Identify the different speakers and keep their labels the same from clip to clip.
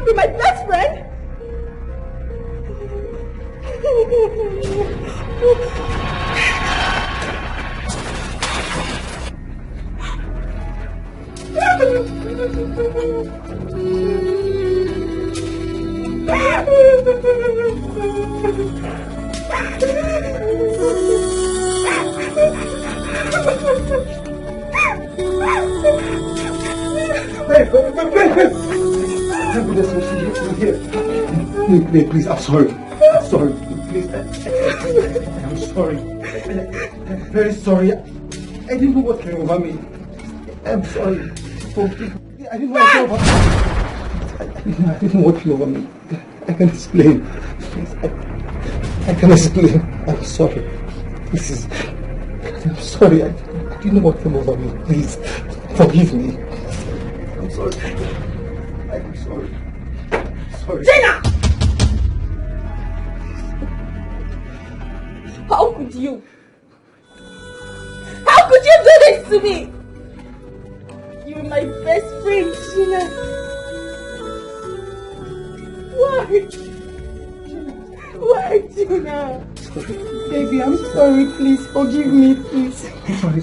Speaker 1: be my best friend?
Speaker 2: Hey, please, I'm sorry. I'm sorry. Please, I'm sorry. I'm very sorry. I didn't know what came over me. I'm sorry. Forgive me. I didn't know what came over me. I didn't know what came over me. I can explain. Please, I can explain. I'm sorry. I'm sorry. I didn't know what came over me. Please, forgive me. I'm sorry. I'm sorry. Sorry.
Speaker 1: Gina! How could you? How could you do this to me? You're my best friend, Gina. Why? Why, Gina? Baby, I'm sorry. Please forgive me, please.
Speaker 2: I'm sorry.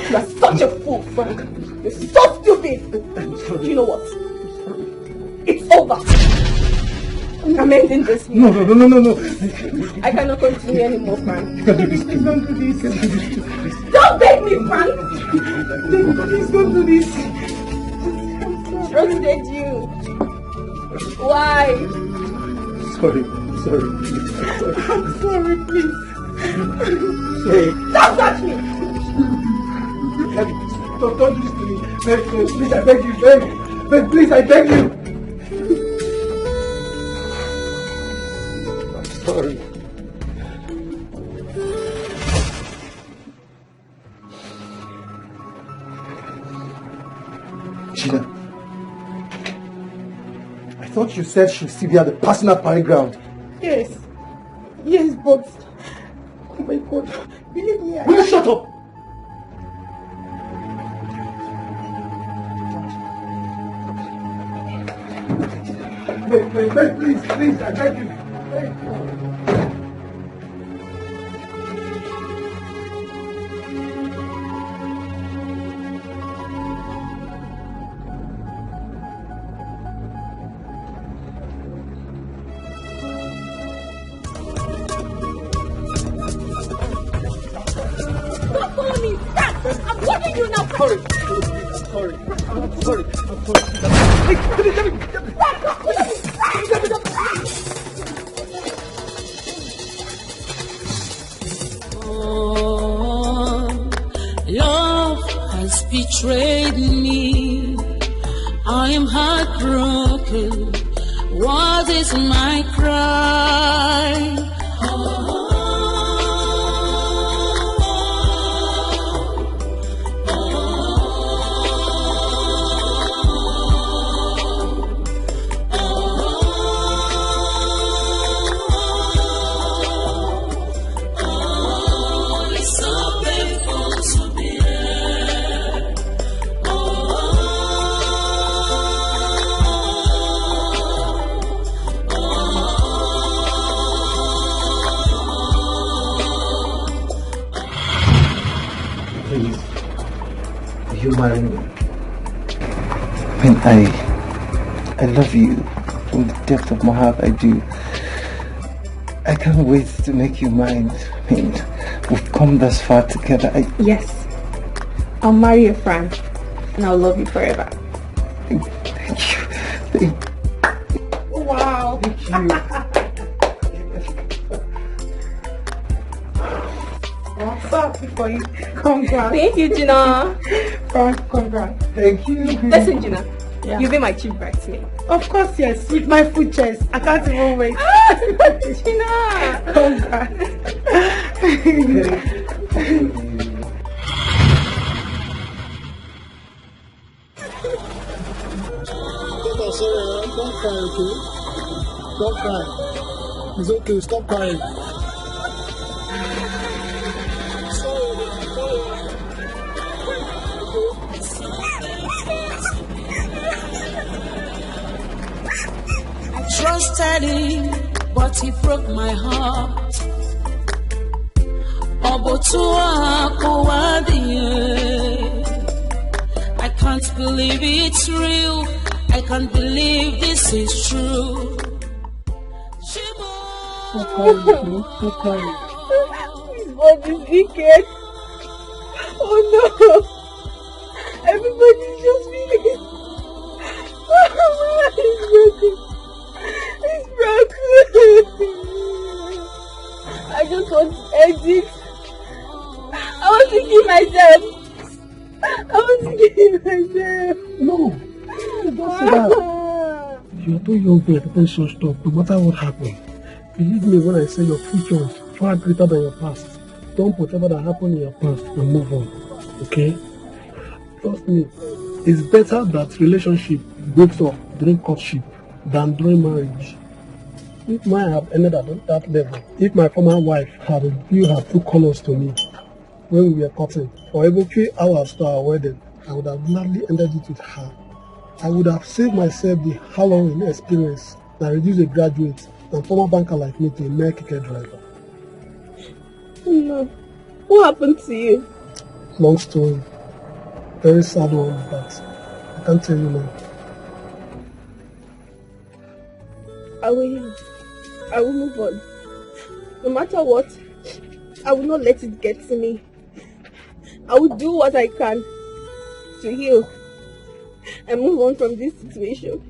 Speaker 1: You're such a fool, Frank. You're so stupid.
Speaker 2: I'm sorry.
Speaker 1: You know what? It's over. I'm ending this.
Speaker 2: No.
Speaker 1: I cannot continue anymore, Frank.
Speaker 2: You can do this.
Speaker 1: Please don't do this. Don't beg me, Frank.
Speaker 2: Please don't do this.
Speaker 1: Trusted you. Why?
Speaker 2: Sorry.
Speaker 1: I'm sorry, please.
Speaker 2: Sorry.
Speaker 1: Don't touch me.
Speaker 2: Don't do this to me. Please, I beg you. Please, I beg you. I'm sorry. Gina, I thought you said she'll still be at the personal parade ground.
Speaker 1: Yes, but oh my God, believe me.
Speaker 2: Will you shut up? Please, I beg you.
Speaker 1: Don't follow me. Stop. I'm warning you now.
Speaker 2: Sorry. I'm sorry.
Speaker 3: Love has betrayed me. I am heartbroken. What is my cry?
Speaker 2: You marry me. When I love you from the depth of my heart. I do. I can't wait to make you mine. I mean, we've come this far together.
Speaker 1: Yes, I'll marry you, Frank, and I'll love you forever.
Speaker 2: Thank you.
Speaker 1: Wow.
Speaker 2: Thank you.
Speaker 1: For you. Congrats. Thank you, Gina. Congrats.
Speaker 2: Thank you.
Speaker 1: Listen, Gina. Yeah. You'll be my chief bridesmaid.
Speaker 4: Of course, yes. With my food chest. I can't even wait.
Speaker 1: Gina.
Speaker 4: Congrats.
Speaker 5: Don't cry, okay? Don't cry. It's okay. Stop crying.
Speaker 3: trusted him, but he broke my heart. I can't believe it's real. I can't believe this is true.
Speaker 1: His body's wicked. Oh no! Everybody's just feeling. He's broken. He's broken. I just want to exit. I want to kill myself.
Speaker 5: No, don't say that. You're too young to explain such stuff, no matter what happens. Believe me when I say your future is far greater than your past. Don't put whatever that happened in your past and move on, okay? Trust me, it's better that relationship breaks up during courtship than during marriage. If mine had ended at that level, if my former wife had revealed her true colors to me when we were courting, or even 3 hours to our wedding, I would have gladly ended it with her. I would have saved myself the harrowing experience and reduced a graduate and former banker like me to a mere keke driver.
Speaker 1: No. What happened to you?
Speaker 5: Long story. Very sad one, but I can't tell you now.
Speaker 1: I will move on. No matter what, I will not let it get to me. I will do what I can to heal and move on from this situation.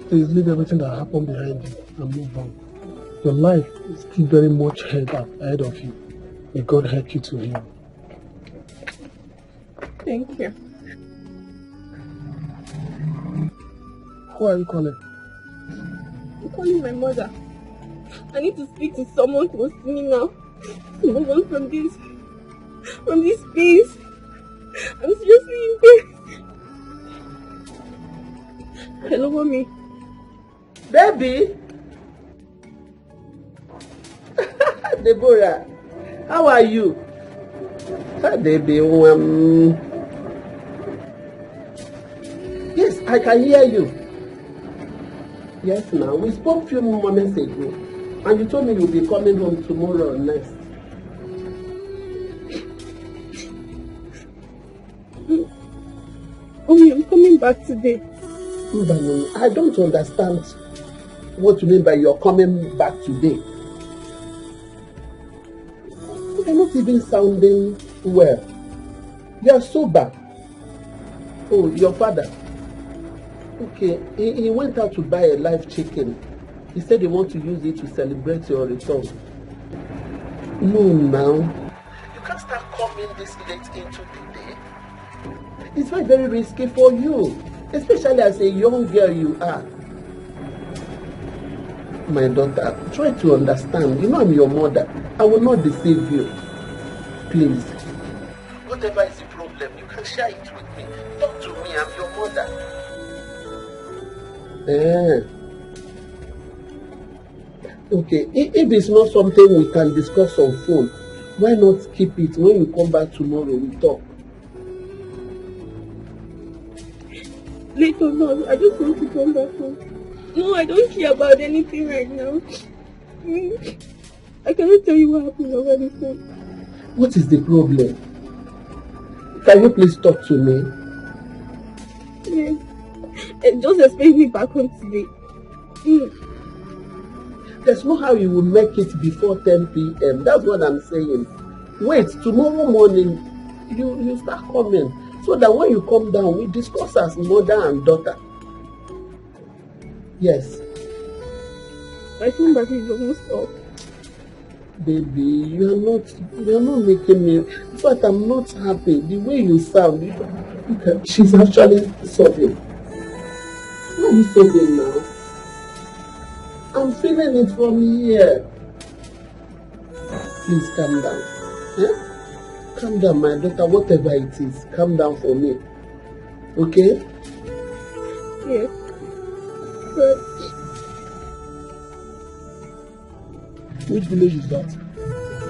Speaker 5: Please leave everything that happened behind you and move on. Your life is still very much ahead of you. May God help you to heal.
Speaker 1: Thank you.
Speaker 5: Who are you calling?
Speaker 1: I'm calling my mother. I need to speak to someone close to me now. To move on from this pain. I'm seriously in pain. Hello, mommy.
Speaker 6: Baby. Deborah, how are you? Baby, yes, I can hear you. Yes, now we spoke a few moments ago, and you told me you'll be coming home tomorrow or next.
Speaker 1: Mommy, I'm coming back today.
Speaker 6: I don't understand what you mean by you're coming back today. You're not even sounding well. You're sober. Oh, your father. Okay, he went out to buy a live chicken. He said he wants to use it to celebrate your return. No, now. You can't start coming this late into the day. It's very, very risky for you. Especially as a young girl you are. My daughter, try to understand. You know I'm your mother. I will not deceive you. Please. Whatever is the problem, you can share it with me. Talk to me, I'm your mother. Okay, if it's not something we can discuss on phone, why not keep it? When you come back tomorrow, we talk.
Speaker 1: Later on, I just want to come back home. No, I don't care about anything right now. I cannot tell you what happened over the phone.
Speaker 6: What is the problem? Can you please talk to me?
Speaker 1: Yes. Just expect me back home today.
Speaker 6: There's no how you will make it before 10 p.m. That's what I'm saying. Wait, tomorrow morning, you start coming. So that when you come down, we discuss as mother and daughter. Yes.
Speaker 1: My phone battery is almost off.
Speaker 6: Baby, you are not making me. In fact, I'm not happy. The way you sound, she's actually sobbing. Why are you sobbing now? I'm feeling it from here. Please calm down. Calm down, my daughter, whatever it is. Calm down for me. Okay?
Speaker 1: Yes. But
Speaker 5: Which village is that?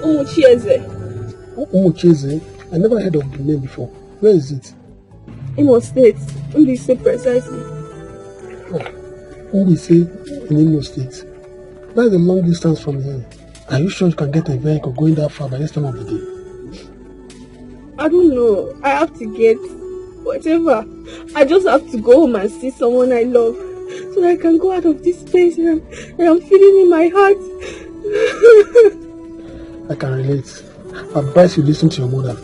Speaker 1: Umuchieze.
Speaker 5: Umuchieze? I never heard of the name before. Where is it?
Speaker 1: Imo State. Only so precisely.
Speaker 5: What we say in Imo State. That's a long distance from here. Are you sure you can get a vehicle going that far by this time of the day?
Speaker 1: I don't know. I have to get whatever. I just have to go home and see someone I love so that I can go out of this place that I'm feeling in my heart.
Speaker 5: I can relate. I advise you listen to your mother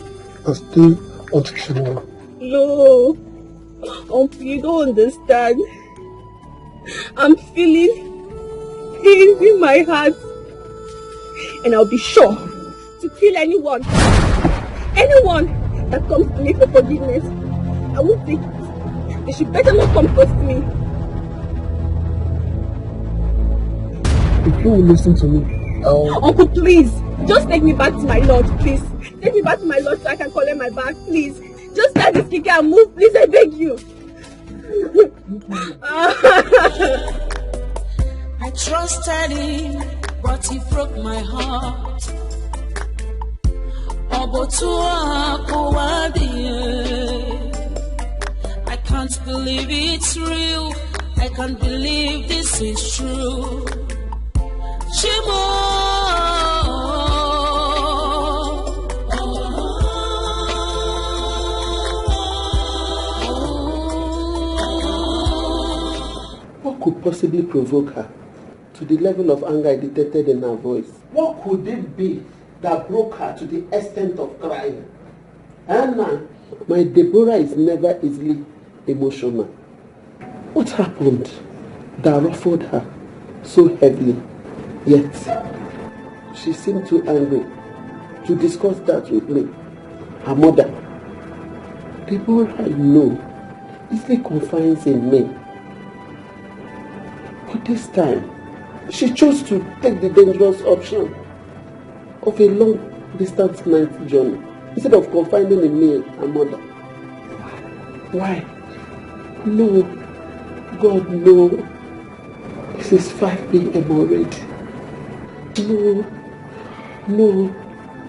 Speaker 5: and stay until tomorrow.
Speaker 1: No, you don't understand. I'm feeling pains in my heart, and I'll be sure to kill anyone that comes to me for forgiveness. I won't take it. They should better not come close to me.
Speaker 5: If you will listen to me,
Speaker 1: Uncle, please, just take me back to my lord, please. Take me back to my lord so I can collect my bag, please. Just start this Dikeh and move, please, I beg you.
Speaker 3: I trusted him, but he broke my heart. I can't believe it's real. I can't believe this is true. Shimo.
Speaker 6: What could possibly provoke her to the level of anger I detected in her voice? What could it be that broke her to the extent of crying? Anna, my Deborah is never easily emotional. What happened that ruffled her so heavily? Yet, she seemed too angry to discuss that with me. Her mother, Deborah, I know, easily confides in me. But this time, she chose to take the dangerous option of a long-distance night journey instead of confiding in me, her mother. Why? No. God, no. This is 5 p.m. already. No.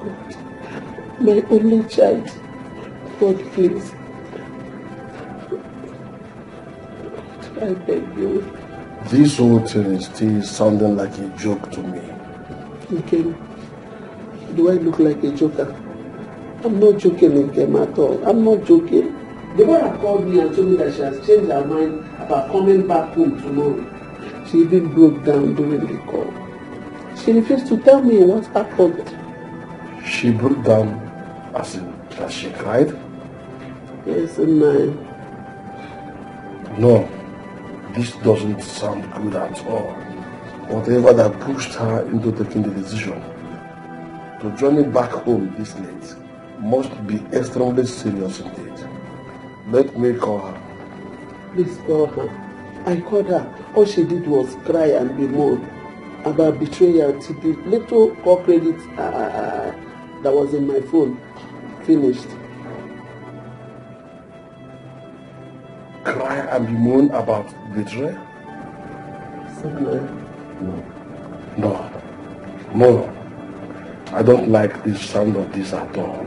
Speaker 6: God. My only child. God, please. God, I beg you.
Speaker 5: this whole thing is still sounding like a joke to me.
Speaker 6: Okay. Do I look like a joker? I'm not joking, Nkem, at all. I'm not joking. Deborah called me and told me that she has changed her mind about coming back home tomorrow. She even broke down during the call. She refused to tell me what happened.
Speaker 5: She broke down as in that she cried?
Speaker 6: Yes, and
Speaker 5: No, this doesn't sound good at all. Whatever that pushed her into taking the decision to journey back home this late must be extremely serious indeed. Let me call her.
Speaker 6: Please call her. I called her. All she did was cry and bemoan about betrayal till the little call credit that was in my phone finished.
Speaker 5: Cry and bemoan about betrayal? No. I don't like the sound of this at all.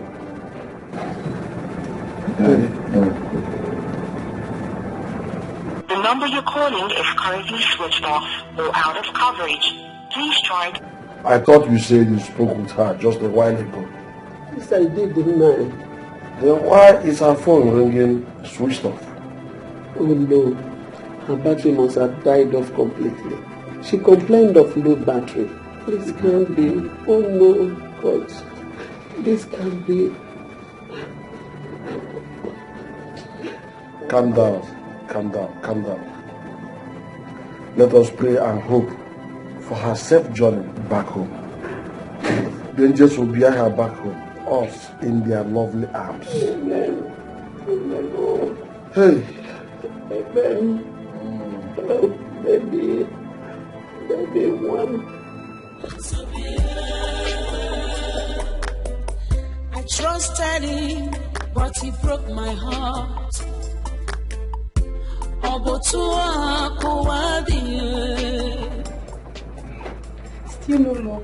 Speaker 7: The number you're calling is currently switched off or out of coverage. Please try.
Speaker 5: I thought you said you spoke with her just a while ago.
Speaker 6: Yes, I did, didn't I?
Speaker 5: Then why is her phone ringing switched off?
Speaker 6: Oh no, her battery must have died off completely. She complained of low battery. This can't be. Oh no, God. This can't be.
Speaker 5: Calm down. Let us pray and hope for her safe journey back home. The angels will bear her back home, us in their lovely arms.
Speaker 6: Amen. Oh.
Speaker 5: Hey.
Speaker 6: Amen. Oh, baby one.
Speaker 3: I trusted him, but he broke my heart.
Speaker 1: Still no luck.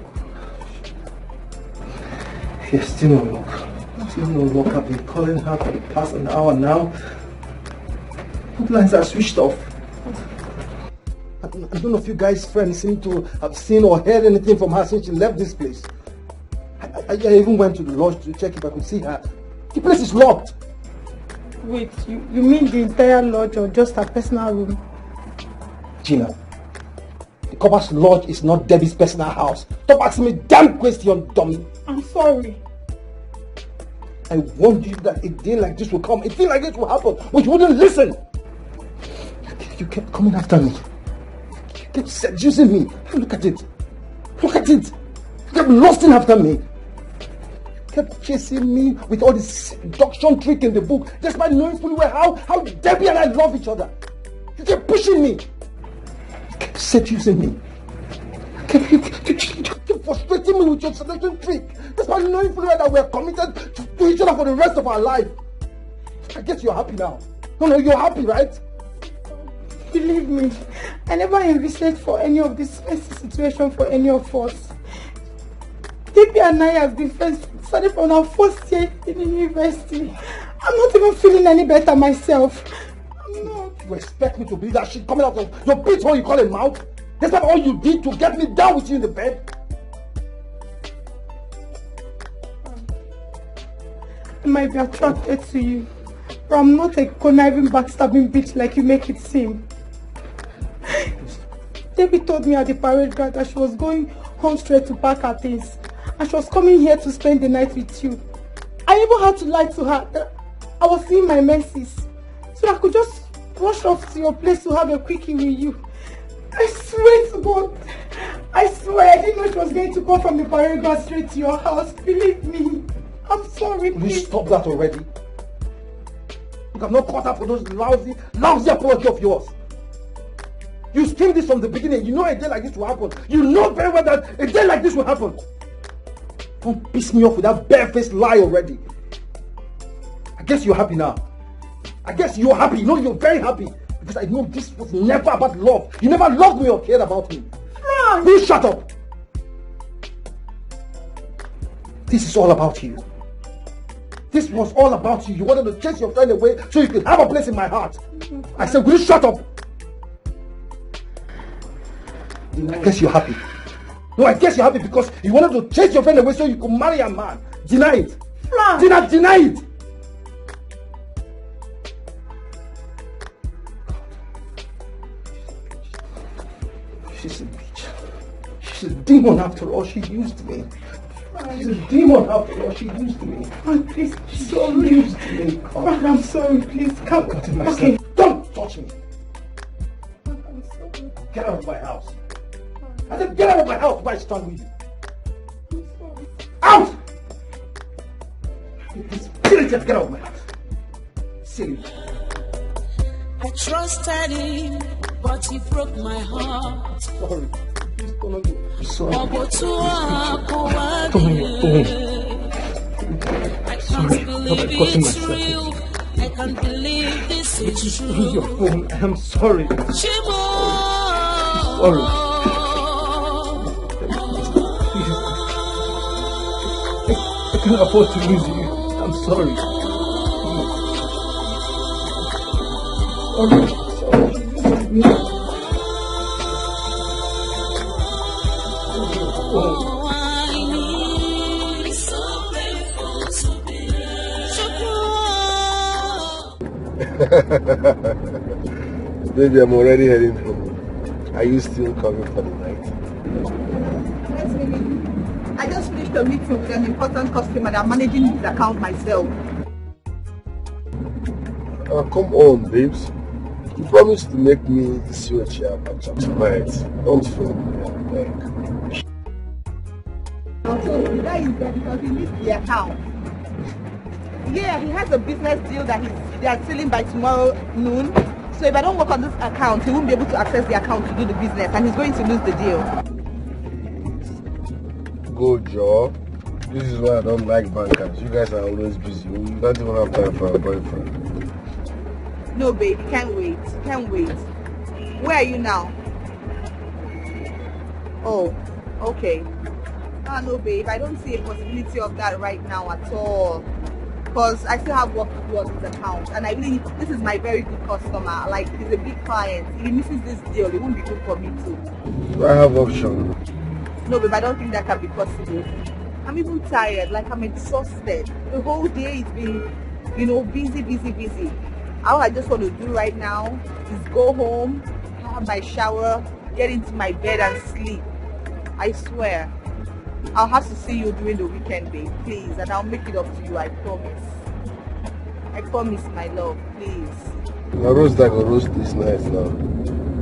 Speaker 2: Yes, still no luck. Still no luck. I've been calling her for the past an hour now. Both lines are switched off. I don't know if you guys' friends seem to have seen or heard anything from her since she left this place. I even went to the lodge to check if I could see her. The place is locked.
Speaker 4: Wait, you mean the entire lodge or just her personal room?
Speaker 2: Gina, the Copper's lodge is not Debbie's personal house. Stop asking me damn question, dummy.
Speaker 4: I'm sorry.
Speaker 2: I warned you that a day like this will come. A thing like this will happen, but you wouldn't listen. You kept coming after me. You kept seducing me. Look at it. Look at it. You kept lusting after me. You kept chasing me with all this seduction trick in the book, despite knowing fully well how Debbie and I love each other. You kept pushing me. You kept seducing me. You kept frustrating me with your seduction trick, despite knowing fully well that we are committed to each other for the rest of our life. I guess you're happy now. No, you're happy, right?
Speaker 4: Believe me, I never envisaged for any of this situation for any of us. Debbie and I have been friends starting from our first year in the university. I'm not even feeling any better myself. I'm not.
Speaker 2: You expect me to believe that shit coming out of your bitch hole you call a mouth? That's not all you did to get me down with you in the bed?
Speaker 4: I might be attracted to you, but I'm not a conniving, backstabbing bitch like you make it seem. Debbie told me at the parade ground that she was going home straight to pack her things, and she was coming here to spend the night with you. I even had to lie to her that I was seeing my menses, so I could just rush off to your place to have a quickie with you. I swear to God, I swear I didn't know she was going to come from the parade ground straight to your house. Believe me. I'm sorry, please.
Speaker 2: Will you stop that already? You have not caught up with those lousy apology of yours. You schemed this from the beginning. You know a day like this will happen. You know very well that a day like this will happen. Don't piss me off with that barefaced lie already. I guess you're happy now. I guess you're happy. You know you're very happy. Because I know this was never about love. You never loved me or cared about me.
Speaker 4: Frank!
Speaker 2: Please shut up. This is all about you. This was all about you. You wanted to chase your friend away so you could have a place in my heart. I said, will you shut up? I guess you're happy. No, I guess you're happy because you wanted to chase your friend away so you could marry a man. Deny it.
Speaker 4: Frank!
Speaker 2: Deny it. She's a bitch. She's a demon after all. She used me. She's a demon after all. She used me.
Speaker 4: Frank, please.
Speaker 2: So used me.
Speaker 4: Frank, I'm sorry. Please, come.
Speaker 2: Okay. Don't touch me.
Speaker 4: Frank, I'm sorry.
Speaker 2: Get out of my house. I said get out of my house before I stand with you.
Speaker 4: I'm sorry.
Speaker 2: Out! Spirit, just get out of my house. Silly.
Speaker 3: I trusted him, but he broke my heart.
Speaker 2: Sorry. Please don't go. I'm sorry.
Speaker 3: I can't believe it's real. I can't believe this is true.
Speaker 2: Your phone. I'm sorry.
Speaker 3: Shimo.
Speaker 2: Sorry. I can't afford to lose you. I'm sorry.
Speaker 8: Baby, I'm already heading home. Are you still coming for the night?
Speaker 9: Yes, baby. I just finished a meeting with an important customer and I'm managing his account myself.
Speaker 8: Oh, come on, babes. You promised to make me the switch tonight. Don't fail me, I
Speaker 9: So the guy is there because he needs the account. Yeah, he has a business deal that they are selling by tomorrow noon. So if I don't work on this account, he won't be able to access the account to do the business and he's going to lose the deal.
Speaker 8: Go, Joe. This is why I don't like bankers. You guys are always busy. You don't even have time for a boyfriend.
Speaker 9: No, babe, can't wait. Can't wait. Where are you now? Oh, okay. Ah, no, babe, I don't see a possibility of that right now at all. because I still have work to do on this account, and this is my very good customer. Like, he's a big client. If he misses this deal, it won't be good for me too.
Speaker 8: Do I have option?
Speaker 9: No, babe, I don't think that can be possible. I'm even tired. Like, I'm exhausted. The whole day it's been, busy. All I just want to do right now is go home, have my shower, get into my bed and sleep. I swear. I'll have to see you during the weekend, babe, please, and I'll make it up to you, I promise. I promise, my love, please.
Speaker 8: Na roast that go roast this night now.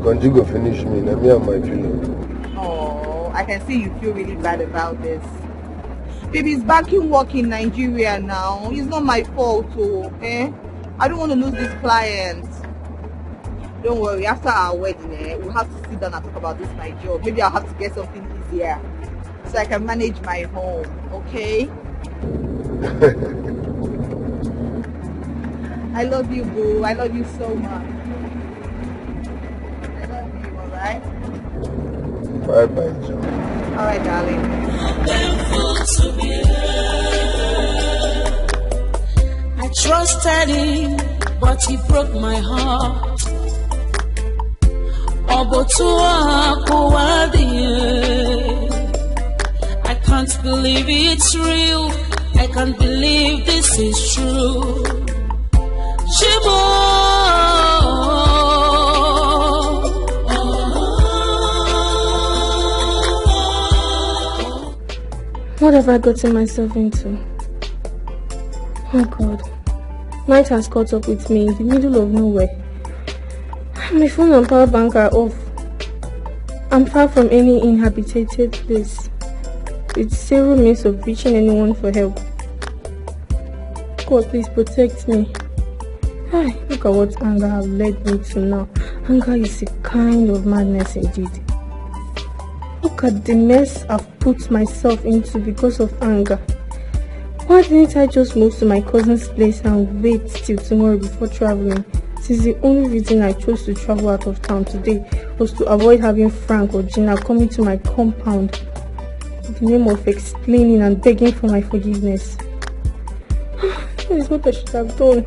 Speaker 8: Conji go finish me, na me and my pillow.
Speaker 9: Oh, I can see you feel really bad about this. Baby, he's back in work in Nigeria now. It's not my fault, eh? I don't want to lose this client. Don't worry, after our wedding, we'll have to sit down and talk about this, my job. Maybe I'll have to get something easier so I can manage my home, okay? I love you, boo. I love you so much. I love you, alright?
Speaker 8: Bye-bye, Joe.
Speaker 9: Alright, darling.
Speaker 3: I trusted him, but he broke my heart. I can't believe it's real. I can't believe this is true. Shimo.
Speaker 1: What have I gotten myself into? Oh God. Night has caught up with me in the middle of nowhere. My phone and power bank are off. I'm far from any inhabited place, with zero means of reaching anyone for help. God, please protect me. Ay, look at what anger has led me to now. Anger is a kind of madness indeed. Look at the mess I've put myself into because of anger. Why didn't I just move to my cousin's place and wait till tomorrow before traveling? Since the only reason I chose to travel out of town today was to avoid having Frank or Gina coming to my compound in the name of explaining and begging for my forgiveness. That is what I should have done.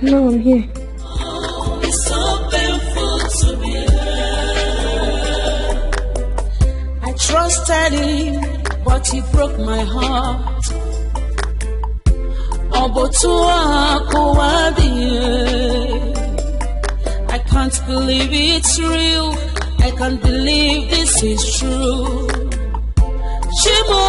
Speaker 1: Now I'm here.
Speaker 3: It's so painful to be here. I trusted him, but he broke my heart. I can't believe it's real. I can't believe this is true. Shimo.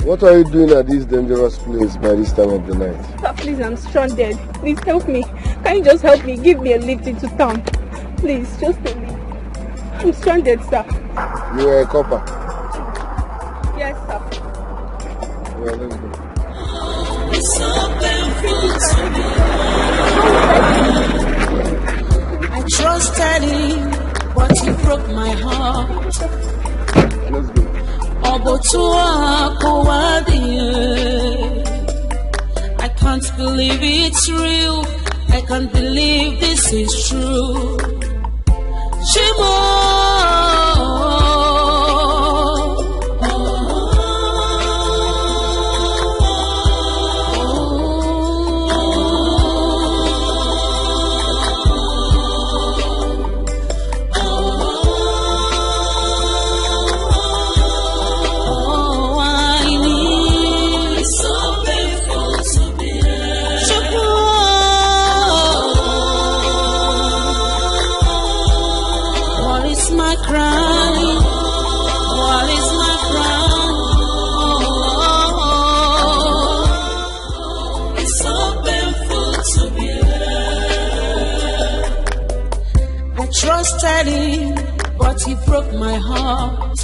Speaker 8: What are you doing at this dangerous place by this time of the night?
Speaker 1: Sir, please, I'm stranded. Please help me. Can you just help me? Give me a lift into town. Please, just a lift. I'm stranded, sir.
Speaker 8: You are a copper?
Speaker 1: Yes, sir.
Speaker 8: Well, let's go.
Speaker 3: I trusted him, but he broke my heart.
Speaker 8: Let's go.
Speaker 3: I can't believe it's real. I can't believe this is true. Shimo. My cry. trusted him, but he broke my heart.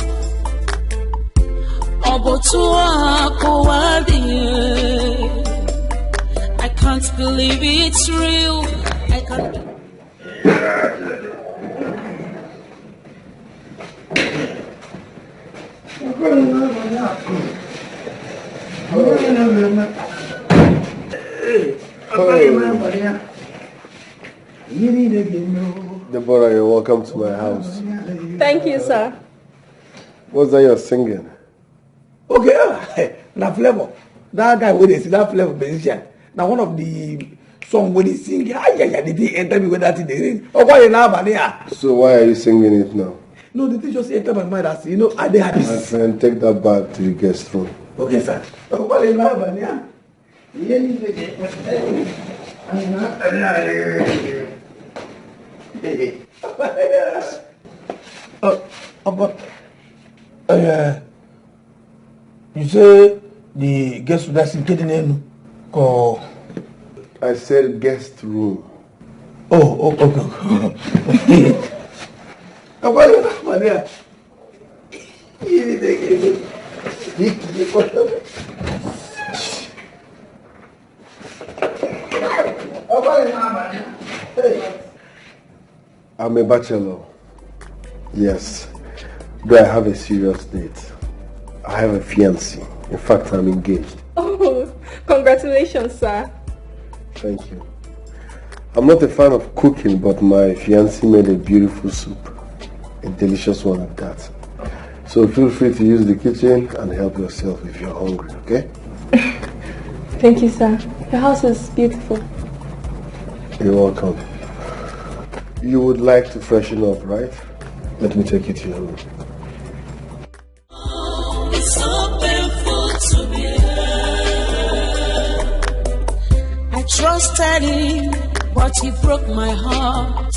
Speaker 3: I can't believe it's real. I can't.
Speaker 8: Deborah, you're welcome to my house.
Speaker 1: Thank you, sir.
Speaker 8: What's that you're singing?
Speaker 2: Okay, now Flavor. That guy with that Flavor musician. Now one of the song when he sing, did he enter me with that in the ring? Oh, why now,
Speaker 8: So why are you singing it now?
Speaker 2: No, the thing just entered my mind as I did have
Speaker 8: My
Speaker 2: this.
Speaker 8: friend, take that back to the guest room.
Speaker 2: Okay, sir. Oh, why now, you say the guest would have getting in? Oh,
Speaker 8: I said guest room.
Speaker 2: okay.
Speaker 8: I'm a bachelor. Yes. Do I have a serious date? I have a fiancé. In fact, I'm engaged.
Speaker 1: Oh, congratulations, sir.
Speaker 8: Thank you. I'm not a fan of cooking, but my fiancé made a beautiful soup. A delicious one at that. So feel free to use the kitchen and help yourself if you're hungry, okay?
Speaker 1: Thank you, sir. Your house is beautiful.
Speaker 8: You're welcome. You would like to freshen up, right? Let me take you to your room.
Speaker 3: It's so painful to be here. I trusted him, but he broke my heart.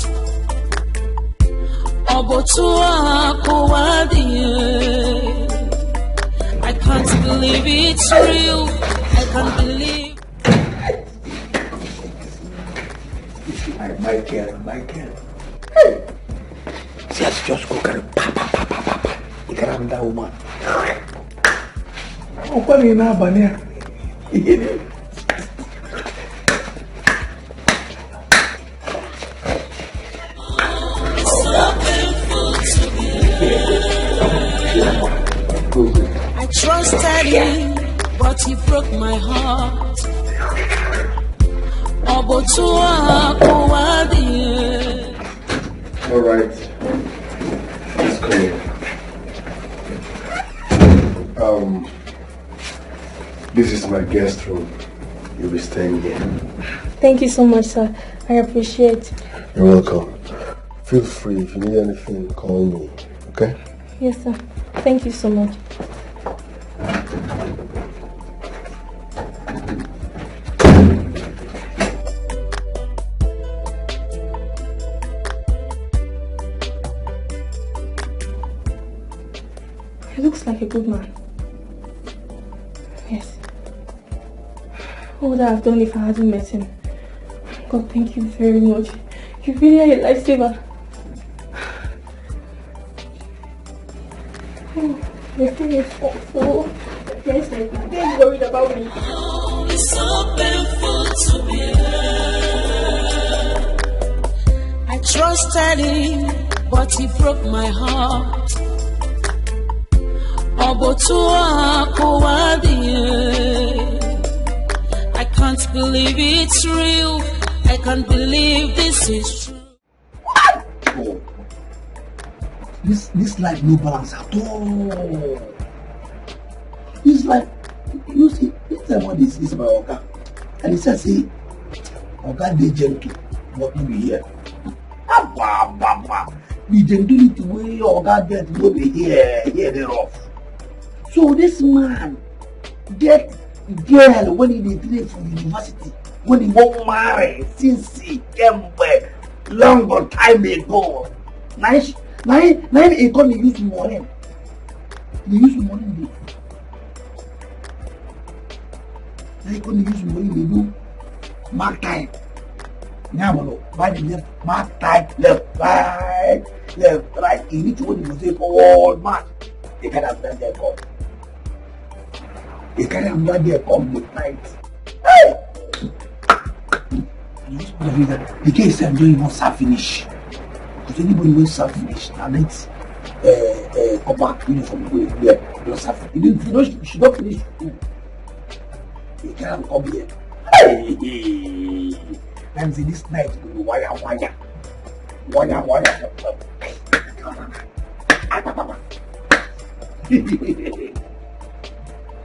Speaker 3: I can't believe it's real. I can't believe.
Speaker 2: Michael. Hey! Just go carry papa. You grab that woman. Oh, what is now, Bania?
Speaker 3: I trusted him, but he broke my heart.
Speaker 8: All right. Let's go. This is my guest room. You'll be staying here.
Speaker 1: Thank you so much, sir. I appreciate it.
Speaker 8: You're welcome. Feel free. If you need anything, call me. Okay?
Speaker 1: Yes, sir. Thank you so much. He looks like a good man. Yes. What would I have done if I hadn't met him? God, thank you very much. You really are a lifesaver. Oh, your thing is awful. Yes, like that. They're worried about me.
Speaker 3: It's so painful to be here. I trusted him, but he broke my heart. I can't believe it's real. I can't believe this is true.
Speaker 2: What? Oh. This life no balance at all. This life, you see, this time what this is my Oga. And he says, see, Oga dey gentle, but no be here. The gentility way Oga get no be here they rough. So this man get girl when he dey train for university, when he won't marry since he came back long time ago. Now he come use money. He use money dey. Now he come use money dey do mark time. Now by the left, mark time left, right.
Speaker 10: right, left, right. He reach when he say forward march. They carry him down there come. They carry him down there come with night. Hey! The case said don't even serve finish. Because anybody will serve finish. And it's copper uniform there. Don't serve. She don't finish school. They carry him come here. Hey! And say this night will be wire.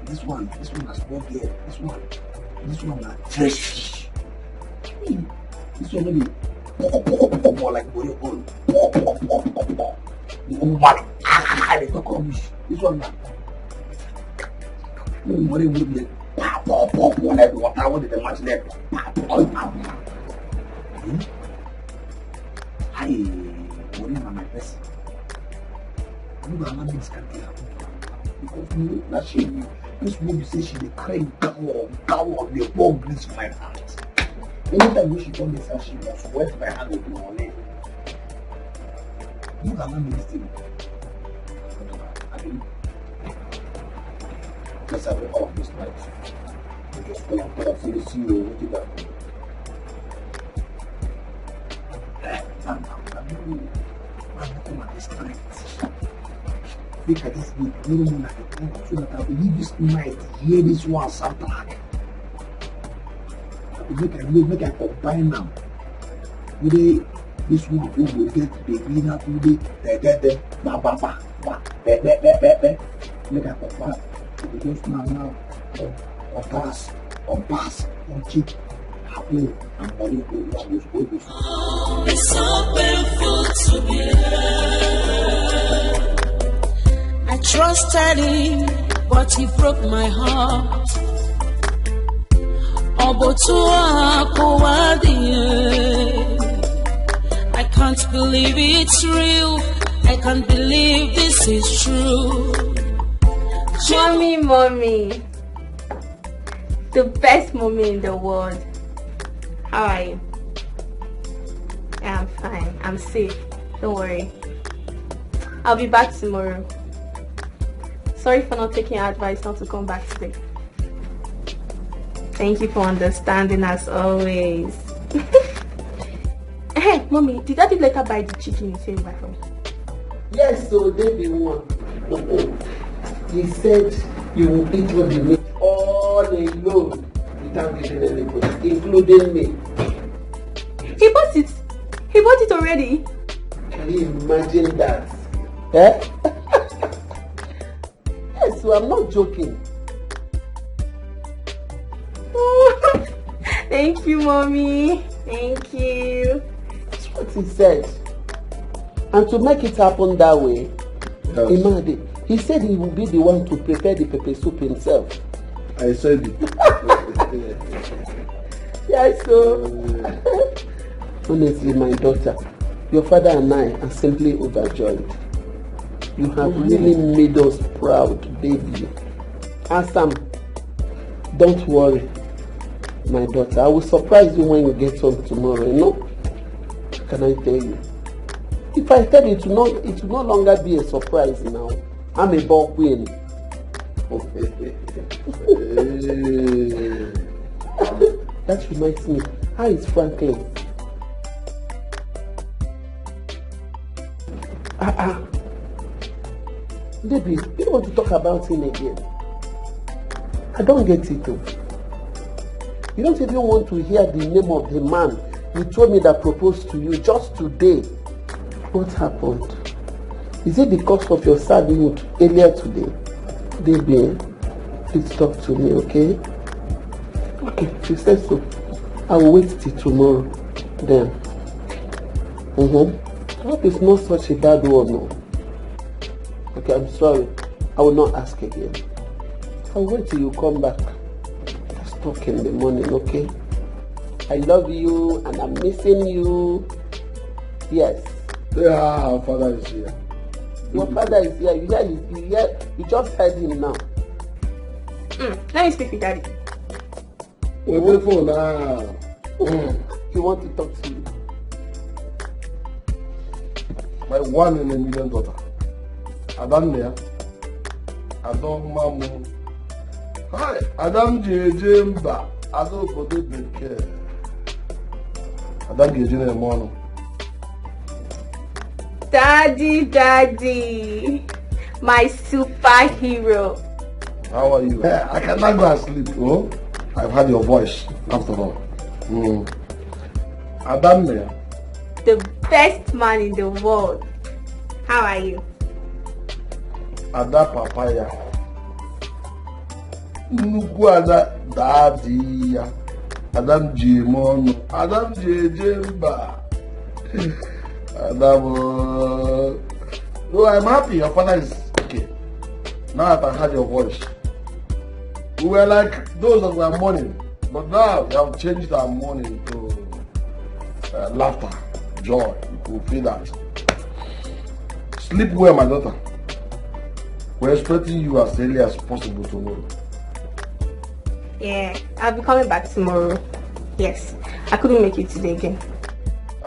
Speaker 10: This one has small gear. This one is fresh fish. This one will be pop like boy on. The woman, they talk rubbish. This one now. No money will be pop like water. What did the match there? Pop. Hi, worry about my person. You don't have this kind of happen because you that she this movie say she dey cry cow the poor bleach my heart. Anytime when she come this house, she must wet my hand with money. You don't have this thing. I mean, let's have it off this night. You just go and put up for the CEO. What did that? I'm come at this night. Look at this week, no more like a time so that I will leave this night, hear this one sample. Make I combine them. This one will get the greener to the ba. Make I combine. Because now, on pass, on cheap.
Speaker 3: It's so painful to be loved. I trusted him, but he broke my heart. I can't believe it's real. I can't believe this is true.
Speaker 1: Mommy. The best mommy in the world. How are you? Yeah, I'm fine. I'm safe. Don't worry. I'll be back tomorrow. Sorry for not taking your advice not to come back today. Thank you for understanding as always. Hey, Mommy, did Daddy later buy the chicken you said you buy from me?
Speaker 6: Yes, so they be one. He said you will eat what you make all alone without giving anybody, including me.
Speaker 1: He bought it. He bought it already.
Speaker 6: Can you imagine that? Eh? Yes, so I'm not joking.
Speaker 1: Thank you, Mommy. Thank you.
Speaker 6: That's what he said. And to make it happen that way, Imade, he said he will be the one to prepare the pepper soup himself.
Speaker 8: I said it.
Speaker 6: Yes, so honestly, my daughter, your father and I are simply overjoyed. You have really made us proud, baby. And Sam, don't worry, my daughter. I will surprise you when you get home tomorrow, you know? Can I tell you? If I tell you, it will no longer be a surprise now. I'm a ball queen. That reminds me, how is Franklin? Baby, you don't want to talk about him again. I don't get it though. You don't even want to hear the name of the man you told me that proposed to you just today. What happened? Is it because of your sad mood earlier today? Baby, please talk to me, okay? Okay, she said so. I will wait till tomorrow. Then. I hope it's not such a bad one, no. Okay, I'm sorry. I will not ask again. I'll wait till you come back. Let's talk in the morning, okay? I love you and I'm missing you. Yes.
Speaker 8: Yeah, our father is here.
Speaker 6: Your father is here. You just heard him now.
Speaker 1: Let me speak with Daddy.
Speaker 8: We're waiting now.
Speaker 6: He wants to talk to you.
Speaker 8: My 1 in a million daughter. Adam there. Adam Mamu. Hi, Adam Jemba. Adam for the Dikeh. Adam Jemba Mono.
Speaker 1: Daddy, my superhero.
Speaker 8: How are you? I cannot go and sleep. Oh, I've heard your voice after all. Adam there.
Speaker 1: The best man in the world. How are you?
Speaker 8: Ada papaya. Nnukwu Ada daddy ya. Adam Jimono. Adam Jemba. Adam. No, I'm happy. Your father is okay. Now that I heard your voice. We were like those that were mourning, but now we have changed our mourning to laughter, joy. You can feel that. Sleep well, my daughter. We're expecting you as early as possible tomorrow.
Speaker 1: Yeah, I'll be coming back tomorrow. Yes, I couldn't make it today again.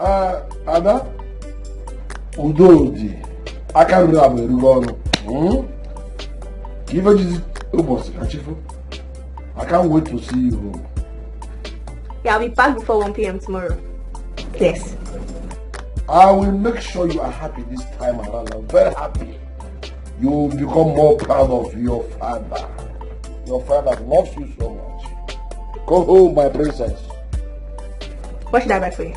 Speaker 8: Ada, Udoji, I can't remember where you go. Give us this Achifu. I can't wait to see you home.
Speaker 1: Yeah, I'll be back before 1 p.m. tomorrow. Yes.
Speaker 8: I will make sure you are happy this time around. I'm very happy. You will become more proud of your father. Your father loves you so much. Go home, my princess.
Speaker 1: What should I buy for you?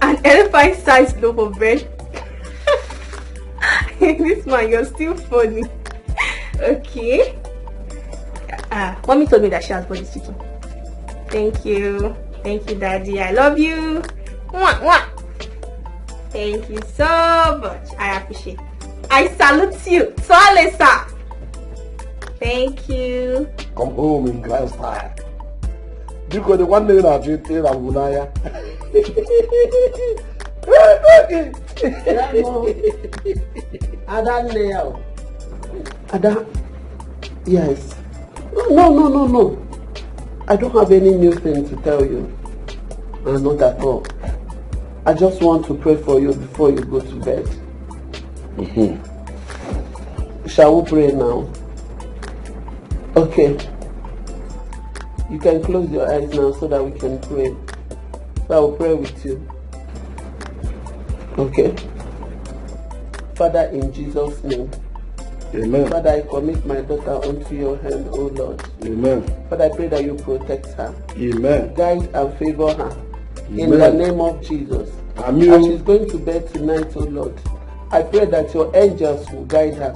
Speaker 1: An elephant-sized loaf of bread. This man, you're still funny. Okay. Mommy told me that she has body chicken. Thank you, Daddy. I love you. Mwah, mwah. Thank you so much. I appreciate it. I salute you. Swale, sir. Thank you.
Speaker 8: Come home in grand style. Because the one day that you tell Amunaya.
Speaker 6: Ada, yes. No. I don't have any new thing to tell you. Not at all. I just want to pray for you before you go to bed. Shall we pray now? Okay. You can close your eyes now so that we can pray. So I will pray with you. Okay. Father, in Jesus' name.
Speaker 8: Amen.
Speaker 6: Father, I commit my daughter unto your hand, O Lord.
Speaker 8: Amen.
Speaker 6: Father, I pray that you protect her.
Speaker 8: Amen.
Speaker 6: Guide and favor her.
Speaker 8: Amen.
Speaker 6: In the name of Jesus.
Speaker 8: Amen.
Speaker 6: As she's going to bed tonight, O Lord, I pray that your angels will guide her.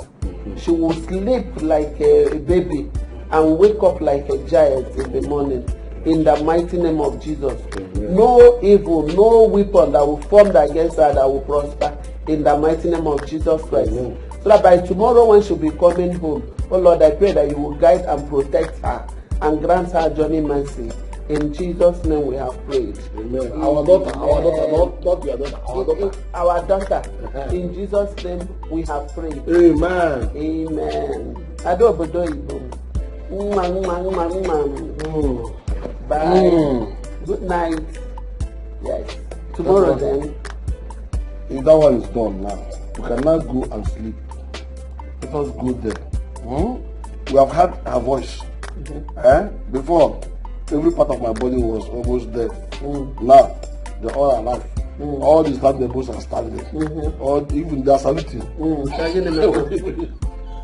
Speaker 6: She will sleep like a baby and wake up like a giant in the morning. In the mighty name of Jesus. Amen. No evil, no weapon that will form against her that will prosper. In the mighty name of Jesus Christ. Amen. So that by tomorrow when she'll be coming home, oh Lord, I pray that you will guide and protect her and grant her journey mercy. In Jesus' name we have prayed.
Speaker 8: Amen. Our daughter, not your daughter, our daughter.
Speaker 6: In Jesus' name we have prayed.
Speaker 8: Amen.
Speaker 6: Amen. Bye. Good night. Yes. Tomorrow then.
Speaker 8: If that one is done now, you can now go and sleep. Let us go there. We have heard her voice. Before, every part of my body was almost dead. Now, they're all alive. All these stand tables are standing. Or even they are saluting.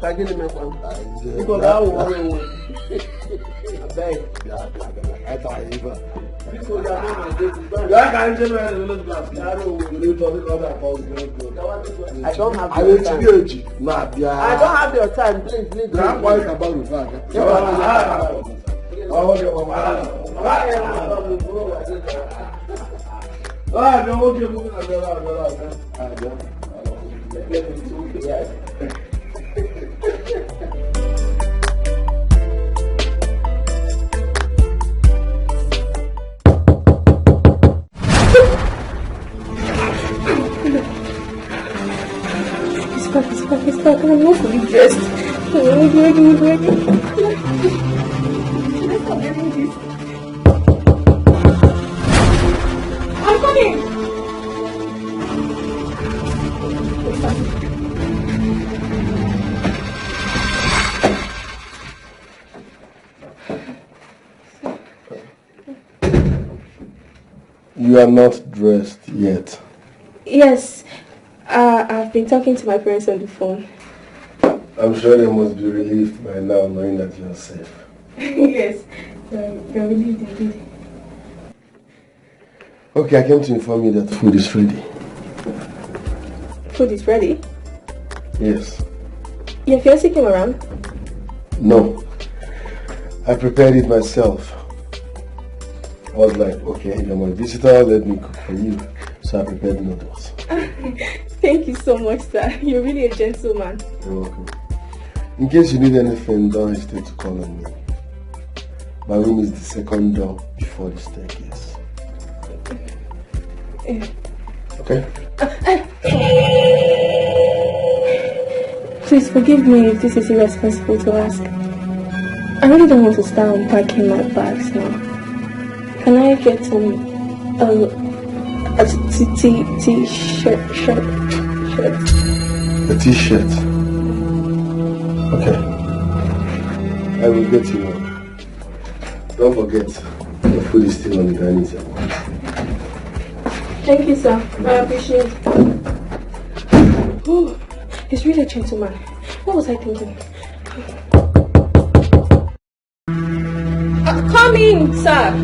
Speaker 6: Because I will I don't have your time. I don't have your time. Please.
Speaker 1: It's back. I'm not fully dressed. I'm coming.
Speaker 8: You are not dressed yet.
Speaker 1: Yes, I've been talking to my parents on the phone.
Speaker 8: I'm sure they must be relieved by now knowing that you are safe.
Speaker 1: Yes, they're relieved indeed.
Speaker 8: Okay, I came to inform you that food is ready.
Speaker 1: Food is ready?
Speaker 8: Yes.
Speaker 1: Your fiancé came around?
Speaker 8: No. I prepared it myself. I was like, okay, you're my visitor, let me cook for you. So I prepared noodles.
Speaker 1: Thank you so much, sir. You're really a gentleman.
Speaker 8: You're welcome. In case you need anything, don't hesitate to call on me. My room is the second door before the staircase. Okay?
Speaker 1: Please forgive me if this is irresponsible to ask. I really don't want to start unpacking my bags now. Can I get a t-shirt?
Speaker 8: A t-shirt? Okay. I will get you one. Don't forget, the food is still on the dining table.
Speaker 1: Thank you, sir. I appreciate it. Oh, he's really a gentleman. What was I thinking? Come in, sir.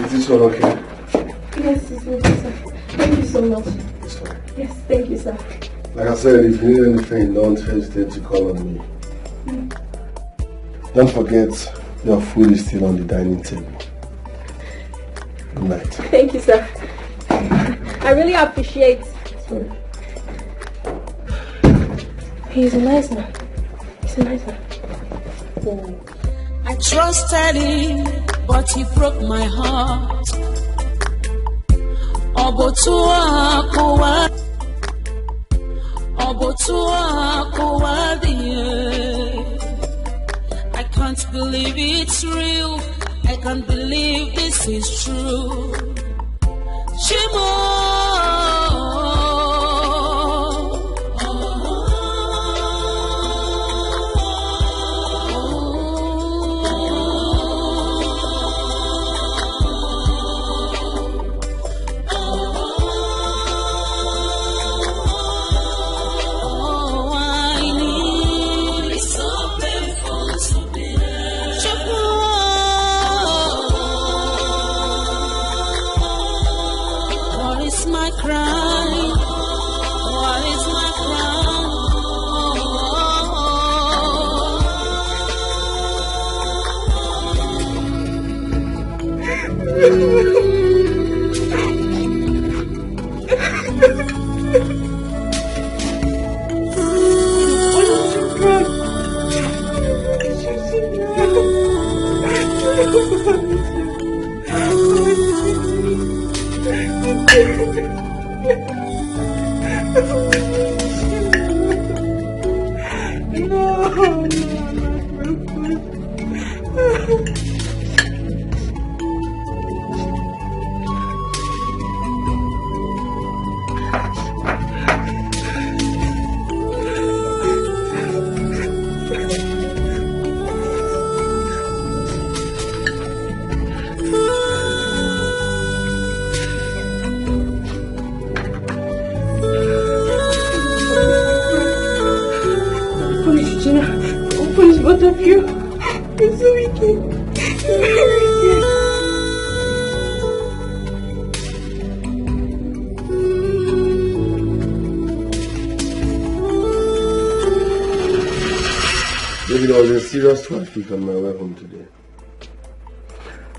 Speaker 8: Is this one okay?
Speaker 1: Yes, it's okay, sir. Thank you so much.
Speaker 8: It's fine.
Speaker 1: Yes, thank you, sir.
Speaker 8: Like I said, if you need anything, don't hesitate to call on me. Don't forget, your food is still on the dining table. Good night.
Speaker 1: Thank you, sir. I really appreciate.
Speaker 8: Sorry.
Speaker 1: He's a nice man. He's a nice man.
Speaker 3: I trusted him, but he broke my heart. I can't believe it's real. I can't believe this is true. Shimo.
Speaker 1: Both of you. You're so wicked.
Speaker 8: Maybe there was a serious traffic on my way home today.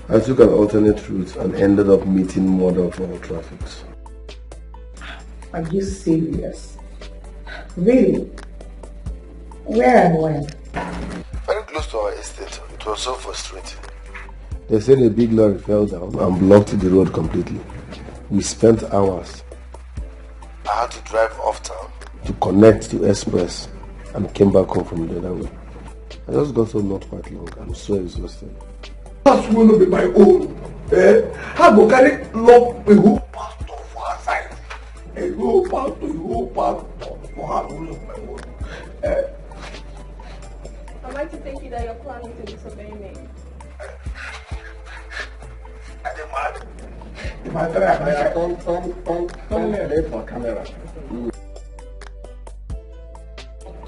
Speaker 8: I took an alternate route and ended up meeting more than 4 traffics.
Speaker 11: Are you serious? Really? Where and when?
Speaker 8: Very close to our estate. It was so frustrating. They said a big lorry fell down and blocked the road completely. We spent hours. I had to drive off town to connect to Express and came back home from the other way. I just got home not quite long. I'm so exhausted.
Speaker 10: That's going to be my own. How go carry love a whole pastor for her side? A whole pastor for her to love my own.
Speaker 1: I'd like to thank you that you're planning to disobey me.
Speaker 10: I demand If I try, come here for camera.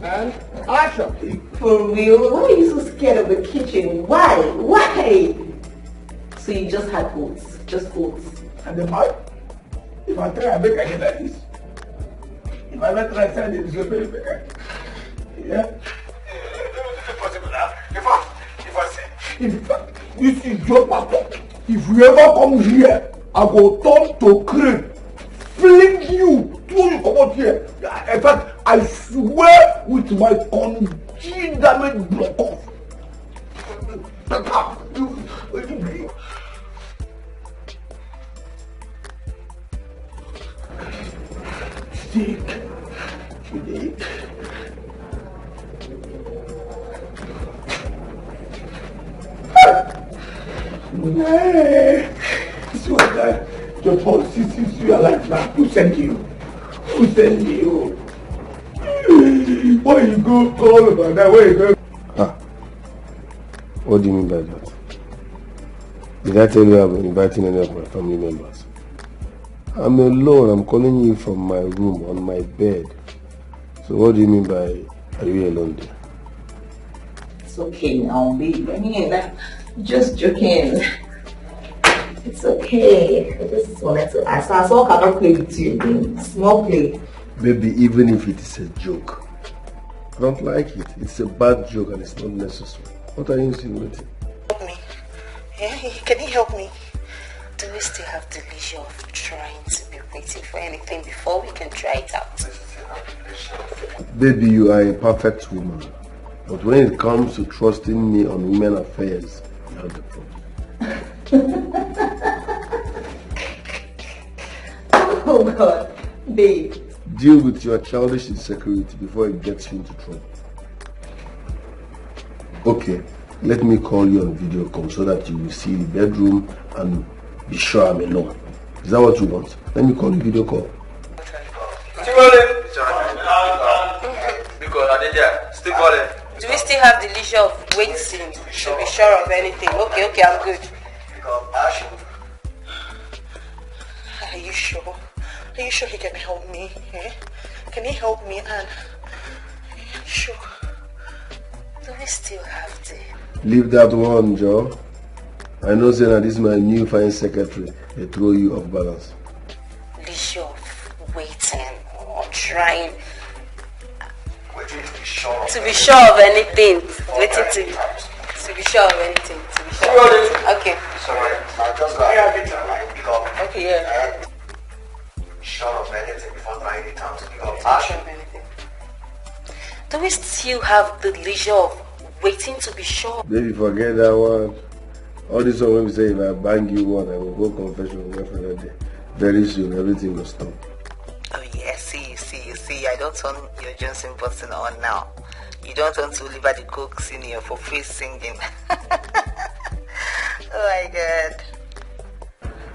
Speaker 10: And action.
Speaker 11: For real? Why are you so scared of the kitchen? Why? Why? So you just had oats? Just oats?
Speaker 10: And the mouth? If I try, I make again like this. If I try, I send it to the yeah? If this is your pastor, if you ever come here, I go turn to crane, fling you, throw you come out here. In fact, I swear with my congealed damage block off. Stick. So that your policy seems you are like that. Who sent you? Who sent you? Where you go all over that? Where you go?
Speaker 8: Ah, what do you mean by that? Did I tell you I'm inviting any of my family members? I'm alone. I'm calling you from my room on my bed. So what do you mean by are you alone there?
Speaker 11: It's okay now, babe. I mean, I'm just joking. It's okay. I just wanted to ask. I saw I cannot play with you. Small play.
Speaker 8: Baby, even if it is a joke, I don't like it. It's a bad joke and it's not necessary. What are you insinuating?
Speaker 12: Help me. Yeah, can you help me? Do we still have the leisure of trying to be waiting for anything before we can try it out?
Speaker 8: Baby, you are a perfect woman. But when it comes to trusting me on women affairs, you have the problem.
Speaker 11: Oh God, babe.
Speaker 8: Deal with your childish insecurity before it gets you into trouble. Okay, let me call you on video call so that you will see the bedroom and be sure I'm alone. Is that what you want? Let me call you video call.
Speaker 13: Still calling. Because I did that. Still calling.
Speaker 12: Do we still have the leisure of waiting to be sure of anything? Okay, I'm good. Are you sure? Are you sure he can help me? Eh? Can he help me? And are you sure? Do we still have to?
Speaker 8: Leave that one, Joe. I know saying that this is my new fine secretary. They throw you off balance.
Speaker 12: Leisure of waiting or trying to be sure of anything. Waiting to be sure of anything. To be sure of anything. Okay. Okay, yeah.
Speaker 13: Sure of anything before trying it out to pick up
Speaker 12: Sure of anything. Do we still have the leisure of waiting to be sure?
Speaker 8: Baby, forget that one. All this one when we say if I bang you one, I will go confession with my friend. Very soon, everything will stop.
Speaker 12: Oh yeah, see. I don't turn your Johnson button on now. You don't want to Oliver the Cook Senior for free singing. Oh my God.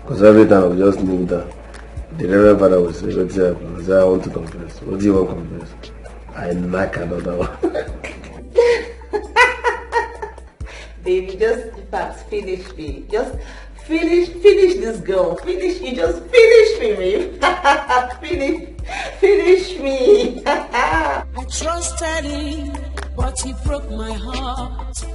Speaker 8: Because every time I just knew that the Reverend Father would say, "What's happening?" I say, "I want to confess." "What do you want to confess?" "I like another one."
Speaker 11: Baby, just in fact finish me. Just finish this girl. Finish me, just finish me, babe. finish me.
Speaker 3: I trusted him, but he broke my heart.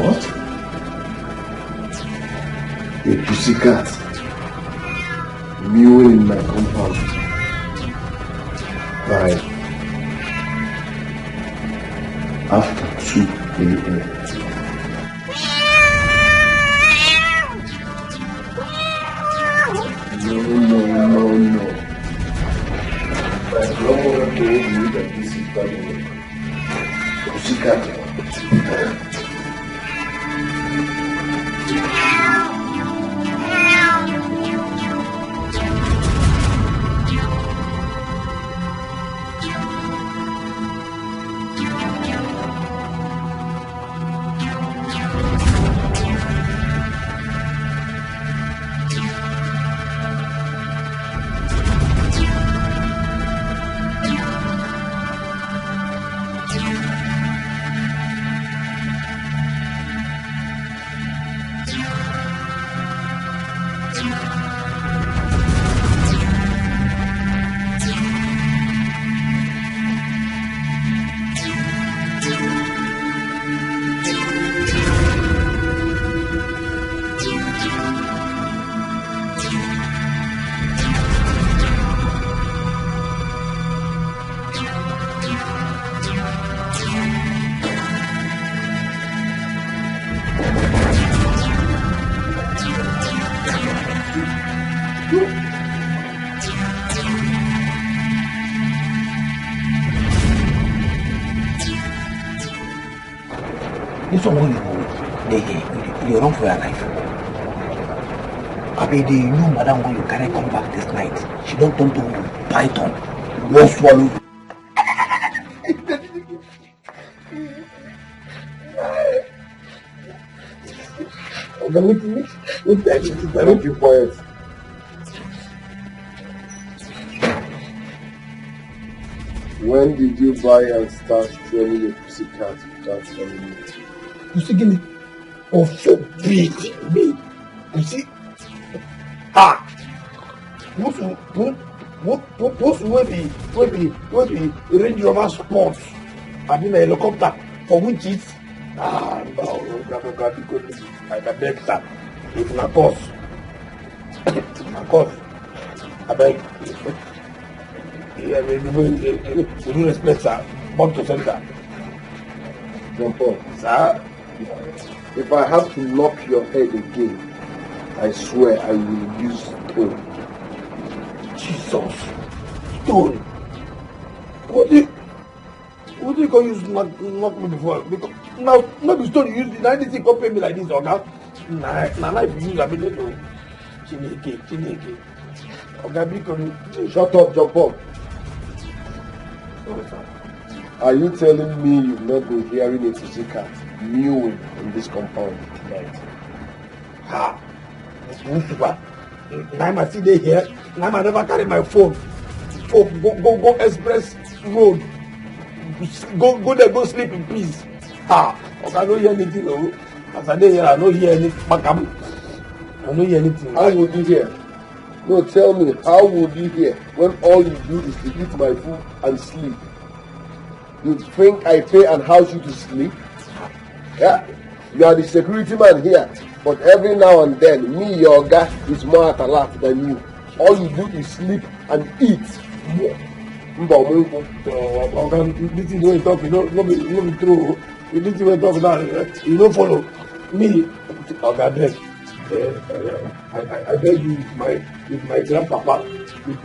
Speaker 8: What? A pussycat mewing in my compound. Right after 2 a.m. No. My grandmother told me that this is bad. Pussycat.
Speaker 10: This one you run for your life. I mean, the new madam when you carry come back this night, she don't turn to python. Won't swallow.
Speaker 8: Don't be quiet. When did you buy and start training your pussycat without telling me?
Speaker 10: You see, give me oh so big, big. You see? Ah! What's where the Range Rover Sports? I mean a helicopter for winches. Ah, no, I can beg that. It's not cost. I beg. Yeah, we do respect, sir. Born to center.
Speaker 8: John Paul,
Speaker 10: sir.
Speaker 8: If I have to knock your head again, I swear I will use stone.
Speaker 10: Jesus. Stone. What do you go use knock me before? Because now not the stone you use. Now this thing come pay me like this, or now if you use I mean to Chineke.
Speaker 8: Shut up, John Paul. Are you telling me you've not been hearing a pussycat mewing in this compound tonight?
Speaker 10: Ha! Now I see they here. Now I never carry my phone. Go express road. Go there, go sleep in peace. Ha! Okay, I don't hear anything. Oh. As I dey here, I don't hear anything. I don't hear anything.
Speaker 8: How would you hear? No, tell me, how would you hear when all you do is to eat my food and sleep? You think I pay and house you to sleep? Yeah, you are the security man here, but every now and then, me, your guy, is more at alert than you. All you do is sleep and eat.
Speaker 10: This is what you talk, not be true. This is what you talk now, you don't follow me. Okay, beg. I beg you with my grandpapa, we're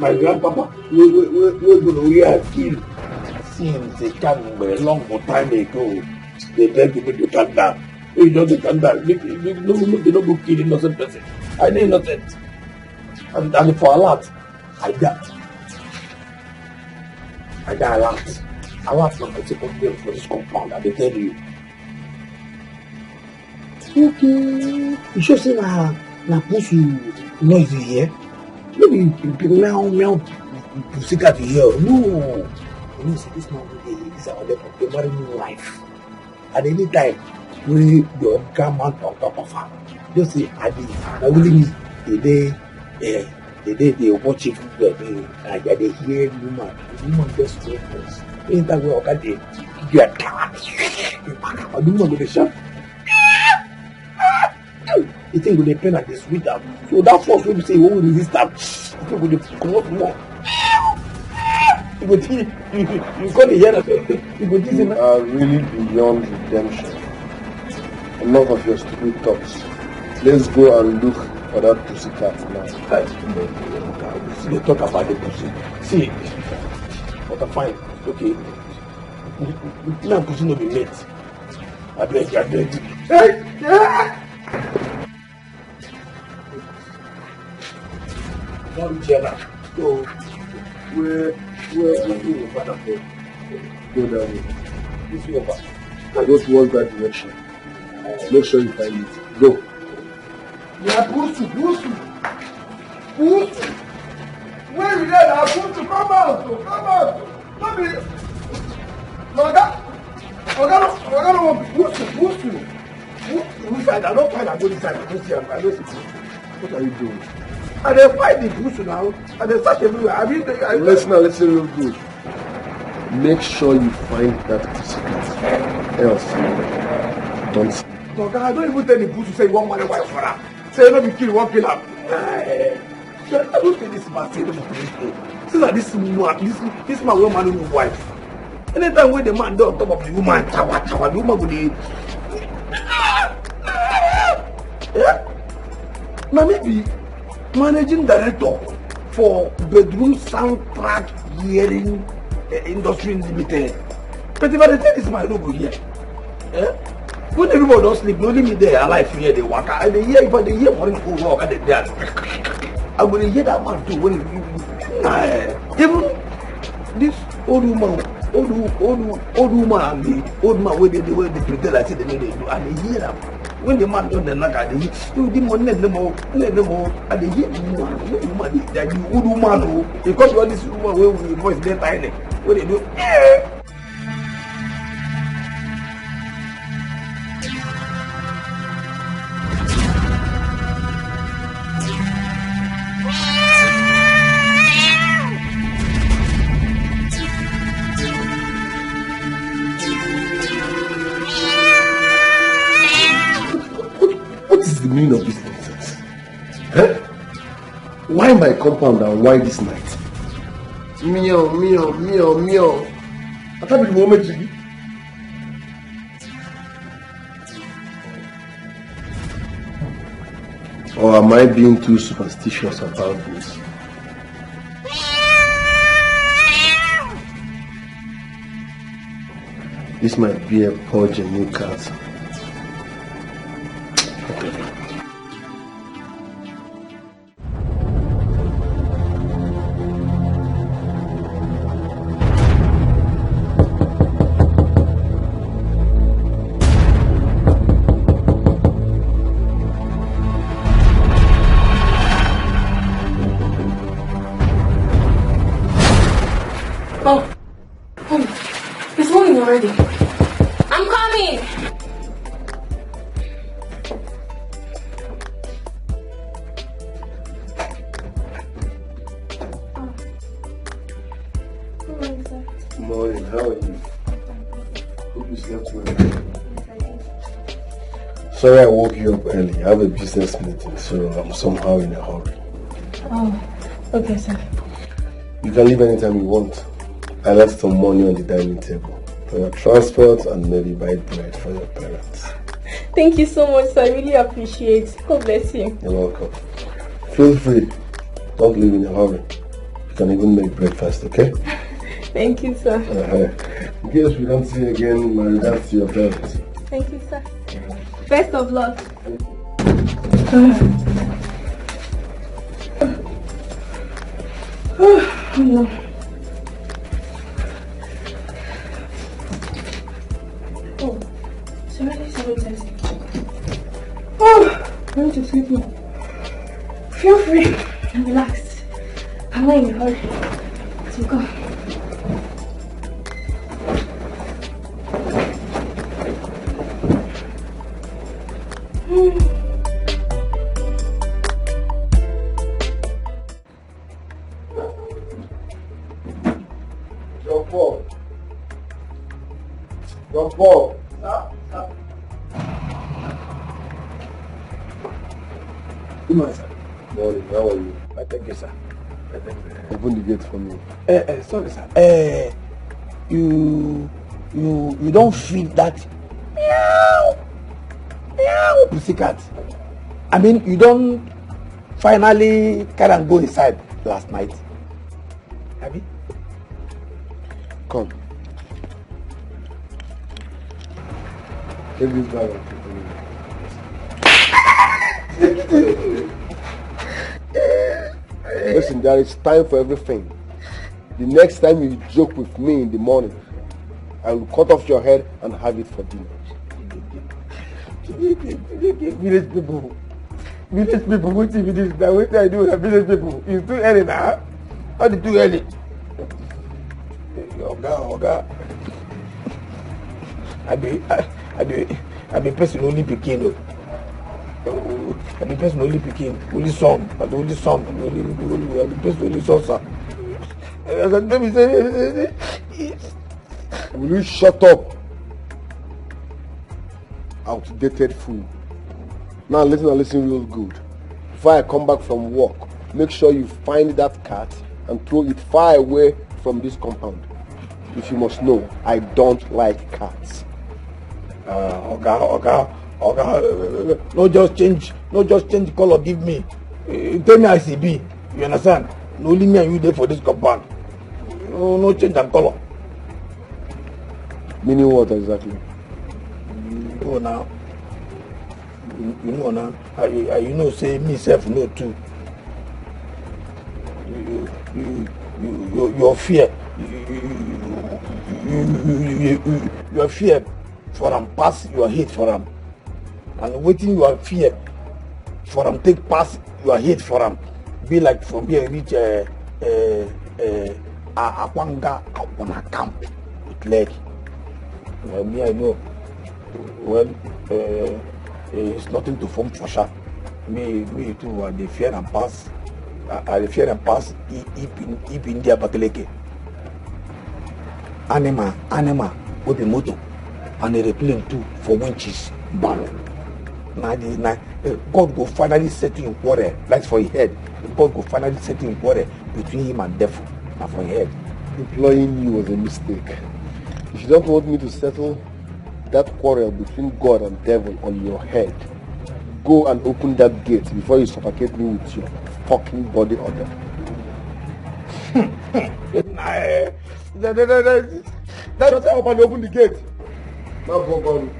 Speaker 10: going to hear kill. Since they can a long time ago, they beg people to calm down. You know they calm down. They don't go kill innocent person. I know innocent. And for a lot, I got a lot. A lot from my second bill for this compound, I tell you. Okay. You should say na push noisy here. Maybe meow pussycat here. No. You know, see this man is our they marry new wife. At any time, we your grandma on top of her. Just say Adi, I really need the day they watch it, they hear the woman just so close. Anytime we walk out there, you are tired. I do not go to shop. The thing will depend on the sweet out. So that force will say, who will resist that? The thing will come out more. You go see, you call the yellow. You go see.
Speaker 8: You are really beyond redemption. Enough of your stupid talks. Let's go and look for that pussycat now.
Speaker 10: See, they talk about the pussy. See, but I find, okay, now pussy no be mate. I beg you. Hey! Now we hear that. So, where your father go?
Speaker 8: Go down here.
Speaker 10: This way over.
Speaker 8: Go towards that direction. Make sure you find it. Go.
Speaker 10: Yeah, pussy. Where you there now? Pussy, come out. Don't be. Oga, pussy. Which side? I don't find a good side. I don't see.
Speaker 8: What are you doing?
Speaker 10: And they find the pussy now. And they search everywhere.
Speaker 8: Listen real good. Make sure you find that pussycat. Else, don't sleep.
Speaker 10: Oga, I don't even tell the pussy say one man wife for her. Say let me kill one killer. I don't think this man say no be police. Since like this man will marry his wife. Anytime when the man does on top of the woman, tower, the woman will be. Yeah? Now maybe managing director for bedroom soundtrack hearing industry limited. But if I tell this man no go here, When everybody don't sleep, only me there alive here they work. And they hear if they hear morning go walk and they dance. I will hear that man too when even this old woman and the old man where they pretend like they do and they hear them. When the man done the knock and they hear the money let them all and they hear the woman that the old woman because you are this woman where we voice their tiny what they do
Speaker 8: The meaning of this nonsense? Huh? Why my compound and why this night? Meow, meow, meow, meow. I can't be the moment to be. Or am I being too superstitious about this? This might be a poor genuine cat.
Speaker 1: It's morning already. I'm coming.
Speaker 8: Morning, how are you? Hope you slept well. Sorry I woke you up early. I have a business meeting, so I'm somehow in a hurry.
Speaker 1: Oh, okay, sir.
Speaker 8: You can leave anytime you want. I left some money on the dining table for your transport and maybe buy bread for your parents.
Speaker 1: Thank you so much, sir. I really appreciate it. God bless you.
Speaker 8: You're welcome. Feel free. Don't leave in a hurry. You can even make breakfast, okay?
Speaker 1: Thank you, sir.
Speaker 8: In case we don't see you again, my regards to your parents.
Speaker 1: Thank you, sir. Best of luck. Oh, no. Oh, it's already 7:30. Oh, I need to sleep now. Feel free and relaxed. I'm not in a hurry. So go.
Speaker 8: John Paul.
Speaker 10: Good morning, sir.
Speaker 8: Morning, how are you?
Speaker 10: Thank you, sir.
Speaker 8: Open the gate for me.
Speaker 10: Sorry, sir. You don't feel that meow pussycat. I mean, you don't finally kind of go inside last night. Have you?
Speaker 8: Come. Take this bag and put it in. Listen, there is time for everything. The next time you joke with me in the morning, I will cut off your head and have it for dinner.
Speaker 10: Village people, wait till this. Now what I do with village people? It's too early now. How is too early? Oga. I be person only picking. I be person only picking. Only son, but only son. Only I be person only son, sir.
Speaker 8: Will you shut up? Outdated fool. Now listen real good. Before I come back from work, make sure you find that cat and throw it far away from this compound. If you must know, I don't like cats.
Speaker 10: Oga, no just change color, give me. Tell me ICB, you understand? No only me and you there for this compound. No change and color.
Speaker 8: Meaning what exactly?
Speaker 10: Oh, now. You know now. You know, say myself no too. Your fear. Your fear for them pass your hate for them. And waiting your fear for them take pass your hate for them. Be like from here reach Akwanga Akwana camp with leg. Me I know. Well, it's nothing to form for sure. Me too. They fear and pass. I fear and pass. If India Bakaleke. Anima with the motor and a plane too for winches. Bam. God go finally set you in quarrel. That's for your head. God go finally set you in quarrel between him and devil. And for your head.
Speaker 8: Employing you was a mistake. If you don't want me to settle that quarrel between God and devil on your head, go and open that gate before you suffocate me with your fucking body odor. Shut up and open the gate. Now go on.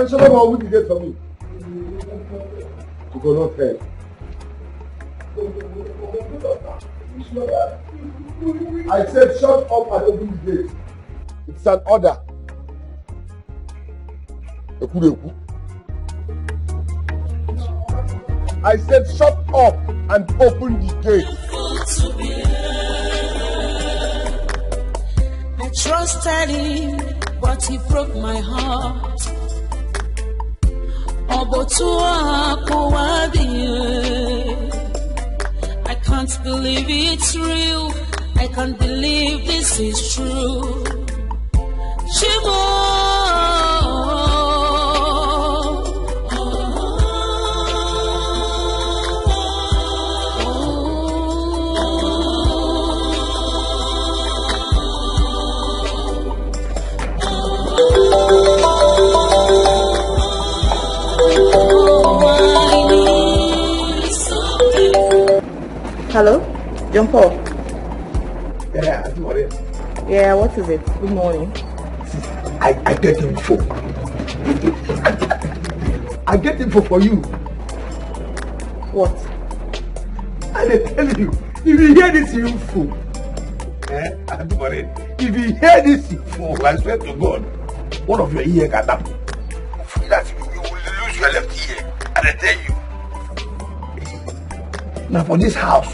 Speaker 8: Shut up and open the gate for me. You go not fail. I said shut up and open the gate. It's an order. I said shut up and open the gate.
Speaker 3: I trusted him, but he broke my heart. I can't believe it's real. I can't believe this is true. Shimo.
Speaker 9: Hello? John Paul?
Speaker 10: Yeah, good morning.
Speaker 9: Yeah, what is it? Good morning.
Speaker 10: I get info. I get info for you.
Speaker 9: What?
Speaker 10: I tell you, if you hear this info, good morning. If you hear this info, I swear to God, one of your ears can tap. That you will lose your left ear. And I tell you. Now for this house,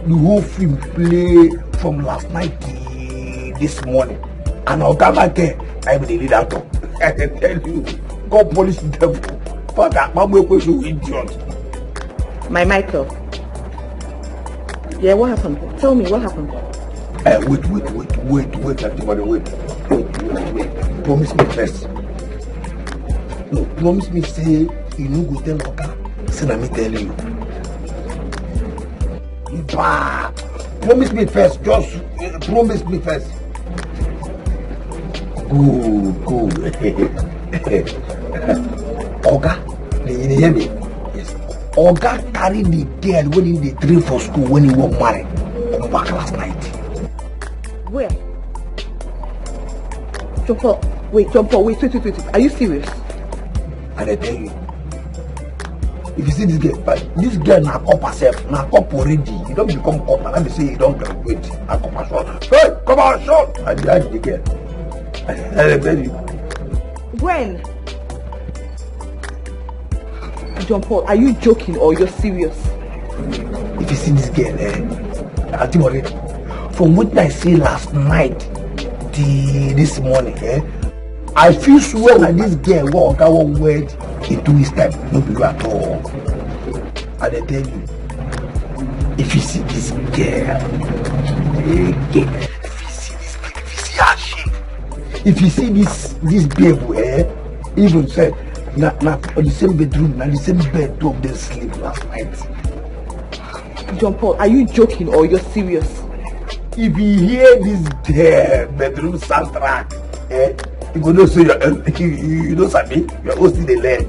Speaker 10: the whole film play from last night to this morning. And I'll come back here, I will lead out. I tell you, God polish the devil. Father, my boy was so idiot.
Speaker 9: My Michael. Yeah, what happened? Tell me, what happened?
Speaker 10: Wait, everybody, wait. Promise me first. No, promise me, say, you no go tell Oga. Say, let me tell you. Bah! Promise me first, just promise me first. Go. Oga, you hear me? Yes. Oga carried the girl when he did train for school when he was married. Come back last night.
Speaker 9: Where? John Paul, wait. Are you serious?
Speaker 10: And I tell you, if you see this girl na cop herself, na cop already. You don't become cop, and let me say you don't graduate. Na cop herself. Hey, come on, shot! And you the girl. And I tell you.
Speaker 9: When? John Paul, are you joking or you're serious?
Speaker 10: If you see this girl, I think already. From what I say last night till this morning, I feel sure that this girl walk our word in 2 weeks time. No be at all. And I tell you, if you see this girl, if you see her shape, if you see this babe, even said na the same bedroom, na the same bed of they sleep last night.
Speaker 9: John Paul, are you joking or you're serious?
Speaker 10: If you hear this bedroom soundtrack, you go know say you know Sabi, you're hosting the land.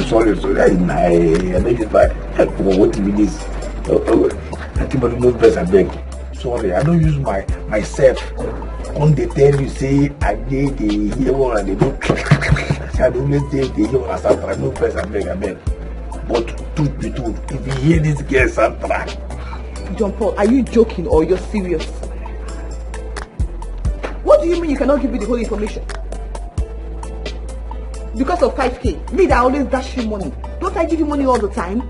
Speaker 10: Sorry, I make it by what this. I think but no best I beg. Sorry, I don't use myself on the tell you say I did the hero and they don't I don't say the hero as I no best I beg. But truth be told, if you hear this girl soundtrack.
Speaker 9: John Paul, are you joking or you're serious? What do you mean you cannot give me the whole information? Because of 5K, me that always dash you money. Don't I give you money all the time?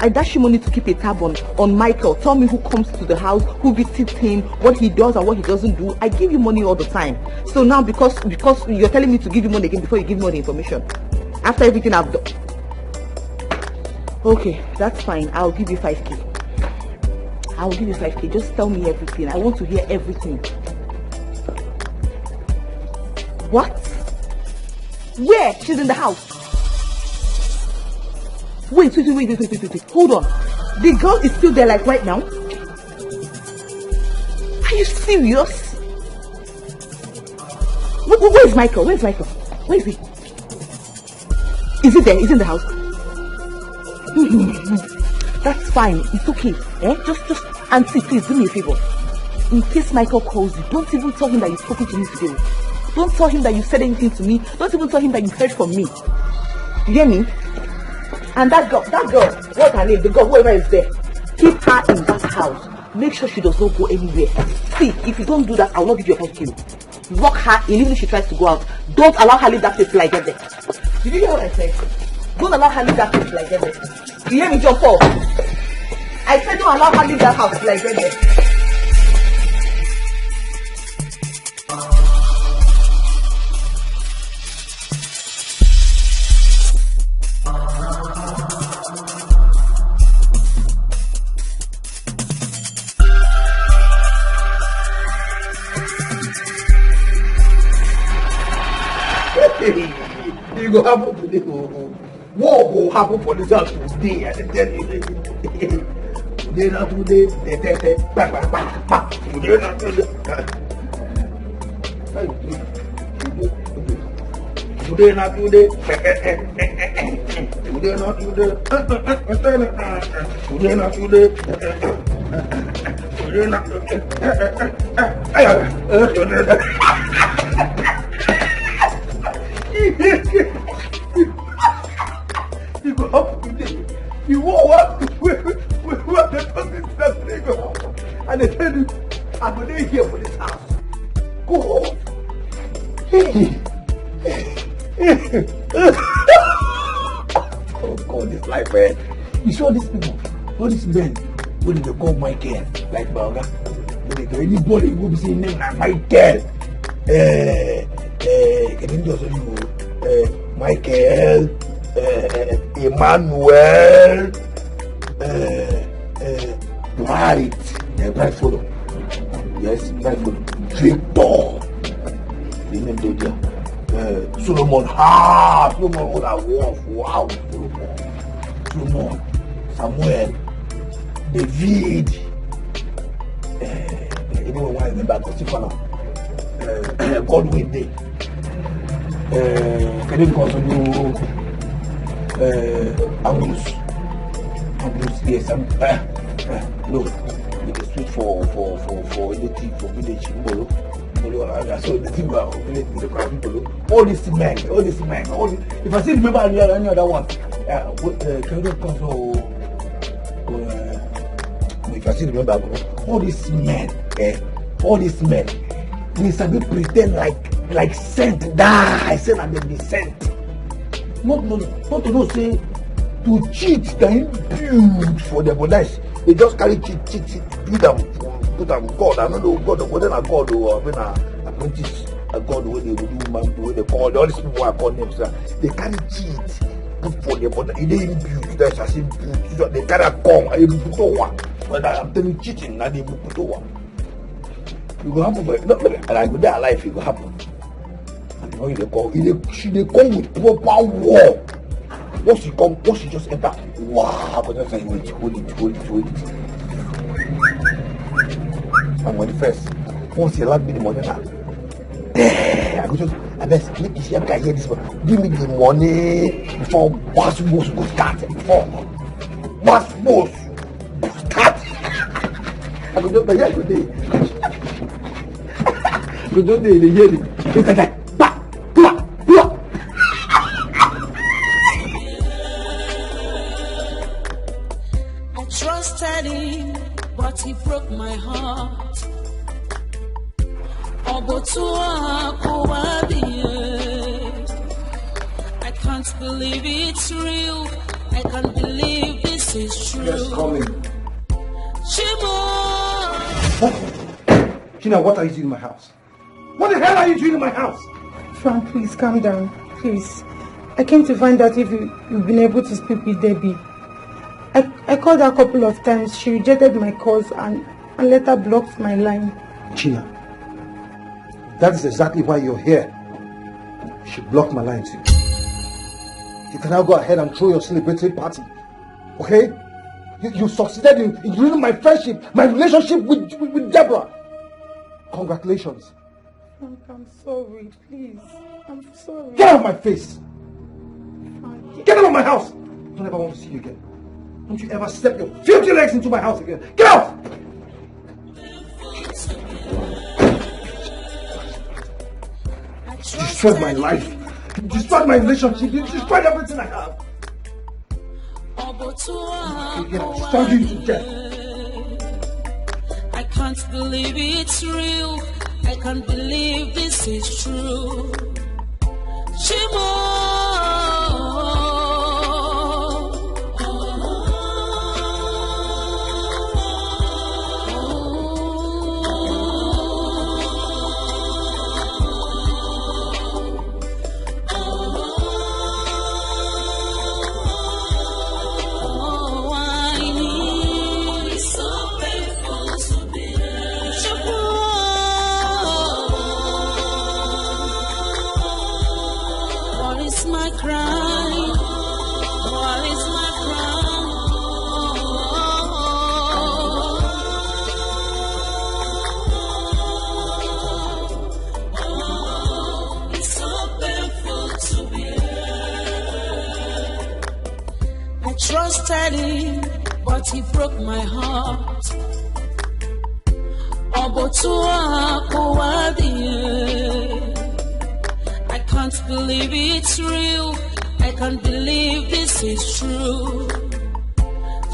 Speaker 9: I dash you money to keep a tab on Michael. Tell me who comes to the house, who visits him, what he does and what he doesn't do. I give you money all the time. So now because you're telling me to give you money again before you give me all the information. After everything I've done. Okay, that's fine. I'll give you 5K. I'll give you 5K. Just tell me everything. I want to hear everything. What? Where? She's in the house. Wait. Hold on. The girl is still there like right now? Are you serious? Where's Michael? Where is he? Is he there? Is he in the house? That's fine. It's okay. Just auntie, please do me a favor. In case Michael calls you, don't even tell him that you've spoken to me today. Don't tell him that you said anything to me. Don't even tell him that you heard from me. You hear me? And that girl, what's her name? The girl, whoever is there, keep her in that house. Make sure she does not go anywhere. See, if you don't do that, I will not give you a 5K. Lock her in, even if she tries to go out. Don't allow her leave that place till I get there. Did you hear what I said? Don't allow her leave that place till I get there. You hear me, John Paul? I said don't allow her leave that house till I get there.
Speaker 10: It go happen today. What will happen for this house today? I tell you. Today not today. Today not today. Today not today. Today not today. Today not today. Today not You go up today. You walk up where the person that they go. And they tell you, I'm going to here for this house. Go on. Oh God, this life, man. You saw these people, all these men, when they call Michael, like Banga, when they go, anybody who be saying name like Michael. Michael, Emmanuel, Bright photo. Yes, Bright photo. Victor, the name there. Solomon, Solomon, what I want. Wow, Solomon, Samuel, David. Anyone want to remember Stefano? Godwin Day. Can you continue? Ambrose, yes. No, we can switch for anything for village. So the thing about village with the crowd people. All these men. If I still remember any other one, can you console? If I still remember, all these men, they sabi pretend like scent. I said that they sent. Not to know say to cheat they build for them, but that's they just carry cheat build them put them God. I don't know God whether a God or been a apprentice a God where they will do man where they call all these people I call names. They carry cheat put for them, but they didn't build. That's as in build. They carry a come and you put one. But I'm telling you cheating, now they put one. It go happen, but not and I go there alive. It go happen. And when they come, they come with proper war. Once she just enter, wow! But just say hold it. And when once he allowed me the money, now, there I go just I best make this young guy hear this one. Give me the money before boss boss go start. Before boss boss start. I go just hear today. Go just dey hear it. It's like
Speaker 3: I trusted him, but he broke my heart. I can't believe it's real. I can't believe this is true.
Speaker 2: Yes, coming.
Speaker 3: Chima!
Speaker 2: What are you doing in my house? What the hell are you doing in my house?
Speaker 4: Frank, please calm down. Please. I came to find out if you've been able to speak with Debbie. I called her a couple of times. She rejected my calls and later blocked my line.
Speaker 2: China, that is exactly why you're here. She blocked my line too. You can now go ahead and throw your celebratory party. Okay? You succeeded in ruining my friendship, my relationship with Deborah. Congratulations.
Speaker 4: Frank, I'm sorry. Please. I'm sorry.
Speaker 2: Get out of my face.
Speaker 4: Frank,
Speaker 2: get out of my house. Don't ever want to see you again. Don't you ever step your filthy legs into my house again. Get out! You destroyed my life. You destroyed my relationship. You destroyed everything I have. I'll stab you to death.
Speaker 3: I can't believe it's real. I can't believe this is true. Shimo! Trusted him, but he broke my heart. I can't believe it's real. I can't believe this is true.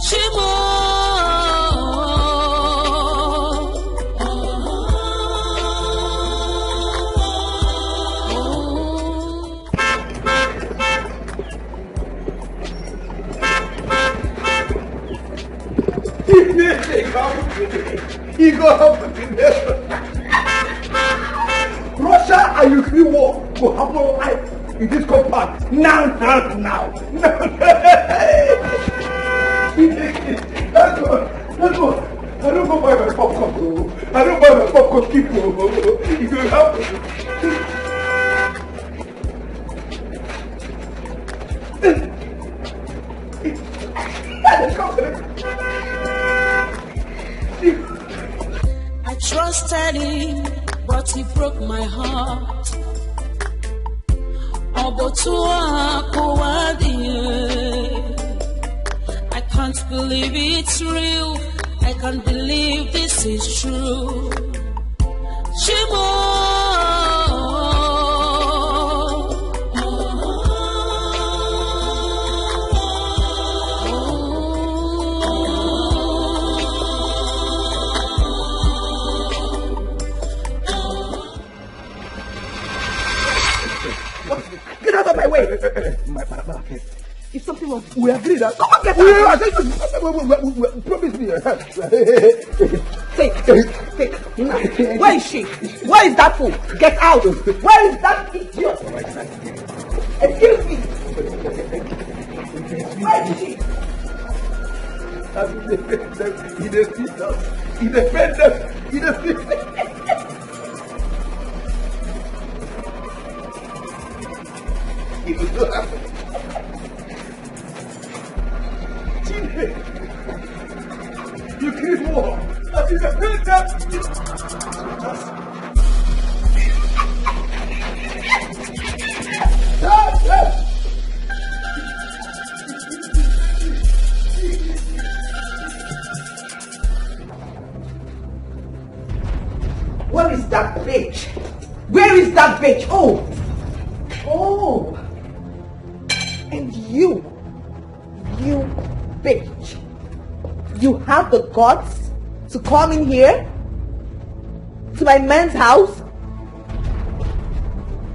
Speaker 3: Shimo!
Speaker 2: He got up with the nation. Russia and Ukraine war will happen in this compound. Now. That's what. I don't go buy my popcorn, bro. I don't buy my popcorn, people. It's going to happen.
Speaker 3: I trusted him, but he broke my heart. I can't believe it's real. I can't believe this is true. Shimo!
Speaker 10: Get out of my way!
Speaker 9: If something wrong,
Speaker 10: we agree that. Come on, get out! Promise me.
Speaker 9: Take. Where is she? Where is that fool? Get out! Where is that idiot? Excuse me! Where is she?
Speaker 2: He defends us. It will not happen. You create war. That is a great
Speaker 9: Where is that bitch? Where is that bitch? Oh! Oh! And you bitch, you have the guts to come in here to my man's house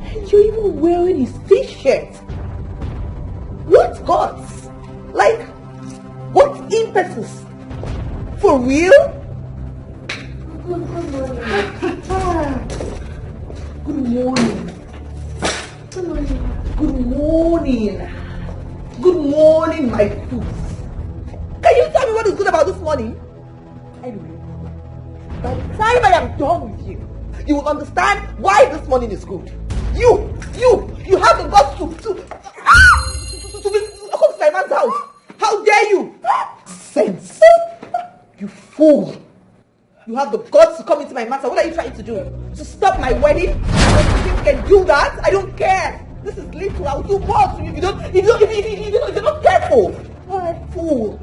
Speaker 9: and you're even wearing his t-shirt. What guts? Like, what impetus? For real? Good morning. Good morning. Good morning. Good morning, my food. Can you tell me what is good about this morning? Anyway, by the time I am done with you, you will understand why this morning is good. You have the guts to come to my man's house. How dare you? Sense. You fool. You have the guts to come into my man's house. What are you trying to do? To stop my wedding? You think you can do that? I don't care. This is little. I'll do more to you if you're not careful. Fool.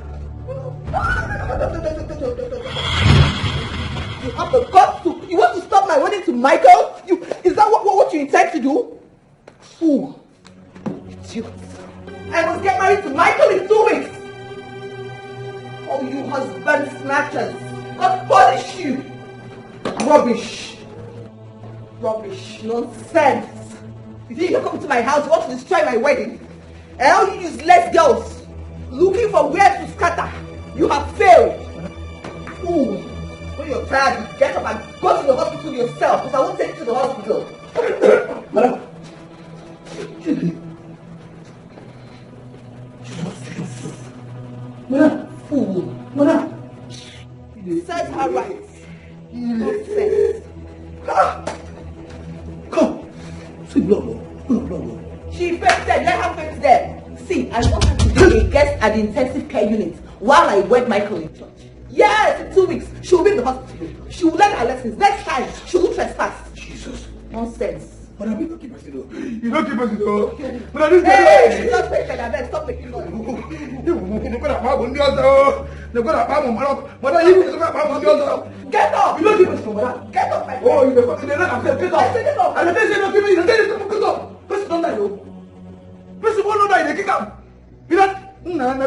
Speaker 9: You have the guts to. You want to stop my wedding to Michael? Is that what you intend to do? Fool. Idiot. I must get married to Michael in 2 weeks. Oh, you husband snatchers. God punish you. Rubbish. Nonsense. You think you're coming to my house, you want to destroy my wedding? And all you useless girls looking for where to scatter. You have failed. Fool. When you're tired, you get up and go to the hospital yourself, because I won't take you to the hospital.
Speaker 10: Madam. Madam.
Speaker 9: Fool.
Speaker 10: Madam.
Speaker 9: Set her right. Nonsense.
Speaker 10: Come. See, blood.
Speaker 9: She fainted. Let her faint there. See, I want her to be a guest at the intensive care unit while I wed Michael in church. Yes, in 2 weeks. She will be in the hospital. She will learn her lessons. Next time, she will trespass.
Speaker 10: Jesus.
Speaker 9: Nonsense.
Speaker 10: Madam, you don't keep us You don't keep us Madam, this
Speaker 9: hey, she's not fainted. I bet. Stop making noise. Get up!
Speaker 10: You don't keep us madam.
Speaker 9: Get up, my friend.
Speaker 10: Oh, you're not get up.
Speaker 9: I said get up.
Speaker 10: And the person don't give me, get up. Person don't die, yo. Person won't die, they kick up. You know? What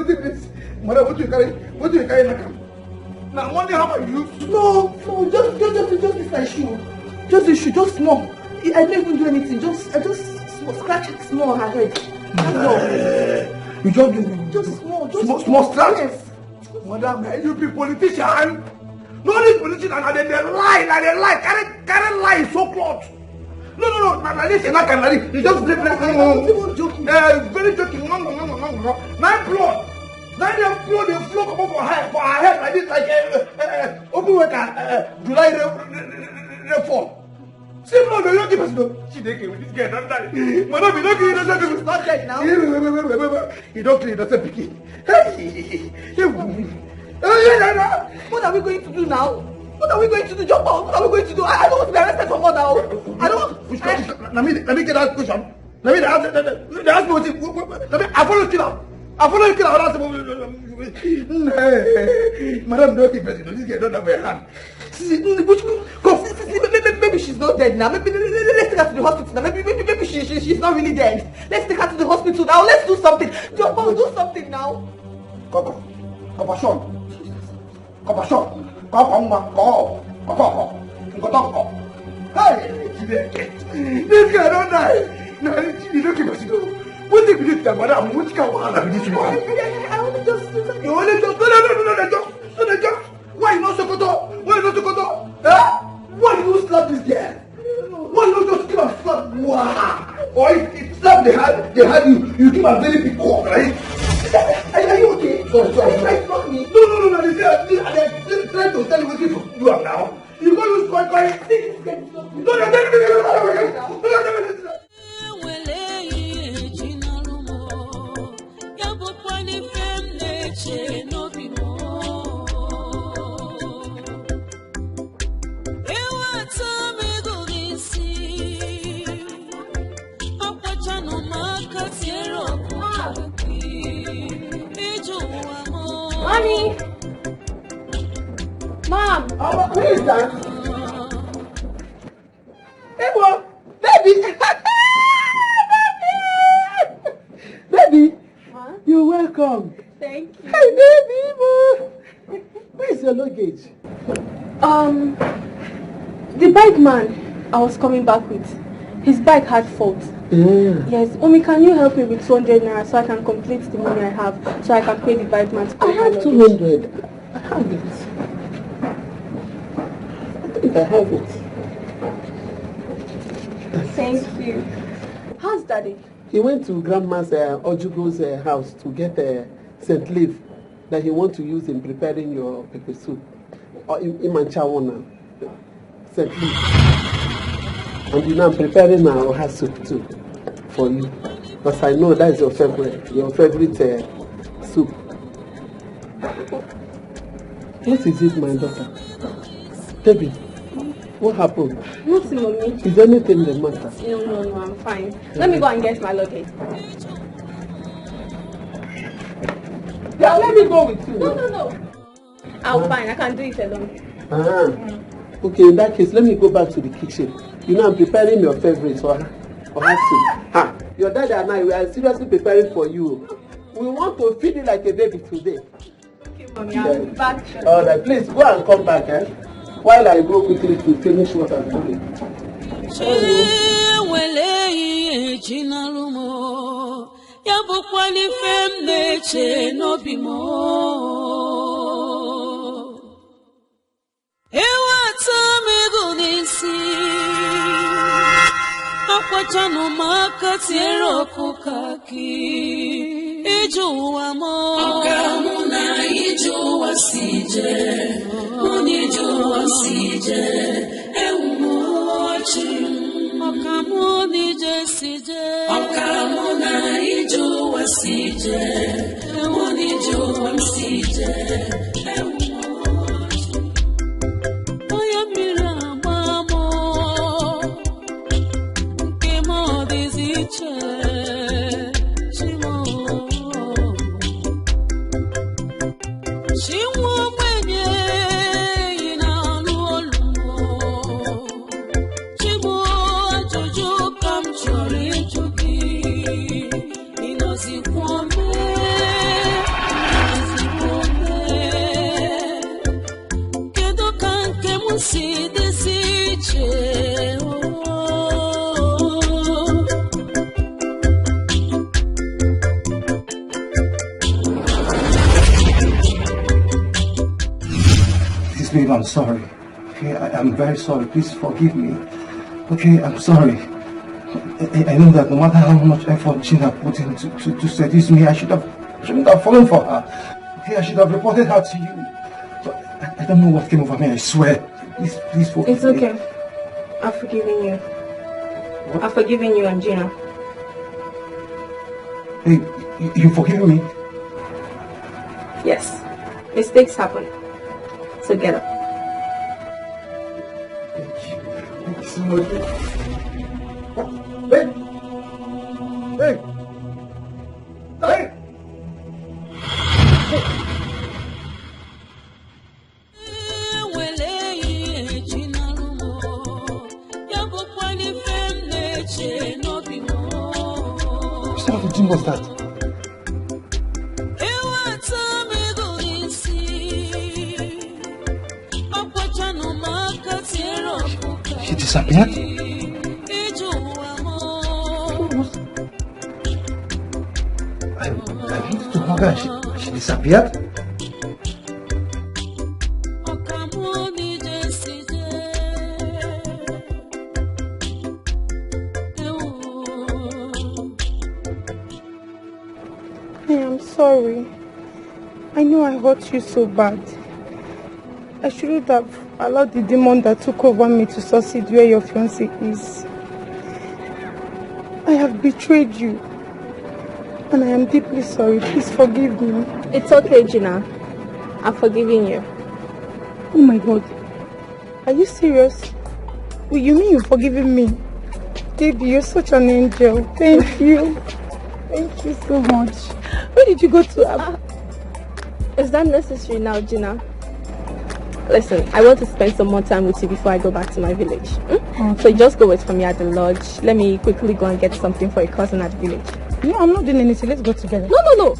Speaker 10: the police? Madam, what do you carry now? Now, one day, how about you?
Speaker 9: No, just this my shoe. Just the shoe, just small. I didn't even do anything. I just scratch it small on her head. That's all.
Speaker 10: You
Speaker 9: just small.
Speaker 10: Small scratch?
Speaker 9: Yes.
Speaker 10: Madam, you be politician. No need politician, and they lie. Carry lie so close. No. You just play.
Speaker 9: I'm even joking.
Speaker 10: Very joking. No. Nine blood. Now they flow come up for her head like this, like open worker, July the fall. See, no, you don't keep us no. She didn't with this girl, don't die. Madam, you don't kill it,
Speaker 9: she's not dead now.
Speaker 10: You don't kill it, doesn't pick it.
Speaker 9: What are we going to do now? What are we going to do, Jump out? What are we going to do? I don't want to be arrested for more now. I don't want.
Speaker 10: Let me get that question. Let me ask me. I follow you now. I follow you now. Madam, don't keep us. This girl don't have a hand.
Speaker 9: Maybe she's not dead now. Maybe let's take her to the hospital now. Maybe she's not really dead. Let's take her to the hospital now. Let's do something. Jump out, do something now.
Speaker 10: Compassion. Hey, this guy don't die. No, you don't keep us. What if you did that, madam? Which can have this one?
Speaker 9: I only just do something.
Speaker 10: You only just no. Why not Sokoto? Huh? Why you slap this girl? Why you just keep her slap? Wow! Or if slap the hand, you keep a very big cock, right? Are you okay? Sorry.
Speaker 9: Not me.
Speaker 10: No. They're trying to tell you what you do now. You go use my No.
Speaker 1: Mommy! Mom!
Speaker 6: Who is that? Ewo, baby. Baby, you're welcome.
Speaker 1: Thank you.
Speaker 6: Hey, baby. Where is your luggage?
Speaker 1: The bike man I was coming back with, his bike had fault.
Speaker 6: Yeah.
Speaker 1: Yes, Omi, can you help me with 200 naira so I can complete the money I have, so I can pay the bike man to
Speaker 6: I have 200. I have it. I think I have it.
Speaker 1: Thank you. How's Daddy?
Speaker 6: He went to Grandma's Ojugo's house to get St. Leaf that he wants to use in preparing your pepper soup. Or in Manchawana. St. Leaf. And you know I'm preparing my oha soup too for you. Because I know that is your favorite soup. What is it, my daughter? Debbie, what happened?
Speaker 1: Nothing, Mommy.
Speaker 6: Is anything the matter?
Speaker 1: No, I'm fine. Let me go and get my luggage.
Speaker 6: Yeah, let me go with you.
Speaker 1: No. I'm fine. I can do it alone.
Speaker 6: Okay, in that case, let me go back to the kitchen. You know, I'm preparing your favorite oha soup. Your dad and I, we are seriously preparing for you. We want to feed you like a baby today.
Speaker 1: Okay, Mommy, I'll be back shortly.
Speaker 6: All right, please go and come back, while I go quickly to finish what I'm doing.
Speaker 3: Akwachano makatiero kukaki ijuwa mo okamuna ijuwa sije unijuwa sije eumochi okamuni je sije okamuna ijuwa sije unijuwa sije eumochi oyamira mamo See this
Speaker 2: Babe, I'm sorry. Okay, I'm very sorry. Please forgive me. Okay, I'm sorry. I know that no matter how much effort Gina put in to seduce me, I shouldn't have fallen for her. Okay, I should have reported her to you. But I don't know what came over me, I swear. Please forgive me.
Speaker 1: It's okay. I've forgiven you.
Speaker 2: What?
Speaker 1: I've forgiven you and Gina.
Speaker 2: Hey, you forgive me?
Speaker 1: Yes. Mistakes happen. So get up.
Speaker 2: Thank you so much. Hey! Hey! Hey! What sort of dream was that? She disappeared? I wanted to hug her. She disappeared?
Speaker 4: I am sorry. I know I hurt you so bad. I shouldn't have allowed the demon that took over me to succeed where your fiancé is. I have betrayed you. And I am deeply sorry. Please forgive me.
Speaker 1: It's okay, Gina. I'm forgiving you.
Speaker 4: Oh my God. Are you serious? Well, you mean you're forgiving me? Baby, you're such an angel. Thank you. Thank you so much. Where did you go to?
Speaker 1: Is that necessary now, Gina? Listen, I want to spend some more time with you before I go back to my village. So just go wait for me at the lodge. Let me quickly go and get something for a cousin at the village.
Speaker 4: No, I'm not doing anything. Let's go together.
Speaker 1: No.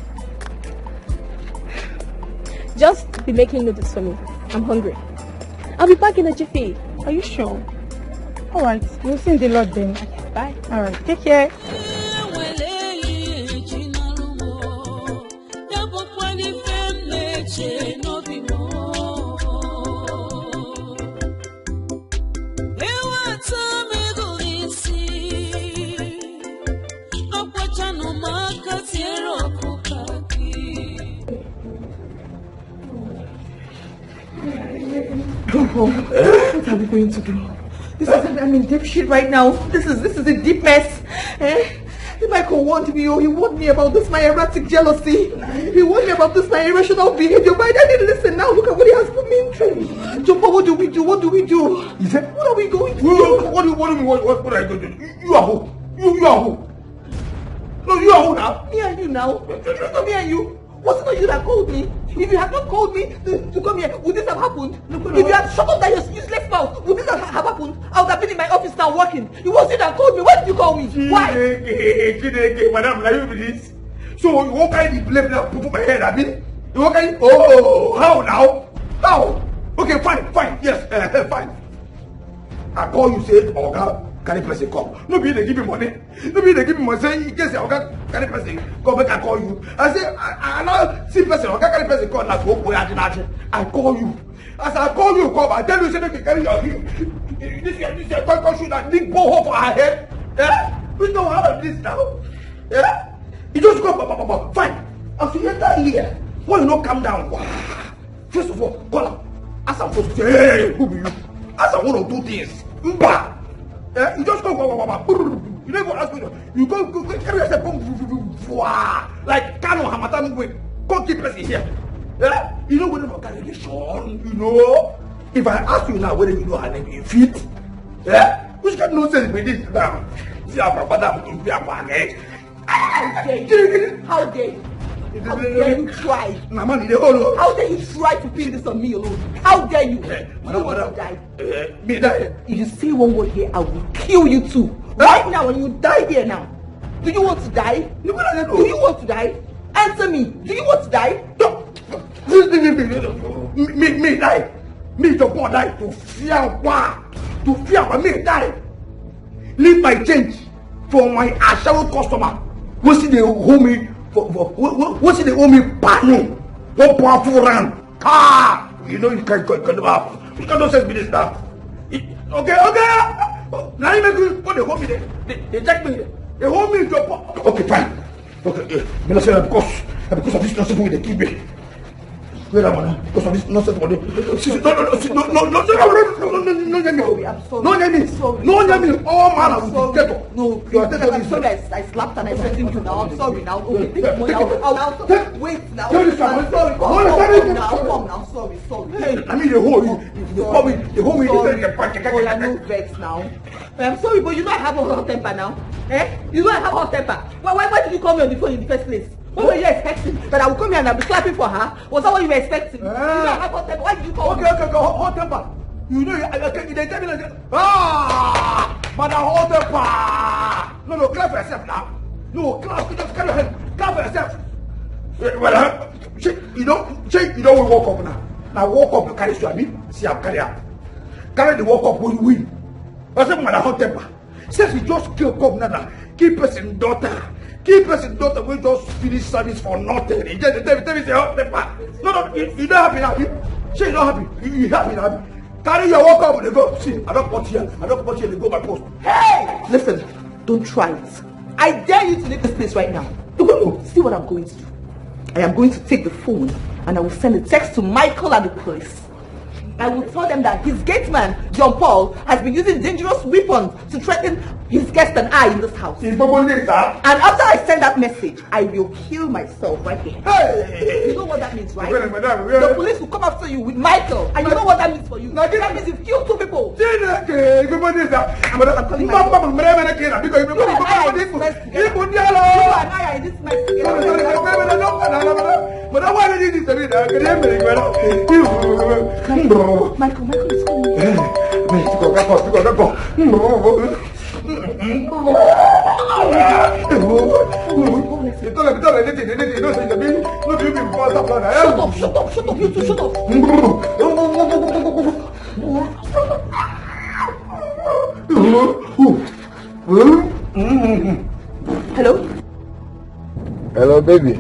Speaker 1: Just be making noodles for me. I'm hungry. I'll be back in a jiffy.
Speaker 4: Are you sure? Alright, we'll see in the lodge then.
Speaker 1: Okay, bye.
Speaker 4: Alright, take care.
Speaker 9: What are we going to do? I'm in deep shit right now. This is a deep mess. Michael warned me. He warned me about this my erratic jealousy. He warned me about this my irrational behavior. But I didn't listen. Now look at what he has put me into. Jumbo, what do we do? What do?
Speaker 10: He said,
Speaker 9: what are we going to do?
Speaker 10: What are you going to do? You are who? You are who? No, you are who now?
Speaker 9: Me and you now. It's not me and you. Was it not you that called me? If you had not called me to come here, would this have happened? If you had shut up that useless mouth, would this have happened? I would have been in my office now working. It was you that called me. Why did you call me? Why?
Speaker 10: Madam, like you this. So you walk kind of blame now, put my head at me. You walk kind. Oh, how now? How? Okay, fine. Yes, fine. I call you, say, Oga, can a person come? Nobody they give me money. Nobody they give me money. Say, in case Oga, can a person come back and call you? I say, I now see person, Oga, can a person call? Now go I call you. As I call you, come. I tell you, say, they carry your this call shoot that big ball for her head. Yeah, we don't have this now. Yeah, you just come, fine. As you enter here, why you not calm down? First of all, call him. As I'm supposed to say, hey, who be you? As I want to do things. Mba. You just go. You never ask me. You go carry yourself. Like Kano Hamatan way. Go keep person here. Yeah? You know whether for congregation. You know. If I ask you now whether you know her name, you fit. Yeah? Which kind of nonsense be this now? See how madam will be a man.
Speaker 9: How dare you? How dare you try?
Speaker 10: How
Speaker 9: dare you try to pin this on me alone? How dare you? You want to die?
Speaker 10: Me die.
Speaker 9: If you say one word here, I will kill you too. Right now, when you die here now. Do you want to die? Do you want to die? Answer me. Do you want to die?
Speaker 10: Me die. Me to go die to fear what? To fear what? Me die. Leave my change for my ashawo customer. What's it they owe me? What's it they owe me? Pano. 1 powerful round. You know you can't go. You can't say this now. Okay. Now you make me what they hold me. They take me. They hold me to. Okay, fine. Okay. Because of this nonsense they keep me. Wait a minute. Because of this nonsense no. All man of dictator.
Speaker 9: No, I'm sorry. I slapped and I sent him to now. I'm sorry now. Okay, take money out. Wait now. I'm sorry. Come now. Sorry.
Speaker 10: Hey, I mean the whole you call me. The whole me.
Speaker 9: I no vex now. I'm sorry, but you know I have a hot temper now. You know I have a hot temper. Why did you call me on the phone in the first place? What were you expecting? That I would come here and I'll be clapping for her? Was that what you were expecting? You know I have hot temper. Why did you call me?
Speaker 10: Okay, hot temper. You know, they tell me like, but a hot temper. No, clap for yourself now. No, clap for yourself. Well, you don't walk up now. Now walk up, you carry Swami. See, I'm carry up. Carry the walk up when you win. I said, man, a hot temper. Says you just kill come now. Keep us in daughter. Keep us in daughter. We just finish service for nothing. He just tell me say hot temper. No, you not happy now. Say you not happy. You happy now. Carry your walk up and go. See, I don't put here. They go by post.
Speaker 9: Hey! Listen, don't try it. I dare you to leave this place right now. See what I'm going to do. I am going to take the phone and I will send a text to Michael and the police. I will tell them that his gate man, John Paul, has been using dangerous weapons to threaten his guest and I in this house. And after I send that message, I will kill myself right here. Hey. You know what that means, right? The police will come after you with Michael. And you know what that means for you? That means you've killed 2 people. I'm calling my phone. You and I are in this mess together.
Speaker 2: But I want to do this.
Speaker 9: Michael is coming. Shut up, you two, shut up. Hello?
Speaker 8: Hello, baby.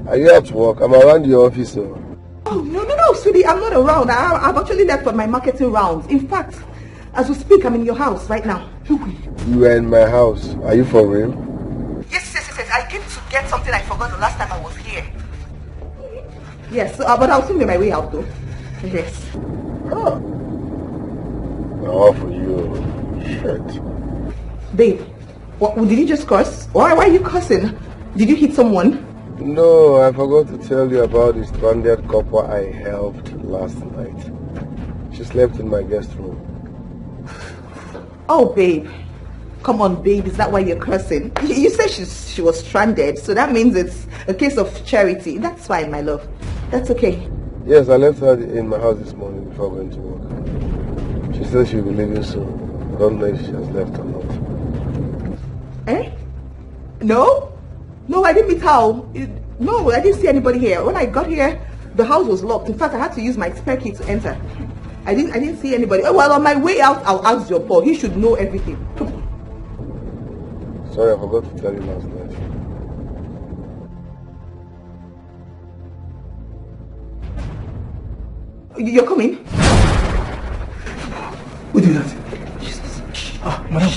Speaker 8: Are you at work? I'm around your office. So.
Speaker 9: Oh, no, sweetie, I'm not around. I've actually left for my marketing rounds. In fact, as we speak, I'm in your house right now.
Speaker 8: You are in my house. Are you for real?
Speaker 9: Yes. I came to get something I forgot the last time I was here. Yes, but I'll soon be my way out though. Yes.
Speaker 8: Oh. Now for you. Shit.
Speaker 9: Babe, did you just curse? Why are you cursing? Did you hit someone?
Speaker 8: No, I forgot to tell you about the stranded couple I helped last night. She slept in my guest room.
Speaker 9: Oh, babe. Come on, babe. Is that why you're cursing? You said she was stranded, so that means it's a case of charity. That's fine, my love. That's okay.
Speaker 8: Yes, I left her in my house this morning before going to work. She said she'll be leaving soon. I don't know if she has left or not.
Speaker 9: Eh? No, I didn't meet her. No, I didn't see anybody here. When I got here, the house was locked. In fact, I had to use my spare key to enter. I didn't see anybody. Well, on my way out, I'll ask your Paul. He should know everything.
Speaker 8: Sorry, I forgot to tell you last night.
Speaker 9: You're coming?
Speaker 10: Who did that? Madam.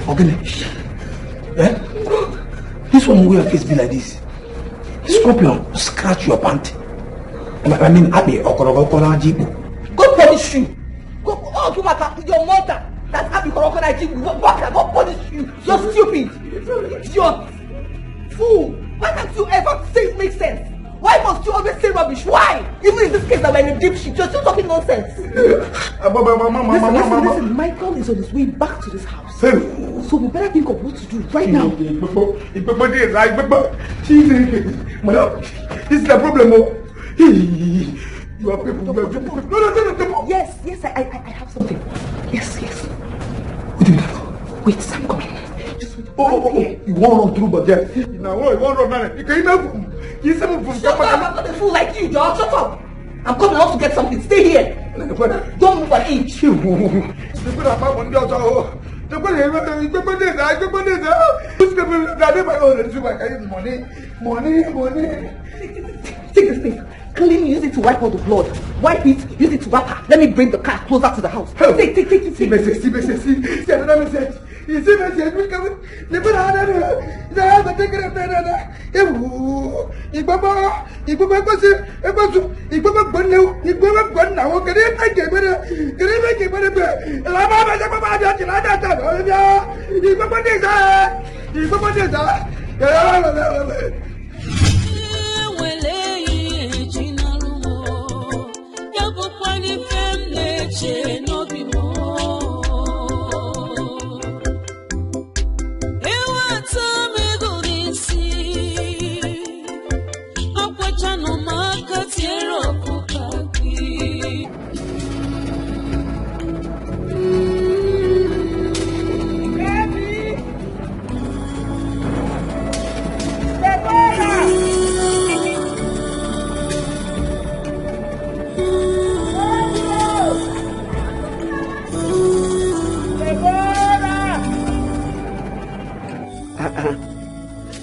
Speaker 10: Okay. Eh? This one will face be like this. Scorpion scratch your pant. I mean, Abby,
Speaker 9: God punish you. Your mother. That's Abby Korokona Jibu. God punish you. You're stupid. Idiot. Fool. Why can't you ever say it makes sense? Why must you always say rubbish? Why? Even in this case that we're in a deep shit, you're still talking nonsense. Listen, Michael is on his way back to this house. So we better think of what to do right now.
Speaker 2: This is the problem. You are people. No.
Speaker 9: Yes, I have something. Yes.
Speaker 10: What do you mean?
Speaker 9: Wait, I'm coming. Just wait.
Speaker 2: Oh. You won't run through, but yes. Now, you won't run, man. You can't even.
Speaker 9: Shut up, I'm not a fool like you, dog. Shut up. I'm coming out to get something. Stay here. Don't move an inch. Money. Take this thing. Clean, use it to wipe all the blood. Wipe it, use it to wrap her. Let me bring the car closer to the house. Take.
Speaker 2: See message. Another message. You see message, we come. Never had it. Take it up there.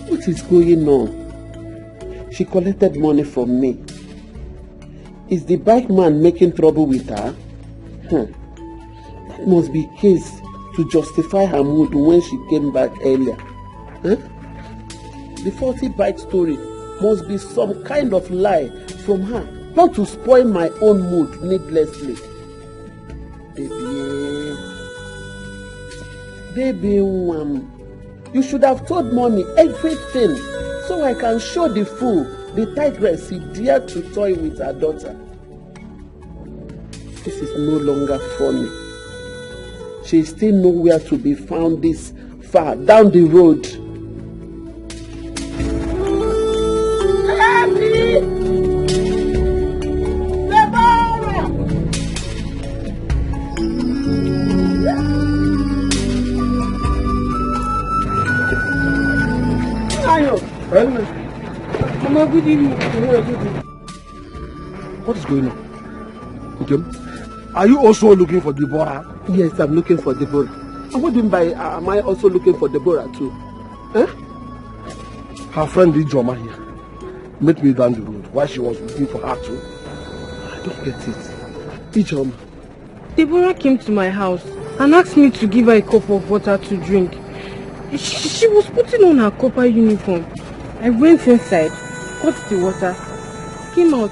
Speaker 6: What is going on? She collected money from me. Is the bike man making trouble with her? That must be case to justify her mood when she came back earlier. The faulty bike story must be some kind of lie from her, not to spoil my own mood needlessly. Baby, you should have told mommy everything so I can show the fool, the tigress he dared to toy with her daughter. This is no longer funny. She is still nowhere to be found this far down the road.
Speaker 9: Happy!
Speaker 5: Mama, good evening. What is going on? Okay. Are you also looking for Deborah?
Speaker 6: Yes, I'm looking for Deborah. And what do you mean by am I also looking for Deborah too? Huh?
Speaker 5: Her friend Ijoma here met me down the road while she was looking for her too.
Speaker 6: I don't get it. Ijoma.
Speaker 1: Deborah came to my house and asked me to give her a cup of water to drink. She was putting on her copper uniform. I went inside, got the water, came out,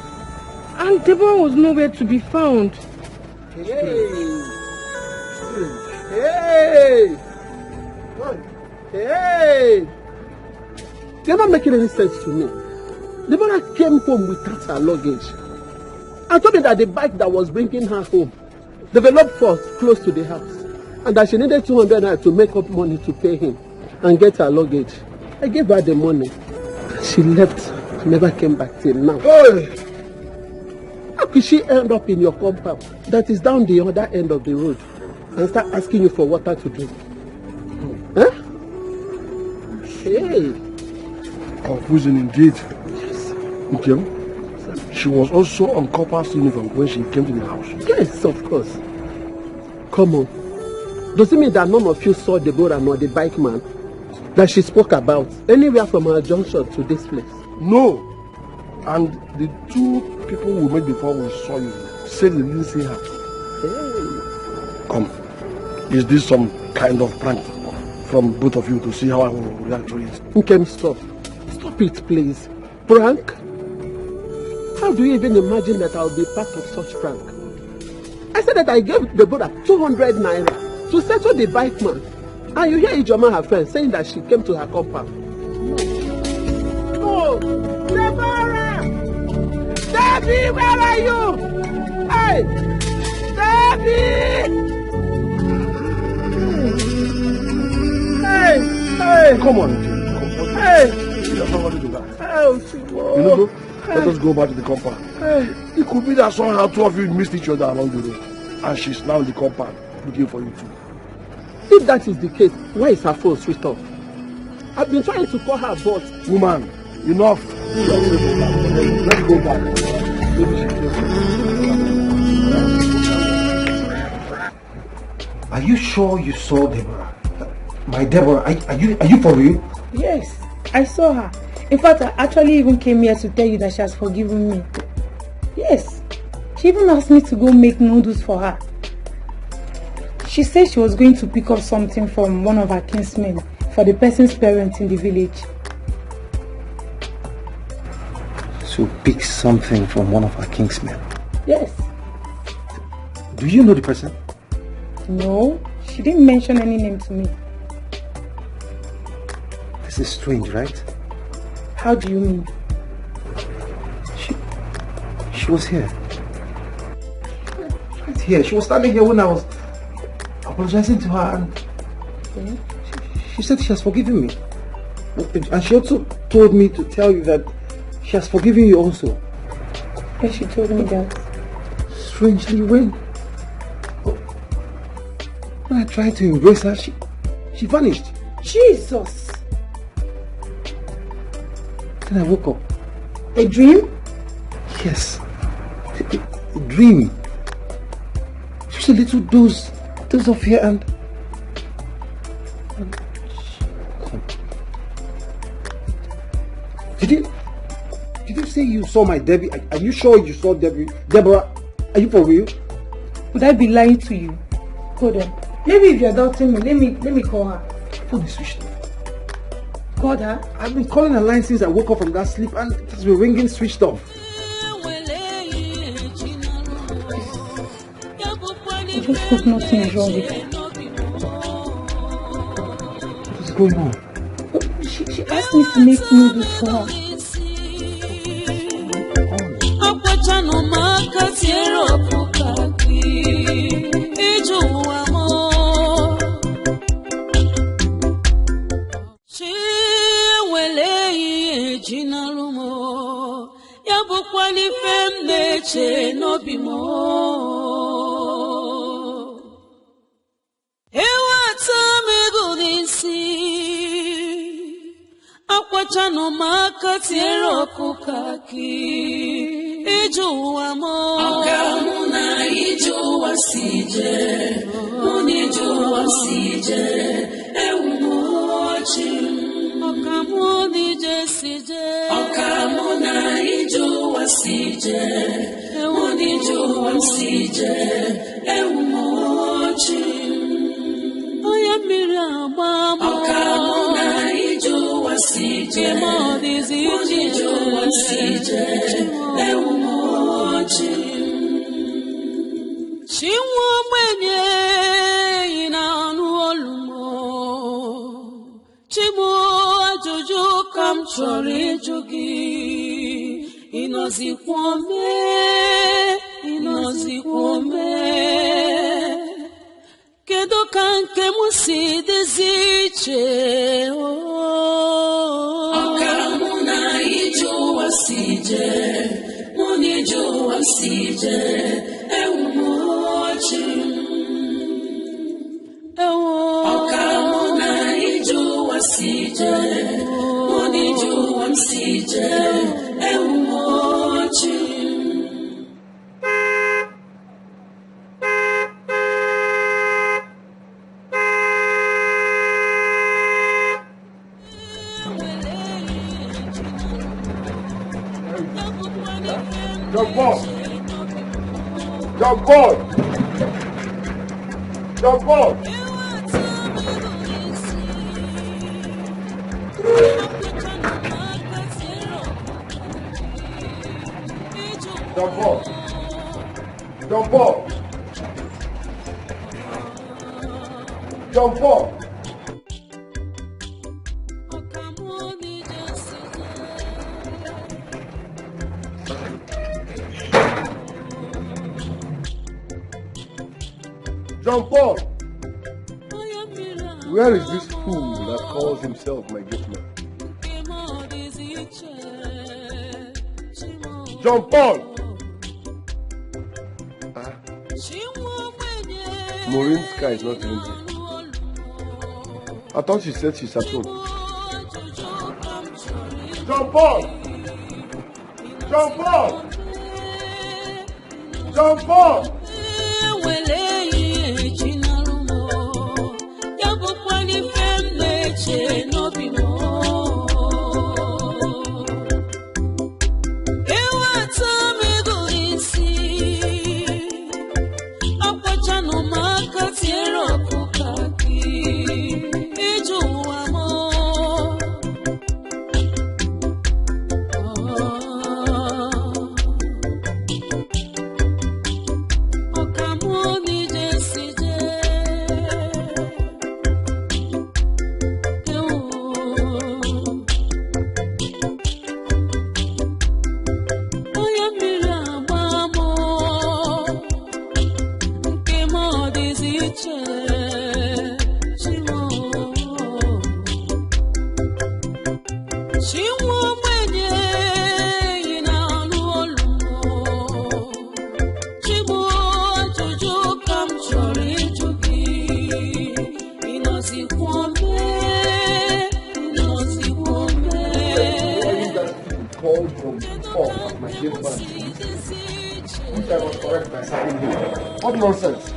Speaker 1: and Deborah was nowhere to be found.
Speaker 6: Hey! Hey! Hey! You're not making any sense to me. Deborah came home without her luggage. I told me that the bike that was bringing her home developed fault close to the house, and that she needed 200 naira to make up money to pay him and get her luggage. I gave her the money. She left, never came back till now.
Speaker 5: Hey!
Speaker 6: How could she end up in your compound that is down the other end of the road and start asking you for water to drink? Huh? Hey!
Speaker 5: Confusing indeed. Yes. Okay. She was also on Copper's uniform when she came to the house.
Speaker 6: Yes, of course. Come on. Does it mean that none of you saw Deborah nor the bike man that she spoke about anywhere from our junction to this place?
Speaker 5: No. And the two people we met before we saw you said they didn't see her.
Speaker 6: Hey.
Speaker 5: Come. Is this some kind of prank from both of you to see how I will react to it?
Speaker 6: Okay, stop. Stop it, please. Prank? How do you even imagine that I'll be part of such prank? I said that I gave Deborah 200 naira to settle the bike man. And you hear Ijoma, her friend, saying that she came to her compound. No! Deborah! Debbie, where are you? Hey! Debbie! Hey! Hey!
Speaker 5: Come on.
Speaker 6: Hey!
Speaker 5: There's nobody to that.
Speaker 6: Oh, Timo.
Speaker 5: You know, let us go back to the compound.
Speaker 6: Hey!
Speaker 5: It could be that somehow two of you missed each other along the road. And she's now in the compound looking for you too.
Speaker 6: If that is the case, why is her phone switched off? I've been trying to call her, but...
Speaker 5: Woman, enough. Let's go back.
Speaker 10: Are you sure you saw Deborah? My Deborah, are you for real?
Speaker 4: Yes, I saw her. In fact, I actually even came here to tell you that she has forgiven me. Yes, she even asked me to go make noodles for her. She said she was going to pick up something from one of her kinsmen for the person's parents in the village.
Speaker 10: So pick something from one of her kinsmen?
Speaker 4: Yes.
Speaker 10: Do you know the person?
Speaker 4: No, she didn't mention any name to me.
Speaker 10: This is strange, right?
Speaker 4: How do you mean?
Speaker 10: She was here. Right here. She was standing here when I was apologizing to her, and she said she has forgiven me. And she also told me to tell you that she has forgiven you also.
Speaker 4: Yes, she told me that.
Speaker 10: Strangely, when I tried to embrace her, she vanished.
Speaker 4: Jesus!
Speaker 10: Then I woke up.
Speaker 4: A dream?
Speaker 10: Yes. A dream. Just a little dose of fear and come. Did you say you saw my Debbie? Are you sure you saw Debbie? Deborah, are you for real?
Speaker 4: Would I be lying to you? Hold on. Maybe if you're doubting me, let me call her.
Speaker 10: Phone is switched off.
Speaker 4: Called her?
Speaker 10: I've been calling her line since I woke up from that sleep, and it has been ringing switched off.
Speaker 4: I just hope nothing is wrong with her.
Speaker 10: What's going on?
Speaker 4: She asked me to make noodles for her.
Speaker 3: Chano makatiero kukaki Ijua mo Okamuna ijua sije Unijua sije Ewumochi Okamuni jesije Okamuna ijua sije Unijua sije Ewumochi Oya mira mama Okamuna ijua sije Unijua sije Ewumochi Chinwo mwenye ina nuolumo Chimo ajojo kam chori jogi Inozi kwome Kedo kanke musi deziche Okamuna ijua sije Unijua sije Okamuna ijua sije Unijua sije Ewumochi
Speaker 8: Jump ball! Jump ball! Jump ball! Jump ball! Jump ball! Jump ball! Jump ball! Where is this fool that calls himself my gift man? Jump ball! Maureen's car is not even here. I thought she said she's at home. Jump ball! Jump ball! Jump ball! What nonsense!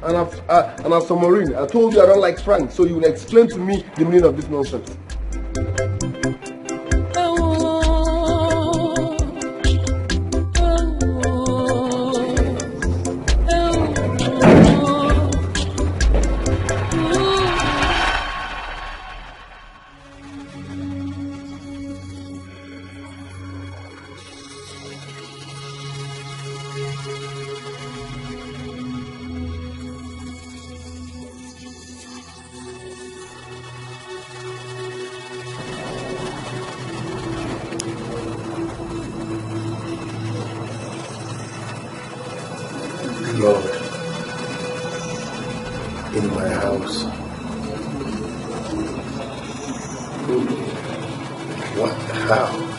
Speaker 8: And as for Maureen, I told you I don't like Frank, so you will explain to me the meaning of this nonsense. Lord, in my house. What? How?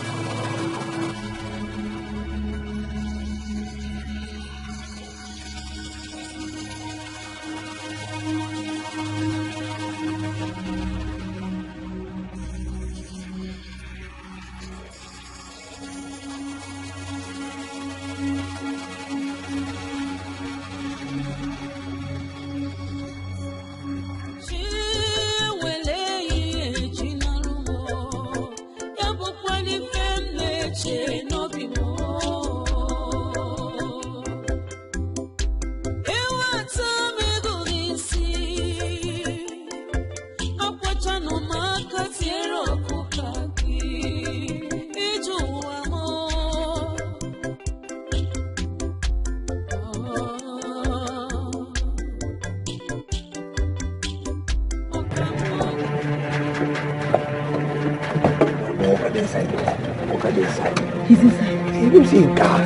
Speaker 10: not inside.
Speaker 4: He's inside.
Speaker 10: You don't see him car.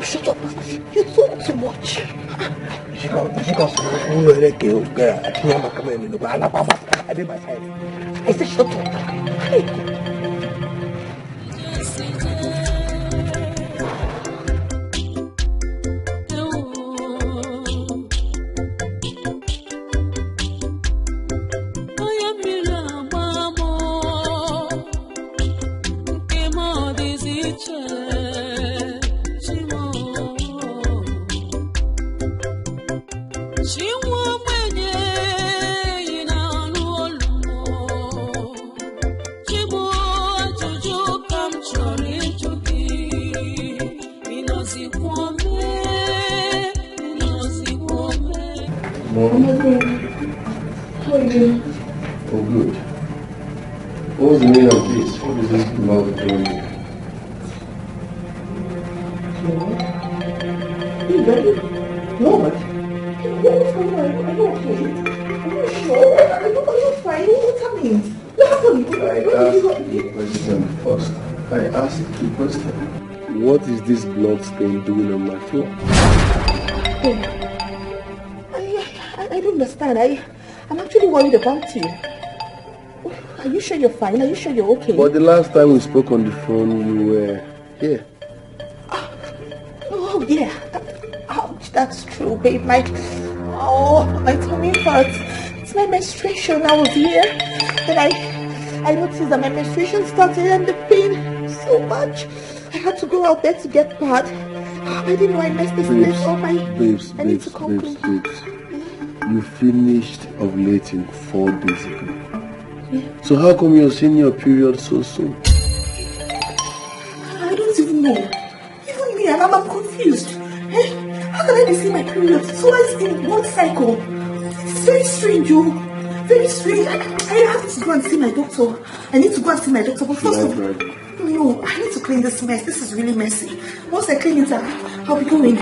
Speaker 10: Shut up. You talk too much. I said shut up.
Speaker 8: Oh, good. What was the meaning of this? What is this love doing?
Speaker 9: Lord? What's going on? Are you okay? Are you sure? Are you fine? What's happening? What happened?
Speaker 8: I asked the question first. I asked the question. What is this blood stain doing on my floor?
Speaker 9: I don't understand. I'm actually worried about you. Are you sure you're fine? Are you sure you're okay?
Speaker 8: But the last time we spoke on the phone, you were here.
Speaker 9: Oh, yeah. Ouch, that's true, babe. My tummy hurts. It's my menstruation. I was here. Then I noticed that my menstruation started and the pain so much. I had to go out there to get pad. I didn't know I messed this place up. I need to come clean.
Speaker 8: You finished ovulating 4 days ago.
Speaker 9: Yeah.
Speaker 8: So how come you're seeing your period so soon?
Speaker 9: I don't even know. Even me, I'm confused. How can I be seeing my period twice in one cycle? It's very strange, yo. Very strange. I have to go and see my doctor. I need to go and see my doctor. But first of all, no, I need to clean this mess. This is really messy. Once I clean it up, I'll be going.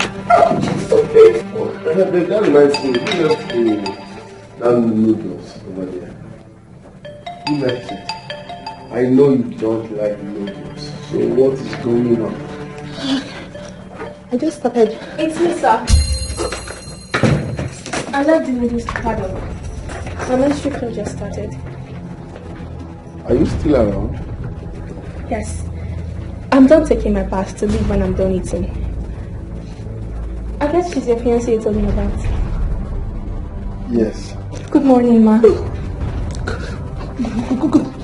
Speaker 9: So painful.
Speaker 8: That reminds me, you left that noodles over there. You left it. I know you don't like noodles. So what is going on?
Speaker 9: I just started.
Speaker 1: It's me, sir. I left the noodles pardon. My menstruation just started.
Speaker 8: Are you still around?
Speaker 1: Yes. I'm done taking my bath to leave when I'm done eating. I guess she's your fiancée you told me about.
Speaker 8: Yes.
Speaker 1: Good morning, ma.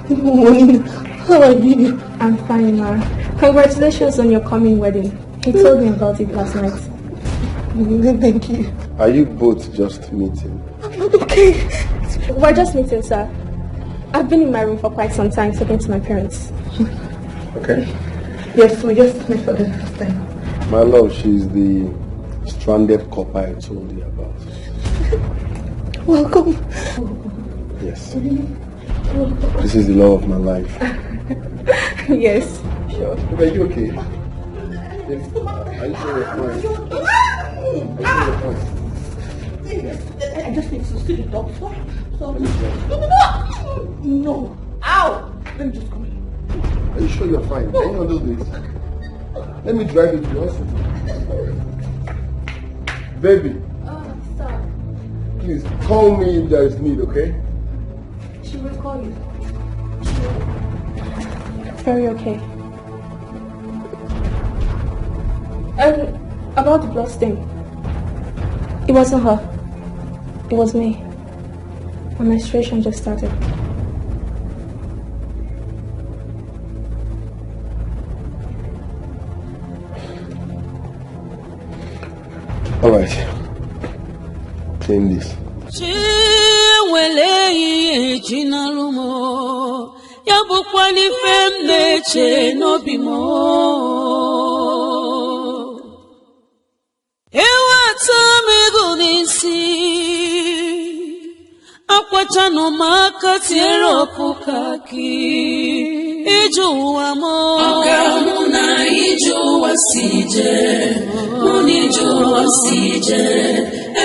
Speaker 9: Good morning. How are you?
Speaker 1: I'm fine, ma. Congratulations on your coming wedding. He told me about it last night.
Speaker 9: Thank you.
Speaker 8: Are you both just meeting?
Speaker 9: I'm not okay.
Speaker 1: We're just meeting, sir. I've been in my room for quite some time talking to my parents.
Speaker 8: Okay.
Speaker 9: Yes, we just met for the first time.
Speaker 8: My love, she's the stranded copper I told you about.
Speaker 9: Welcome.
Speaker 8: Yes. This is the love of my life.
Speaker 1: Yes.
Speaker 8: Sure. Are you okay? Are you sure you're fine?
Speaker 9: I just need to see the doctor. No. Ow! Let me just come in.
Speaker 8: Are you sure you're fine? Can you handle this? Let me drive you to the hospital. Baby.
Speaker 1: Sir.
Speaker 8: Please, call me if there is need, okay?
Speaker 1: She will call you. Very okay. About the blood stain. It wasn't her. It was me. My menstruation just started.
Speaker 8: All right. Clean this.
Speaker 3: Akwachano maka tiero pukaki ijuwa mo Okamuna ijuwa sije Muni ijuwa sije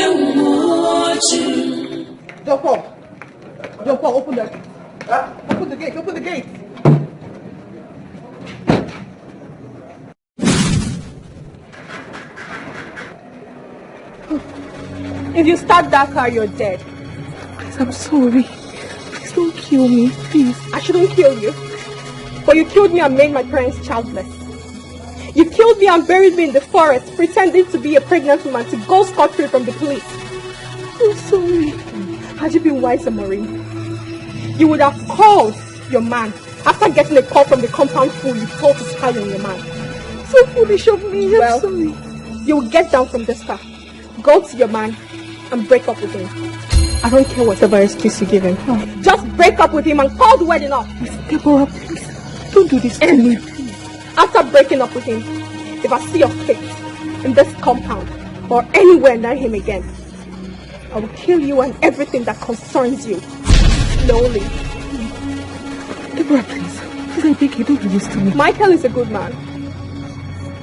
Speaker 3: Eumuochu
Speaker 9: Doctor, Jump out, open the gate. Open the gate, open the gate.
Speaker 1: If you start that car, you're dead.
Speaker 4: Please, I'm sorry. Please don't kill me, please.
Speaker 1: I shouldn't kill you. But you killed me and made my parents childless. You killed me and buried me in the forest, pretending to be a pregnant woman to go scot-free from the police.
Speaker 4: I'm sorry.
Speaker 1: Had you been wiser, Maureen, you would have called your man after getting a call from the compound fool you told to spy on your man.
Speaker 4: So foolish of me, I'm sorry.
Speaker 1: You will get down from this car, go to your man, and break up with him. I don't care whatever excuse you give him. Just break up with him and call the wedding off.
Speaker 4: Deborah, please, don't do this to me.
Speaker 1: After breaking up with him, if I see your face in this compound or anywhere near him again, I will kill you and everything that concerns you. Slowly.
Speaker 4: Deborah, please. Please, I beg you, don't do this to me.
Speaker 1: Michael is a good man.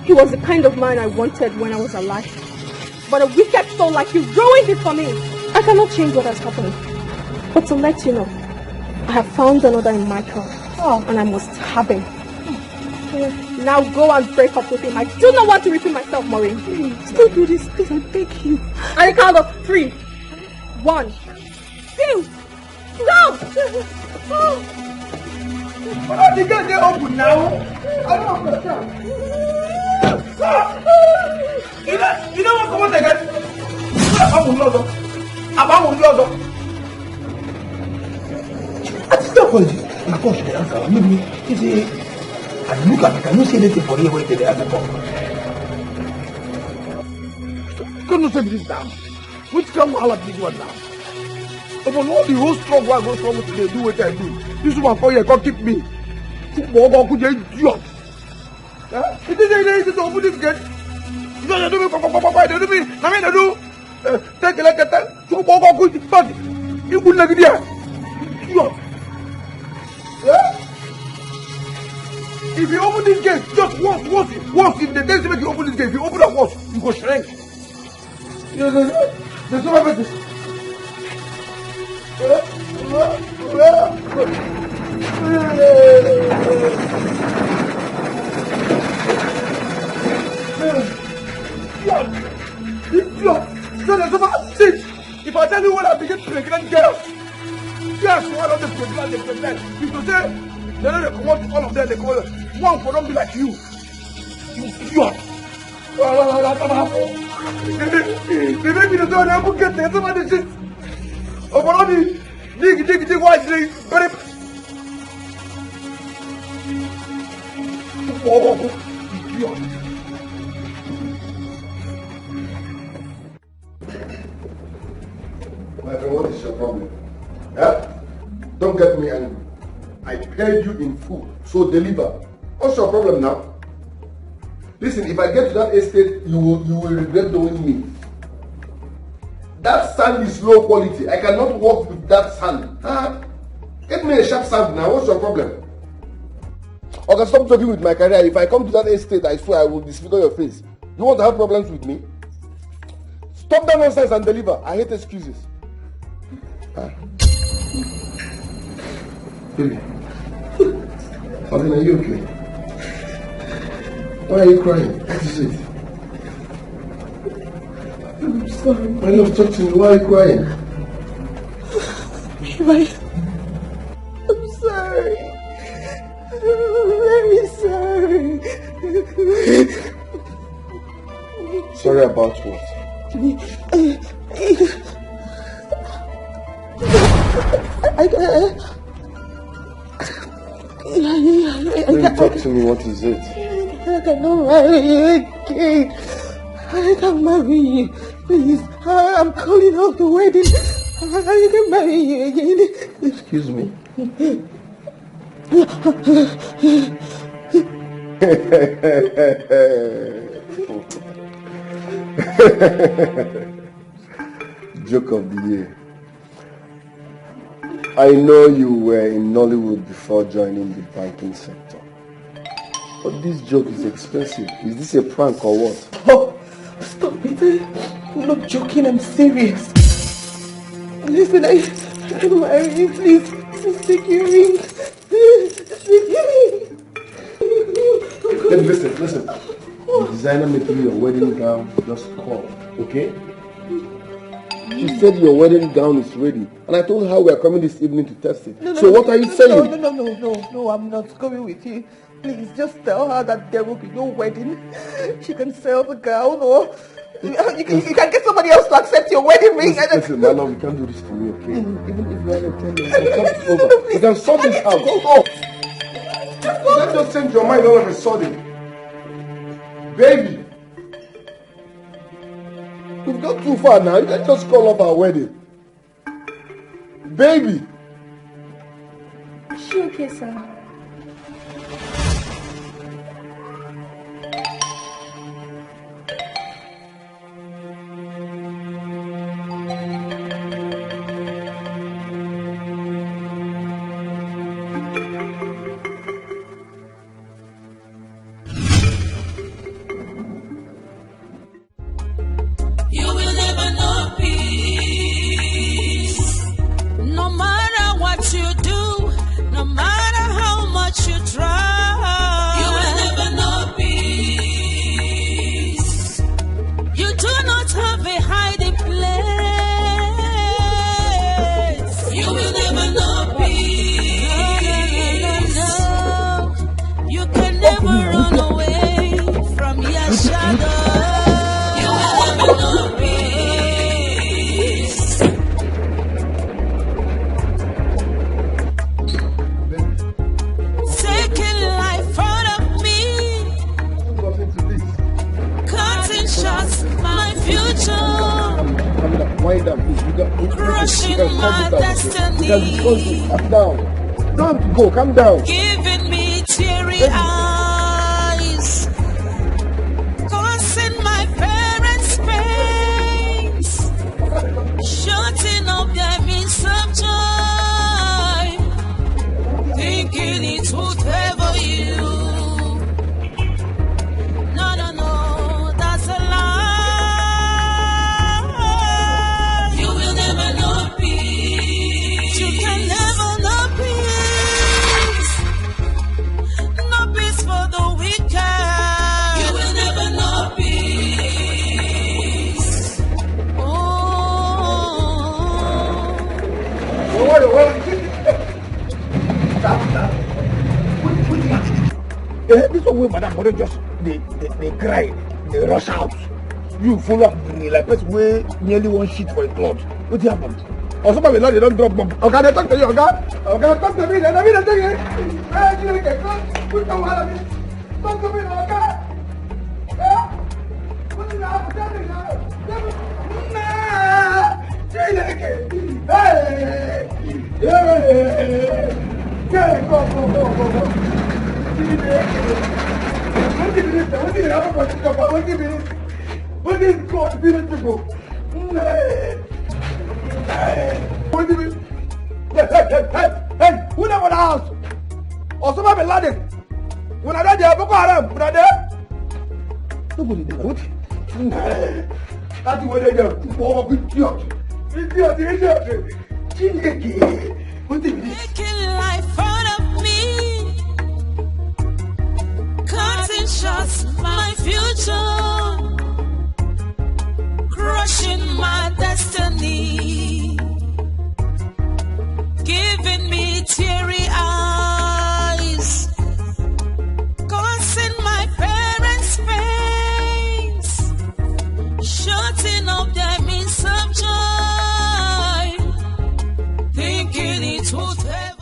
Speaker 1: He was the kind of man I wanted when I was alive. But a wicked soul like you ruined it for me. I cannot change what has happened. But to let you know, I have found another in Michael. And I must have him. Now go and break up with him. I do not want to repeat myself, Maureen.
Speaker 4: Please, don't do this. Please, I beg you.
Speaker 1: I count of 3. 1, 2, go!
Speaker 2: But the gate they open now. I don't understand. You know what? Come on, again.
Speaker 10: I stop for you. Of course, the answer. Maybe you see, I look at it. I don't see anything for you. Wait till the answer comes.
Speaker 2: Can you take this down? Which come all of this one now? Upon all the whole struggle I go through today, do what I do. This woman for you, come keep me. What could you do? It is easy to open this gate. You don't do me, papa, they do me. I mean, I do. Take a look at that. So, what could you do? You couldn't let it here. If you open this gate, just once, if the day make you open this gate, if you open it once, you go shrink. There's no business. If I tell you what I begin pregnant girls, one of the pregnant, you can say, they don't come out all of them, they call one for them be like you. You they make me the door, they will get there, somebody shit. Over all the dig, why they very.
Speaker 8: My friend, what is your problem? Yeah? Don't get me angry. I paid you in full, so deliver. What's your problem now? Listen, if I get to that estate, you will regret knowing me. That sand is low quality. I cannot work with that sand. Get me a sharp sand now. What's your problem? Okay, stop joking with my career. If I come to that estate, I swear I will disfigure your face. You want to have problems with me? Stop that nonsense and deliver. I hate excuses. Baby. Alvin, are you okay? Why are you crying? What is it?
Speaker 4: I'm sorry.
Speaker 8: My love, talk to me. Why are you crying?
Speaker 4: I'm sorry. I'm very sorry.
Speaker 8: Sorry about what? Talk to me. What is it?
Speaker 4: I cannot marry you again. I can't marry you. Please, I'm calling off the wedding. I can marry you again.
Speaker 8: Excuse me. Joke of the year. I know you were in Nollywood before joining the banking sector. But this joke is expensive. Is this a prank or what?
Speaker 4: Oh, stop it. I'm not joking, I'm serious. Listen, I My ring, please. Take your ring. Take your ring.
Speaker 8: Listen. The designer making your wedding gown just called, okay? She said your wedding gown is ready. And I told her we are coming this evening to test it. So what are you saying?
Speaker 9: No, I'm not coming with you. Please just tell her that there will be no wedding. She can sell the gown or you can get somebody else to accept your wedding ring.
Speaker 8: Listen, my love, you can't do this to me, okay? Even if you have a 10 minutes, we can sort this out. Oh! Don't just change your mind all of a sudden. Baby! We've gone too far now. You can't just call off our wedding. Baby!
Speaker 1: Is she okay, sir?
Speaker 8: Go, calm down.
Speaker 3: Giving me teary eyes, causing my parents pains, shutting up their means of joy, thinking it would favor you. No, that's a lie. You will never know peace. You can never know peace. For the weekend, you will never know peace.
Speaker 10: This one way, madam, but just they cry, they rush out. You follow up me like person way nearly one sheet for a cloth. What happened? Or somebody they don't drop bomb. Okay, they talk to you, okay? Okay, talk to me. Let me tell you. Put the water in. Talk to me, okay? Yeah? Put it out, tell me now. Hey! Go. What is God to go? Hey, who never the house? Osama bin Laden. When I died, Boko Haram. When I died, nobody did what? That's what they do. Oh, idiot.
Speaker 3: Making life out of me, cutting shots my future, crushing my destiny, giving me teary eyes, causing my parents pains, shutting up their means of joy, thinking it would ever.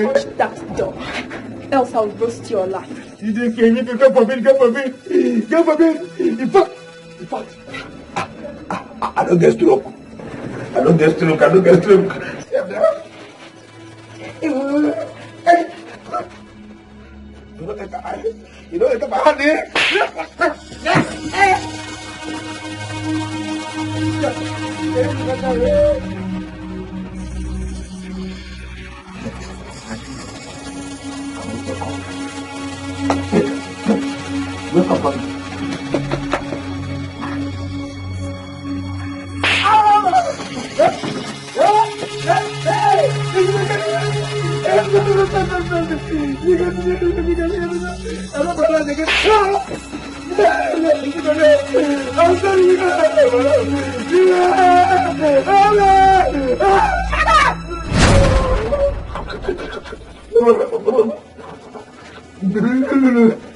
Speaker 1: Push that door, else I'll roast your life.
Speaker 10: You didn't care. You can go for me. In fact, I don't get stroke. I don't get stroke. You don't enter my hand here. Wake up, buddy.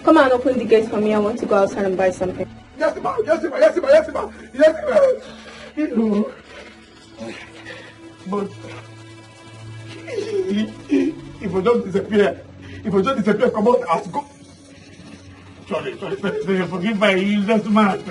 Speaker 1: Come on, open the gate for me. I want to go outside and buy something.
Speaker 2: Yes, ma. Yes, ma. Yes, ma. Yes, ma. Yes, ma. But if I just disappear, come out as go. Sorry, forgive my useless mouth.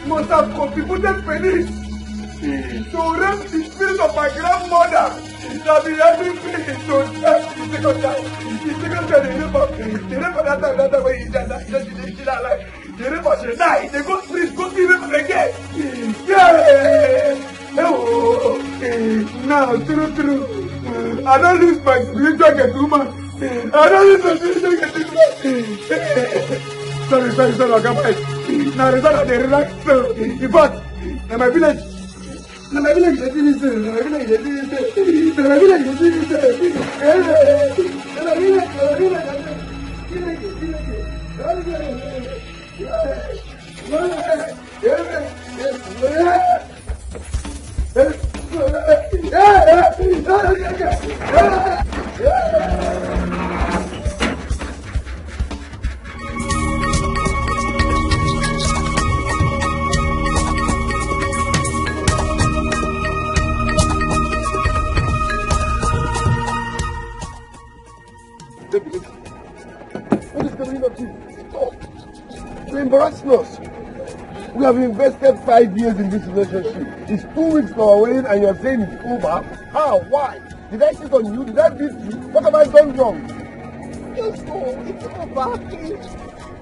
Speaker 2: Must have contributed pennies to raise the spirit of my grandmother that be having me to death the second time. The second time the rape that time when he died, the rape should die. They go spirit, go see rape again. Yeah. Oh, now true. I don't lose my spiritual get woman. I don't lose my spiritual get woman. Sorry, I can't fight. Now the result of the relax. In fact, in my village,
Speaker 8: What is coming up to? Stop. You're embarrassing us. We have invested 5 years in this relationship. It's 2 weeks for our wedding and you're saying it's over? How? Why? Did I cheat on you? Did I beat you? What have I done wrong?
Speaker 9: Just go. It's over, please.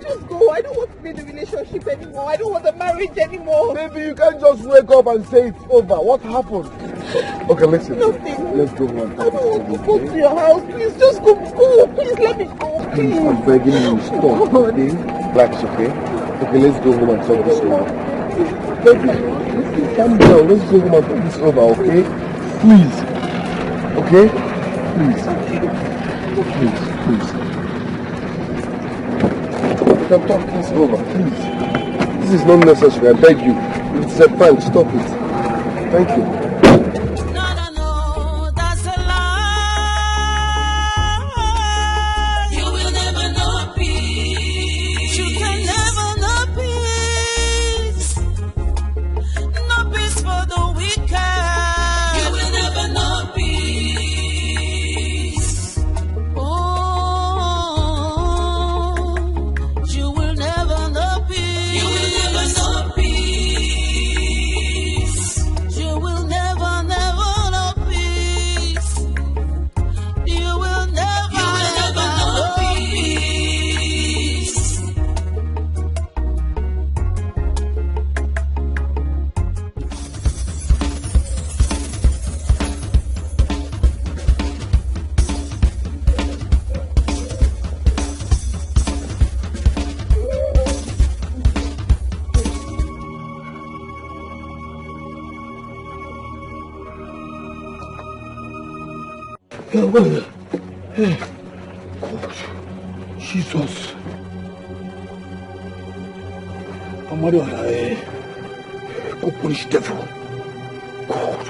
Speaker 9: Just go. I don't want to be in the relationship anymore. I don't want the marriage anymore.
Speaker 8: Maybe you can't just wake up and say it's over. What happened? Okay, listen.
Speaker 9: Nothing.
Speaker 8: Let's go home.
Speaker 9: I don't want to go to your house. Please, just go. Please, let me go.
Speaker 8: Please, I'm begging you. Stop. Okay? Relax, okay? Okay, let's go home and talk this over. Baby, calm down. Let's go home and talk this over, okay? Please. Okay? Please. We can talk this over, please. This is not necessary, I beg you. It's a prank, stop it. Thank you.
Speaker 10: God. Jesus. Amado, go punish devil. God.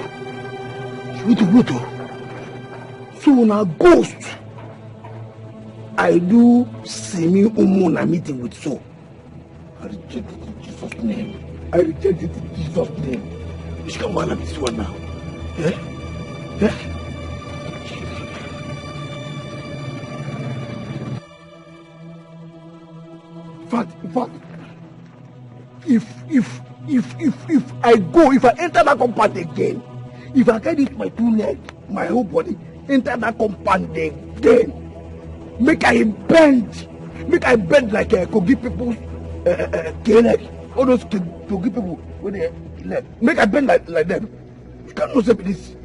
Speaker 10: You do good. So now ghost. I do semi umuna meeting with so. I reject it in Jesus' name. I reject it in Jesus' name. Which can one this one now? Eh? Eh? In fact, if I go, if I enter that compound again, if I get it my 2 legs, my whole body, enter that compound again, make I bend like I could give people leg, all those to give people with their leg, make I bend like them. You cannot say this.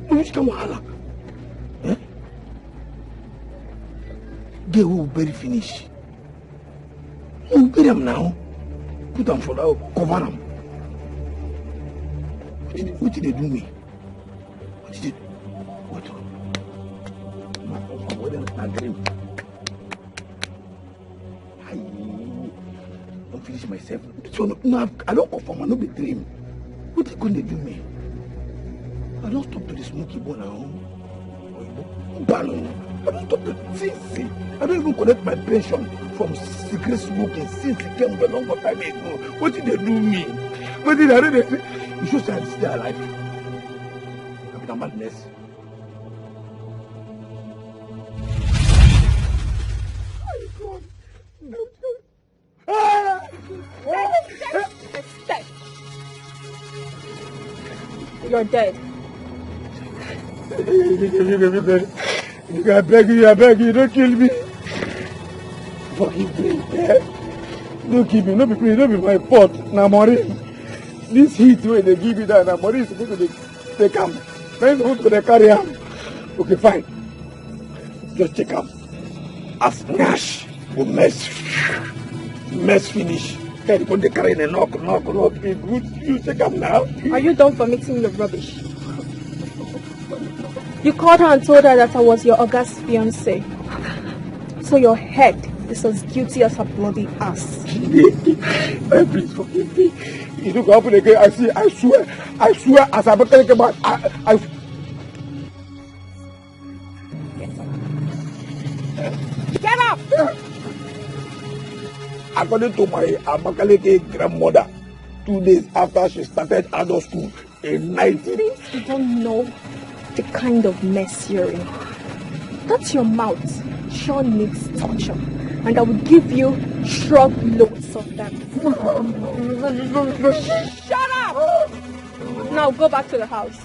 Speaker 10: Which can wahala? Eh? They will bury finish. You bury them now. Put them for that, cover them. What did they do me? What did they do? What? What did I dream? I don't finish myself. So no, I don't confirm. I don't be dream. What they going to do me? I don't stop to the smoky bone now. I don't stop to see. I don't even collect my pension from cigarette smoking since it came a long time ago. What did they do me? What did I do? You should say I'm still alive. I'm a madness.
Speaker 1: You're dead.
Speaker 10: I beg you, don't kill me. Forgive me. Don't kill me, don't be my fault. Namori. This heat where they give you that, Namori is supposed to take him. Then supposed to carry him. Okay, fine. Just take him. As Nash will mess finish. Then put the carry and knock. Be good. You take him now.
Speaker 1: Are you done for mixing your rubbish? You called her and told her that I was your August fiancé. So your head is as guilty as her bloody ass.
Speaker 10: Please forgive me. It will happen again. I swear, as I'm telling about, I
Speaker 1: Get up!
Speaker 10: According to my Abakaleke grandmother, 2 days after she started adult school in 19...
Speaker 1: Please, you don't know the kind of mess you're in. That's your mouth. Sure needs torture. And I will give you shrug loads of them. Shut up! Now go back to the house.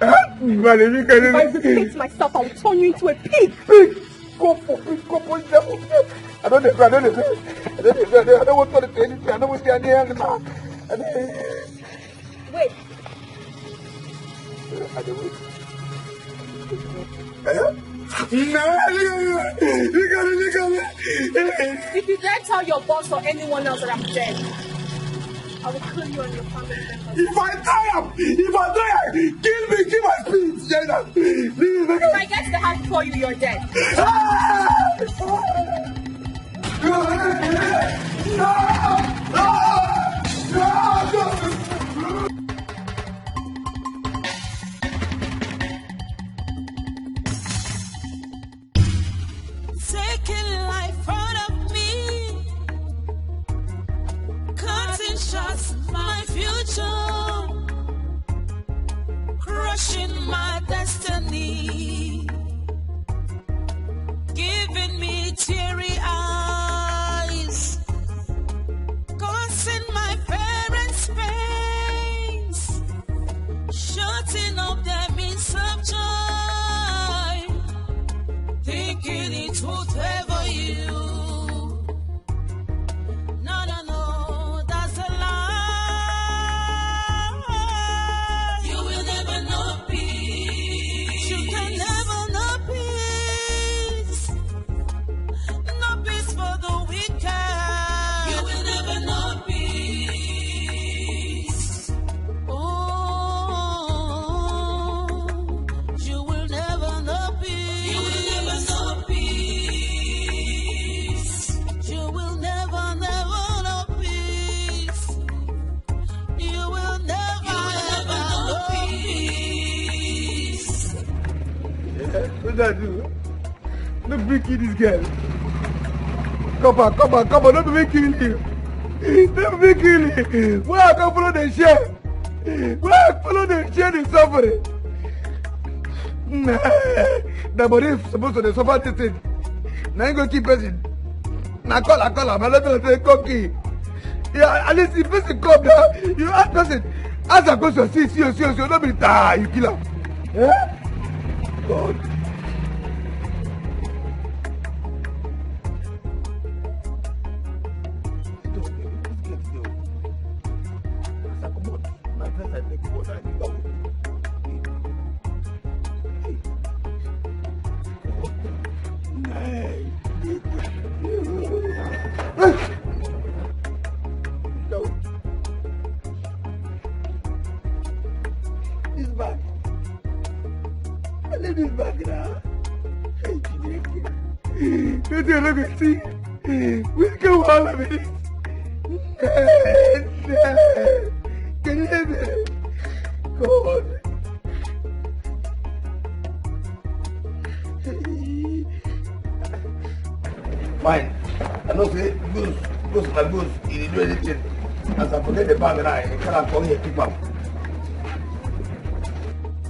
Speaker 1: If I repeat myself, I'll turn you into a pig.
Speaker 10: Pig! Go for devil. I don't want to do anything. I don't want to do anything.
Speaker 1: Wait.
Speaker 10: I don't wait.
Speaker 1: If you dare tell your boss or anyone else that I'm dead, I will kill you and your family members.
Speaker 10: If I die, kill me, kill my speech.
Speaker 1: If I get to the house before you, you're dead.
Speaker 3: Taking life out of me, cutting shots my future, crushing my destiny, giving me teary eyes,
Speaker 2: what I do? Don't be kill this girl. Come on, don't be killing you. Don't be killing you. Why I can follow the share? Why I follow the share the suffering? Nah, the body is supposed to suffer this thing. Now you go keep person. Now call, I'm not going to say cocky. Yeah, at least if person come now, you ask person, as I go to see, don't be tired, you kill him. Yeah? God. This bag. I leave this bag now. Hey, don't you look and see? We'll go all of it. Can you hear me? God. Fine. I know say goose my goose. He didn't do anything. As I forget the bag now, I can't come here pick up.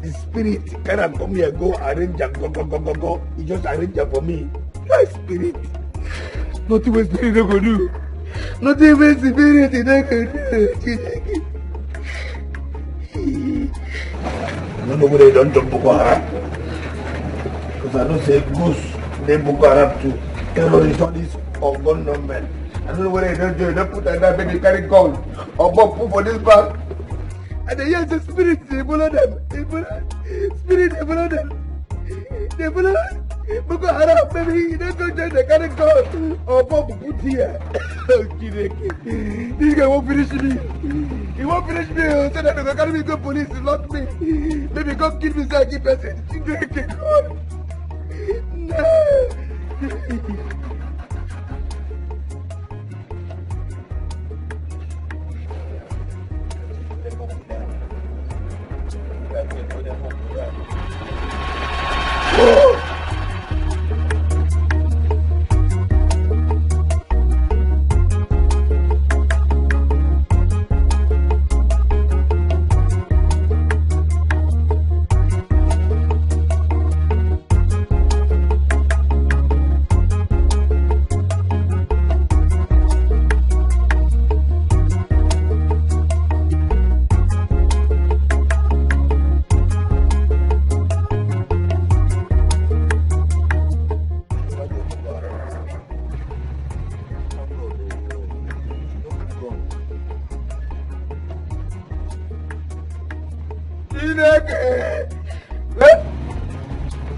Speaker 2: The spirit cannot come here, go arrange and go. He just arrange for me. My spirit. Not even spirit no go do. Not even spirit no go do. I don't know whether they don't jump Boko Haram. Because I don't say goose, they Boko Haram too. Terrorists on this or gun number. I don't know whether they don't do it. Don't put that baby carry gun or bomb put for this bag. And they hear the spirit, they follow them. Spirit, they follow them. They follow Boko Haram, baby. They don't join the carry gun or bomb put here. This guy won't finish me. He won't finish me. So that they carry me go police, lock me. Baby, come kill me so I keep person. No.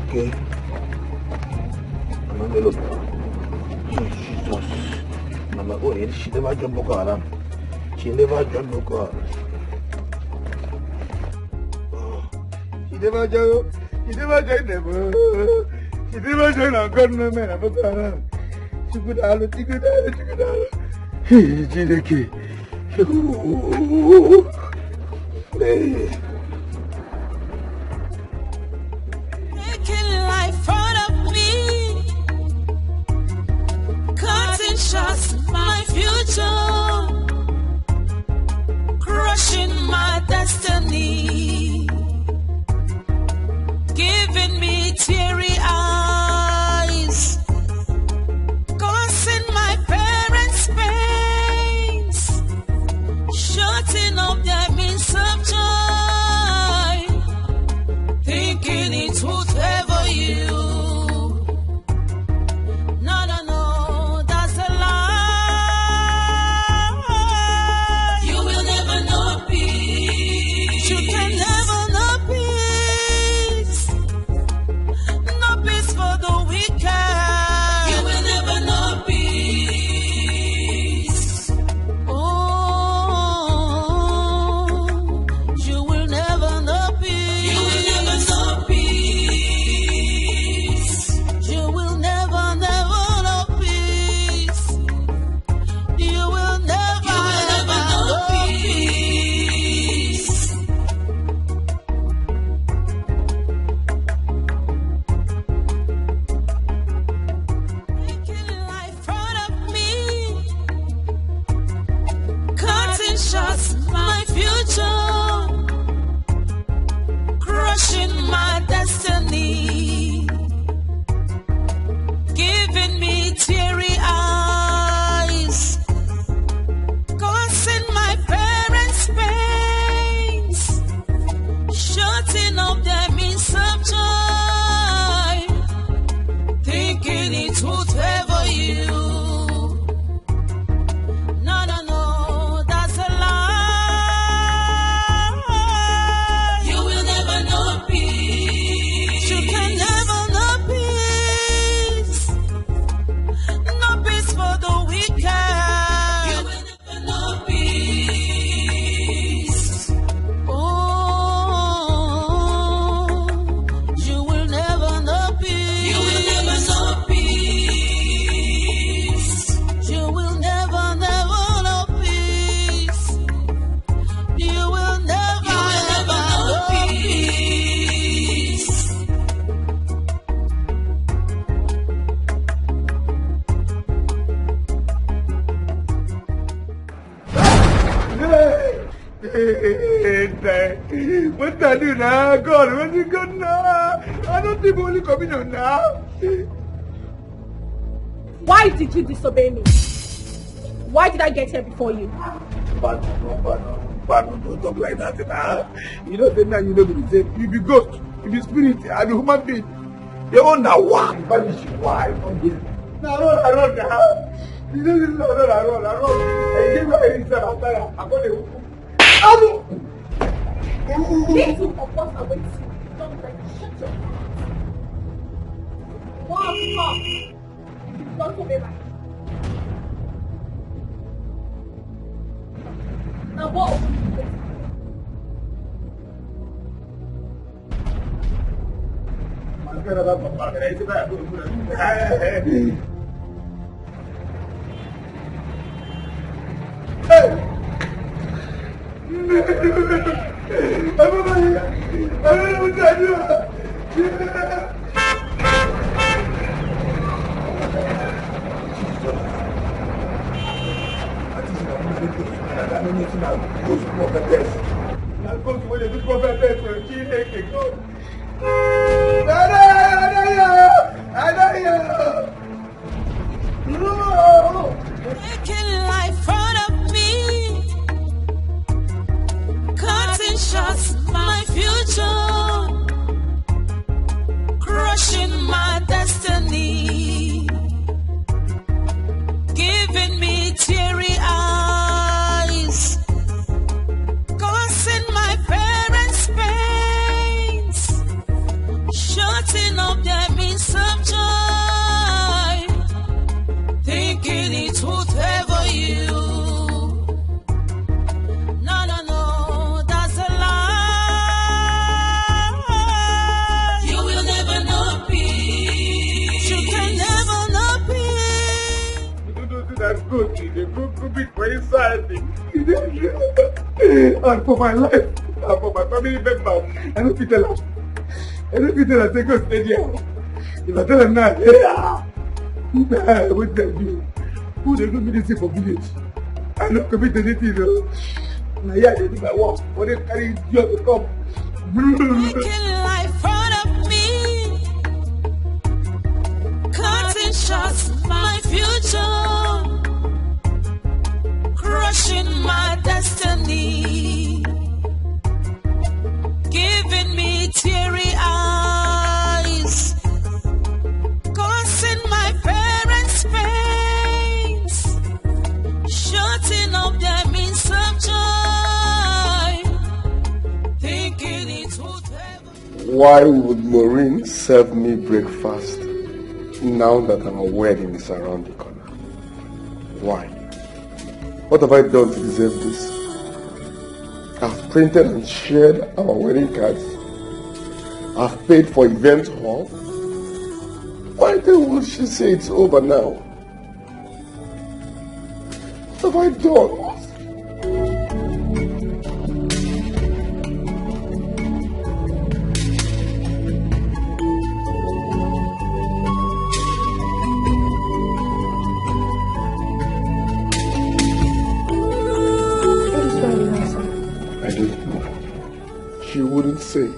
Speaker 2: Okay. Mama, look. Jesus. Mama, oh, she never joined Boko Haram. She never joined Boko Haram. She never joined them. She never joined our government of Boko Haram. She could have. Dikeh.
Speaker 3: Taking life out of me, cutting shots at my future, crushing my destiny, giving me teary eyes, causing my parents pains, shutting up their means of joy. Thinking it would favor you. No, that's a lie. You will never know peace. You can never know peace. No peace for the wicked. You will never know peace. Oh, you will
Speaker 2: What I do now? God, where's it gone now? I don't think only coming on now.
Speaker 1: Why did you disobey me? Why did I get here before you?
Speaker 2: But don't talk like that now. You know, then now you know be the same. You be ghost, you be spirit, and human being. You own that one. Banish you. Why? No, I run now. You know this is I run. And you give me a reason after that. I'm going to.
Speaker 1: These two of us are waiting. Don't like shut your mouth. One talk. Don't obey my. Now what?
Speaker 3: Making life out of me, cutting shots my future, crushing my destiny, giving me teary eyes, causing my parents pains, shutting up their means of joy, thinking it would ever you. No, that's a lie. You will never know peace. You can never know peace.
Speaker 2: You don't do that good. You go big for inside. And for my life, and for my family members, I don't fit tell them. I don't fit tell them to go stay there. If I tell them now, what they do? Who they do me this thing for village? I don't commit anything though. Now yeah, they do my work. But they carry you to come.
Speaker 3: Making life out of me, cutting shots my future, crushing my destiny, giving me teary eyes, causing my parents pains, shutting up their means of joy, thinking it would ever.
Speaker 8: Why would Maureen serve me breakfast now that our wedding is around the corner? Why? What have I done to deserve this? I've printed and shared our wedding cards. I've paid for event hall. Why then would she say it's over now? What have I done? I don't know. She wouldn't say.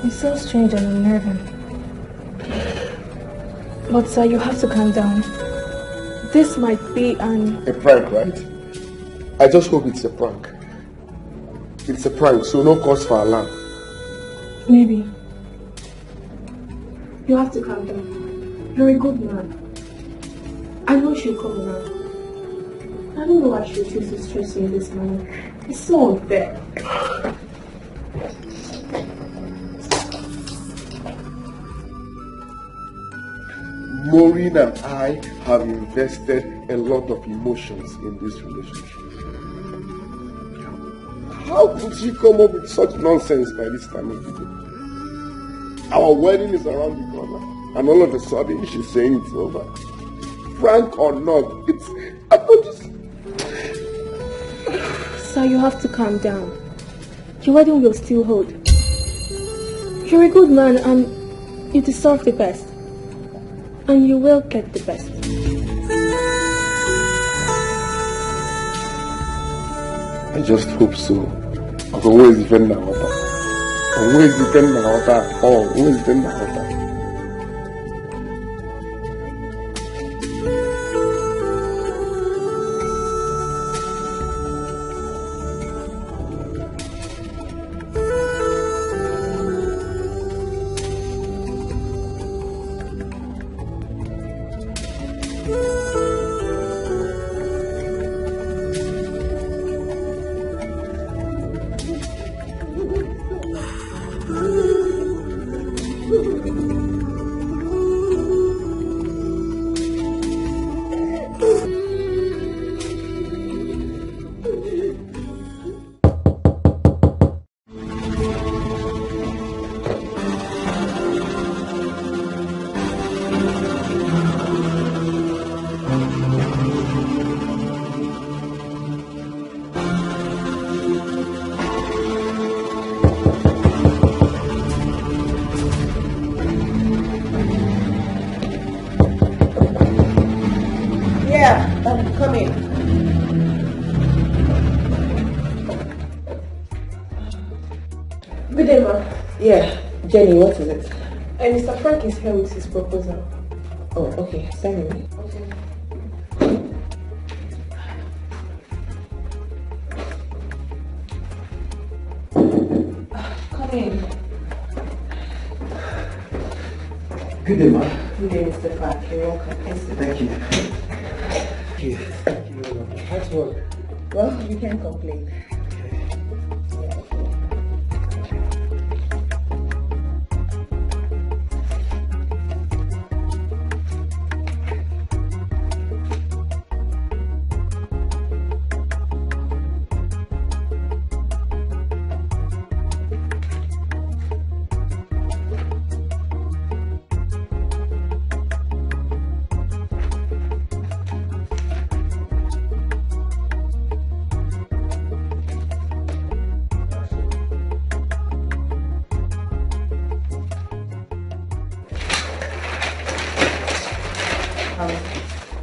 Speaker 14: You're so strange and unnerving. But sir, you have to calm down. This might be
Speaker 8: a prank, right? I just hope it's a prank. It's a prank, so no cause for alarm.
Speaker 14: Maybe. You have to calm down. You're a good man. I know she'll come around. I don't know why she choose to stress you in this manner. It's so unfair.
Speaker 8: Maureen and I have invested a lot of emotions in this relationship. How could she come up with such nonsense by this time of the day? Our wedding is around the corner, and all of a sudden she's saying it's over. Frank or not, it's...
Speaker 14: Sir, you have to calm down. Your wedding will still hold. You're a good man and you deserve the best. And you will get the best.
Speaker 8: I just hope so. I'm always defending my water. Always defending my water. Always defending my water.
Speaker 11: Come in.
Speaker 14: Good day, ma'am.
Speaker 11: Yeah, Jenny, what is it?
Speaker 14: Mr. Frank is here with his proposal.
Speaker 11: Oh, okay. Send me.
Speaker 14: Okay.
Speaker 11: Come in.
Speaker 2: Good day, ma'am.
Speaker 11: Good day, Mr. Frank. You're welcome.
Speaker 2: Thank you. Thank you very much. How's work?
Speaker 11: Well, you can't complain.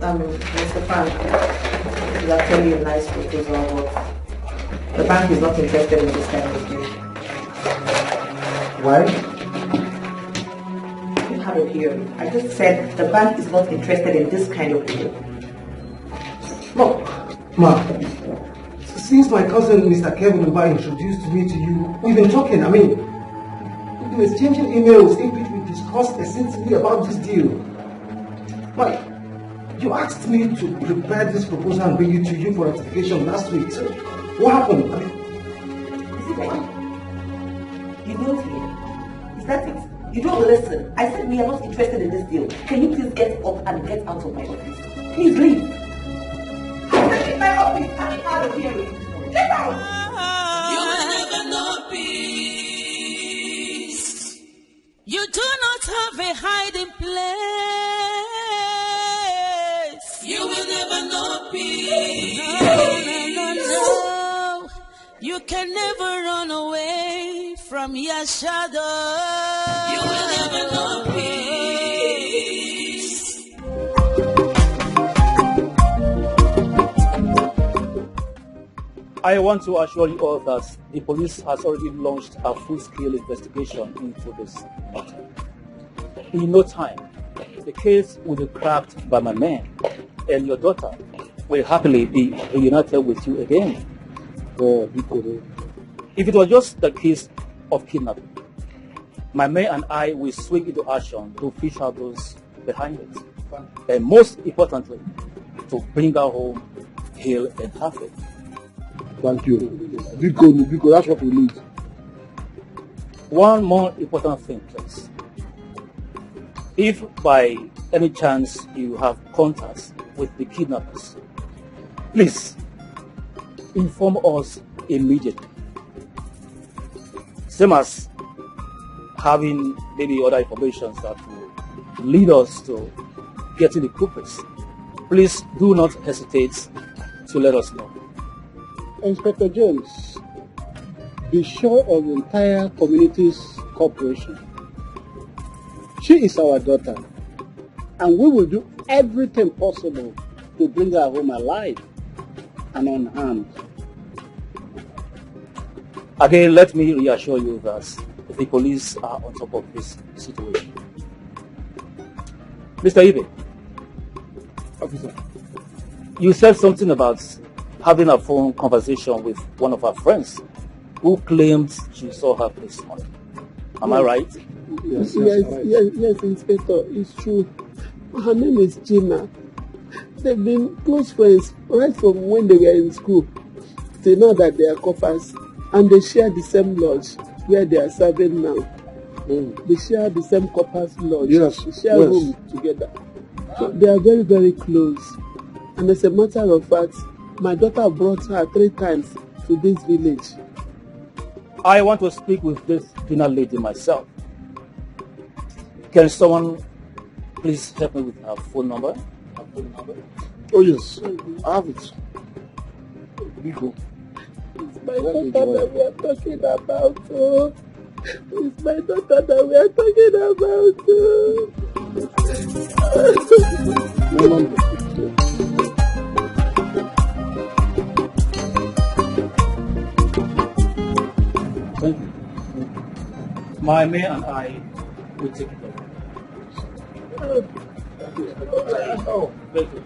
Speaker 11: Mr. Frank, this is actually a nice proposal, but the bank is not interested in this kind of deal.
Speaker 2: Why?
Speaker 11: You have a hearing. I just said the bank is not interested in this kind of deal.
Speaker 2: No, ma. Since my cousin Mr. Kevin Uba introduced me to you, we've been talking. I mean, we've been exchanging emails in which we discussed extensively about this deal. Why? You asked me to prepare this proposal and bring it to you for ratification last week. So, what happened? I mean,
Speaker 11: is it ready? You don't hear. Is that it? You don't listen. I said we are not interested in this deal. Can you please get up and get out of my office? Please leave. I said in my office. I'm out of here. Get out.
Speaker 3: You will never know peace. You do not have a hiding place. You will never know peace. No. You can never run away from your shadow. You will never know peace.
Speaker 15: I want to assure you all that the police has already launched a full-scale investigation into this matter. In no time, the case will be cracked by my men, and your daughter will happily be reunited with you again. If it was just the case of kidnapping, my men and I will swing into action to fish out those behind it. And most importantly, to bring her home healed and happy.
Speaker 5: Thank you. Because that's what we need.
Speaker 15: One more important thing, please. If by any chance you have contacts with the kidnappers, please inform us immediately. Same as having maybe other information that will lead us to getting the culprits. Please do not hesitate to let us know.
Speaker 5: Inspector James, be sure of the entire community's cooperation. She is our daughter, and we will do everything possible to bring her home alive and unharmed.
Speaker 15: Again, let me reassure you that the police are on top of this situation. Mr. Ibe.
Speaker 5: Officer.
Speaker 15: You said something about having a phone conversation with one of our friends who claimed she saw her this morning. Am I right?
Speaker 6: Yes, Inspector, it's true. Her name is Gina. They've been close friends right from when they were in school. They know that they are coppers and they share the same lodge where they are serving now. They share the same coppers lodge.
Speaker 5: Yes.
Speaker 6: They share room together. So they are very, very close. And as a matter of fact, my daughter brought her 3 times to this village.
Speaker 15: I want to speak with this Gina lady myself. Can someone please help me with her phone number?
Speaker 5: Oh yes, I have it. Biko.
Speaker 6: It's my daughter that we are talking about. Oh. It's my daughter that we are talking about.
Speaker 15: Thank you. My mayor and I will take it over.
Speaker 5: Oh, thank you.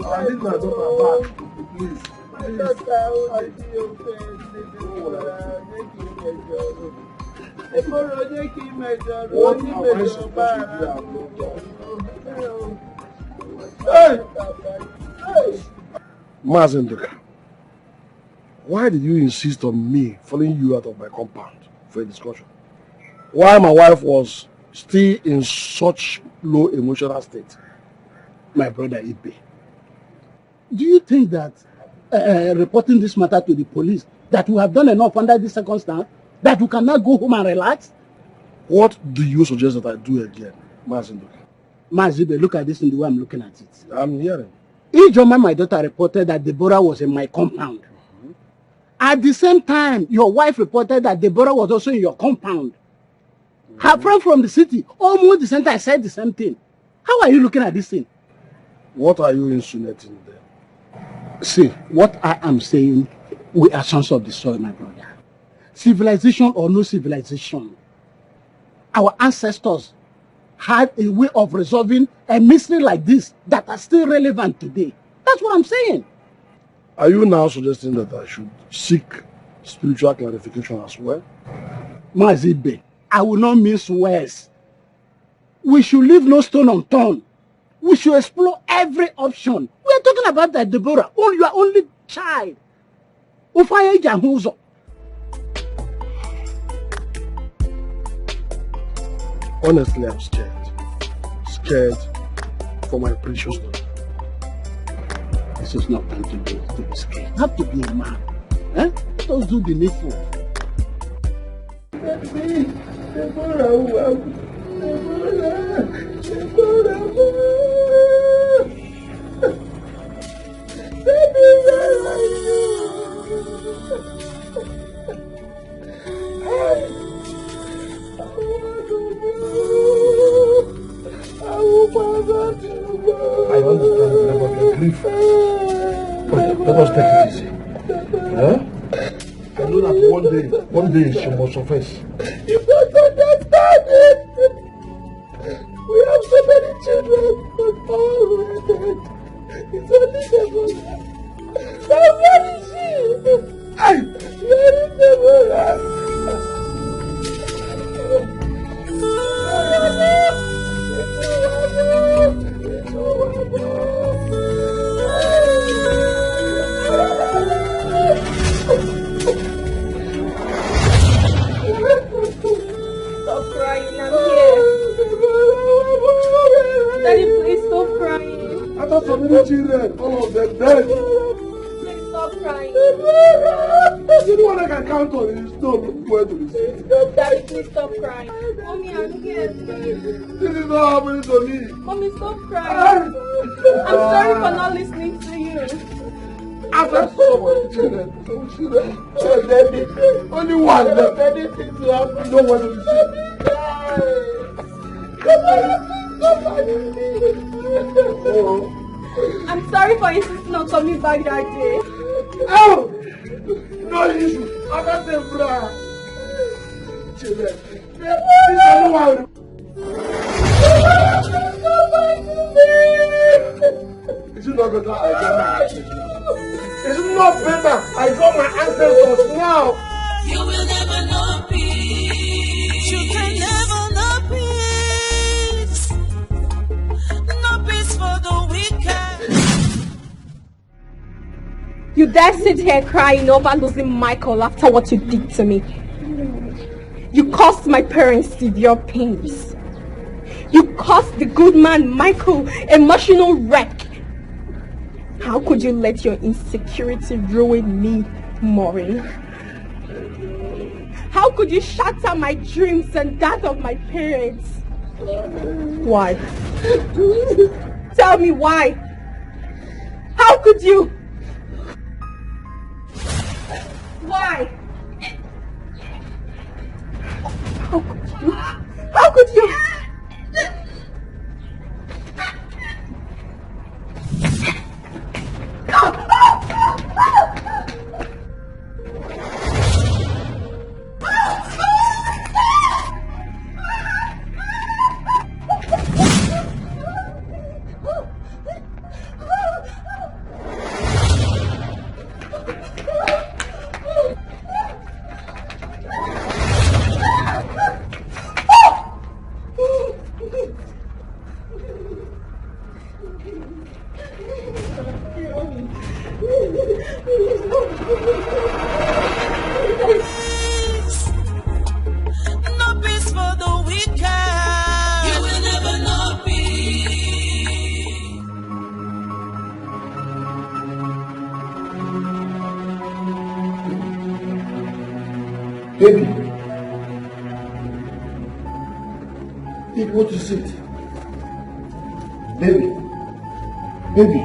Speaker 5: I need my daughter back, please. Mazenduka, why did you insist on me following you out of my compound for a discussion? Why my wife was still in such low emotional state?
Speaker 10: My brother Ibe, do you think that reporting this matter to the police, that we have done enough under this circumstance, that we cannot go home and relax?
Speaker 5: What do you suggest that I do again, Mazenduka?
Speaker 10: Mazibe, look at this in the way I'm looking at it.
Speaker 5: I'm hearing.
Speaker 10: Ijoma, my daughter, reported that Deborah was in my compound. At the same time, your wife reported that Deborah was also in your compound. Her friend from the city, almost the same time, said the same thing. How are you looking at this thing?
Speaker 5: What are you insinuating there?
Speaker 10: See, what I am saying, we are sons of the soil, my brother. Civilization or no civilization, our ancestors had a way of resolving a mystery like this that are still relevant today. That's what I'm saying.
Speaker 5: Are you now suggesting that I should seek spiritual clarification as well?
Speaker 10: Mazibe, I will not mince words. We should leave no stone unturned. We should explore every option. We are talking about that, Deborah. Your only child.
Speaker 5: Honestly, I'm scared. Scared for my precious daughter.
Speaker 10: This is not time to be scared. You have to be a man. Eh? Let us do the needful.
Speaker 5: I understand the level of your grief. But let us take it easy. Huh? I know that one day she must surface.
Speaker 6: You don't understand it. We have so many children, but all were dead. It's only Deborah. Now where is she? Where is Deborah?
Speaker 1: Stop crying, I'm here. Daddy, please stop crying.
Speaker 5: I thought so many children, all of them dead.
Speaker 1: Please stop crying.
Speaker 5: You know what I can count on is stone where to be seen.
Speaker 1: Daddy, please stop crying. Mommy, I'm here, please.
Speaker 5: This is not happening to me.
Speaker 1: Mommy, stop crying. I'm sorry for not listening to you.
Speaker 5: I've had so many children. So daddy, only one left. Daddy, things you have no one to see. Oh.
Speaker 1: I'm sorry for insisting on coming back that day.
Speaker 10: Oh! No issue. I'm not the bra. Children. This is one. Is it not better I got my ancestors? Is it not better I got my ancestors now?
Speaker 3: You will never know peace. You can never know peace. No peace for the wicked.
Speaker 1: You dare sit here crying over losing Michael after what you did to me. You caused my parents severe pains. You caused the good man Michael emotional wreck. How could you let your insecurity ruin me, Maureen? How could you shatter my dreams and that of my parents? Why? Tell me why? How could you? Why? How could you? How could you?
Speaker 10: Baby. Baby, what is it? Baby. Baby.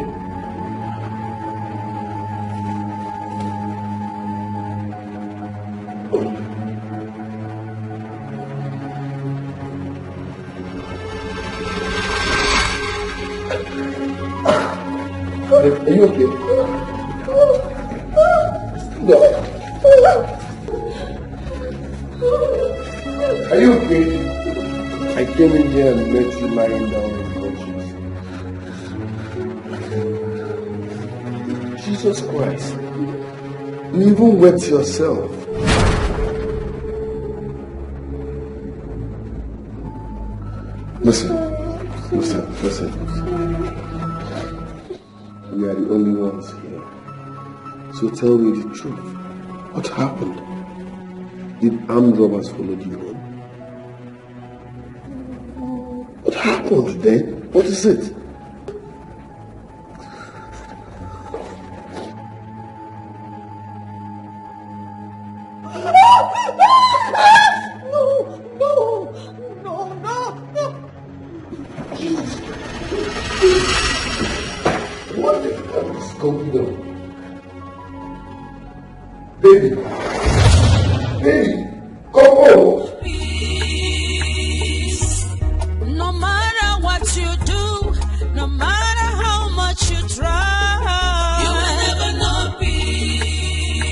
Speaker 10: Are you okay? No. Are you okay?
Speaker 8: I came in here and met you lying down unconscious. Jesus Christ. You even wet yourself. Listen. We are the only ones here. So tell me the truth. What happened? Did armed robbers follow you home? What happened then? What is it?
Speaker 10: What the hell is going on? Baby! Baby! Come on!
Speaker 3: No matter what you do, no matter how much you try, you will never know peace.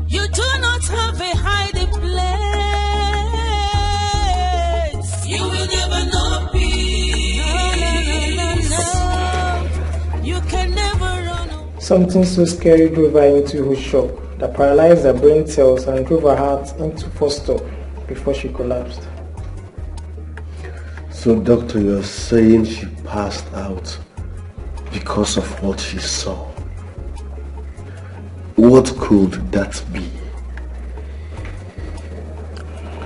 Speaker 3: You do not have a hiding place. You will never know peace. No. You can never run away.
Speaker 16: Something so scary drove her into a shock that paralyzed her brain cells and drove her heart into first stop before she collapsed.
Speaker 8: So, doctor, you're saying she passed out because of what she saw. What could that be?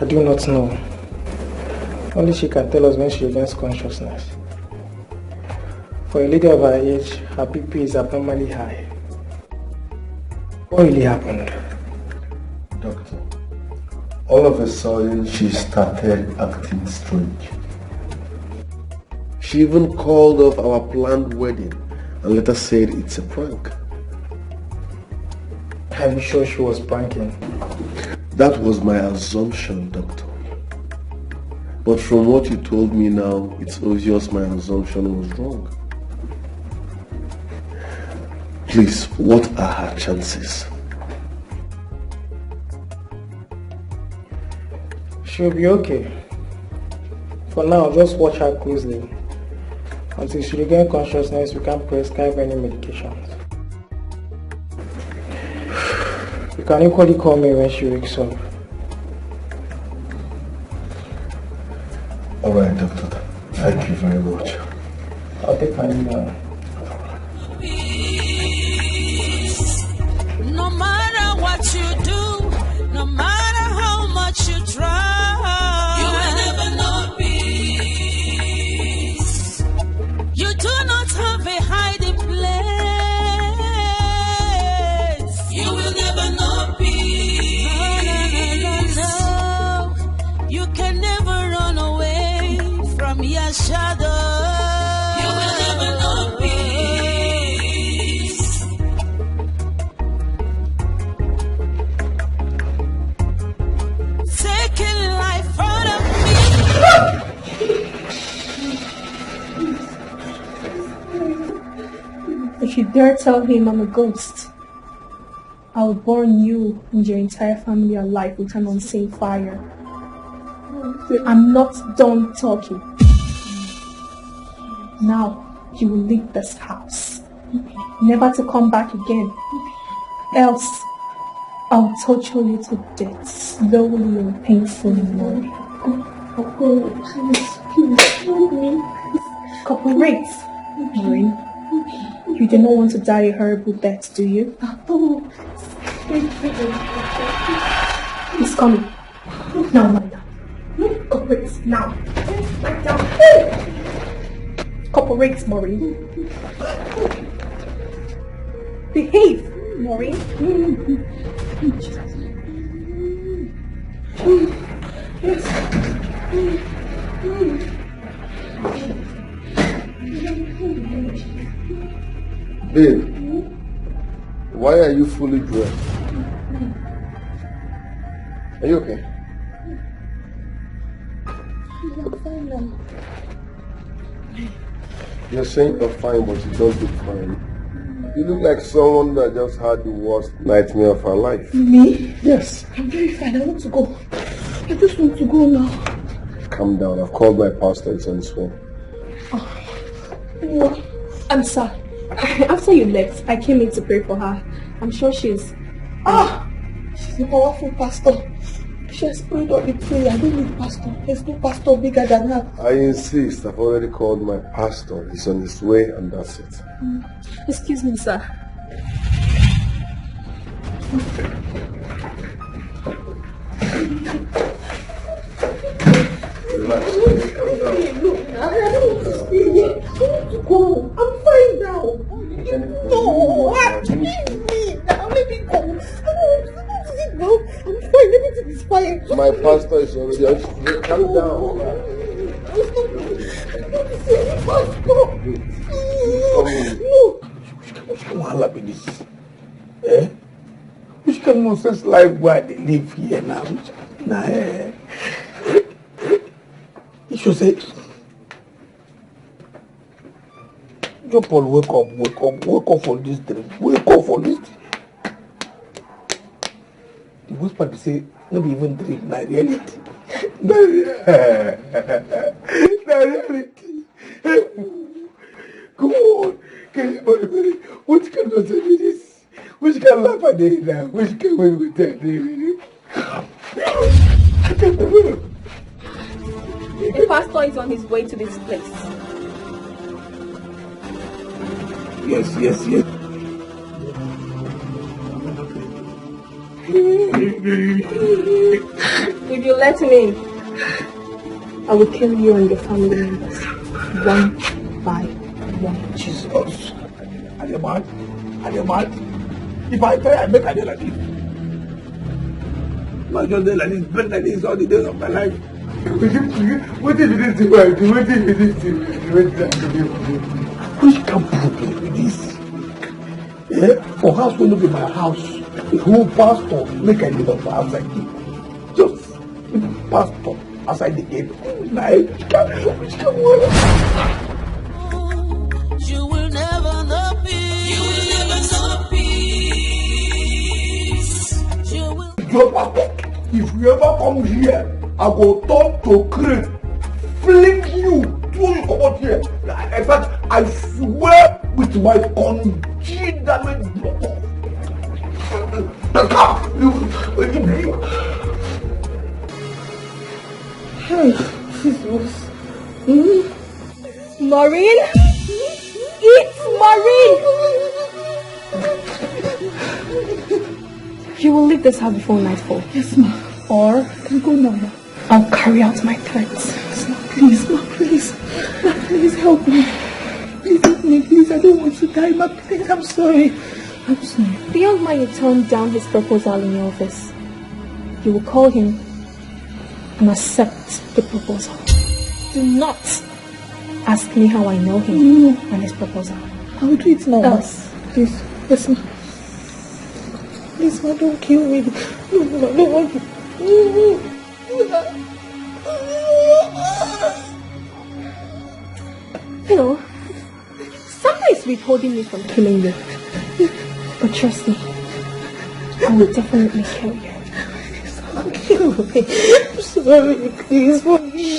Speaker 16: I do not know. Only she can tell us when she regains consciousness. For a lady of her age, her BP is abnormally high. What really happened?
Speaker 8: Doctor, all of a sudden she started acting strange. She even called off our planned wedding and later said it's a prank.
Speaker 16: Are you sure she was pranking?
Speaker 8: That was my assumption, doctor. But from what you told me now, it's obvious my assumption was wrong. Please, what are her chances?
Speaker 16: She'll be okay. For now, just watch her closely. Until she regains consciousness, we can't prescribe any medications. You can equally call me when she wakes up.
Speaker 8: Alright, doctor. Thank you very much.
Speaker 16: I'll take my email.
Speaker 3: No matter what you do, no matter how much you try, you will never know peace. You do not have a hiding place. You will never know peace. No. You can never run away from your shadow. You will never know peace. Taking life out of
Speaker 14: If you dare tell him I'm a ghost, I will burn you and your entire family alive with an unseen fire. I'm not done talking. Now you will leave this house, never to come back again. Else, I'll torture you to death, slowly and painfully, Mori. Cooperate, Maureen. You do not want to die a horrible death, do you? He's coming. Now, lie down. Cooperate, now. Lie down. Cooperate, Maureen. Behave, Maureen. Yes.
Speaker 8: Babe, why are you fully dressed? Are you okay?
Speaker 14: I'm fine now.
Speaker 8: You're saying you're fine, but you don't look fine. You look like someone that just had the worst nightmare of her life.
Speaker 14: Me?
Speaker 8: Yes.
Speaker 14: I'm very fine. I want to go. I just want to go now.
Speaker 8: Calm down. I've called my pastor. It's on his phone.
Speaker 14: What? Answer. After you left, I came in to pray for her. I'm sure she's...
Speaker 9: She's a powerful pastor. She has prayed all the prayer. I don't need pastor. There's no pastor bigger than her.
Speaker 8: I insist. I've already called my pastor. He's on his way and that's it.
Speaker 14: Excuse me, sir.
Speaker 8: Relax.
Speaker 9: Look, I don't want to stay here. I want to go. I'm fine now. No, leave me now. Let me go. I don't want to sit now. I'm fine. Everything is fine.
Speaker 8: My pastor is already on his way. Calm down.
Speaker 10: Which kind of wahala be this? Eh? Which kind of nonsense life where they live here now? You should say, Joe Paul, wake up for this dream. Wake up for this dream. The worst part is say, not even dream, not reality. Not reality. Come on. What kind of thing is this? Which kind of life are they now? Which kind of way with that?
Speaker 14: The pastor is on his way to this place.
Speaker 10: Yes.
Speaker 14: If you let him in, I will kill you and your family members, one by one.
Speaker 10: Jesus. Are you mad? If I try, I make a day like this. My just day like this, bed like this all the days of my life.
Speaker 2: What if you didn't do what I do? What if you didn't do what I do?
Speaker 10: Which can problem with this? Yeah? For house will not be my house. The whole pastor make a little for outside gate. Just the pastor outside the gate. Which can
Speaker 3: You will never know peace. You will never know
Speaker 10: your passport. If you ever come here, I go turn to crane, fling you, throw you come out here. In fact, I swear with my congealed damage block.
Speaker 4: Hey, Jesus.
Speaker 1: Maureen? It's Maureen! You will leave this house before nightfall.
Speaker 4: Yes, ma.
Speaker 1: Or
Speaker 4: I can go now, ma.
Speaker 1: I'll carry out my threats.
Speaker 4: Yes, ma, please, ma, please. Ma, please help me. Please help me, please. I don't want to die, ma, please. I'm sorry. I'm sorry.
Speaker 1: The young man you turned down his proposal in your office. You will call him and accept the proposal. Do not ask me how I know him and his proposal.
Speaker 4: I will do it now.
Speaker 1: Else.
Speaker 4: Please. Yes, ma. Please, ma, don't kill me. No, ma, I don't want to.
Speaker 1: You know, something is withholding me from killing you. But trust me, I will definitely kill you.
Speaker 4: Kill me. I'm sorry, please.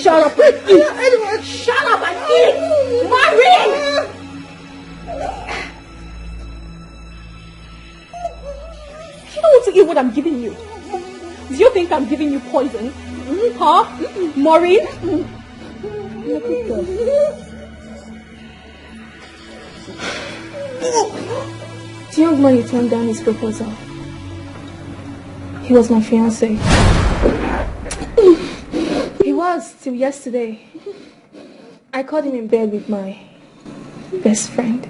Speaker 1: Shut up, I eat. Shut up, I eat. Maureen! You don't want to eat what I'm giving you. Do you think I'm giving you poison? Huh? Maureen? You're a good girl. The young man you turned down his proposal. He was my fiancé. He was till yesterday. I caught him in bed with my best friend.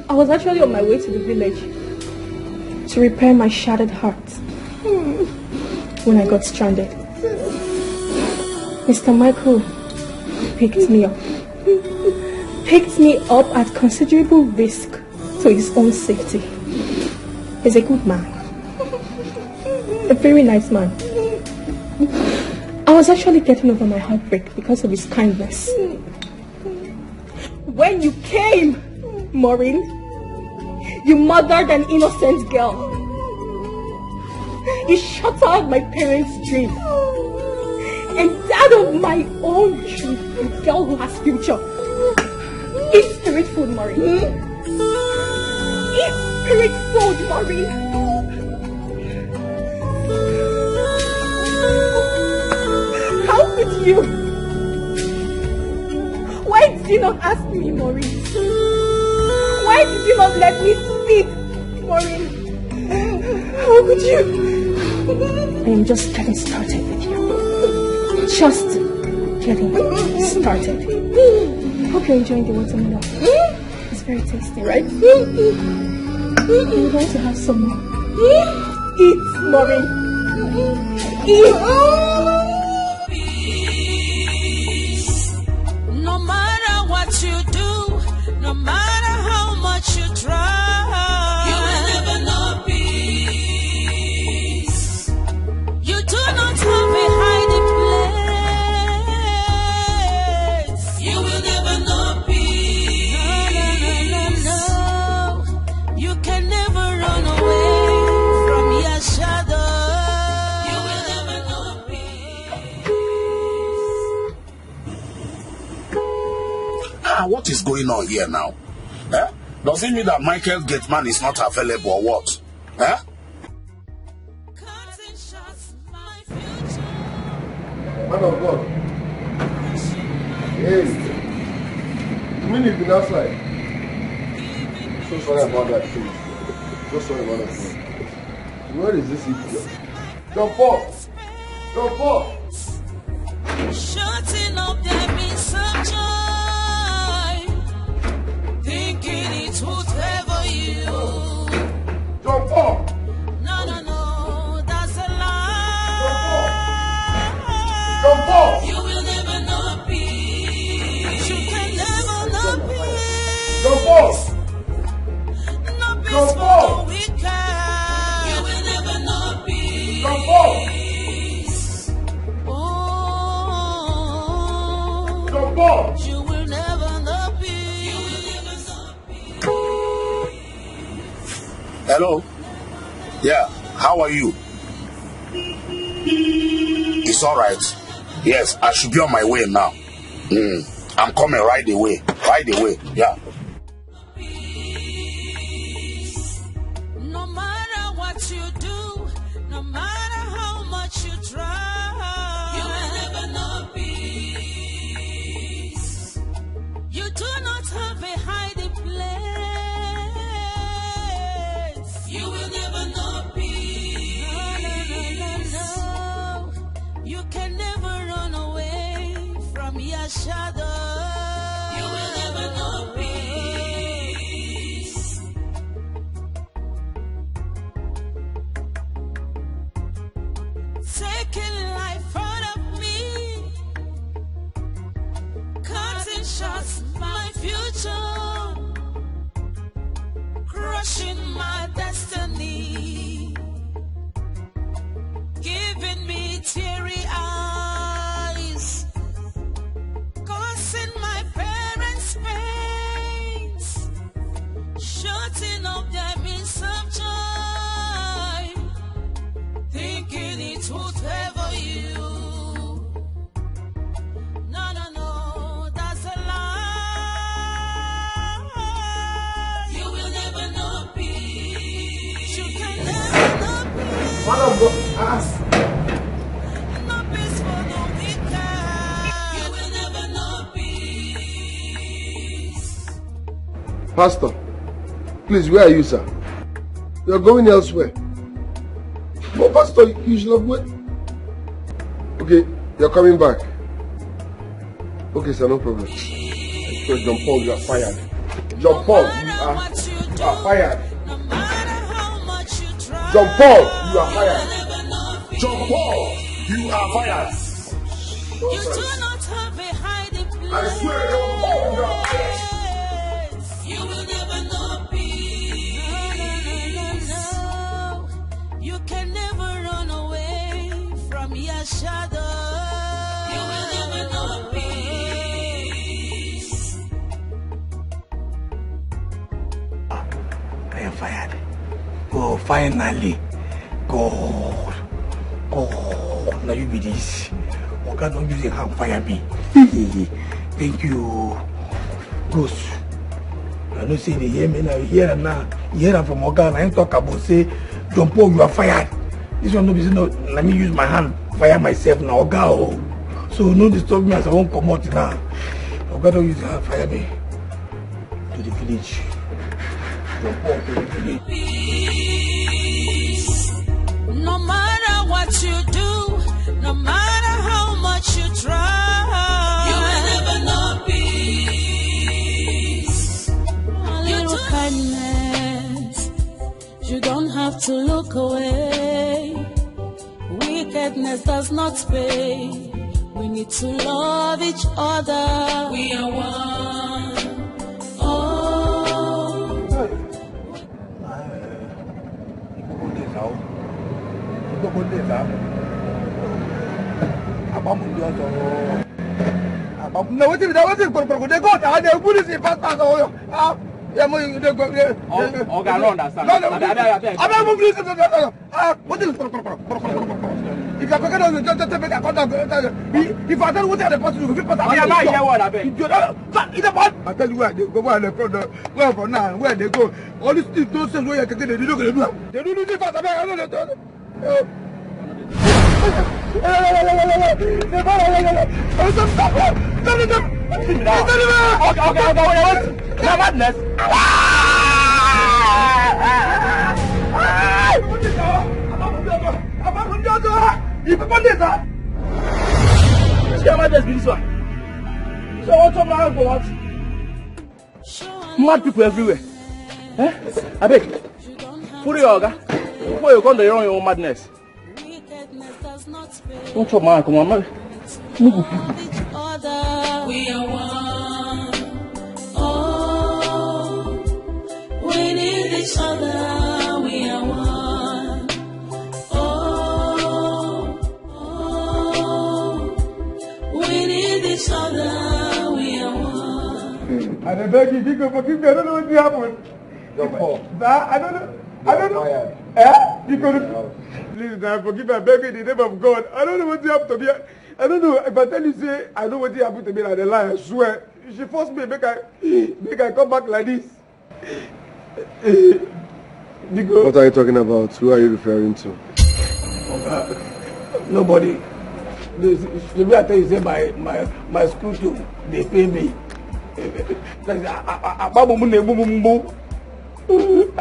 Speaker 1: I was actually on my way to the village to repair my shattered heart when I got stranded. Mr. Michael picked me up. Picked me up at considerable risk to his own safety. He's a good man. A very nice man. I was actually getting over my heartbreak because of his kindness. When you came, Maureen, you murdered an innocent girl. You shattered my parents' dream. And that of my own dream, a girl who has future. Eat spirit food, Maureen. Eat spirit food, Maureen. How could you? Why did you not ask me, Maureen? Why did you not let me speak, Maureen? How could you? I am just getting started with you. Just getting started. Hope you're enjoying the watermelon. It's very tasty, right? You're going to have some more. Eat, Maureen. Eat.
Speaker 3: No matter what you do, no matter how much you try, you will never know peace. You do not have a hiding place. You will never know peace. No. You can never run away from your shadow. You will never know peace.
Speaker 17: What is going on here now? Eh? Does it mean that Michael Gateman is not available or what? Eh?
Speaker 8: Man of God. Yes. You mean you've been outside? So sorry about that, please. So sorry about that. Where is this idiot? Jump off! Jump off!
Speaker 3: Shutting up there means some joy. Thinking it would favor you.
Speaker 8: Jump off!
Speaker 3: No, that's a lie.
Speaker 8: Jump off!
Speaker 3: You will never know peace. You can never know peace.
Speaker 8: Jump off!
Speaker 3: No peace
Speaker 8: Jump
Speaker 3: for
Speaker 8: off!
Speaker 3: the wicked. You will never know peace.
Speaker 8: Jump off!
Speaker 3: Oh,
Speaker 8: Jump off!
Speaker 3: you will never know peace. You will never know peace.
Speaker 17: Hello? Yeah, how are you? It's all right. Yes, I should be on my way now. I'm coming right away. Right away. Yeah.
Speaker 3: No matter what you do, no matter how much you try, you will never know peace. You do not have a hiding place. You will never know peace. No. You can never run away from your shadow. You will never know peace. Taking life out of me, cutting shots my future, crushing my destiny, giving me teary eyes, causing my parents pains, shutting up their means of joy, thinking it would favor you. No, that's a lie. You will never know peace. You can never know peace.
Speaker 6: One of the
Speaker 3: No peace for the wicked. You will never know peace.
Speaker 8: Pastor, please, where are you, sir? You're going elsewhere. But Pastor, you should have waited. Okay, you're coming back. Okay, sir, no problem. John Paul, you are fired. John Paul, you are fired. John Paul, you are fired.
Speaker 17: John Paul, you are fired.
Speaker 3: You do not have a hiding place.
Speaker 17: I swear, John Paul, you are fired.
Speaker 3: You will never know peace. No. You can never run away from your shadow. You will never know peace.
Speaker 10: I am fired. Oh, finally. God. Now you be this. Oh, God, don't use your hand fire me. Thank you. Ghost. I don't say they hear me now. You hear them now. You hear them from Ogan. I ain't talk about say, John Paul, you are fired. This one no be say no. Let me use my hand fire myself now. Oga. So no disturb me as I won't come out now. Oga don't use your hand fire me to the village. John Paul to the village.
Speaker 3: No matter what you do, no matter how much you try, you will never know peace. A little kindness, you don't have to look away. Wickedness does not pay. We need to love each other. We are one.
Speaker 6: No, what is that? What is it? They go down. They put it in fast. I don't understand. No. What is it? If I forget on the judge, take a contact. If I don't want to have the person, you will I tell you where they go, where they go, where for now, where they go. All these things don't say where you can get it. They don't do. They don't do fast. I don't know.
Speaker 2: No madness. Mad people everywhere. I beg. Put your organ before you come to your own madness. Don't talk, man. Come on, man. Move.
Speaker 3: We are one. Oh, we need each other. We are one. Oh, we need each other. We are one.
Speaker 6: I beg you, forgive me. I don't know what happened. I don't know.
Speaker 2: Because please now forgive me, I beg you in the name of God. I don't know what happened to me. I don't know if I tell you say I know what happened to me like a lie, I swear. She forced me make I come back like this.
Speaker 8: What are you talking about? Who are you referring to?
Speaker 10: Nobody. The way I tell you say my school too, they pay me. And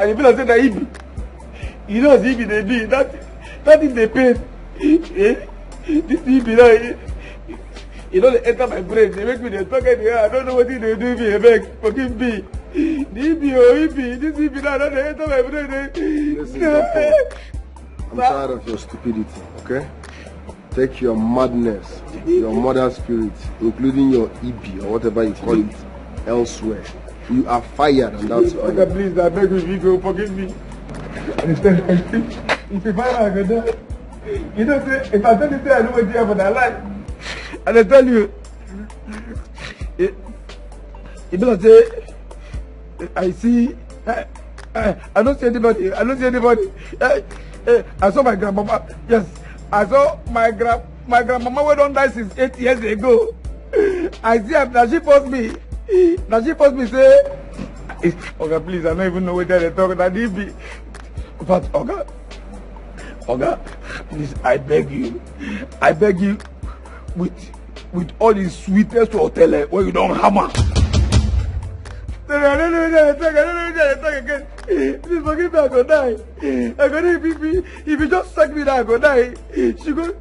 Speaker 10: if I say that Ibi, you know as Ibi they be, that is they pay. This Ibi now, you know they enter my brain, they make me they talk at the air. I don't know what they do me, I beg, forgive me. The Ibi or Ibi, this Ibi now, they enter my brain.
Speaker 8: Listen, I'm tired of your stupidity, okay? Take your madness, your mother spirit, including your Ibi or whatever you call it, elsewhere. You are fired, and that's fine.
Speaker 2: Okay, please, I beg you, go forgive me. Understand? If you find out, you know, if I tell you, I know what you have for that life. And I tell you, it be like say, I see, I don't see anybody. I don't see anybody. I saw my grandmama. Yes, I saw my grandmama who don't die since 8 years ago. I see her. Now she forced me. Now she forced me say, okay, please, I don't even know what they're talking about. But okay, please, I beg you, with all the sweetest to hotel where you don't hammer. I don't know talk again. Please forgive me, I go die. I go die if you just suck me, I go die. She go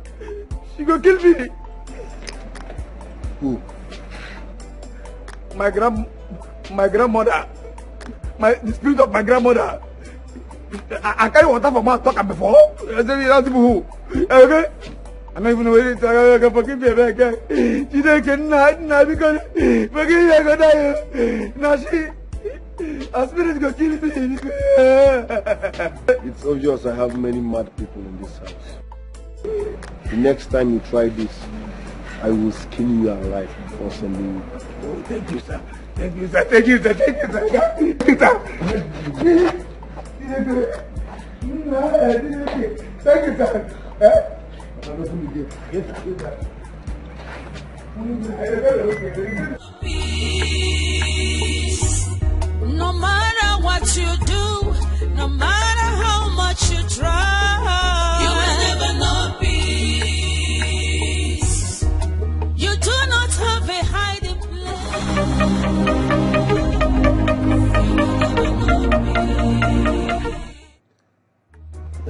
Speaker 2: kill me.
Speaker 8: Who?
Speaker 2: My grandmother. The spirit of my grandmother. I carry water for my talk before. I said, that's who. Okay? I don't even know what it is. Forgive me, okay? She didn't not because forgive me, I go die. Now her spirit go kill me.
Speaker 8: It's obvious I have many mad people in this house. The next time you try this, I will skin you alive before sending you.
Speaker 2: Oh, thank you, sir. Thank you, sir. Thank you, sir. Thank you, sir. Thank you, sir. Thank you, sir.
Speaker 3: Peace. No matter what you do, no matter how much you try, you will never know peace. You do not have a hiding place.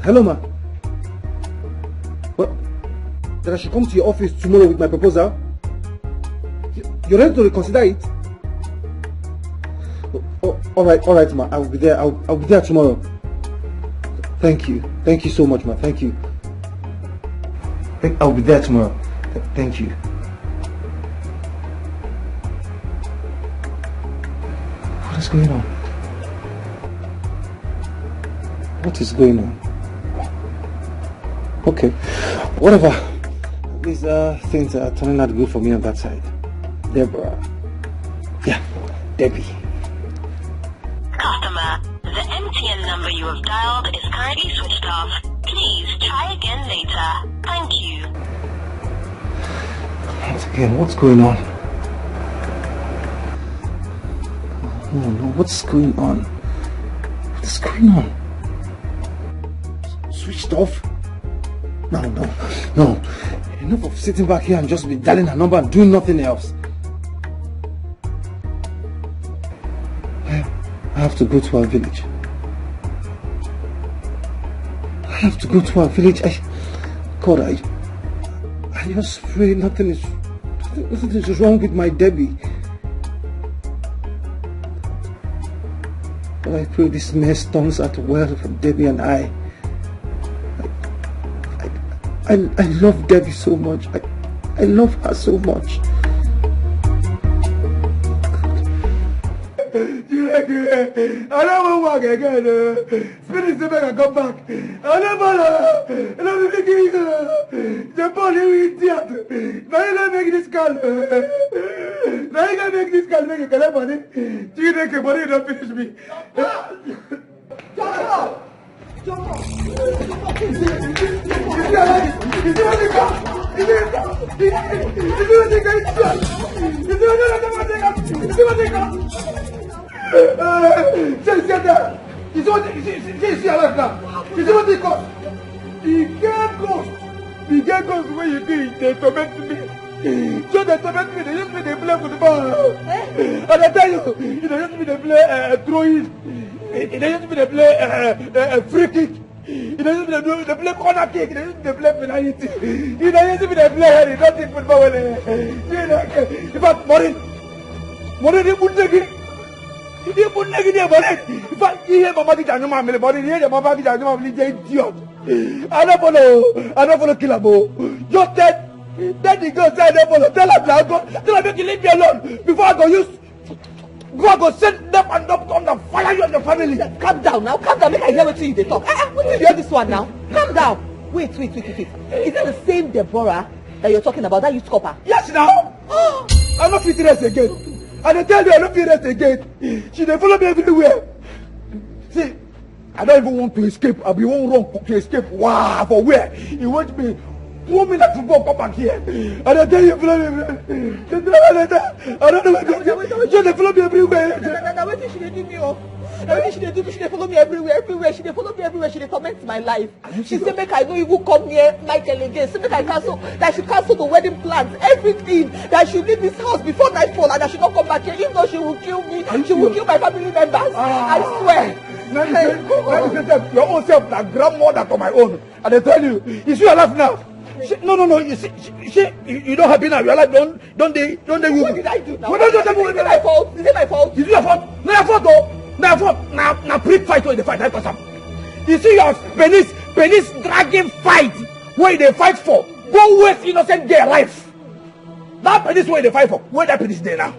Speaker 2: Hello, ma. What? That I should come to your office tomorrow with my proposal? You're ready to reconsider it? All right, ma. I will be there. I'll be there tomorrow. Thank you so much, ma. Thank you. I'll be there tomorrow. Thank you. What is going on? What is going on? Okay, whatever. These things are turning out good for me on that side. Deborah. Yeah, Debbie.
Speaker 7: Customer, the MTN number you have dialed is currently switched off. Please try again later. Thank you.
Speaker 2: Once again, what's going on? No, what's going on? What's going on? Switched off? No. Enough of sitting back here and just be dialing her number and doing nothing else. I have to go to our village. I just pray nothing is wrong with my Debbie. But I pray this mess turns out well for Debbie and I. I love Debbie so much. I love her so much. I don't want to work again. Spirit say make I come back. I don't want to make it. The body will theater. Now you make this call. Now you make this call. Make a call money. You make a money don't finish me. The girl goes where you think they torment me. So they torment me, they use me to play football. And I tell you, they use me to play throwing. They use me to play free kick. They use me to play corner kick. They use me to play penalty. They use me to play nothing football. In fact, Morin, they put the game. Dia pun lagi dia balik. Sebab dia mama kita nama ambil balik dia mama kita nama ambil dia idiot. Ana follow kilabo. Just that the girl said I follow. Tell her make you leave me alone before I go send them and up on the fire you and your family.
Speaker 9: Calm down now. Calm down. Make I hear what you talk. What did you hear this one now? Calm down. Wait. Is it the same Deborah that you're talking about? That you copper?
Speaker 2: Yes now. I'm not fit to rest again. And I tell you, I don't feel rest again. She dey follow me everywhere. See, I don't even want to escape. I'll be one wrong to escape. Wow, for where? He wants me 2 minutes to go come back here. And I tell you, follow me everywhere. I don't know where to go. She dey follow me everywhere.
Speaker 9: What did she do me off? She dey follow me everywhere. She dey follow me everywhere. She dey torment my life. She say make I no even come near Michael again. Say make I cancel. That I should cancel the wedding plans, everything. That I should leave this house before nightfall and I should not come back here. If not, she will kill me. She will kill my family members. I swear.
Speaker 2: Your own self, like grandmother to my own. And I tell you, is she alive now? No. You see, you don't happy now. You're like, don't they?
Speaker 9: What did I do now? Is it my fault? Is it my fault?
Speaker 2: Is it your fault? No, your fault though. Now prick fight where they fight. That person. You see your penis dragging fight where they fight for. Go waste innocent girl life. That penis where they fight for. Where that penis there now?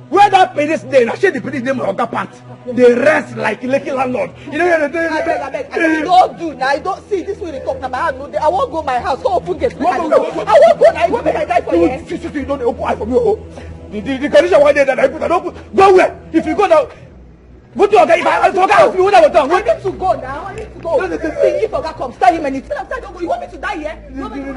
Speaker 2: Where that penis there now? Share the penis name of pant. They rest like lucky landlord. You know what
Speaker 9: I beg. I don't do now. I don't see this way they talk now. I won't go my house. Go open gate. I won't go now. I won't make I die for you.
Speaker 2: You don't open eye for me. The condition why they that I put. I don't put. Go where? If you go now. What do you okay? If I forgot you would have done.
Speaker 9: I need to go now. I need to go. See if Oga comes, tell him anything. After I don't go, you want me to die here? You want me to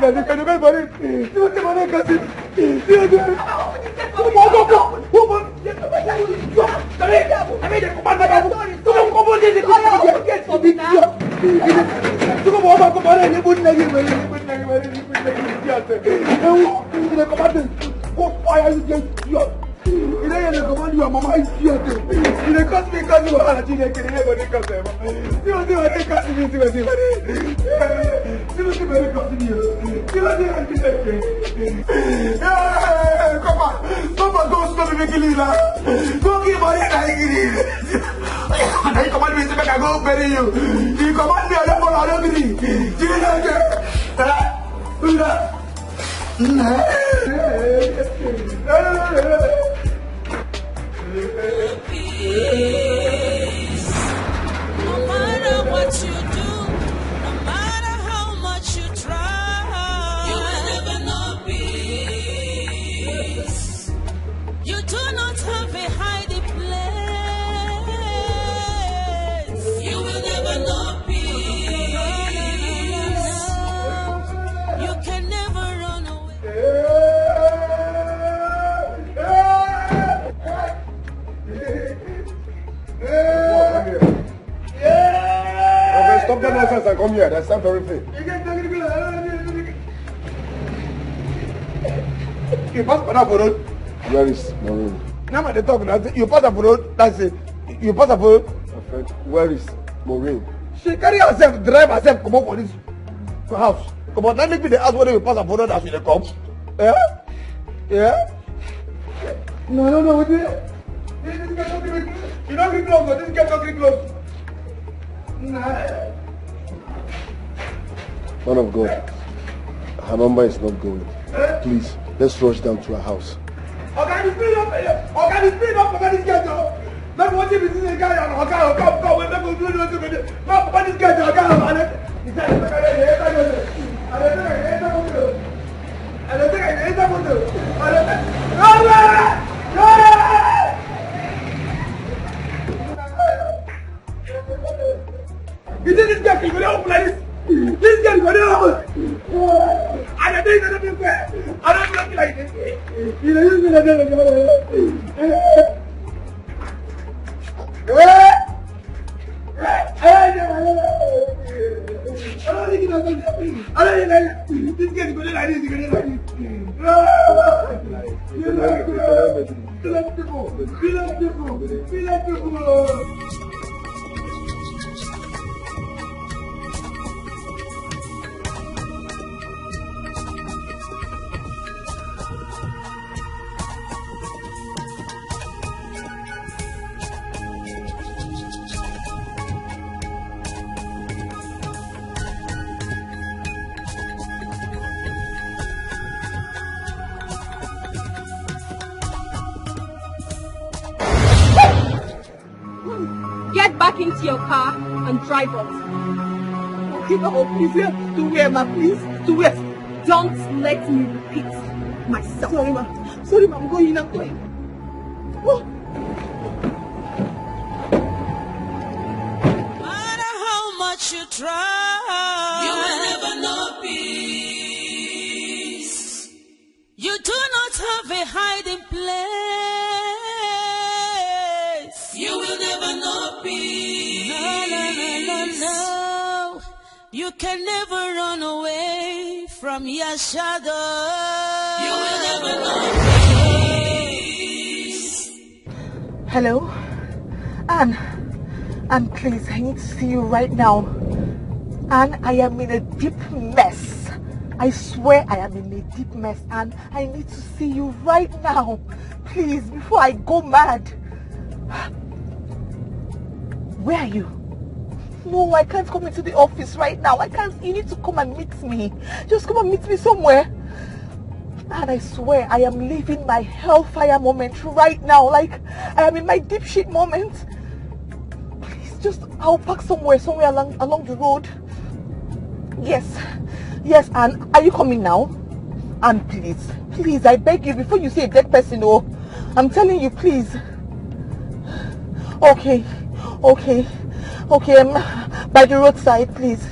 Speaker 2: You know, command your mama is here. You cost me because you are a teenager. Come on, go stop me making it. Go give money and I give it. And you command me to make I go bury you. You command me, I don't believe.
Speaker 3: No matter what you do, no matter how much you try, you will never know peace. You do not have a hiding place. You will never know peace. You can never run away.
Speaker 2: Okay, stop that nonsense and come here. That's time for everything. You pass for road.
Speaker 8: Where is Maureen?
Speaker 2: Now they talk. You pass for road. That's it. You pass for road.
Speaker 8: Where is Maureen?
Speaker 2: She carry herself, drive herself, come up for this house. Come on, now make me the house where you pass for road as you come. Yeah. No. Wait. You don't get close. This guy don't get close.
Speaker 8: Man of God, her number is not going. Please, let's rush down to her house.
Speaker 2: Okay, speed up. This guy. Let me watch him. This is a guy. Come. Let me do it. This guy. You think this guy Village people.
Speaker 1: Get back into your car and drive off.
Speaker 9: Okay, no, please, to where, ma, please? To where?
Speaker 1: Don't let me repeat myself.
Speaker 9: Sorry, ma. Sorry, ma, I'm going. Oh.
Speaker 3: You try, you will never know peace. You do not have a hiding place. You will never know peace. No. You can never run away from your shadow. You will never know peace.
Speaker 9: Hello? Anne, please, I need to see you right now. Anne, I am in a deep mess. I swear I am in a deep mess, and I need to see you right now. Please, before I go mad. Where are you? No, I can't come into the office right now. I can't. You need to come and meet me. Just come and meet me somewhere. And I swear I am living my hellfire moment right now. Like, I am in my deep shit moment. Just, I'll park somewhere along the road. Yes, Anne, are you coming now? Anne, please, I beg you, before you say a dead person, oh, I'm telling you, please. Okay, by the roadside, please.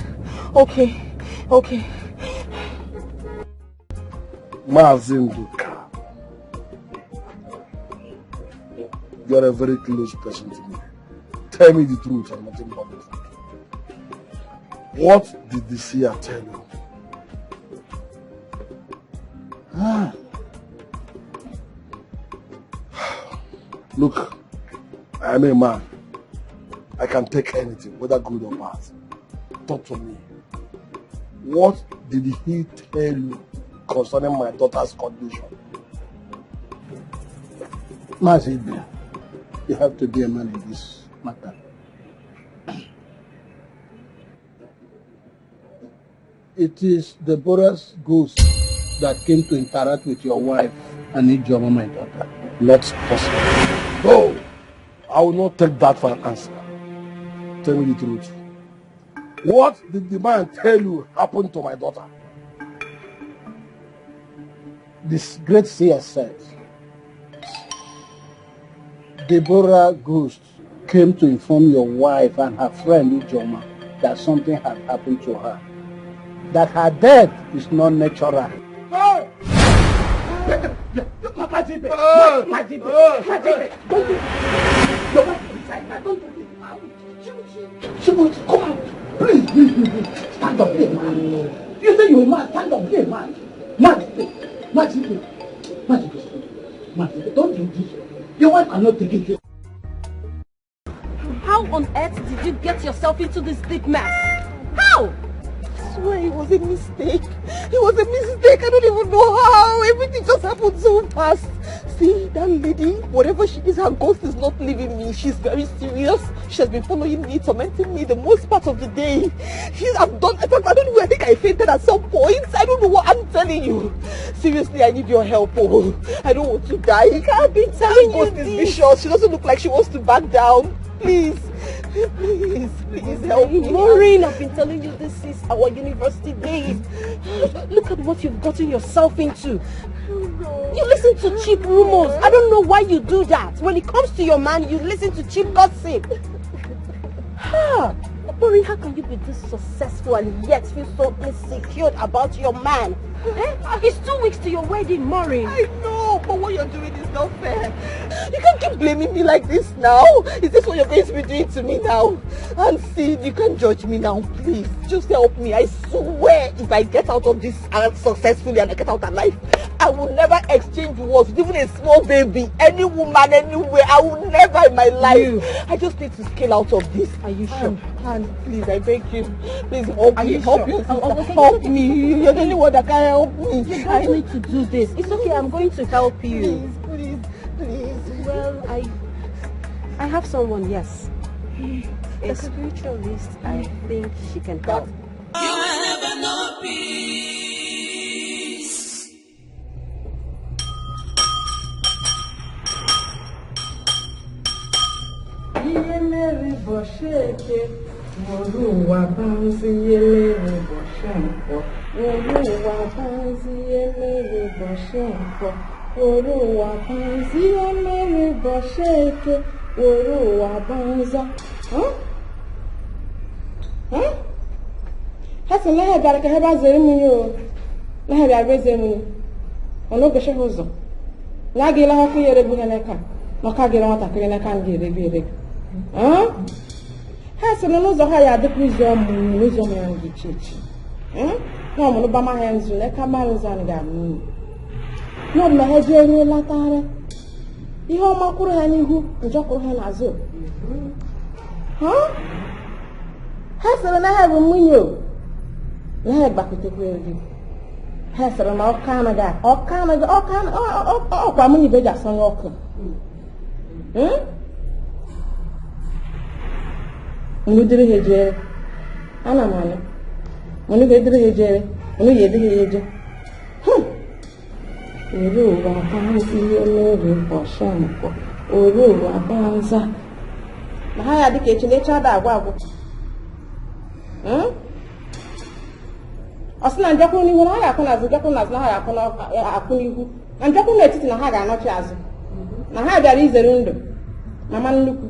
Speaker 9: Okay.
Speaker 8: Mazinduka, you're a very close person to me. Tell me the truth and nothing but the truth. What did the seer tell you? Look, I am a man. I can take anything, whether good or bad. Talk to me. What did he tell you concerning my daughter's condition?
Speaker 10: Mazibia, you have to be a man in this matter. It is Deborah's ghost that came to interact with your wife and Ijoma, my daughter.
Speaker 8: Not possible. No, I will not take that for an answer. Tell me the truth. What did the man tell you happened to my daughter?
Speaker 10: This great seer said, Deborah ghost came to inform your wife and her friend Ijoma that something had happened to her. That her death is not natural.
Speaker 2: Come on, please, stand up here, man. You say you're a man, stand up here, man. Man, don't do this. Your wife cannot take it.
Speaker 1: How on earth did you get yourself into this deep mess? How?
Speaker 9: I swear it was a mistake. It was a mistake. I don't even know how. Everything just happened so fast. See, that lady, whatever she is, her ghost is not leaving me. She's very serious. She has been following me, tormenting me the most part of the day. I've done, in fact, I don't know, I think I fainted at some point. I don't know what I'm telling you. Seriously, I need your help. Oh, I don't want to die. I can't be telling you this. Ghost is vicious. She doesn't look like she wants to back down. Please help me.
Speaker 1: Maureen, I've been telling you this is our university days. Look at what you've gotten yourself into. You listen to cheap rumors. I don't know why you do that. When it comes to your man, you listen to cheap gossip. Maureen, how can you be this successful and yet feel so insecure about your man? It's 2 weeks to your wedding, Maureen.
Speaker 9: I know, but what you're doing is not fair. You can't keep blaming me like this now. Is this what you're going to be doing to me now? And see, you can't judge me now, please. Just help me. I swear, if I get out of this successfully and I get out alive, I will never exchange words with even a small baby, any woman, anywhere. I will never in my life. I just need to scale out of this.
Speaker 14: Are you sure?
Speaker 9: And please, I beg you, please help me. Help me.
Speaker 14: Help
Speaker 9: me. You're the only one that can help me.
Speaker 14: You don't need to do this. It's okay. I'm going to help you.
Speaker 9: Please.
Speaker 14: Well, I have someone. Yes, a spiritualist. I think she can help.
Speaker 3: You will never know peace.
Speaker 4: Hasa na bara ka heba zere mu yo. Na heba be zere mu. Ono go sheho zo. Na ge la hoku yere bu heleka. No ka ge la wata kire na kan ge rebe rebe. Hasa no zo ha ya de prizo mu no zo me angi chichi. No mo no ba ma henzu na ka ma zo an ga mu. No na he je ru la tare. Ihe o makuru ha n'ihu, njo kuru ha n'azụ. Hasa na ha bu munyo. Na gbakute kweri ha sara na ọkana ọkwa munyi beja son ọkụ munu dire heje ana mane munu be dire heje munu ye dire heje oro wa banzi ele boshanko oro wa banza na ha ya dike echi na-eche ada agwa Osina njakwu n'ihu na ha ga-akụ n'azụ njakwu n'azụ na ha ga-akụ n'ihu na njakwu n'etiti na ha ga-anọchi azụ na ha bịara izere ndụ mama nnukwu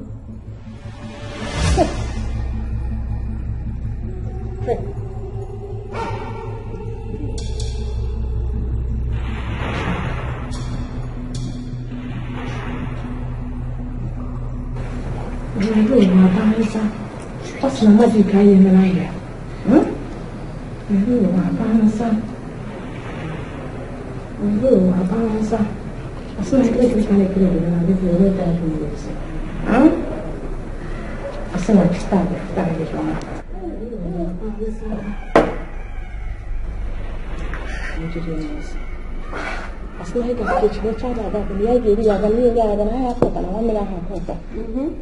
Speaker 4: Osina mmadụ ka anyị emere ahịa Avanza. Así no creo que están escribiendo, no hay que ver la diferencia. Así no está bien. Así no hay que echar la vaca, ni hay que ir a ganar ya a ganar hasta la mamá la hace.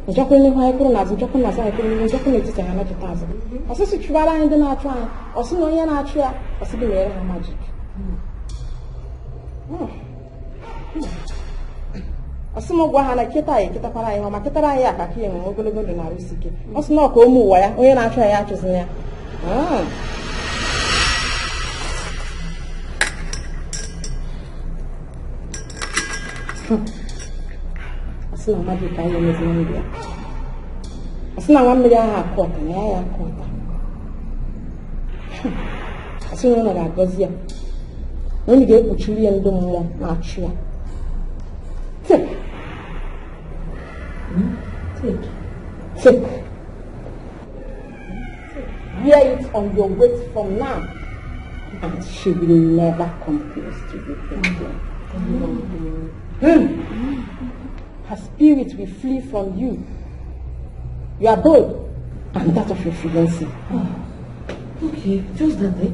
Speaker 4: Yo creo que no hay coronas, yo creo que no hay coronas, yo creo que no hay que tazo. Así se chuvara ainda na try, así no ia na try, así de era magic. Así mo gwa hana kita para aí, mas kita para aí a aqui em ogologo do na rusike. Así no ko mu wa ya, o ia na try ya chosen ya. Así no magic aí mesmo não. Así na wamiri aha akọta na ya akọta. Así no na ga-agọzi ya. Onye ga-ekpuchiri ya ndị mmụọ na-achụ ya. Take. Wear it on your waist from now. And she will never come close to you again. Her spirit will flee from you. You are bold, and that of your fiancé.
Speaker 14: Okay, just that day.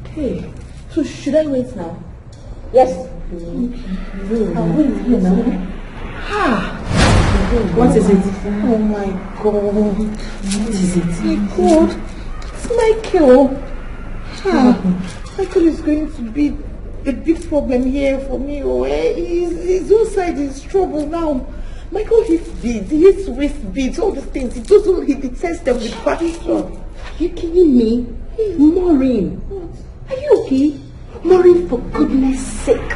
Speaker 14: Okay. So should I wait now?
Speaker 4: Yes.
Speaker 14: Okay. I'll wait here now.
Speaker 4: What is it?
Speaker 14: Oh my God. What is it? My God. It's Michael. Michael is going to be a big problem here for me. His own side is trouble now. Michael hates beads, he hates waist beads, all these things. He detests them with passion.
Speaker 4: Are you kidding me? Maureen. Are you okay? Maureen, for goodness sake.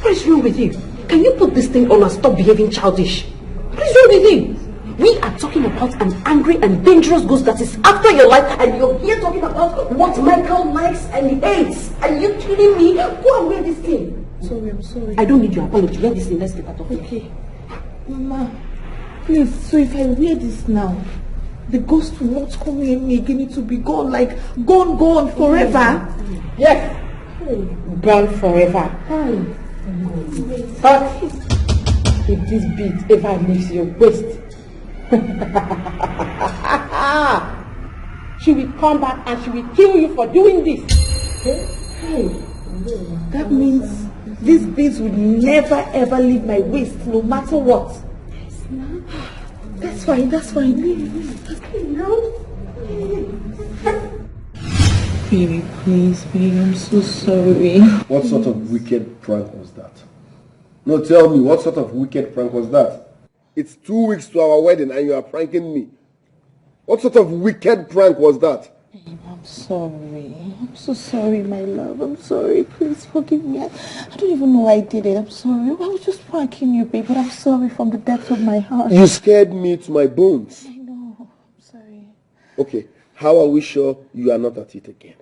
Speaker 4: What is wrong with you? Can you put this thing on and stop behaving childish? What is wrong with you? We are talking about an angry and dangerous ghost that is after your life, and you're here talking about what Michael likes and hates. Are you kidding me? Go and wear this thing.
Speaker 14: Sorry, I'm sorry.
Speaker 4: I don't need your apology. Wear this thing. Let's get out of here.
Speaker 14: Okay. Mama, please, so if I wear this now, the ghost will not come near me again. It will be gone, like gone forever.
Speaker 4: Yes.
Speaker 14: burn forever. But if this beat ever leaves your waist, she will come back and she will kill you for doing this.
Speaker 9: That means these beads will never ever leave my waist, no matter what. That's fine, that's fine.
Speaker 14: Baby, please, baby, I'm so sorry.
Speaker 8: What sort of wicked prank was that? No, tell me, what sort of wicked prank was that? It's 2 weeks to our wedding and you are pranking me. What sort of wicked prank was that?
Speaker 14: Babe, I'm sorry. I'm so sorry, my love. I'm sorry. Please forgive me. I don't even know why I did it. I'm sorry. I was just pranking you, babe, but I'm sorry from the depths of my heart.
Speaker 8: You scared me to my bones.
Speaker 14: I know. I'm sorry.
Speaker 8: Okay, how are we sure you are not at it again?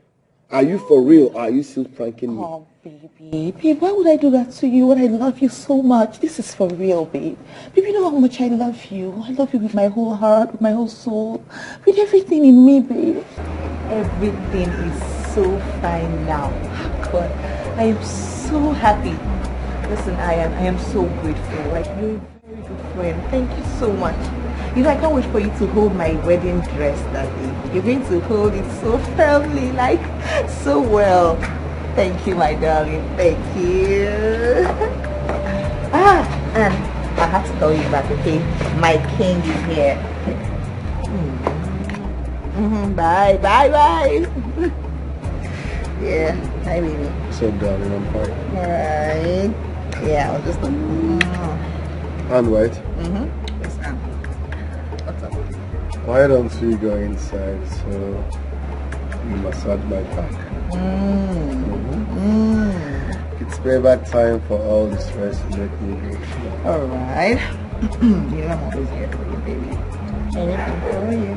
Speaker 8: Are you for real or are you still pranking me?
Speaker 14: Oh, baby. Babe, why would I do that to you when I love you so much? This is for real, babe. Babe, you know how much I love you. I love you with my whole heart, with my whole soul, with everything in me, babe.
Speaker 9: Everything is so fine now. God, I am so happy. Listen, I am so grateful. Like, you're a very good friend. Thank you so much. You know, I can't wait for you to hold my wedding dress that day. You're going to hold it so firmly, like, so well. Thank you, my darling. Thank you. And I have to tell you that, okay? My king is here. Bye, bye, bye. Yeah, hi, baby.
Speaker 8: So, darling, I'm fine.
Speaker 9: Alright. Yeah, I'll just...
Speaker 8: And right?
Speaker 9: Yes, ma'am. What's up?
Speaker 8: Why don't we go inside so you massage my back? It's payback time for all the stress you make me go through.
Speaker 9: Alright. You know I'm always here for you, baby. Anything for you.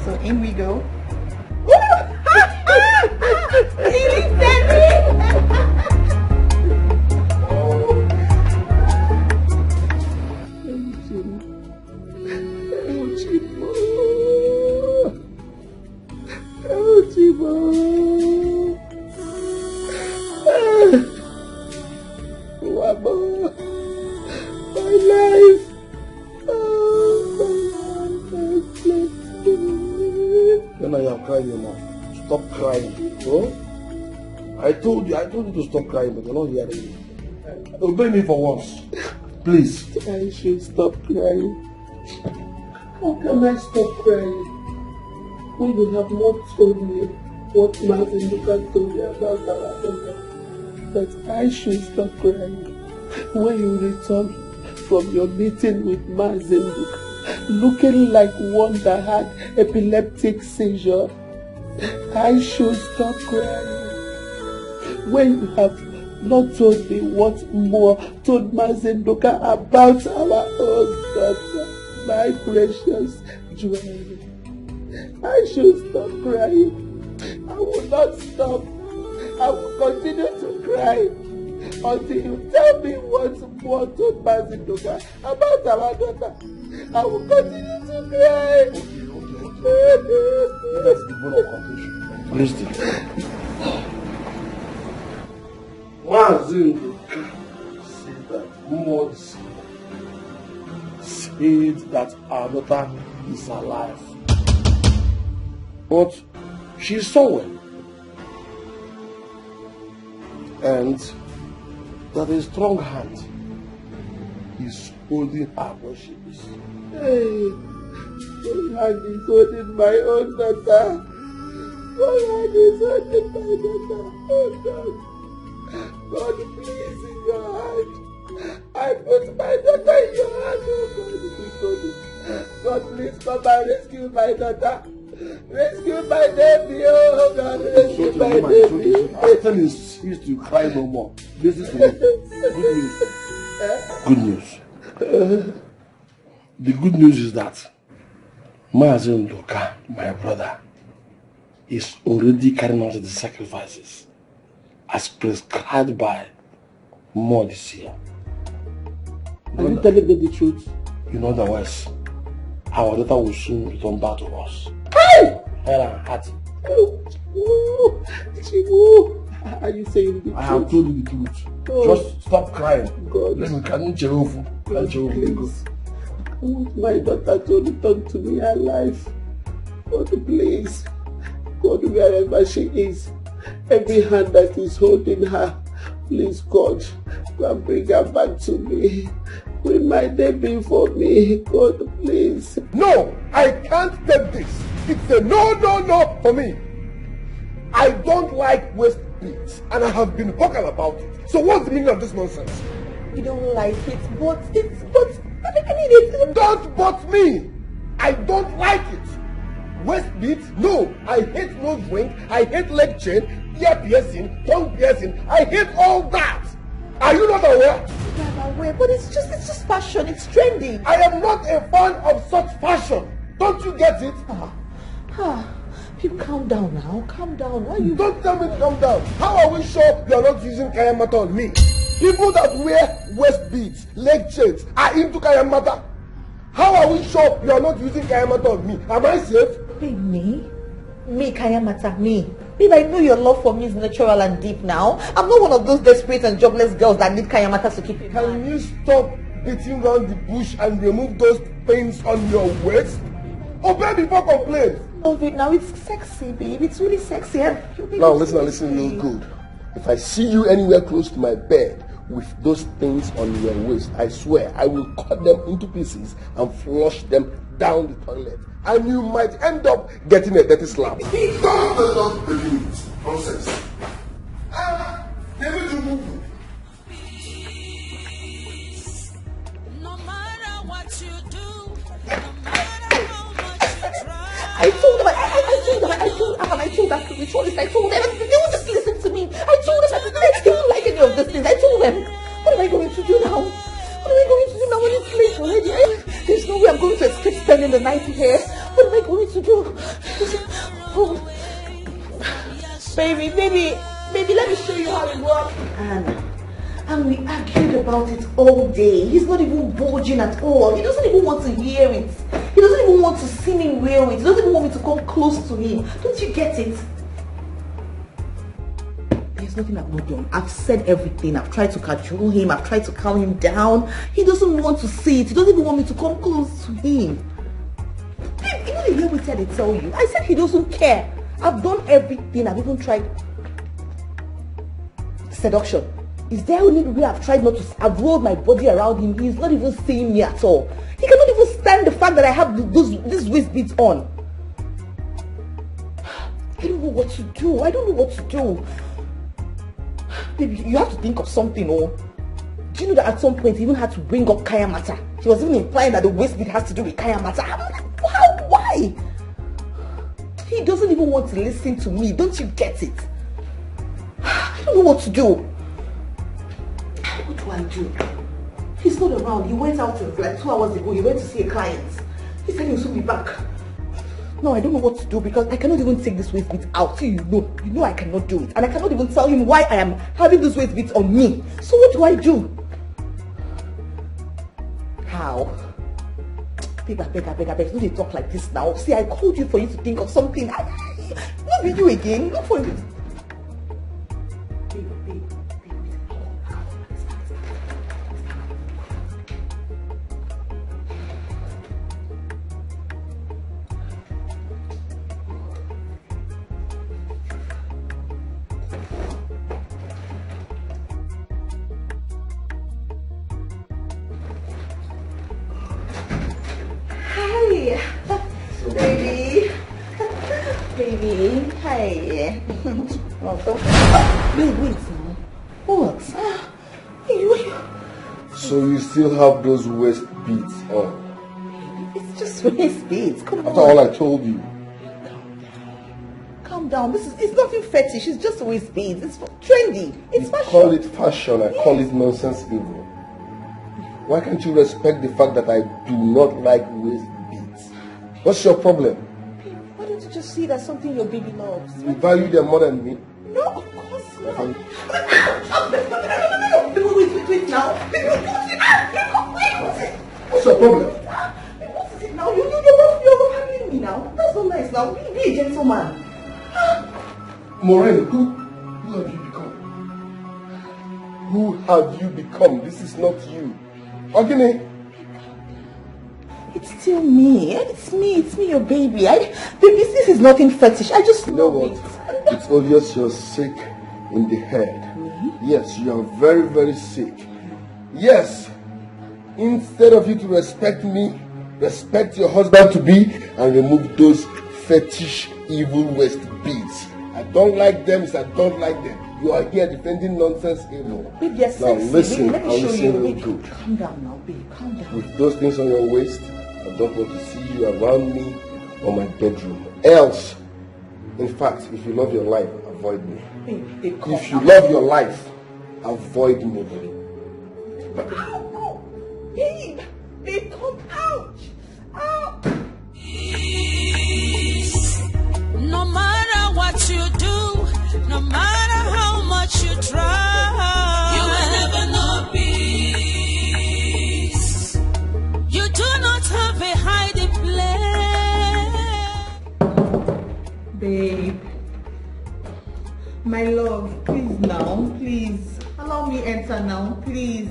Speaker 9: So in we go. Really,
Speaker 6: My life.
Speaker 10: Then I am crying now. Stop crying. Oh? I told you to stop crying, but you're not hearing me. Obey me for once. Please.
Speaker 6: I should stop crying. How can I stop crying when you have not told me what Mazen Luka told me about our daughter? That I should stop crying when you return from your meeting with Mazen Luka, looking like one that had epileptic seizure. I should stop crying when you have not told me what more told Mazen Luka about our own daughter, my precious Joel. I should stop crying. I will not stop. I will continue to cry until you tell me what more told Mazen Luka about our daughter. I will continue to cry.
Speaker 10: That's the bone of confusion. Listen. Mazen Luka said that said that our daughter is alive. But she's somewhere. And that a strong hand is holding her where she is.
Speaker 6: Hey, your hand is holding my own daughter. Your hand is holding my daughter. Oh God. God, please, in your hand. I put my daughter in your hand. Oh God, please come and rescue my daughter. Rescue my baby, oh God, rescue my baby.
Speaker 10: I tell you, cease to cry no more. Listen to me. Good news. The good news is that Mazen Luka, my brother, is already carrying out the sacrifices as prescribed by more this year.
Speaker 6: Are you telling me the truth?
Speaker 10: You know, otherwise, our daughter will soon return back to us.
Speaker 6: Hey!
Speaker 10: Hell and heart.
Speaker 6: Chibu, are you saying the truth?
Speaker 10: I have told you the truth.
Speaker 6: Oh.
Speaker 10: Just stop crying.
Speaker 6: God.
Speaker 10: Let me can't Jehovah.
Speaker 6: Please. I want my daughter to return to me alive. God, please. God, wherever she is, every hand that is holding her, please, God, go and bring her back to me. Bring my baby for me. God, please.
Speaker 8: No, I can't take this. It's a no for me. I don't like waste beats, and I have been vocal about it. So what's the meaning of this nonsense?
Speaker 9: You don't like it, but it's
Speaker 8: Don't but me. I don't like it. Waist beats? No. I hate nose ring. I hate leg chain, ear piercing, tongue piercing. I hate all that. Are you not aware?
Speaker 9: I'm aware, but it's just fashion. It's trendy.
Speaker 8: I am not a fan of such fashion. Don't you get it?
Speaker 9: People, calm down now. Calm down. Why you?
Speaker 8: Don't tell me to calm down. How are we sure you are not using kayamata on me? People that wear waist beads, leg chains are into kayamata. How are we sure you are not using kayamata on me? Am I safe?
Speaker 9: Hey, me, kayamata, me. Babe, I know your love for me is natural and deep now. I'm not one of those desperate and jobless girls that need kayamata to keep it.
Speaker 8: Can you stop beating around the bush and remove those pains on your waist? Obey before complain.
Speaker 9: Love it now. It's sexy, babe. It's really sexy.
Speaker 8: Now listen real good. If I see you anywhere close to my bed with those things on your waist, I swear I will cut them into pieces and flush them down the toilet. And you might end up getting a dirty slap. Don't believe it. Nonsense. David, you move.
Speaker 3: No matter what you do, no matter how much you try.
Speaker 9: I told them, I told that spiritualist, I told them, they won't just listen to me. I told them that they don't like any of these things. I told them, what am I going to do now? What am I going to do now when it's late already? There's no way I'm going to escape spending the night here. What am I going to do? Oh. Baby, let me show you how it works. And we argued about it all day. He's not even budging at all. He doesn't even want to hear it. He doesn't even want to see me wear it. He doesn't even want me to come close to him. Don't you get it? There's nothing I've not done. I've said everything. I've tried to cajole him. I've tried to calm him down. He doesn't want to see it. He doesn't even want me to come close to him. You know the way we said it, tell you. I said he doesn't care. I've done everything. I've even tried seduction. Is there any way I've tried not to? I've rolled my body around him. He's not even seeing me at all. He cannot even stand the fact that I have these waist beads on. I don't know what to do. I don't know what to do. Baby, you have to think of something, oh. Do you know that at some point he even had to bring up kayamata? He was even implying that the waist bead has to do with kayamata. I'm like, how? Why? He doesn't even want to listen to me. Don't you get it? I don't know what to do. What do I do? He's not around. He went out like 2 hours ago. He went to see a client. He said he'll soon be back. No, I don't know what to do because I cannot even take this waist bead out. You know I cannot do it. And I cannot even tell him why I am having this waist bead on me. So what do I do? How? Babe, I beg. Don't you talk like this now. See, I called you for you to think of something. Not with you again. Not for you. Baby, hi. Welcome. Wait now. What?
Speaker 8: So you still have those waist beads on?
Speaker 9: It's just waist beads. Come on.
Speaker 8: After all I told you.
Speaker 9: Calm down. It's nothing fetish. It's just waist beads. It's trendy. It's fashion.
Speaker 8: Call it fashion. I call it nonsense evil. Why can't you respect the fact that I do not like waist beads? What's your problem?
Speaker 9: Why don't you just see it as something your baby loves?
Speaker 8: You value them more than me?
Speaker 9: No, of course not.
Speaker 8: No.
Speaker 9: Wait now.
Speaker 8: What's your problem?
Speaker 9: What is it now? You're handling me now. That's not nice now. Be a gentleman.
Speaker 8: Maureen, who have you become? Who have you become? This is not you. Okay?
Speaker 9: It's still me. It's me, your baby. Baby, this is nothing fetish. I just
Speaker 8: know what? It's obvious you're sick in the head. Yes, you are very, very sick. Yes. Instead of you to respect me, respect your husband to be and remove those fetish evil west beads. I don't like them, I don't like them. You are here defending nonsense evil.
Speaker 9: Baby, you're
Speaker 8: now
Speaker 9: sexy.
Speaker 8: listen,
Speaker 9: Baby,
Speaker 8: I'll listen real good.
Speaker 9: Calm down now, baby. Calm down.
Speaker 8: With those things on your waist, I don't want to see you around me or my bedroom. Else, in fact, if you love your life, avoid me.
Speaker 9: Baby,
Speaker 8: if you love your life, avoid me.
Speaker 9: Babe, come out.
Speaker 3: No matter what you do, no matter how much you try, you will never know peace. You do not have a hiding place.
Speaker 9: Babe, my love, please now, please. Allow me enter now, please.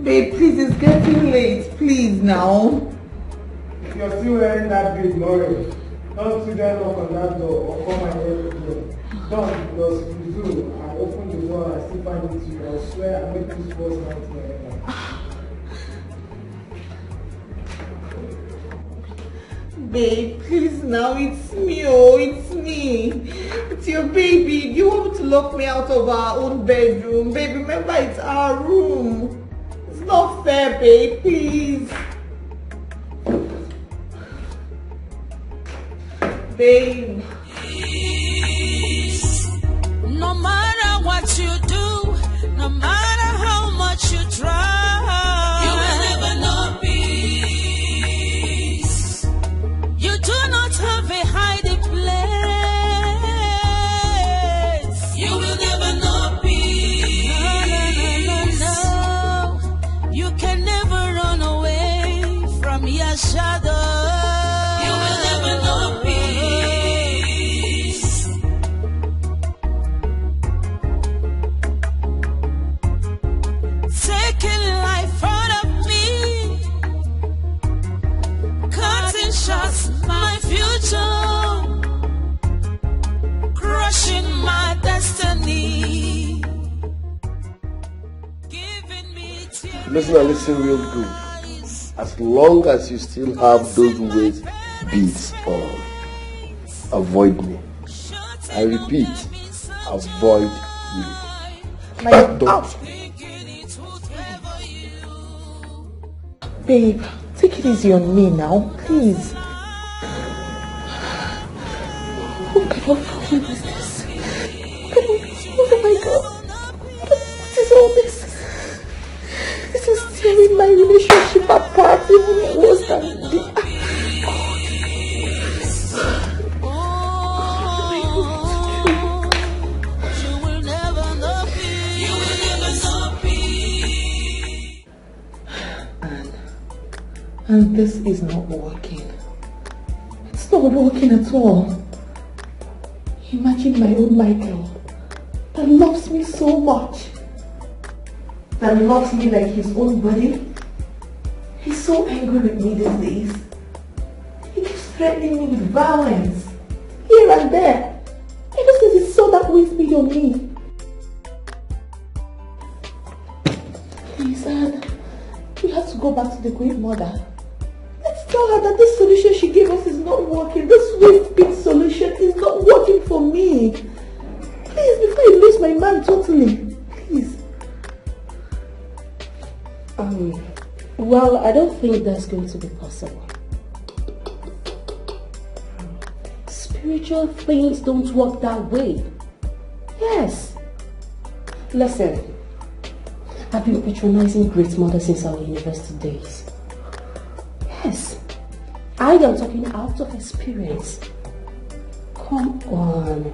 Speaker 9: Babe, please, it's getting late. Please now.
Speaker 16: If you're still wearing that bead, Maureen, don't sit there knock on that door or come and help the door. Don't, because if you do, I open the door and I still find it to you. I swear I make this first nightmare ever.
Speaker 9: Babe, please now, it's me, oh, it's me. It's your baby. Do you want me to lock me out of our own bedroom? Babe, remember it's our room. It's not fair, babe, please. Babe.
Speaker 3: No matter what you do, no matter how much you try, you will never know peace. You do not have a hiding place. You will never know peace. No. You can never run away from your shadow. You will never know peace. Taking life out of me, cutting shots my future, crushing my destiny.
Speaker 8: Listen and listen real good. As long as you still have those waist beads on, avoid me. I repeat, avoid me. Don't.
Speaker 9: Babe, take it easy on me now, please. What kind of problem is this? Oh my God. What is all this? This is tearing my relationship apart even worse than the... And this is not working. It's not working at all. Imagine my own Michael that loves me so much, that loves me like his own body. He's so angry with me these days. He keeps threatening me with violence here and there. Ever since he saw that waist bead on me. Please, Anne, we have to go back to the Great Mother. Let's tell her that this solution she gave us is not working. This waist bead solution is not working for me. Please, before I lose my man totally. Please.
Speaker 18: Well, I don't think that's going to be possible. Spiritual things don't work that way. Yes. Listen, I've been patronizing Great Mother since our university days. Yes, I am talking out of experience. Come on.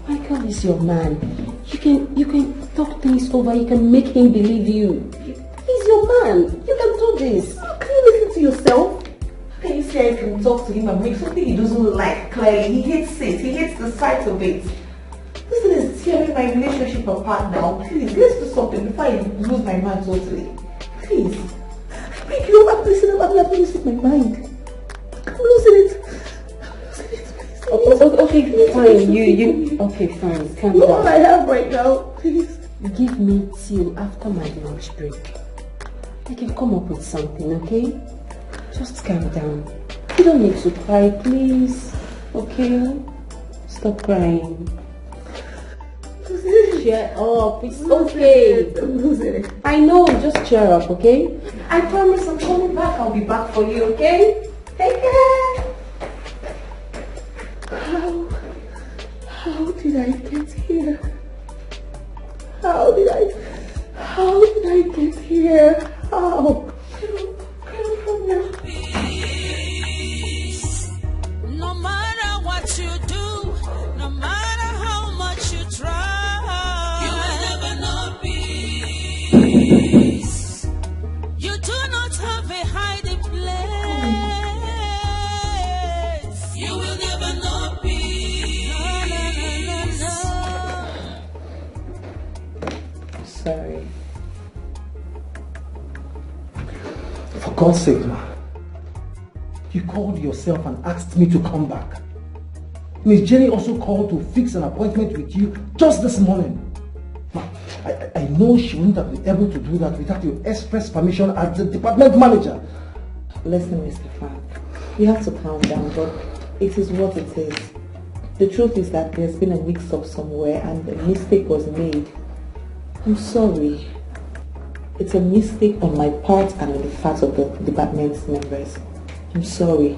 Speaker 18: Michael is your man. You can talk things over. You can make him believe you. He's your man. You can do this.
Speaker 9: Can you listen to yourself? Can you
Speaker 11: see I can talk to him and make something he doesn't like clearly. He hates it. He hates the sight of it. This thing is tearing my relationship apart now. Please, let's do something before I lose my mind totally. Please. Make you know, I'm losing my mind. I'm losing it.
Speaker 18: Okay, fine. Okay, fine. Calm down.
Speaker 11: All I have right now, please.
Speaker 18: Give me till after my lunch break. I can come up with something, okay? Just calm down. You don't need to cry, please. Okay? Stop crying. Cheer up. It's okay.
Speaker 11: I'm losing it.
Speaker 18: I know. Just cheer up, okay?
Speaker 11: I promise I'm coming back. I'll be back for you, okay? Take care. How did I get here? How did I get here? How?
Speaker 3: No matter what you do, no matter how much you try, you will never know peace. You do not have a hiding place. You will never know peace. No.
Speaker 16: Sorry. For God's sake, ma. You called yourself and asked me to come back. Miss Jenny also called to fix an appointment with you just this morning. Ma, I know she wouldn't have been able to do that without your express permission as the department manager.
Speaker 11: Listen, Mr. Frank, you have to calm down, but it is what it is. The truth is that there's been a mix-up somewhere and a mistake was made. I'm sorry. It's a mistake on my part and on the part of the department members. I'm sorry.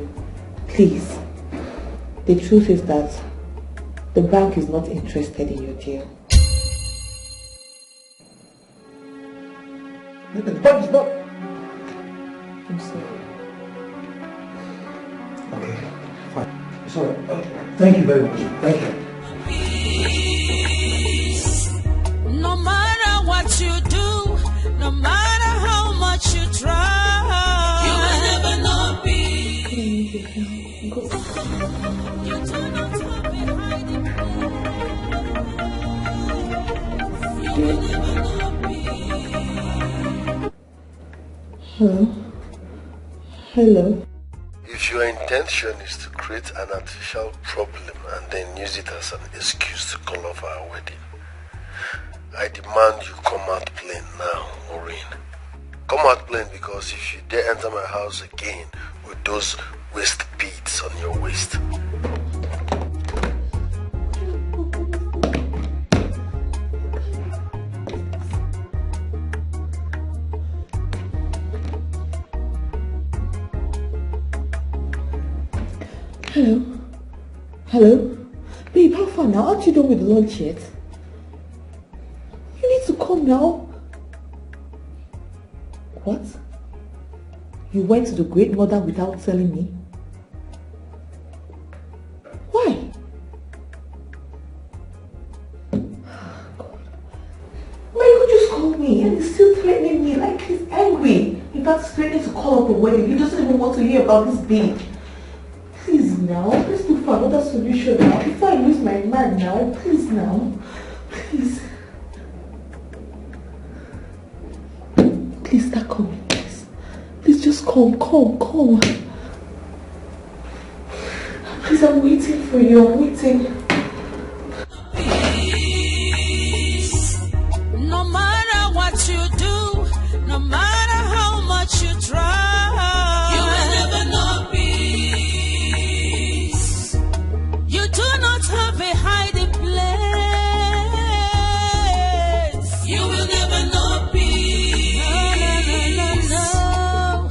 Speaker 11: Please. The truth is that the bank is not interested in your deal.
Speaker 16: The bank is not...
Speaker 11: I'm sorry.
Speaker 16: Okay, fine. Sorry. Thank you very much. Thank you.
Speaker 3: No matter what you do, no matter how much you try, you will never know peace. You do not have a hiding place. You will never know peace.
Speaker 11: Hello? Hello?
Speaker 8: If your intention is to create an artificial problem and then use it as an excuse to call off our wedding, I demand you come out plain now, Maureen. Come out plain, because if you dare enter my house again with those waist beads on your waist.
Speaker 11: Hello? Hello? Babe, how far now? Aren't you done with lunch yet? You need to come now. What? You went to the Great Mother without telling me? Why? God. Why you just call me and he's still threatening me like he's angry? In fact, he's threatening to call up a wedding. He doesn't even want to hear about this babe. Please now, let's look for another solution now. Before I lose my mind now, please now. Please. Please start coming, please. Please just come. Please, I'm waiting for you, I'm waiting.
Speaker 3: No matter what you do, no matter how much you try, you will never know peace. You do not have a hiding place. You will never know peace. No.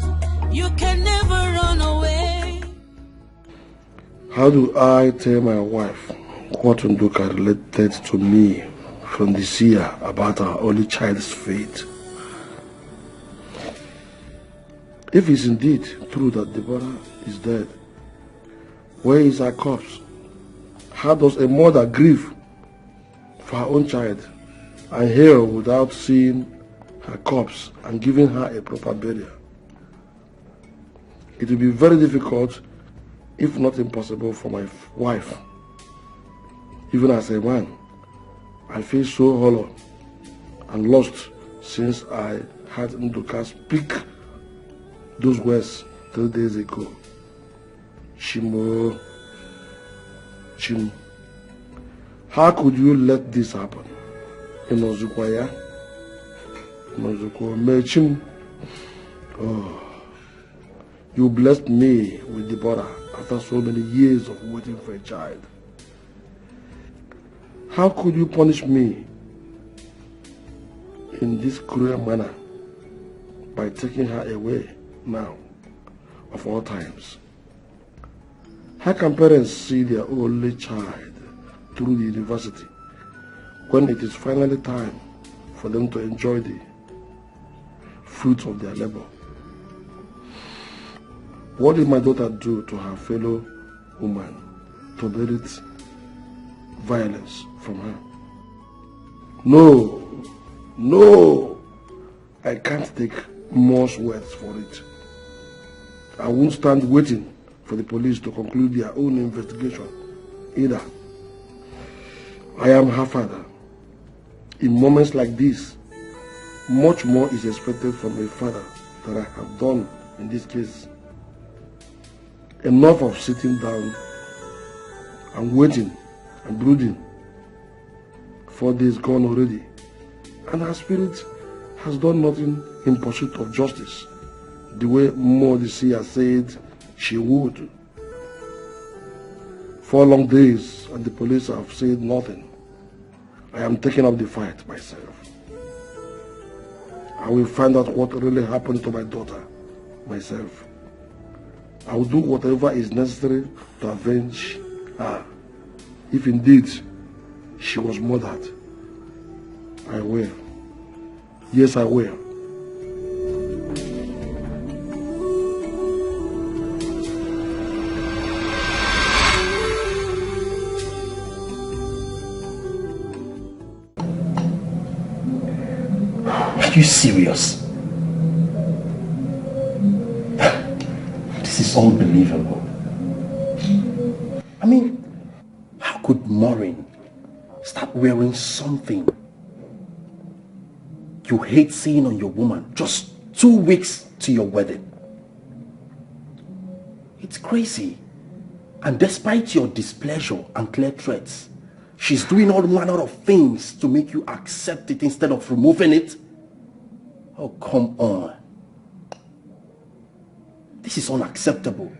Speaker 3: You can never run away.
Speaker 8: How do I tell my wife what Nduka related to me from this year about our only child's fate? If it's indeed true that Deborah is dead, where is her corpse? How does a mother grieve for her own child and heal without seeing her corpse and giving her a proper burial?
Speaker 5: it will be very difficult, if not impossible, for my wife. Even as a man, I feel so hollow and lost since I had Nduka speak those words 3 days ago. Chimo, Chim. How could you let this happen? Inozukwaya? Inozukwa Mechim. Oh. You blessed me with Deborah after so many years of waiting for a child. How could you punish me in this cruel manner by taking her away now, of all times? How can parents see their only child through the university when it is finally time for them to enjoy the fruits of their labor? What did my daughter do to her fellow woman to merit violence from her? No, I can't take more words for it. I won't stand waiting for the police to conclude their own investigation either. I am her father. In moments like this, much more is expected from a father than I have done in this case. Enough of sitting down and waiting and brooding. 4 days gone already, and her spirit has done nothing in pursuit of justice, the way Modisi has said she would. 4 long days, and the police have said nothing. I am taking up the fight myself. I will find out what really happened to my daughter myself. I will do whatever is necessary to avenge her. If indeed she was murdered, I will. Yes, I will.
Speaker 10: Are you serious? This is unbelievable. I mean, how could Maureen start wearing something you hate seeing on your woman just 2 weeks to your wedding? It's crazy. And despite your displeasure and clear threats, she's doing all manner of things to make you accept it instead of removing it. Oh, come on. This is unacceptable.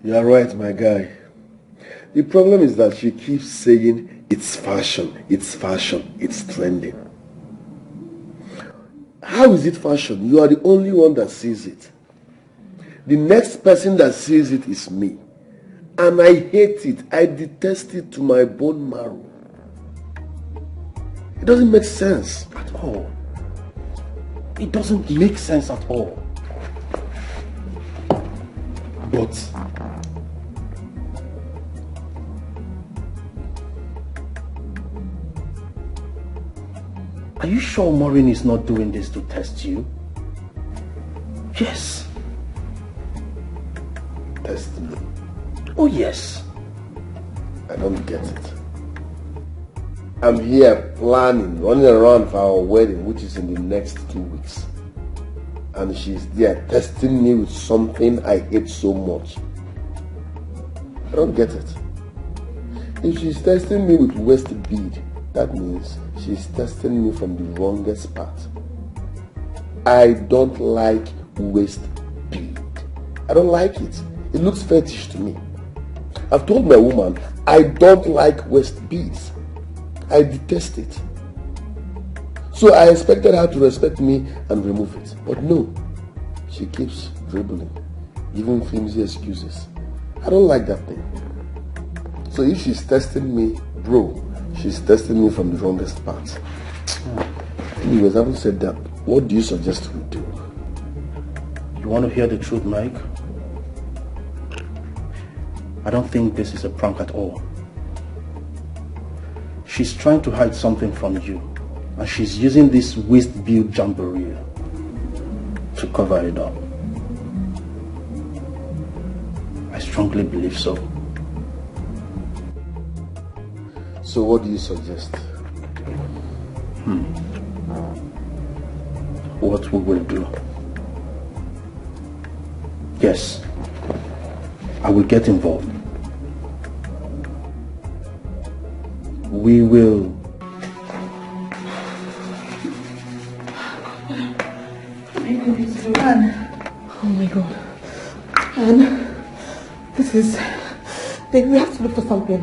Speaker 8: You are right, my guy. The problem is that she keeps saying it's fashion, it's trending. How is it fashion? You are the only one that sees it. The next person that sees it is me. And I hate it. I detest it to my bone marrow. It doesn't make sense
Speaker 10: at all. It doesn't make sense at all. But are you sure Maureen is not doing this to test you? Yes.
Speaker 8: Test me?
Speaker 10: Oh yes.
Speaker 8: I don't get it. I'm here planning, running around for our wedding, which is in the next 2 weeks. And she's there testing me with something I hate so much. I don't get it. If she's testing me with waist bead, that means she's testing me from the wrongest part. I don't like waist bead. I don't like it. It looks fetish to me. I've told my woman I don't like waist beads. I detest it. So I expected her to respect me and remove it. But no, she keeps dribbling, giving flimsy excuses. I don't like that thing. So if she's testing me, bro, she's testing me from the wrongest part. Anyways, having said that, what do you suggest we do?
Speaker 10: You want to hear the truth, Mike? I don't think this is a prank at all. She's trying to hide something from you, and she's using this waist-built jamboree to cover it up.
Speaker 6: I strongly believe so.
Speaker 8: So what do you suggest?
Speaker 6: What we will do? Yes, I will get involved. We will.
Speaker 14: Oh my God. Anne, this is... we have to look for something.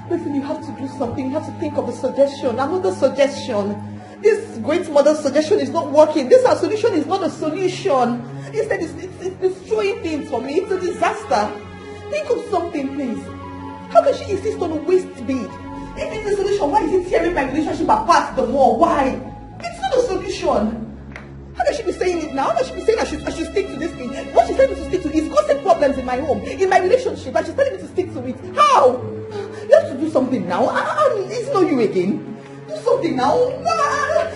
Speaker 14: Listen, you have to do something. You have to think of a suggestion. Another suggestion. This great mother's suggestion is not working. This our solution is not a solution. Instead, it's destroying things for me. It's a disaster. Think of something, please. How can she insist on a waist bead? If it's a solution, why is it tearing my relationship apart the more? Why? It's not a solution. How can she be saying it now? How can she be saying I should stick to this thing? What she's telling me to stick to is causing problems in my home, in my relationship, and she's telling me to stick to it. How? You have to do something now. It's not you again. Do something now.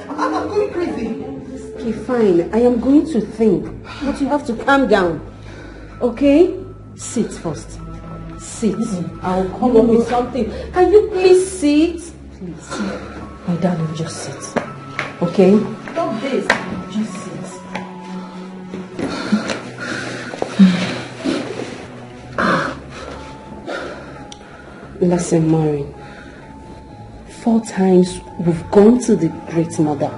Speaker 14: I'm going crazy.
Speaker 18: Okay, fine. I am going to think. But you have to calm down. Okay? Sit first. Sit. I'll come up with something. Can you please sit? Please. My darling, just sit. Okay? Stop this. Just sit. Listen, Maureen. 4 times we've gone to the great mother.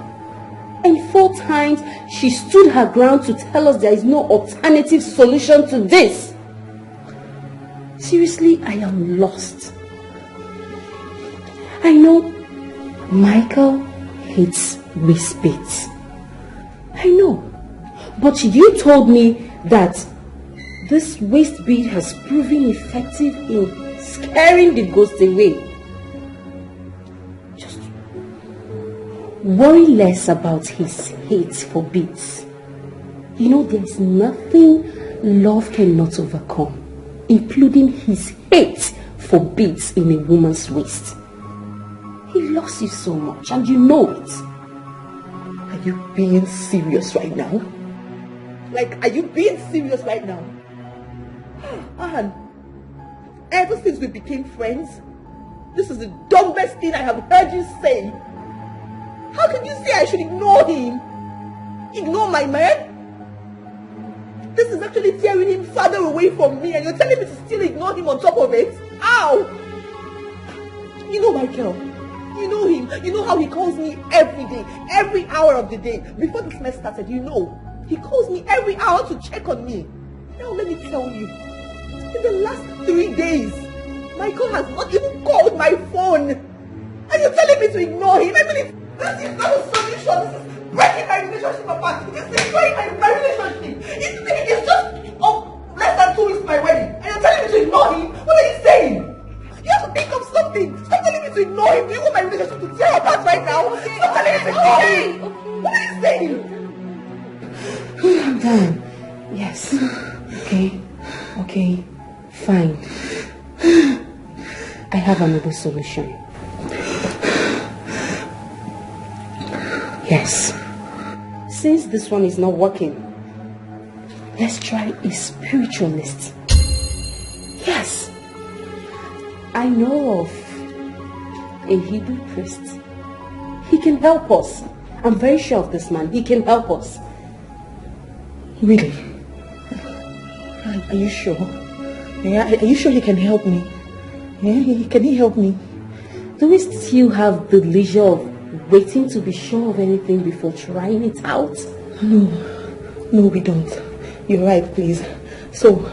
Speaker 18: And 4 times she stood her ground to tell us there is no alternative solution to this. Seriously, I am lost. I know Michael hates waist beads. I know. But you told me that this waist bead has proven effective in scaring the ghost away. Just worry less about his hate for beads. You know, there's nothing love cannot overcome, including his hate for beads in a woman's waist. He loves you so much, and you know it.
Speaker 14: Are you being serious right now? Like, are you being serious right now? Anne, ever since we became friends, this is the dumbest thing I have heard you say. How can you say I should ignore him? Ignore my man? This is actually tearing him farther away from me, and you're telling me to still ignore him on top of it? Ow! You know Michael. You know him. You know how he calls me every day, every hour of the day. Before this mess started, you know. He calls me every hour to check on me. Now let me tell you, in the last 3 days, Michael has not even called my phone. Are you telling me to ignore him? I mean, this is not a solution. This is breaking my relationship apart. This is destroying my relationship. It's just less than 2 weeks to my wedding. And you're telling me to ignore him? What are you saying? You have to think of something. Stop telling me to ignore him. Do you want my relationship to tear apart right now? Okay. Stop telling me to ignore him. What are you saying?
Speaker 18: Calm down. Yes. Okay. Fine. I have another solution. Yes. Since this one is not working, let's try a spiritualist. Yes. I know of a Hebrew priest. He can help us. I'm very sure of this man. He can help us.
Speaker 14: Really? Are you sure? Yeah, are you sure he can help me? Yeah, can he help me?
Speaker 18: Do we still have the leisure of waiting to be sure of anything before trying it out?
Speaker 14: No, we don't. You're right, please. So,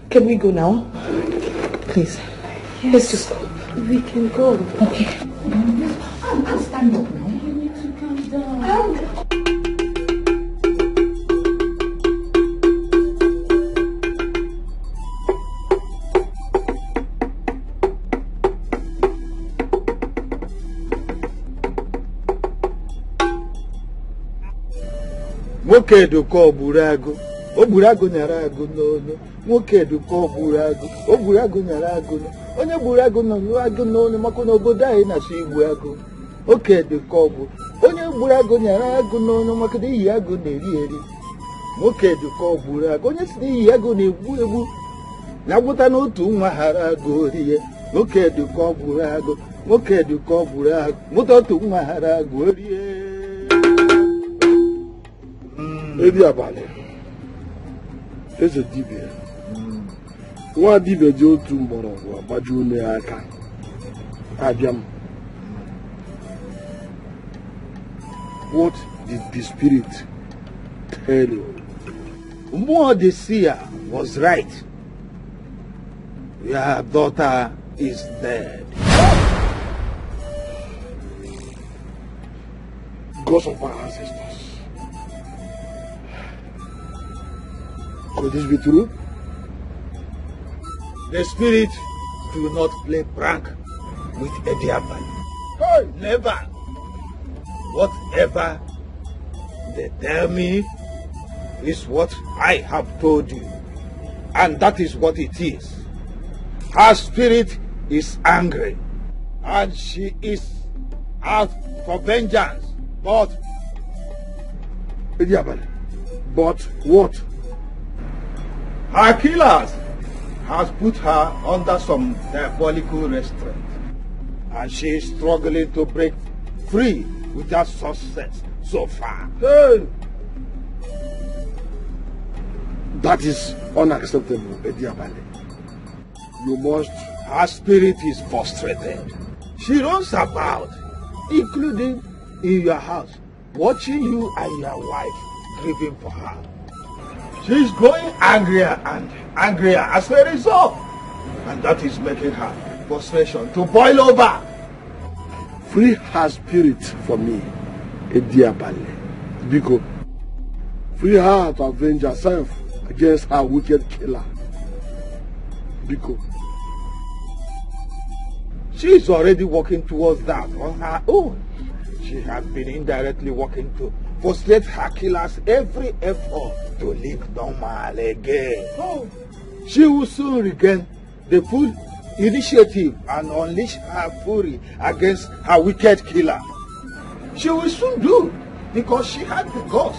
Speaker 14: can we go now? Please.
Speaker 18: Yes,
Speaker 14: let's just go.
Speaker 18: We can go.
Speaker 14: Okay. I'll stand up now.
Speaker 18: You need to calm down.
Speaker 2: Nwoke dụkọ ogburu agụ nyara agụ n'onu. Nwoke dụkọ ogburu agụ nyara agụ n'onu. Onye gburu agụ nọ agụ n'onu maka na obodo anyị na-asụ igbu agụ. Nwoke dụkọ ogburu. Onye gburu agụ nyara agụ n'onu maka na iyi agụ na-eri eri. Nwoke dụkọ ogburu agụ. Onye si na iyi agụ na-egbu egbu. Nyabuta no tu mahara gorie. Moke du koburago. Moke du koburago. Muto tu mahara gorie.
Speaker 5: Edi abale. Eze dibia. Nwa dibia ji otu mgbọrọgwụ agbaju onye aka. Abịam. What did the spirit tell you?
Speaker 2: Mmụọ the seer was right. Your daughter is dead.
Speaker 5: Because of my ancestors. Could this be true?
Speaker 2: The spirit do not play prank with a diablo. Hey, never. Whatever they tell me is what I have told you. And that is what it is. Her spirit is angry. And she is out for vengeance. But
Speaker 5: what?
Speaker 2: Her killers has put her under some diabolical restraint. And she is struggling to break free without success so far.
Speaker 5: Hey! That is unacceptable, Ediabale. You must...
Speaker 2: Her spirit is frustrated. She runs about, including in your house, watching you and your wife grieving for her. She is growing angrier and angrier as a result. And that is making her frustration to boil over.
Speaker 5: Free her spirit for me, Ediabale. Because free her to avenge herself against her wicked killer. Because
Speaker 2: she is already working towards that on her own. She has been indirectly working to frustrate her killers every effort to live normal again. Oh. She will soon regain the full initiative and unleash her fury against her wicked killer. She will soon do, because she had the gods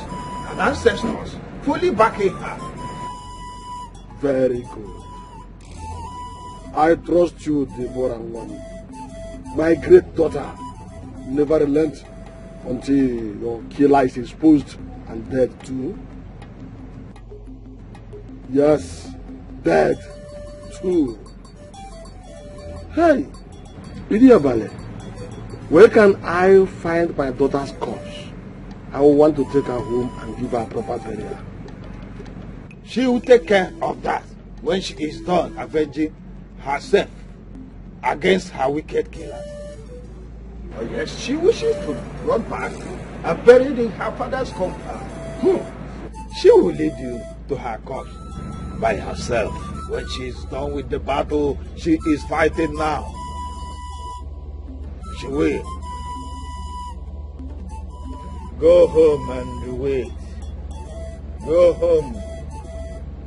Speaker 2: and ancestors fully backing her.
Speaker 5: Very good. I trust you, Deborah One. My great daughter never relent until your killer is exposed and dead too. Yes, dead too. Hey, Idiabale, where can I find my daughter's corpse? I will want to take her home and give her proper burial.
Speaker 2: She will take care of that when she is done avenging herself against her wicked killers. Oh yes, she wishes to run back and buried in her father's compound. She will lead you to her corpse by herself when she is done with the battle she is fighting now. She will. Go home and wait. Go home.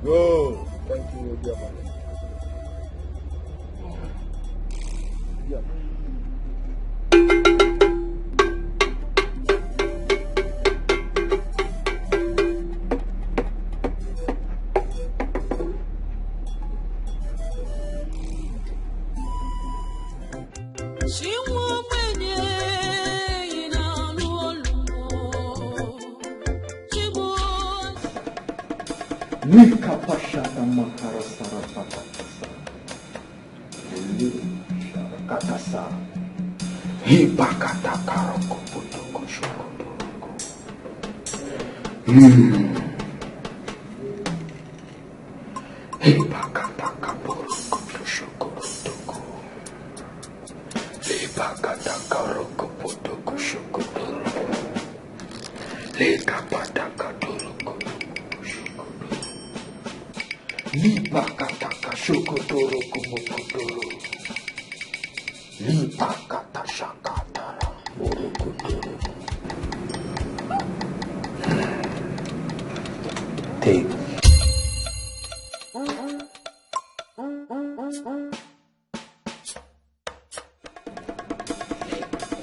Speaker 2: Go.
Speaker 5: Thank you, dear man.
Speaker 10: Nika pashata makara sarapata katasa hibakata karoko putoko shokodoroko. Hibakata kaboroko shokodoroko. Hibakata karoko putoko shokodoroko. Lekapata kadoroko. Lipakataka shokodoro kumokotoro. Lipakata shakatara morokotoro. Take.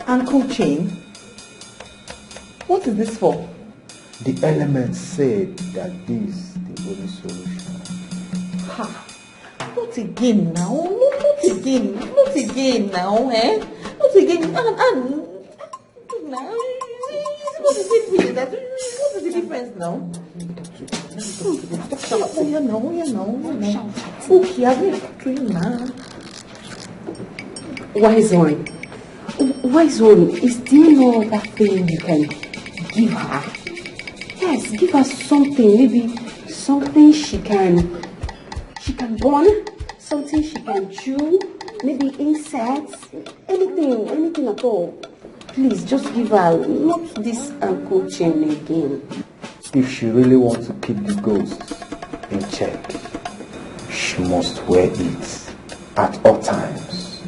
Speaker 9: Uncle Chain, what is this for?
Speaker 6: The elements said that this is the only solution.
Speaker 9: Ha!
Speaker 14: Not again now. Not again. Not again now, eh? Not again. Now, what is the difference now? Oh, yeah, no. Okay, I'm not doing now.
Speaker 18: Wise one, is there no other thing you can give her? Yes, give her something, maybe something she can burn, something she can chew, maybe insects, anything at all. Please, just give her, not this ankle chain again.
Speaker 6: If she really wants to keep the ghosts in check, she must wear it at all times.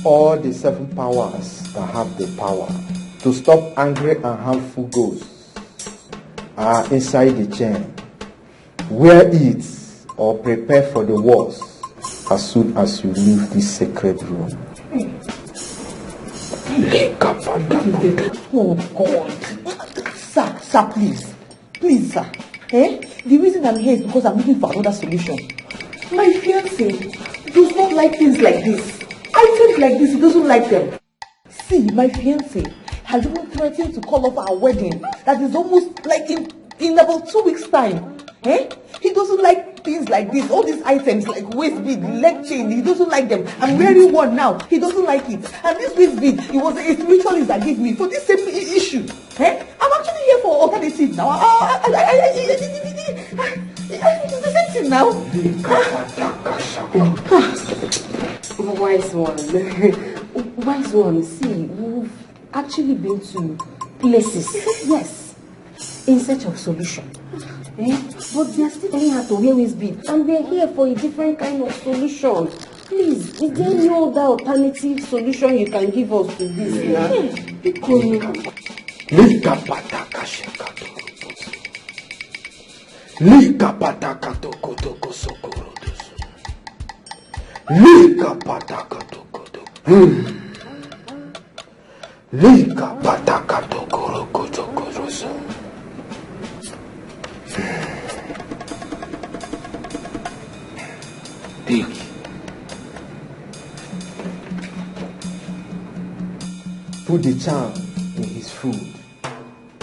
Speaker 6: All the 7 powers that have the power to stop angry and harmful ghosts are inside the chain. Wear it or prepare for the worst as soon as you leave this sacred room.
Speaker 14: Oh God. Sir, please. Please, sir. The reason I'm here is because I'm looking for another solution. My fiancé does not like things like this. Items like this, he doesn't like them. See, my fiancé has even threatened to call off our wedding. That is almost like in about 2 weeks' time. He doesn't like things like this. All these items like waist bead, leg chain, he doesn't like them. I'm wearing one now. He doesn't like it. And this waist bead, it was a spiritualist that gave me for this same issue. I'm actually here for alternative now. It's the same thing now.
Speaker 18: Wise one, see, we've actually been to places, yes, in search of solution. But they are still telling her to wear waist bead, and we are here for a different kind of solution. Please, is there no other alternative solution you can give us to this?
Speaker 6: Put the charm in his food.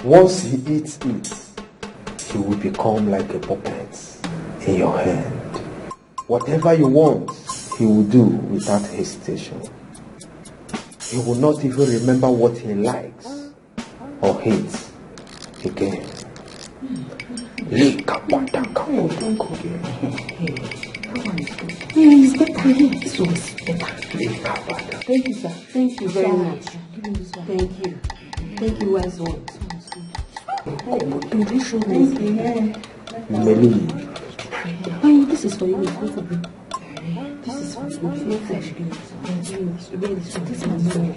Speaker 6: Once he eats it, he will become like a puppet in your hand. Whatever you want, he will do without hesitation. He will not even remember what he likes or hates again.
Speaker 18: It's better. This one is better. Thank you, sir. Thank you very much. Thank you. Thank you, wise one. Thank you.
Speaker 6: Many.
Speaker 18: Oh, this is for you. This is for you. This is my money.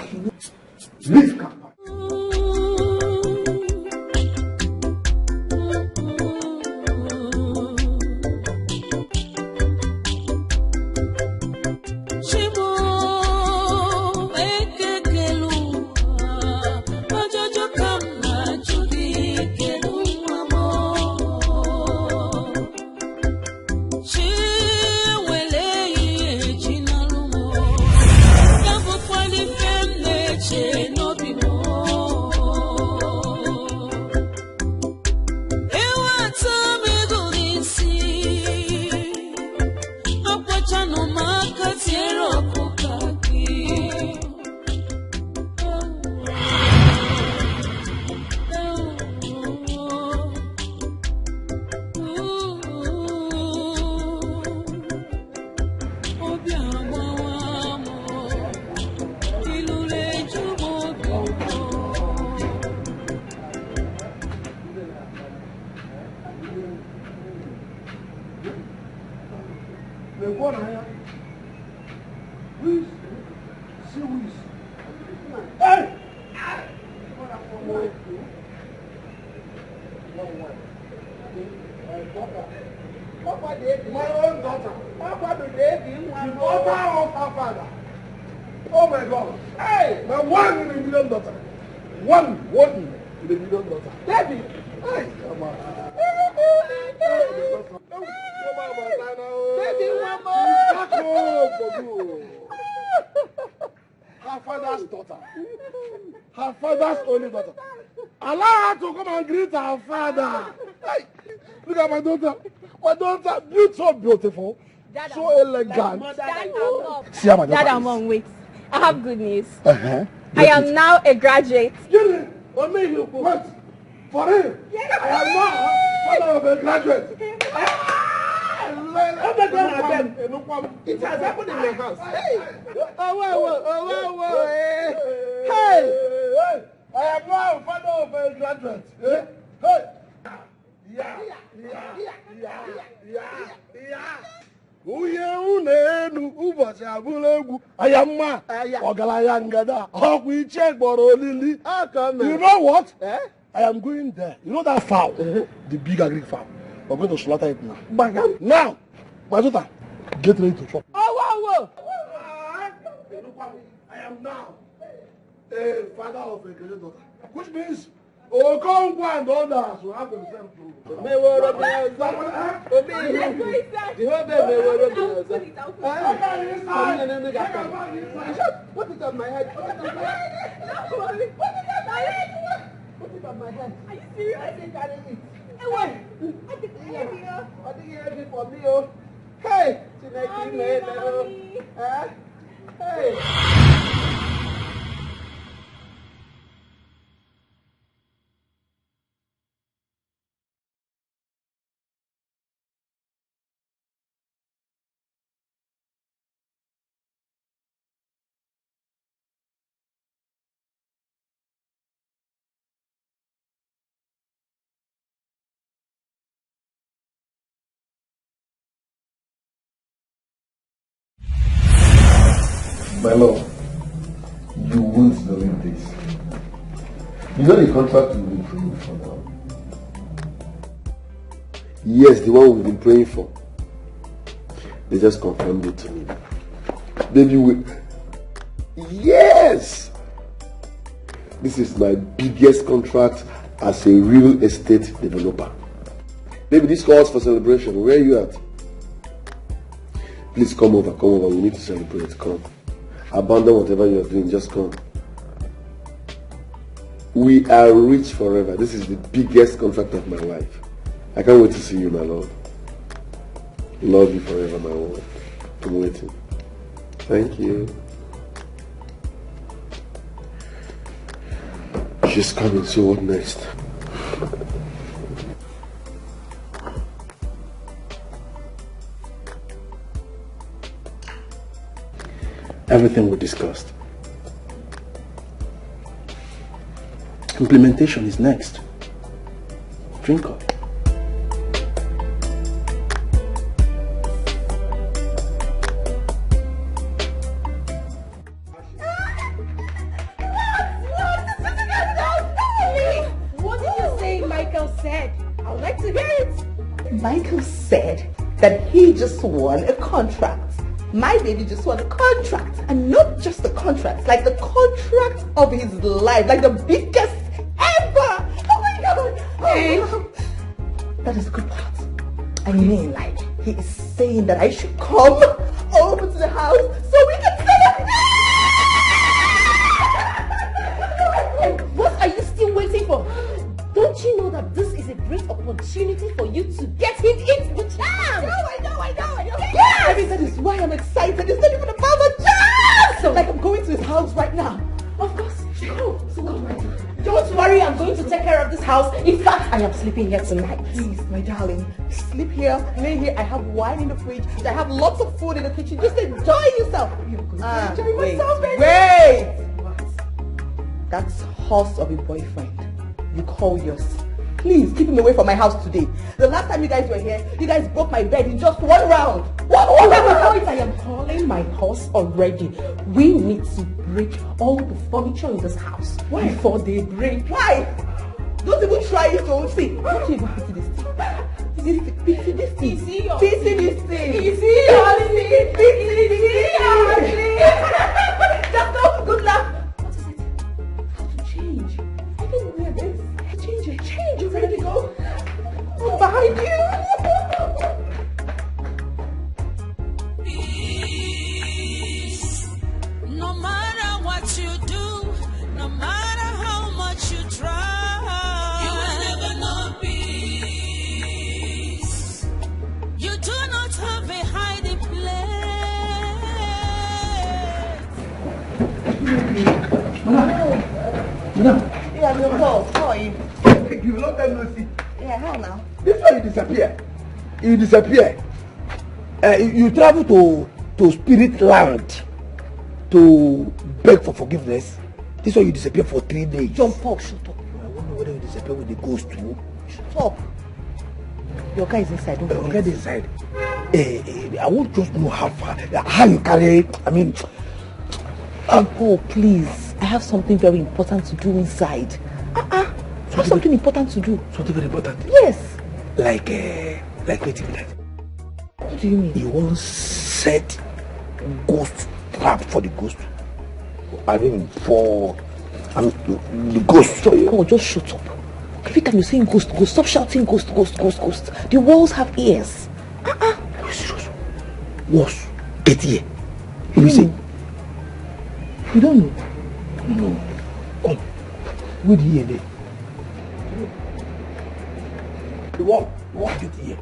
Speaker 14: Baby, one more.
Speaker 5: father's only daughter. Allow her to come and greet her father. Hey, look at my daughter. My daughter, so beautiful,
Speaker 1: Dad,
Speaker 5: so elegant.
Speaker 1: Dad,
Speaker 5: See how my daughter
Speaker 1: Dad,
Speaker 5: is.
Speaker 1: I'm on wait. I have good news.
Speaker 5: Uh-huh.
Speaker 1: I am now a graduate.
Speaker 5: Wait, for real?
Speaker 1: Yes.
Speaker 5: I am now father of a graduate.
Speaker 6: It has happened in my house. Hey!
Speaker 5: Hey! I am now father of a graduate. Hey! Uye unenu ụbọchị abụla egwu ayamma ọgaranya ngada ọkwa iche gbọrọ olili. You know what? I am going there. You know that fowl? The big agric fowl. We're going to slaughter it now. Now, Mazuta, get ready to chop.
Speaker 6: Oh,
Speaker 5: I am now a father of a graduate daughter, which means Okonkwo and others will have themselves to.
Speaker 6: What is on my head? Put it on my head. Are you serious? I think I didn't eat. Hey, what? I think you're heavy for me, oh. Hey! Mommy. Hey!
Speaker 8: My love, you won't believe this. You know the contract we've been praying for now? Yes, the one we've been praying for. They just confirmed it to me. Baby, yes! This is my biggest contract as a real estate developer. Baby, this calls for celebration. Where are you at? Please come over. We need to celebrate. Come. Abandon whatever you are doing. Just come. We are rich forever. This is the biggest contract of my life. I can't wait to see you, my love. Love you forever, my love. I'm waiting. Thank you. She's coming, so what next?
Speaker 10: Everything we discussed. Implementation is next. Drink up.
Speaker 9: What did you say Michael said? I would like to hear it. Michael said that he just won a contract. My baby just won a contract, and not just a contract, like the contract of his life, like the biggest ever. Oh my God! Oh, that is a good part. I mean, like, he is saying that I should come over to the house so we can celebrate.
Speaker 18: What are you still waiting for? Don't you know that this is a great opportunity for you to get him into the jam?
Speaker 9: I know.
Speaker 18: Yes!
Speaker 9: I mean, that is why I'm excited. It's not even about the jam! So, like, I'm going to his house right now.
Speaker 18: Of course. Go. Don't worry, I'm going to take care of this house. In fact, I am sleeping here tonight.
Speaker 9: Please, my darling, sleep here, lay here. I have wine in the fridge. I have lots of food in the kitchen. Just enjoy yourself. You're going to enjoy myself, baby. Wait! That's horse of a boyfriend you call yours. Please keep him away from my house today. The last time you guys were here, you guys broke my bed in just one round. One round!
Speaker 18: I am calling my horse already. We need to break all the furniture in this house.
Speaker 9: Why?
Speaker 18: Before they break.
Speaker 9: Why? Don't even try it, don't see. Don't you even pity this thing? Pity this thing. Pity this thing. Just go. Good luck.
Speaker 18: What is it? How to change?
Speaker 9: I don't know where this. Change. You ready to go? I'm behind you.
Speaker 3: No matter what you do, no matter how
Speaker 10: take you, long time no see.
Speaker 9: Yeah, how now?
Speaker 10: This one you disappear. You disappear. You travel to spirit land to beg for forgiveness. This one you disappear for 3 days.
Speaker 9: John Paul, shut up.
Speaker 10: I wonder whether you disappear with the ghost too.
Speaker 9: Shut up. Your guy is inside, don't forget.
Speaker 10: Get inside. I won't just know how you carry. I mean,
Speaker 9: John Paul, please. I have something very important to do inside. I have something important to do.
Speaker 10: Something very important?
Speaker 9: Yes.
Speaker 10: Like wait a minute.
Speaker 9: What do you mean?
Speaker 10: You won't set ghost trap for the ghost. I mean, the ghost.
Speaker 9: Oh, just shut up. Every time you're saying ghost, ghost, stop shouting ghost, ghost, ghost, ghost. The walls have ears.
Speaker 10: Are you serious? Walls get ear. You will say.
Speaker 9: You don't know?
Speaker 10: No. Come. Where the ear there? The wall get ear.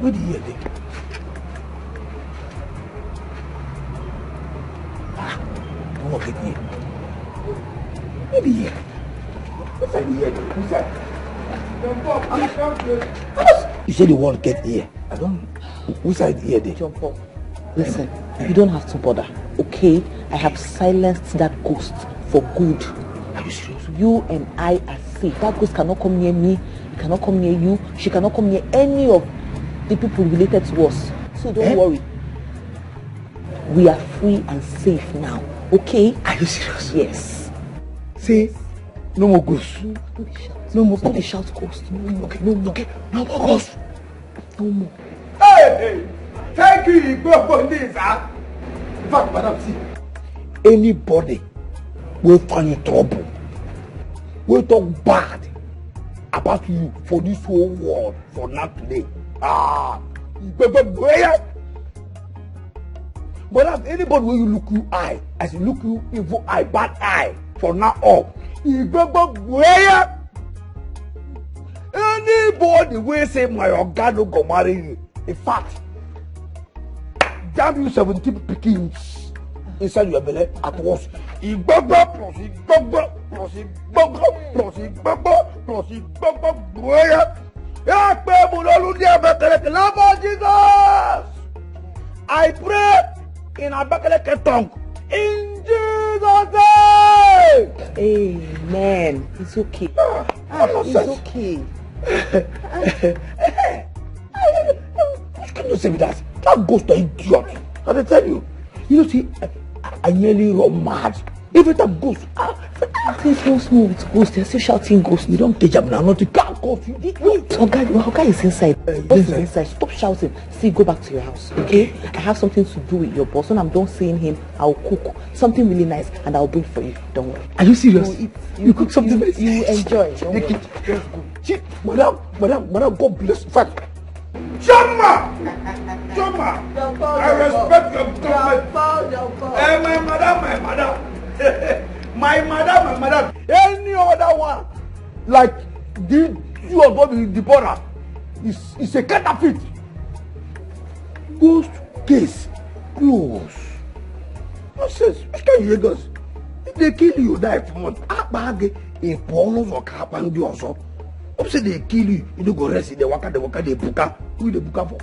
Speaker 10: Where the ear there? The wall get ear. Where the ear? Inside the ear there. Inside. You say the wall get ear. I don't. Which side ear there?
Speaker 9: John Paul, listen. You don't have to bother. Okay? I have silenced that ghost for good.
Speaker 10: Are you serious?
Speaker 9: You and I are safe. That ghost cannot come near me. It cannot come near you. She cannot come near any of the people related to us. So don't worry. We are free and safe now. Okay?
Speaker 10: Are you serious?
Speaker 9: Yes.
Speaker 10: Say, no more ghosts.
Speaker 9: No more. Don't shout ghost. No more.
Speaker 10: Okay. No more. Okay. No more ghosts.
Speaker 9: No more.
Speaker 10: Hey! Thank you, for this, huh? In fact, madam, see, anybody will find you trouble, will talk bad about you for this whole world for now today. But if anybody will you look you eye, as you look you evil eye, bad eye, from now on, anybody will say my organ go marry you. In fact, damn you 17 pickings inside your belly at once. I pray in Abakaleke tongue. In Jesus' name.
Speaker 9: Amen. It's okay. It's okay.
Speaker 10: You cannot say me that. That ghost is idiot. I tell you. You know, see, I nearly run mad. Every time ghost.
Speaker 9: Things don't small with ghost. They're still shouting ghost.
Speaker 10: You don't catch up now. Not to can't ghost.
Speaker 9: Wait, Oga is inside. Boss is inside. Stop shouting. See, go back to your house. Okay? I have something to do with your boss. When I'm done seeing him, I'll cook something really nice and I'll bring for you. Don't worry.
Speaker 10: Are you serious? You cook something nice.
Speaker 9: You enjoy. Don't worry. Just go.
Speaker 10: See, madam, God bless. In fact, Jama! I respect your government. My madam. Any other one, like the two of them, the border, is a counterfeit. Ghost case close. Nonsense. Which can you hear us? If they kill you, die from what? Abag in pornos or carpang also. Say they kill you, you don't go rest in the waka, they buka. Who the buka for?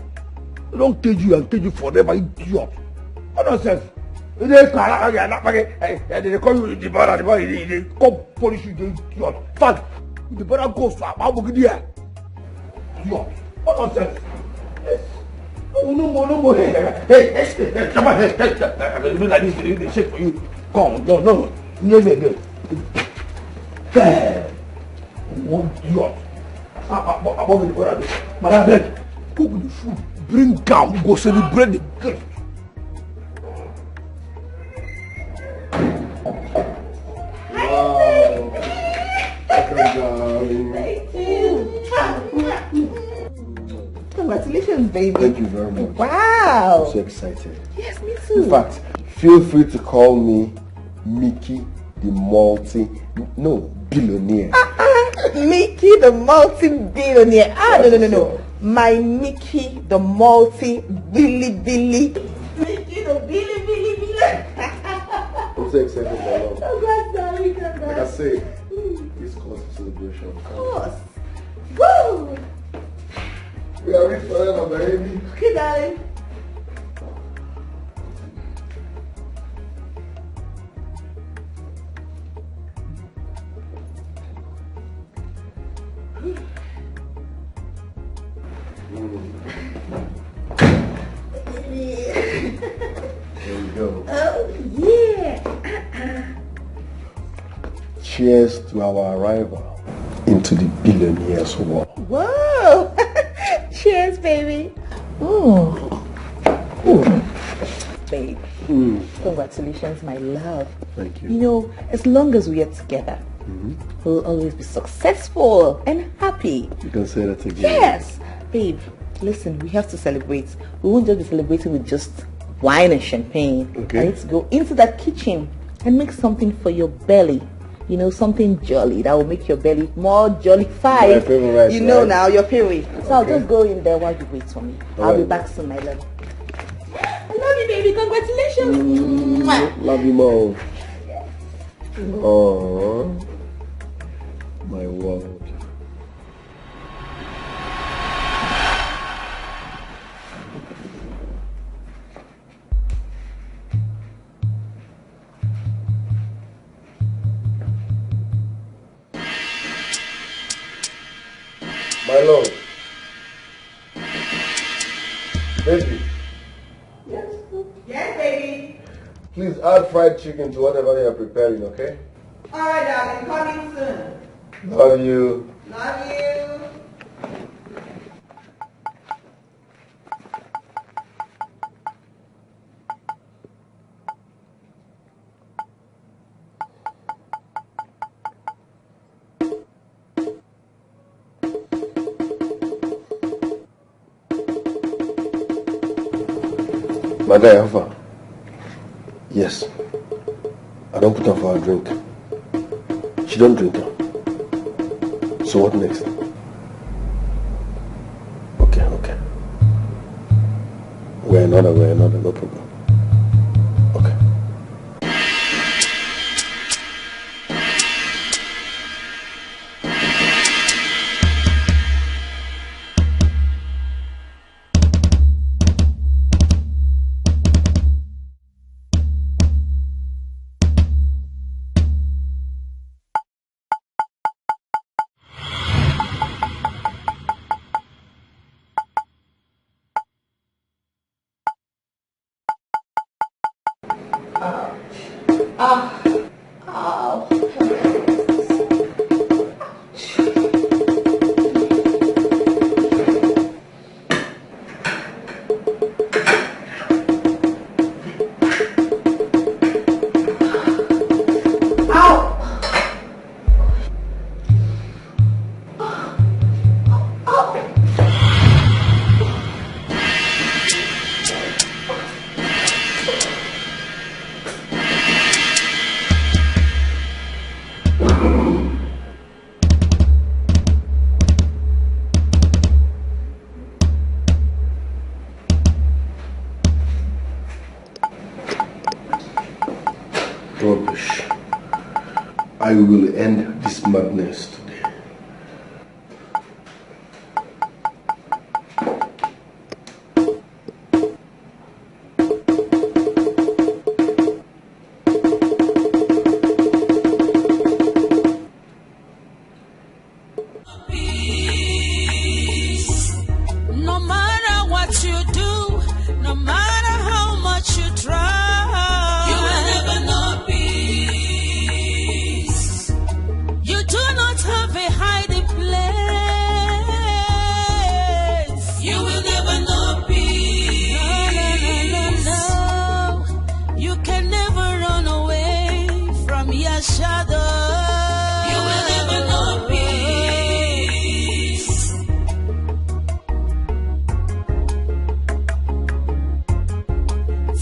Speaker 10: They don't cage you and cage you forever, idiot. What nonsense? They call you the brother, they come polish you, the idiot. Fact, the brother goes to Ababugidia. Idiot. What nonsense? No more. Hey, come on, hey, do like this, they shake for you. Come, no, never. Hey, one idiot. Above the brother, madam, cook the food, bring down, go celebrate the gift.
Speaker 8: Wow.
Speaker 9: Thank you. Congratulations, baby.
Speaker 8: Thank you very much.
Speaker 9: Wow.
Speaker 8: I'm so excited.
Speaker 9: Yes, me too.
Speaker 8: In fact, feel free to call me Mickey the billionaire.
Speaker 9: Mickey the multi-billionaire. No. My Mickey the multi-billy. Mickey the billy.
Speaker 8: I'm so excited, my love.
Speaker 9: Congrats, darling.
Speaker 8: Like I say, this calls for celebration.
Speaker 9: course. Woo!
Speaker 8: We are rich forever, baby.
Speaker 9: Okay, darling.
Speaker 8: There we go.
Speaker 9: Oh, yeah.
Speaker 8: Cheers to our arrival into the billionaire's world.
Speaker 9: Whoa! Cheers, baby.
Speaker 11: Oh. Babe. Congratulations, my love.
Speaker 8: Thank you.
Speaker 11: You know, as long as we are together, we'll always be successful and happy.
Speaker 8: You can say that again.
Speaker 11: Yes! Babe, listen, we have to celebrate. We won't just be celebrating with just wine and champagne.
Speaker 8: Okay.
Speaker 11: I need to go into that kitchen and make something for your belly. You know, something jolly that will make your belly more jollified.
Speaker 8: My favorite,
Speaker 11: you know
Speaker 8: right?
Speaker 11: now, your favorite. So I'll just go in there while you wait for me.
Speaker 8: All
Speaker 11: I'll be
Speaker 8: right.
Speaker 11: back soon, my love. I love you, baby. Congratulations.
Speaker 8: Love you more. Oh, my world. My lord. Baby,
Speaker 9: Yes, baby.
Speaker 8: please add fried chicken to whatever you are preparing, okay?
Speaker 9: All right, darling. Coming soon.
Speaker 8: Love you.
Speaker 9: Love you.
Speaker 8: My guy, how far? Yes. I don't put her for a drink. She don't drink now. So what next? Okay. We're another, no problem. Okay. Rubbish. I will end this madness today.
Speaker 3: No matter what you do, no matter how much you try, you will never know peace. You do not have a hiding place. You will never know peace. No. You can never run away from your shadow. You will never know peace.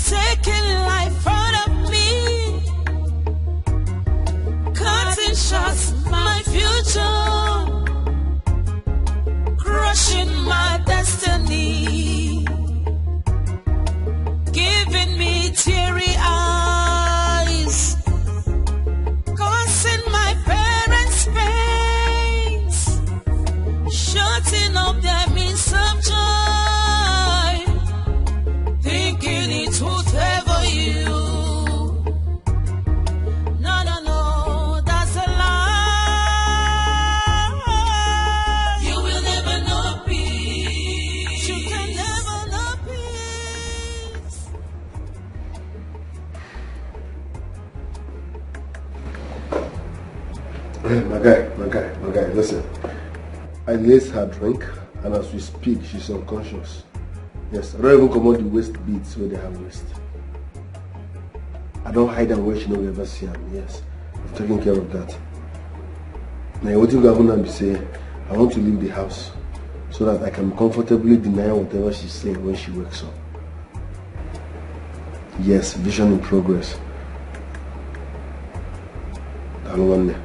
Speaker 3: Taking
Speaker 8: My guy, listen. I laced her drink, and as we speak, she's unconscious. Yes, I don't even command the waist beads where they have waist. I don't hide them where she no ever see them. Yes, I'm taking care of that. Now, what you going to be saying? I want to leave the house so that I can comfortably deny whatever she's saying when she wakes up. Yes, vision in progress. I don't want that.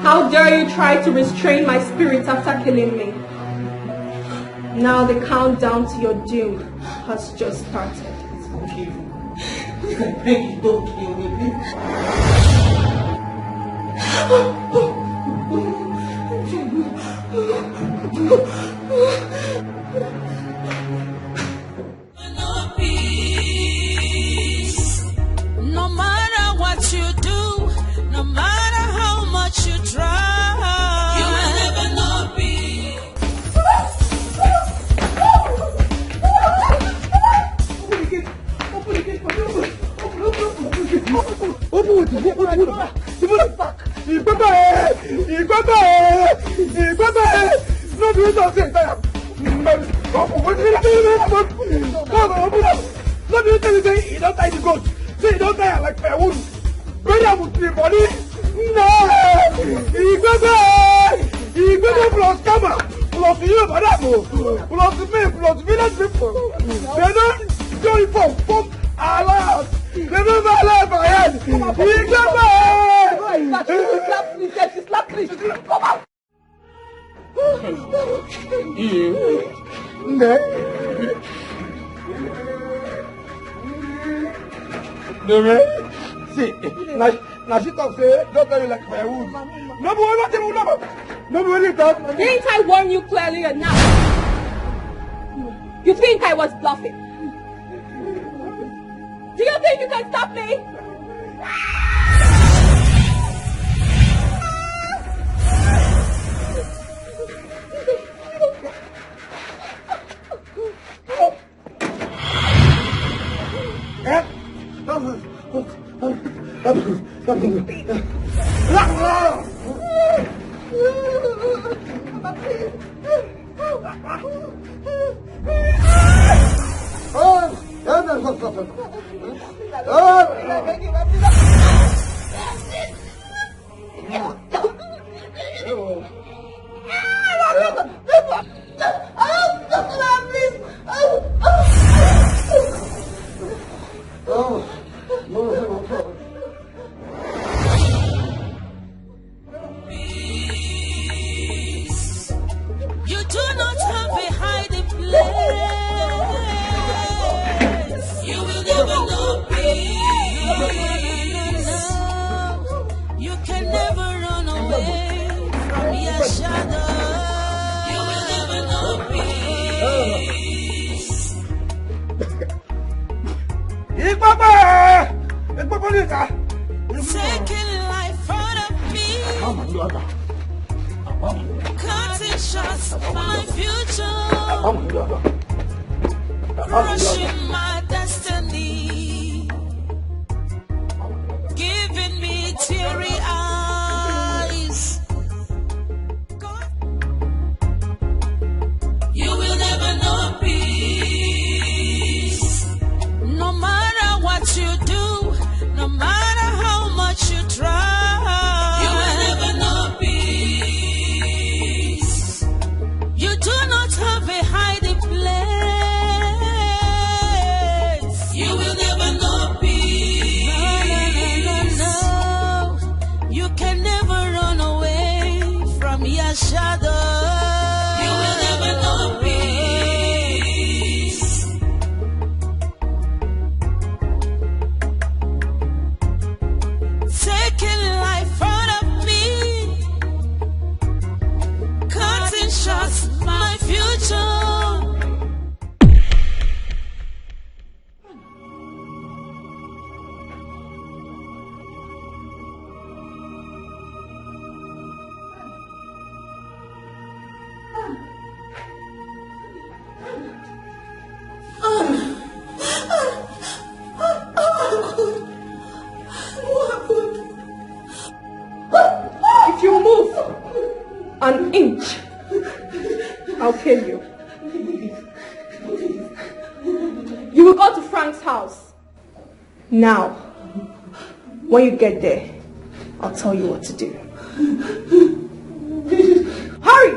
Speaker 1: How dare you try to restrain my spirit after killing me? Now the countdown to your doom has just started.
Speaker 10: I beg you, don't kill me, please.
Speaker 3: No matter what you do, no matter how much you try, you will never know peace.
Speaker 2: See, now she talks, don't tell you like firewood. Nobody talk.
Speaker 1: Didn't I warn you clearly enough? You think I was bluffing? Do you think you can stop me?
Speaker 3: Taking life out of me, cutting shots, my future, crushing my destiny, giving me teary eyes. You will never know peace. No matter what you do, no matter how much you try, you will never know peace. You do not have a hiding place. You will never know peace. No. You can never run away from your shadow. You will never know peace. Taking life out of me, cutting shots, my future.
Speaker 1: If you move an inch, I'll kill you. You will go to Frank's house. Now, when you get there, I'll tell you what to do. Hurry!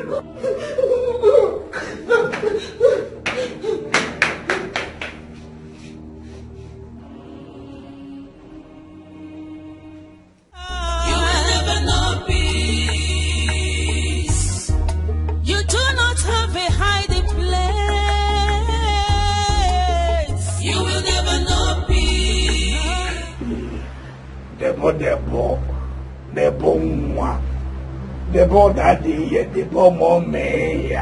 Speaker 3: You will never know peace. You do not have a hiding place. You will never know peace.
Speaker 10: Debo mwa. Debo daddy, debo mommy.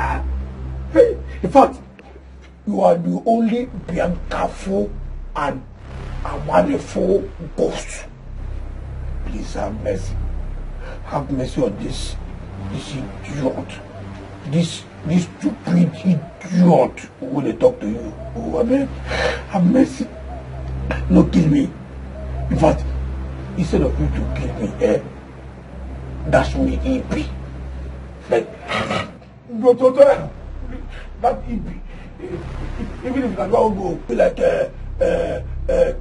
Speaker 10: In fact, you are the only Biancafo and wonderful ghost. Please have mercy. Have mercy on this idiot. This stupid idiot when they talk to you. Oh, man. Have mercy. No, kill me. In fact, instead of you to kill me, dash me EP. Like, that EP. Even if I don't go, like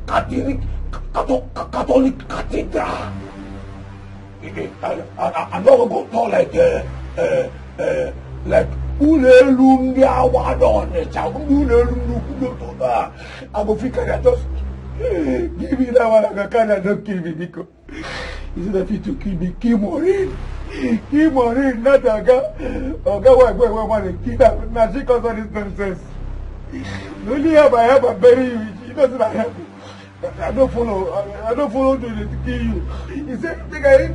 Speaker 10: Catholic cathedral. I don't go to like Ulelundia Wadon, I go figure that just give me that one. I can't don't kill me because instead of you to kill me, keep Maureen, not Aga. Aga, why want to kill her? Now she comes on this nonsense. Only have I have a bury you. She doesn't have you. I don't follow to kill you. He said, think I eat.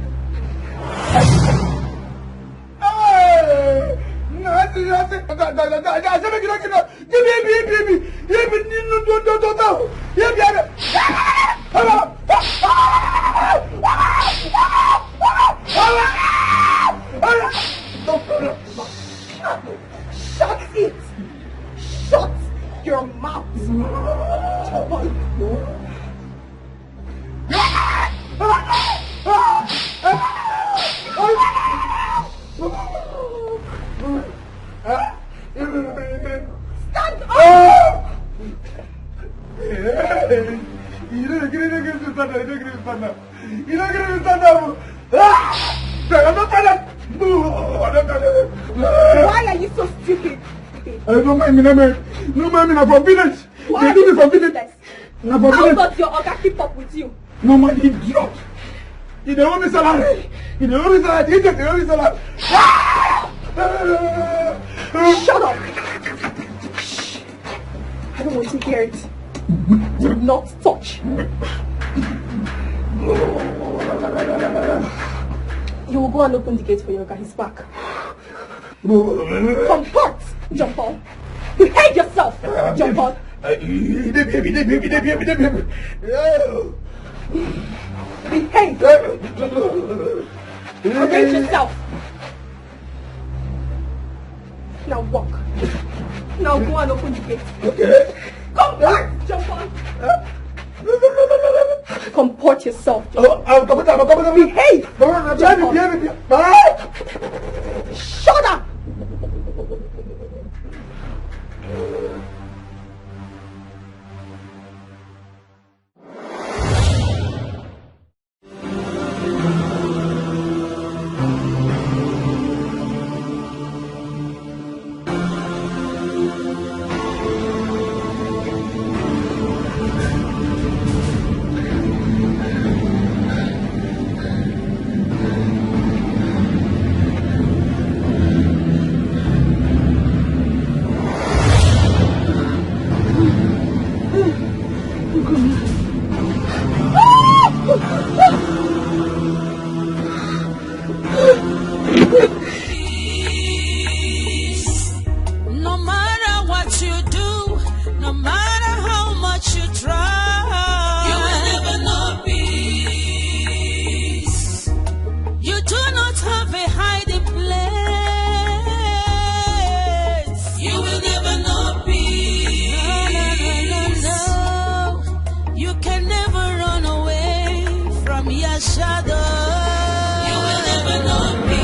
Speaker 1: Shut it! Shut your mouth! Stand up!
Speaker 10: You don't get to stand up. You don't get to stand up. I'm not stand up.
Speaker 1: Why are you so stupid?
Speaker 10: No mind me, I'm from village.
Speaker 1: Why
Speaker 10: they do me from village.
Speaker 1: How does your Oga keep up with you?
Speaker 10: No man, idiot. You don't want me salary. You don't want me salary.
Speaker 1: Shut up. I don't want to hear it. Do not touch. You will go and open the gate for your guy. He's back. Come part, jump on. Behave yourself, jump on. Behave. Arrange yourself. Now walk. Now go and open the gate.
Speaker 10: Okay.
Speaker 1: Come back, jump on. Comport yourself.
Speaker 10: I'm coming.
Speaker 1: Behave.
Speaker 10: Behave.
Speaker 1: Shut up.
Speaker 3: No matter what you do, no matter how much you try, you will never know peace. You do not have a hiding place. You will never know peace. No. You can never run away from your shadow. You will never know peace.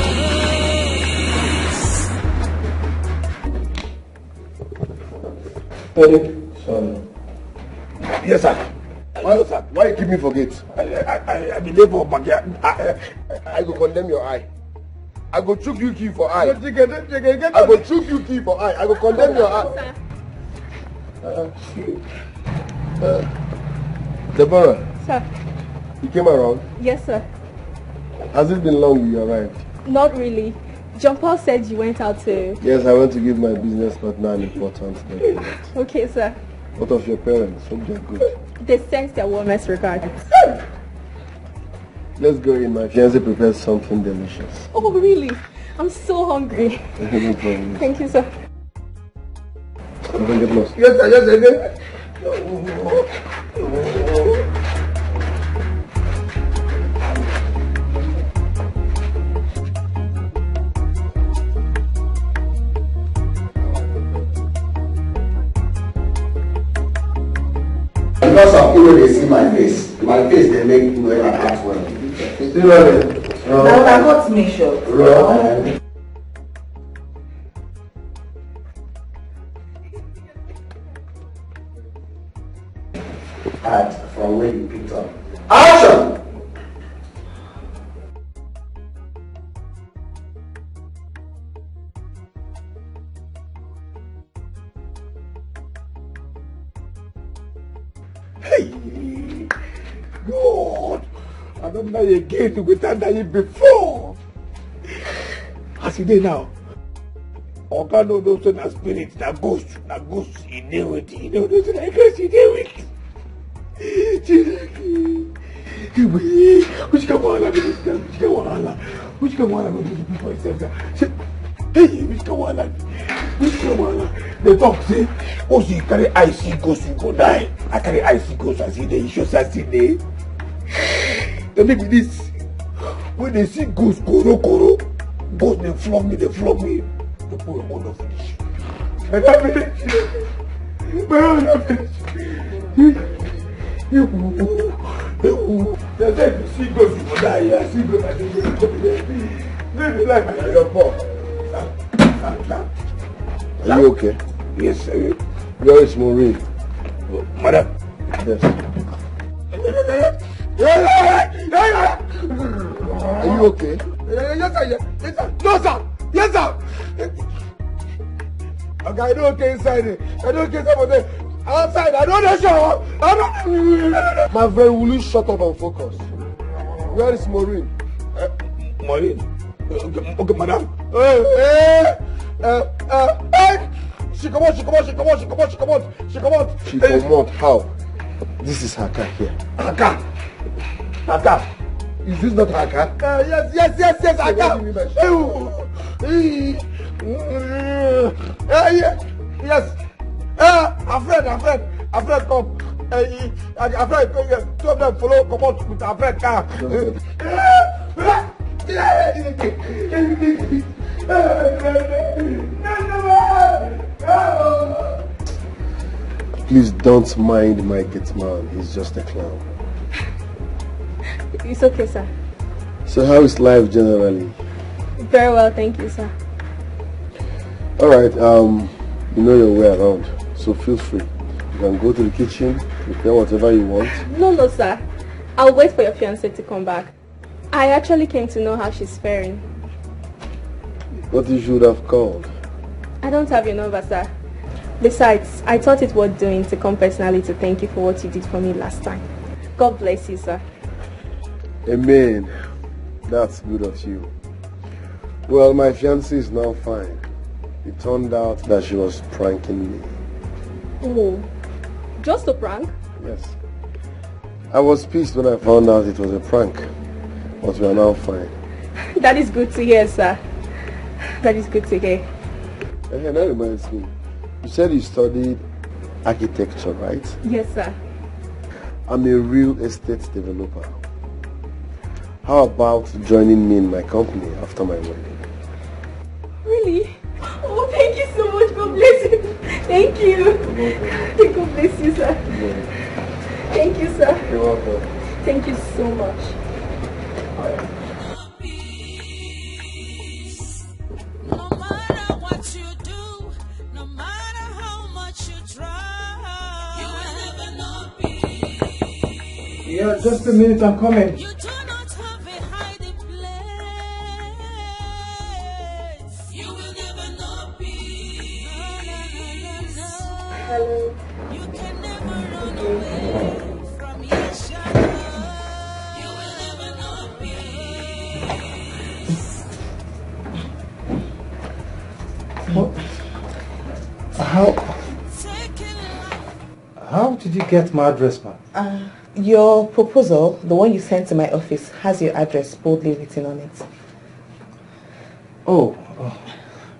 Speaker 8: Son.
Speaker 10: Yes, sir.
Speaker 8: Why you keep me for gate?
Speaker 10: I be there for my
Speaker 8: I go condemn your eye. I go chook you key for eye. I go chook you key for eye. I go condemn your eye. Deborah.
Speaker 1: Sir.
Speaker 8: You came around?
Speaker 1: Yes, sir.
Speaker 8: Has it been long you arrived?
Speaker 1: Not really. John Paul said you went out to...
Speaker 8: Yes, I went to give my business partner an important document.
Speaker 1: Okay, sir.
Speaker 8: What of your parents? Hope they're good.
Speaker 1: They sent their warmest regards.
Speaker 8: Let's go in. My fiancé prepared something delicious.
Speaker 1: Oh, really? I'm so hungry.
Speaker 8: No problem.
Speaker 1: Thank you, sir.
Speaker 8: Don't get lost.
Speaker 10: Yes, sir. Yes, sir.
Speaker 13: Because of people they see my face they make me when I act well.
Speaker 11: Now I got to make sure.
Speaker 13: From where you picked up. Action!
Speaker 10: Hey, God, I don't know again without dying before. As it is now, Oga no knows that spirit, that ghost, he knew it, he knows that I guess he knew it. Which come on, they talk say, oh, you carry icy ghost, you go die. I carry icy ghost, I see the issues, I see the. They make me this. When they see ghost, koro, ghost, they flog me. They put a hold of finish. And I finish. They say, if you see ghost, you go die. I see ghost, I think you go die. Maybe like your poor.
Speaker 8: Are you okay?
Speaker 10: Yes, sir.
Speaker 8: Where is Maureen?
Speaker 10: Madam.
Speaker 8: Yes. Are you okay?
Speaker 10: Yes, sir. Yes, sir. No, sir. Yes, sir. Okay, I don't okay inside it. I don't okay inside outside. I don't know show.
Speaker 8: My friend, will you shut up and focus? Where is Maureen?
Speaker 10: Maureen? Okay, madam. She come out.
Speaker 8: She come out. How? This is her car here.
Speaker 10: Her car.
Speaker 8: Is this not her car?
Speaker 10: Yes, her car. Yes. A friend come. A friend, two of them follow, come out with a friend car.
Speaker 8: Please don't mind my gate man. He's just a clown.
Speaker 1: It's okay, sir.
Speaker 8: So how is life generally?
Speaker 1: Very well, thank you, sir.
Speaker 8: Alright, you know your way around, so feel free. You can go to the kitchen, prepare whatever you want.
Speaker 1: No, sir. I'll wait for your fiancée to come back. I actually came to know how she's faring.
Speaker 8: What you should have called.
Speaker 1: I don't have your number, sir. Besides, I thought it worth doing to come personally to thank you for what you did for me last time. God bless you, sir.
Speaker 8: Amen. That's good of you. Well, my fiancée is now fine. It turned out that she was pranking me.
Speaker 1: Oh, just a prank?
Speaker 8: Yes. I was pissed when I found out it was a prank, but we are now fine.
Speaker 1: That is good to hear, sir. That is good to hear.
Speaker 8: Hey, that reminds me. You said you studied architecture, right?
Speaker 1: Yes, sir.
Speaker 8: I'm a real estate developer. How about joining me in my company after my wedding?
Speaker 1: Really? Oh, thank you so much. God bless you. Thank you. God bless you, sir. Thank you, sir.
Speaker 8: You're welcome.
Speaker 1: Thank you so much.
Speaker 16: Yeah, just a minute, I'm coming.
Speaker 1: Hello.
Speaker 2: How did you get my address, man?
Speaker 9: Your proposal, the one you sent to my office, has your address boldly written on it.
Speaker 2: Oh,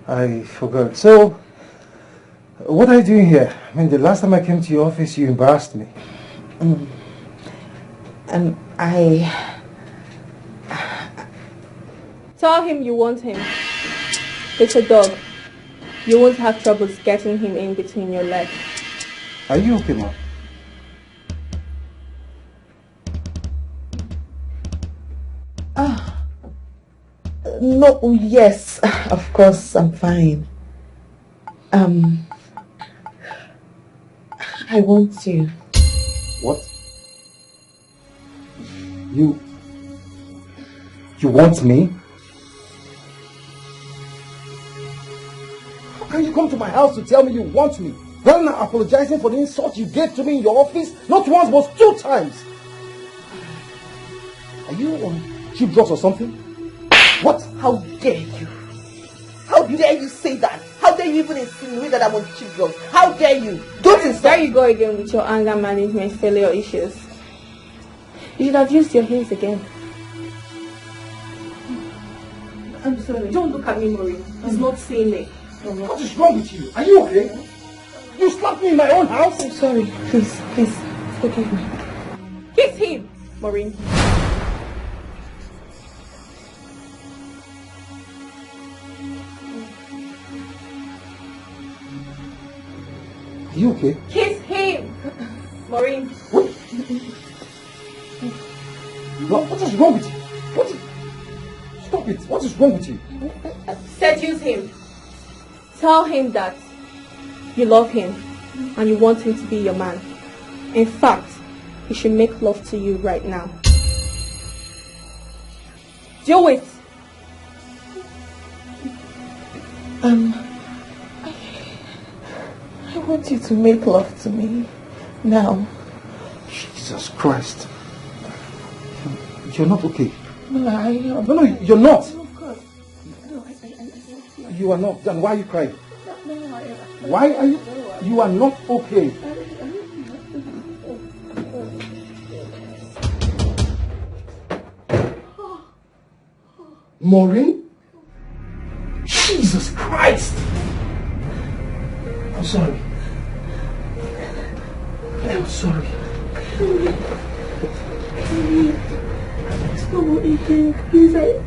Speaker 2: I forgot. So, what are you doing here? I mean, the last time I came to your office, you embarrassed me.
Speaker 1: Tell him you want him. It's a dog. You won't have troubles getting him in between your legs.
Speaker 2: Are you okay, ma'am?
Speaker 9: No, yes, of course, I'm fine. I want you.
Speaker 2: What? You want me? How can you come to my house to tell me you want me? Rather than apologizing for the insult you gave to me in your office, not once but 2 times. Are you on cheap drugs or something? What?
Speaker 9: How dare you? How dare you say that? How dare you even insinuate that I'm on cheap drugs? How dare you? Don't insult.
Speaker 1: There you go again with your anger management failure issues. You should have used your hands again. I'm sorry. Don't look at me, Maureen. He's not seeing me.
Speaker 2: What is wrong with you? Are you okay? You slapped me in my own house?
Speaker 1: I'm sorry. Please, forgive me. Kiss him, Maureen.
Speaker 2: Are you okay?
Speaker 1: Kiss him, Maureen.
Speaker 2: What is wrong with you? Stop it. What is wrong with you?
Speaker 1: Seduce him. Tell him that you love him and you want him to be your man. In fact, he should make love to you right now. Do it.
Speaker 9: I want you to make love to me now.
Speaker 2: Jesus Christ. You're not okay.
Speaker 9: No, I am.
Speaker 2: No, you're not.
Speaker 9: No, of course. No, I
Speaker 2: You are not. Then why are you crying?
Speaker 9: No,
Speaker 2: Why are you? You are not okay. Maureen? Jesus Christ! I'm sorry. I'm sorry.
Speaker 9: It's not what you think. Please, I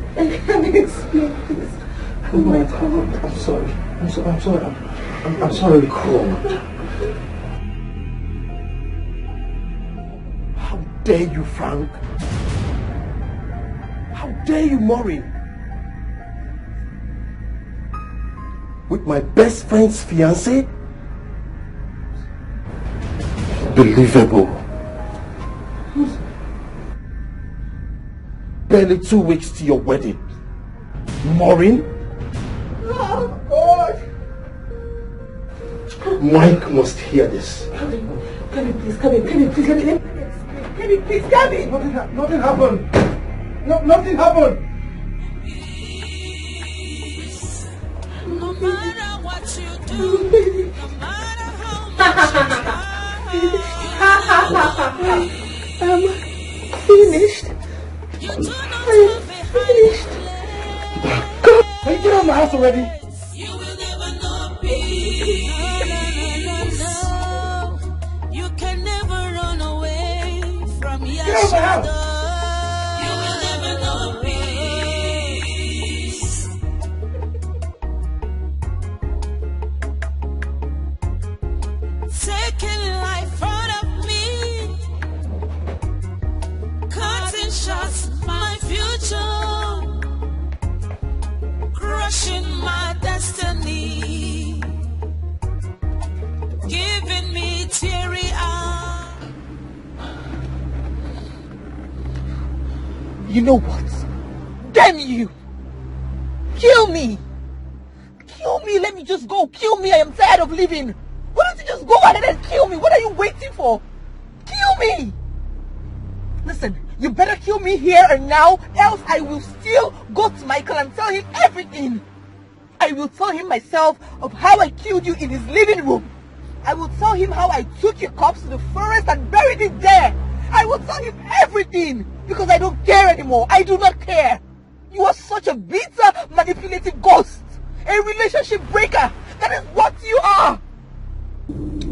Speaker 9: can't explain this.
Speaker 2: I'm sorry. I'm sorry.
Speaker 6: I'm sorry. God. How dare you, Frank? How dare you, Maureen? With my best friend's fiancé? Unbelievable. Barely 2 weeks to your wedding. Maureen?
Speaker 9: Oh, God.
Speaker 6: Mike must hear this.
Speaker 9: Kevin, please, Kevin, please, Kevin, please, Kevin.
Speaker 2: Nothing happened. No, nothing happened.
Speaker 3: No matter what you do, no matter how much
Speaker 1: I'm finished. I'm finished.
Speaker 2: God, can you get out of my house already?
Speaker 3: you will never know peace. No. You can never run away from your
Speaker 2: Get out of my house.
Speaker 3: shadow. You will never know peace. Taking life out of me, cutting shots my future, crushing my destiny, giving me teary eyes.
Speaker 14: You know what? Damn you! Kill me! Kill me! Let me just go! Kill me! I am tired of living! Why don't you just go ahead and kill me? What are you waiting for? Kill me! Listen, you better kill me here and now, else I will still go to Michael and tell him everything. I will tell him myself of how I killed you in his living room. I will tell him how I took your corpse to the forest and buried it there. I will tell him everything because I don't care anymore. I do not care. You are such a bitter, manipulative ghost. A relationship breaker. That is what you are.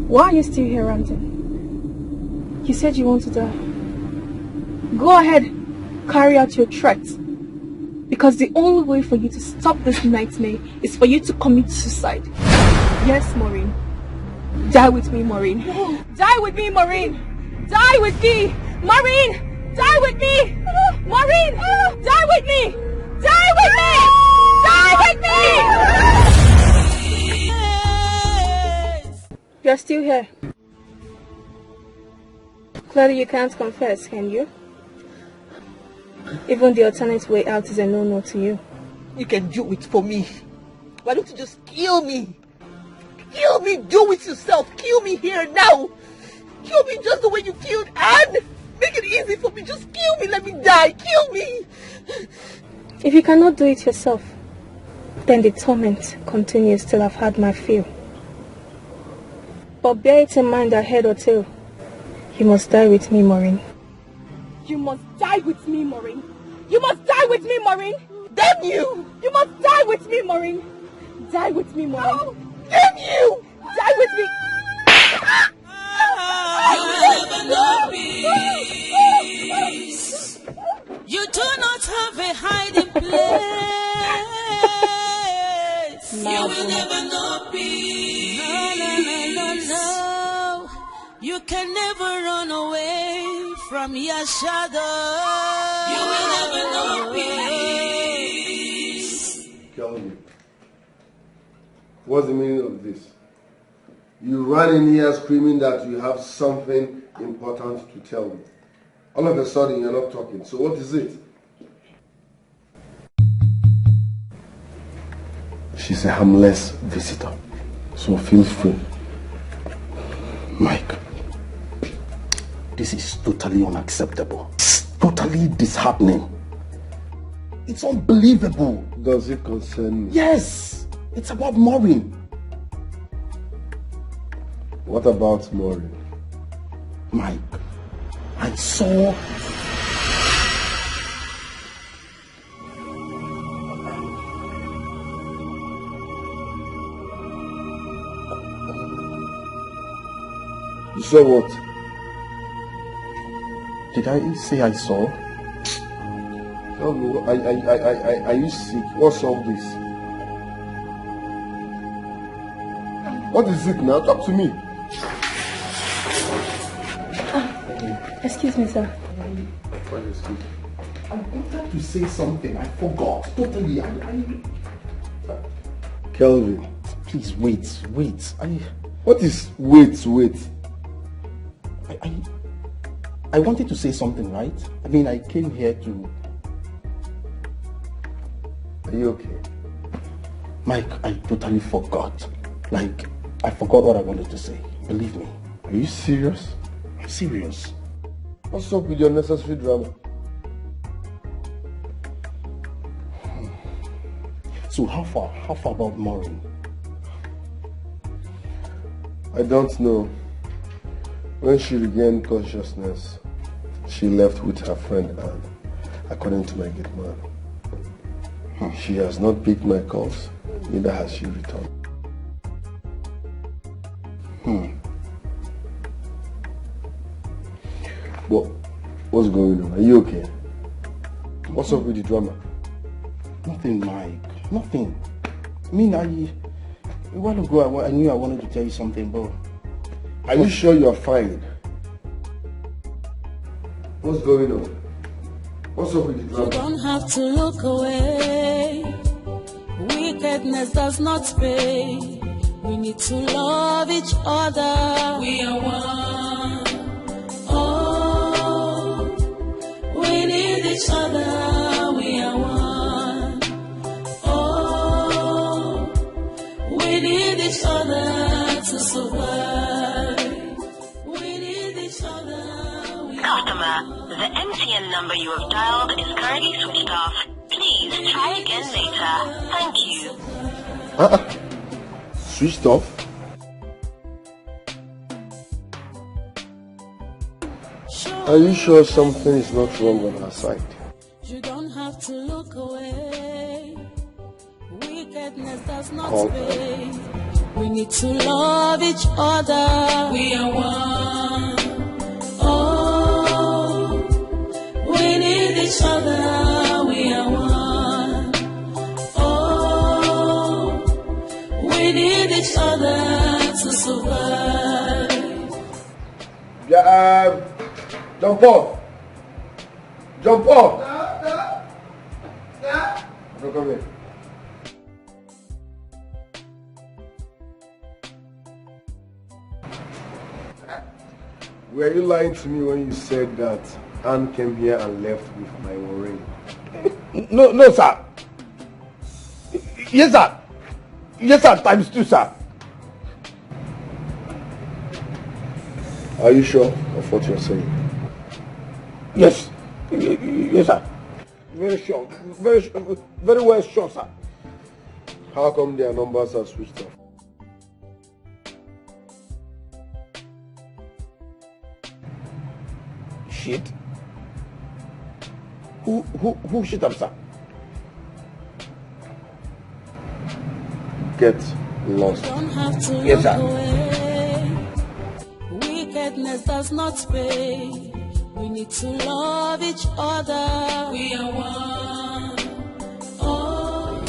Speaker 1: Why are you still here, ranting? You said you want to die. Go ahead, carry out your threat. Because the only way for you to stop this nightmare is for you to commit suicide. Yes, Maureen. Die with me, Maureen. Die with me, Maureen. Die with me, Maureen. Die with me, Maureen. Die with me. Die with me. Die with me. You're still here. Clearly you can't confess, can you? Even the alternate way out is a no-no to you.
Speaker 14: You can do it for me. Why don't you just kill me? Kill me, do it yourself. Kill me here now. Kill me just the way you killed Anne. Make it easy for me. Just kill me. Let me die. Kill me.
Speaker 1: If you cannot do it yourself, then the torment continues till I've had my fill. But bear it in mind that head or tail, you must die with me, Maureen. You must die with me, Maureen. You must die with me, Maureen.
Speaker 14: Damn you!
Speaker 1: You must die with me, Maureen. Die with me, Maureen.
Speaker 14: Oh, damn you!
Speaker 1: Die with me.
Speaker 3: You will never know peace. You do not have a hiding place. You will never know peace. No. You can never run away from your shadow. You will never know peace.
Speaker 8: Tell me, what's the meaning of this? You ran in here screaming that you have something important to tell me. All of a sudden, you're not talking. So what is it? She's a harmless visitor. So feel free.
Speaker 6: Mike, this is totally unacceptable. It's totally disheartening. It's unbelievable.
Speaker 8: Does it concern me?
Speaker 6: Yes, it's about Maureen.
Speaker 8: What about Maureen?
Speaker 6: Mike, I saw...
Speaker 8: You saw what?
Speaker 6: Did I say I saw?
Speaker 8: Tell me, are you sick? What's all this? What is it now? Talk to me.
Speaker 18: Excuse me, sir.
Speaker 6: I wanted to say something. I forgot. Totally.
Speaker 8: Kelvin.
Speaker 6: Please wait.
Speaker 8: What is wait?
Speaker 6: I wanted to say something, right? I mean, I came here to...
Speaker 8: Are you okay?
Speaker 6: Mike, I totally forgot. Like, I forgot what I wanted to say. Believe me.
Speaker 8: Are you serious?
Speaker 6: I'm serious.
Speaker 8: What's up with your necessary drama?
Speaker 6: So how far about Maureen?
Speaker 8: I don't know. When she regained consciousness, she left with her friend Anne, according to my gate man. She has not picked my calls, neither has she returned. What's going on? Are you okay? What's up with the drama?
Speaker 6: Nothing, Mike. Nothing. I mean, a while ago I knew I wanted to tell you something, but...
Speaker 8: Are you sure you are fine? What's going on? What's up with the drama?
Speaker 3: You don't have to look away. Wickedness does not pay. We need to love each other. We are one. Oh, we need each other. We are one. Oh, we need each other to survive. We need each other.
Speaker 7: Customer, the MTN number you have dialed is currently switched off. Please try again later. Thank you.
Speaker 8: Switched off? Are you sure something is not wrong on our side?
Speaker 3: You don't have to look away. Wickedness does not
Speaker 8: Call
Speaker 3: pay. We need to love each other. We are one. Oh, we need each other. We are one. Oh, we need each other to survive.
Speaker 8: Yeah, jump off. Jump off. No, come here. Were you lying to me when you said that Anne came here and left with my ring?
Speaker 6: No, sir. Yes, sir. Yes, sir. Times 2, sir.
Speaker 8: Are you sure of what you're saying?
Speaker 6: Yes. Yes, sir. Very sure. Very well sure, sir.
Speaker 8: How come their numbers are switched off?
Speaker 6: Shit. Who shit up, sir?
Speaker 8: Get lost.
Speaker 3: Don't have to
Speaker 6: Yes,
Speaker 3: look
Speaker 6: sir.
Speaker 3: away. Wickedness does not pay. We need to love each other. We are one. Oh.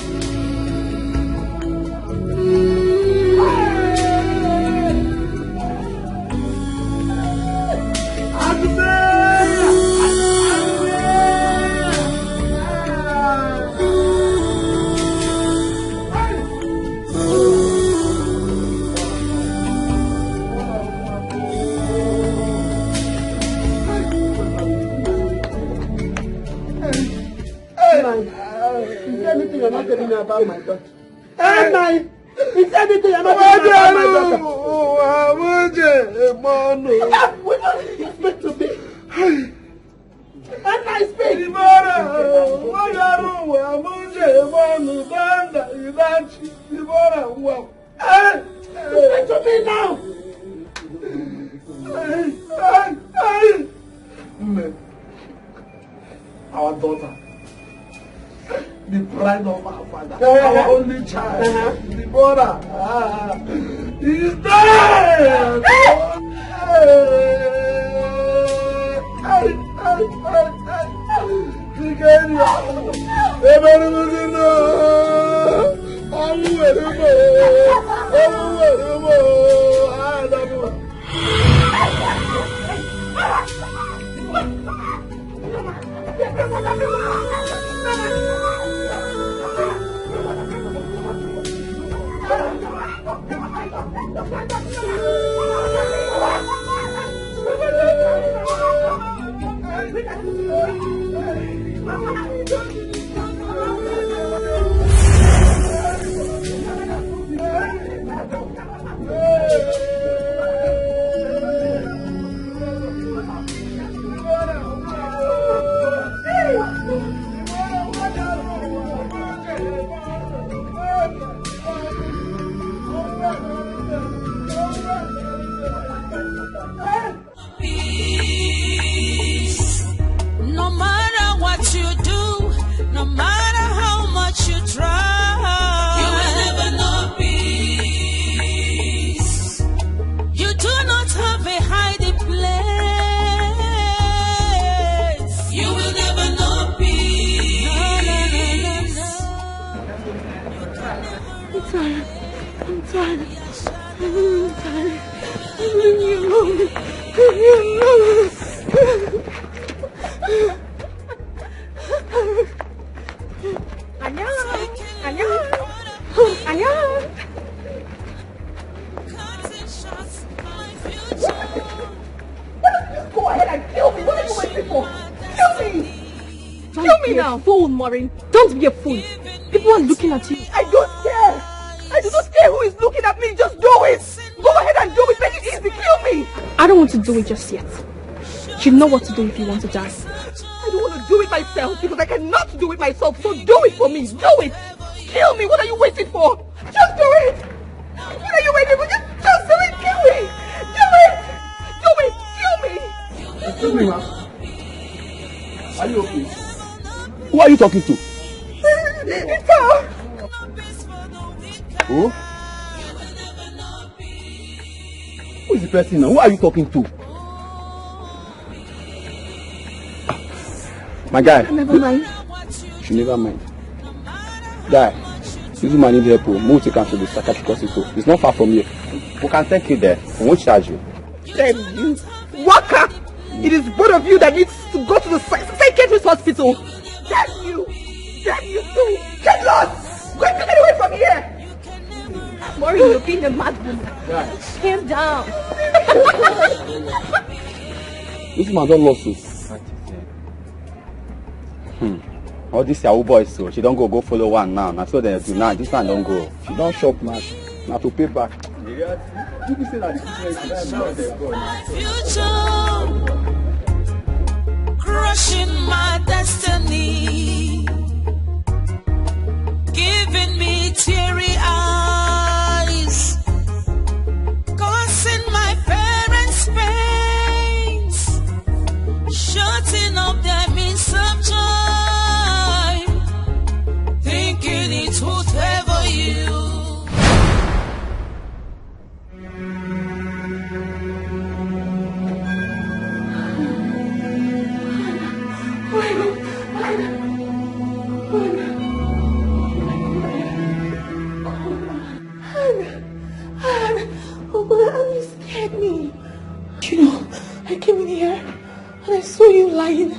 Speaker 6: Is there anything you're not telling me about my daughter? Hey, man! Is there anything you're not telling me about my daughter? We don't speak to me. And I speak. Speak to me now. Our daughter, the pride of our father, our only child, Deborah, is dead.
Speaker 3: No matter what you do, no matter how much you try, you will never know peace. You do not have a hiding place. You will never know peace.
Speaker 1: I'm tired. I'm tired. I'm tired. Leave me alone. Leave me alone.
Speaker 9: Go ahead and kill me. What are you waiting for? Kill me. Kill me now.
Speaker 1: Fool, Maureen. Don't be a fool. People are looking at you.
Speaker 9: I don't care. I do not care who is looking at me. Just do it. Go ahead and do it. Make it easy. Kill me.
Speaker 1: I don't want to do it just yet. You know what to do if you want to die.
Speaker 9: I don't want to do it myself because I cannot do it myself. So do it for me. Do it. Kill me. What are you waiting for? Just do it. What are you waiting for? Just do it. Kill me. Do it. Do it. Kill me.
Speaker 10: Excuse me, ma'am. Are you okay? Who are you talking to?
Speaker 9: It's her.
Speaker 10: Who? Who is the person now? Who are you talking to? My guy.
Speaker 1: Never mind.
Speaker 10: You never mind. Guy, this woman need help. Move to come to the psychiatric hospital. It's not far from here. We can take you there. We won't charge you.
Speaker 9: Damn you. Waka! It is both of you that needs to go to the psychiatrist hospital. Damn you. Damn you too. Get lost. Go and get away from here.
Speaker 1: Maureen, you're being a mad woman. Calm down.
Speaker 10: This man don't lost you. All these Yahoo boys, so she don't go follow one now. Now so they do now. This one don't go. She don't shop now. Now to pay back.
Speaker 3: Future, crushing my destiny, giving me teary eyes, causing my parents pains, shutting up their means of joy, thinking it would favor you.
Speaker 14: Oh God, you scared me. You know, I came in here and I saw you lying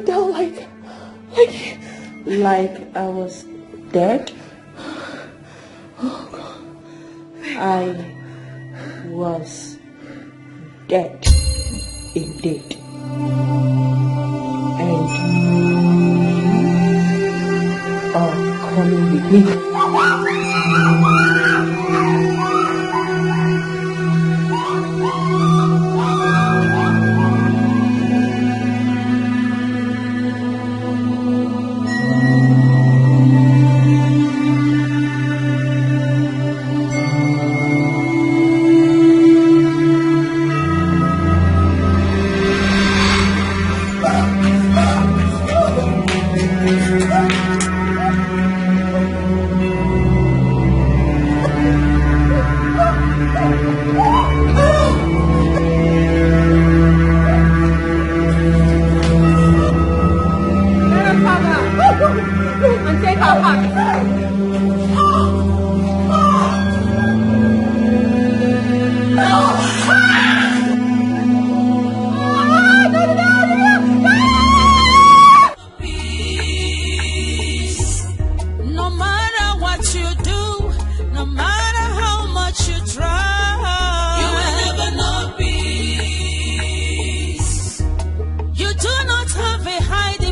Speaker 14: down like
Speaker 18: I was dead.
Speaker 14: Oh God.
Speaker 18: I was dead indeed. And you are coming with me.
Speaker 1: And take our heart.
Speaker 3: No matter what you do, no matter how much you try, you will never know peace. You do not have a hiding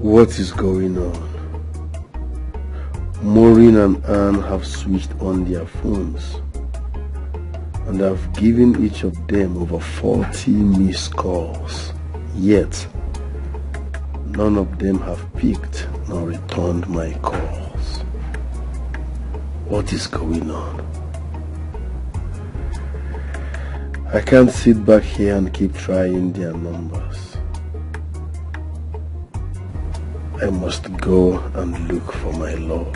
Speaker 8: What is going on? Maureen and Anne have switched on their phones, and I've given each of them over 40 missed calls. Yet, none of them have picked nor returned my calls. What is going on? I can't sit back here and keep trying their numbers. I must go and look for my love.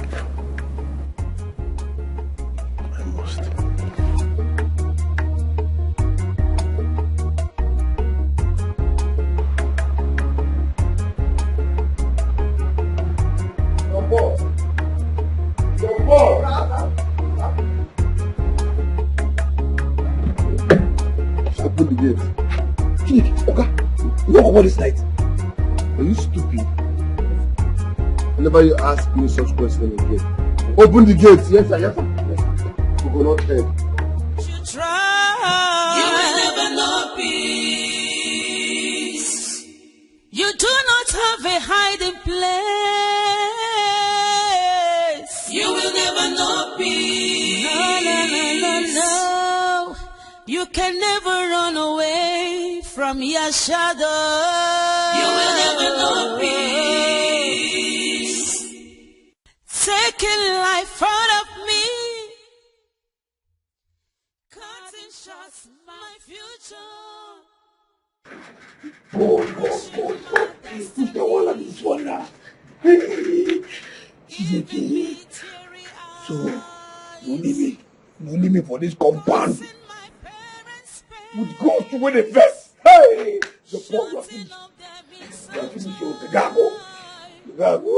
Speaker 8: I must.
Speaker 10: Open the gate. Okay. Walk over this night. Are you stupid? Whenever you ask me such question again, open the gate. Yes, sir. Yes, sir. We will not head.
Speaker 3: You will never know peace. You do not have a hiding place. You will never know peace. No. You can never run away from your shadow. You will never know peace. Taking life out of me, cutting shots my future.
Speaker 10: God. Put the wall on this one now. So, you leave me for this compound. Would go to win the best. Hey! The poor you are finished. You are finished with the gago. The gago,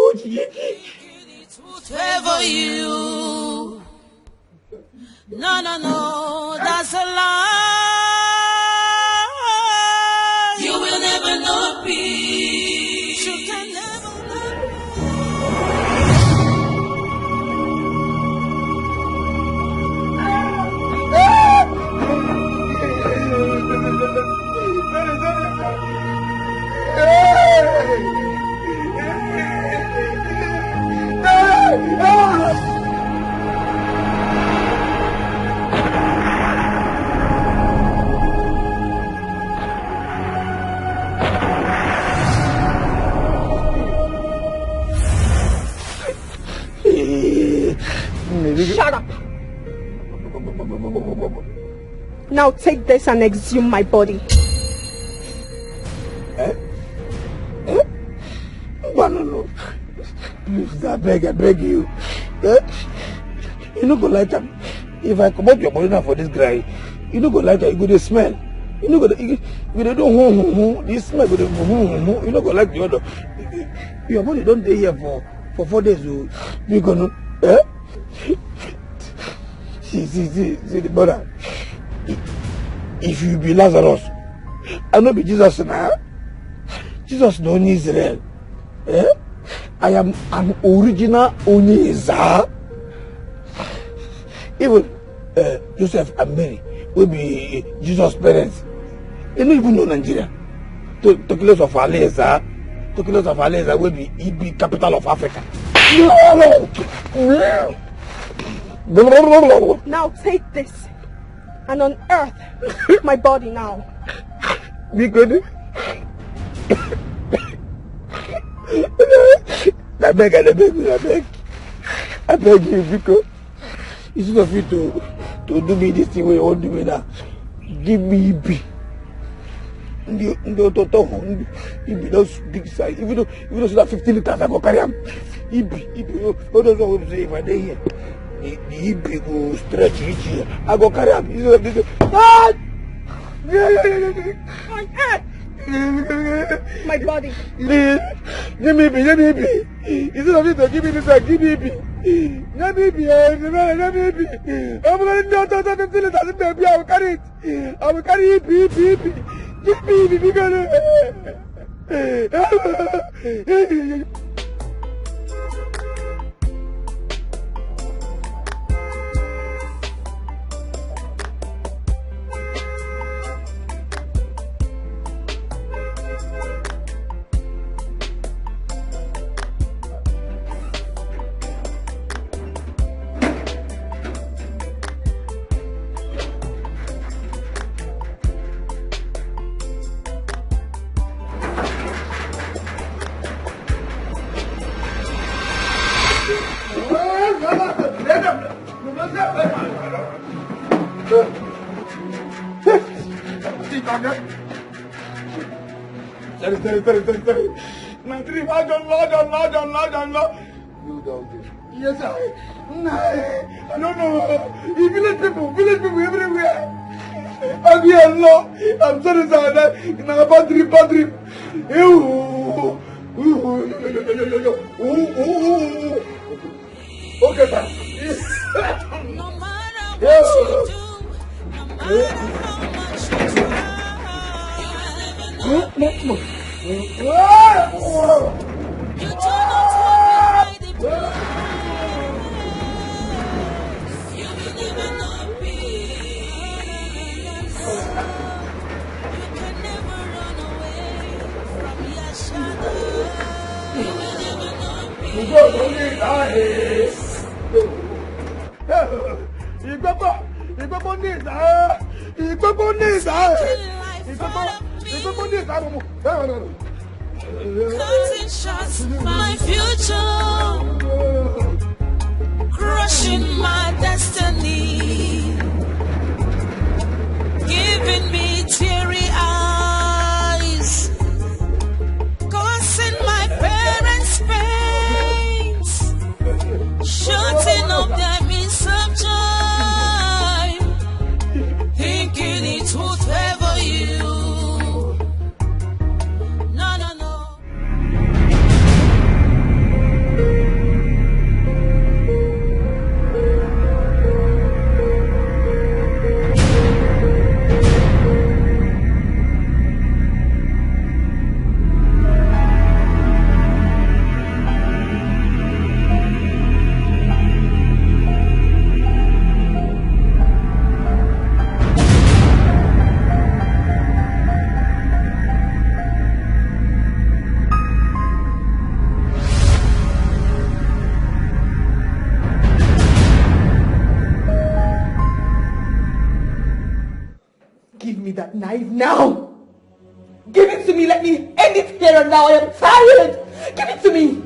Speaker 3: Whatever you. No, that's a lie. You will never know peace. You can never know
Speaker 1: Shut up! Now take this and exhume my body.
Speaker 10: No. Please, I beg you. You no go like that. If I come out your body now for this guy, you no go like that. You go to smell. You no go. You don't this smell go to you no go like the other. Your body don't stay here for 4 days. You gonna see the brother. If you be Lazarus, I no be Jesus now. Jesus no need Israel. I am an original Oniza. Even Joseph and Mary will be Jesus' parents. They don't even know Nigeria. Tokilos of Aleza will be capital of Africa.
Speaker 1: Now take this and unearth my body now.
Speaker 10: Be good. I beg you, because instead of you to do me this thing where you want to do me now, give me Ibi. Ibi those big size. Even though it's not 15 liters, I go carry him. Ibi. All those ones say if I stay here, the Ibi go stretch reach here. I go carry him. Instead of this.
Speaker 1: My body.
Speaker 10: Please, give me Ibi. Instead of you to give me this, give me Ibi. Let me be. I'm going to do 15 liters, baby. I will carry it. I will carry Ibi. Give me Ibi, because
Speaker 2: see, come here. Sorry. My dream, I don't know. You don't do. Yes, sir. No. You village people everywhere. I'm sorry, sir. Now, bad dream. Okay, sir.
Speaker 3: No matter what you do, no matter how much you try, you will never know. You do not want me by the place. You will never know peace. You can never run away from your shadow. You will never know peace. Cutting shots, my future, crushing my destiny, giving me teary eyes, causing my parents pains, shutting up them in some time, thinking it would favor you.
Speaker 9: That knife now. Give it to me. Let me end it here and now. I am tired. Give it to me.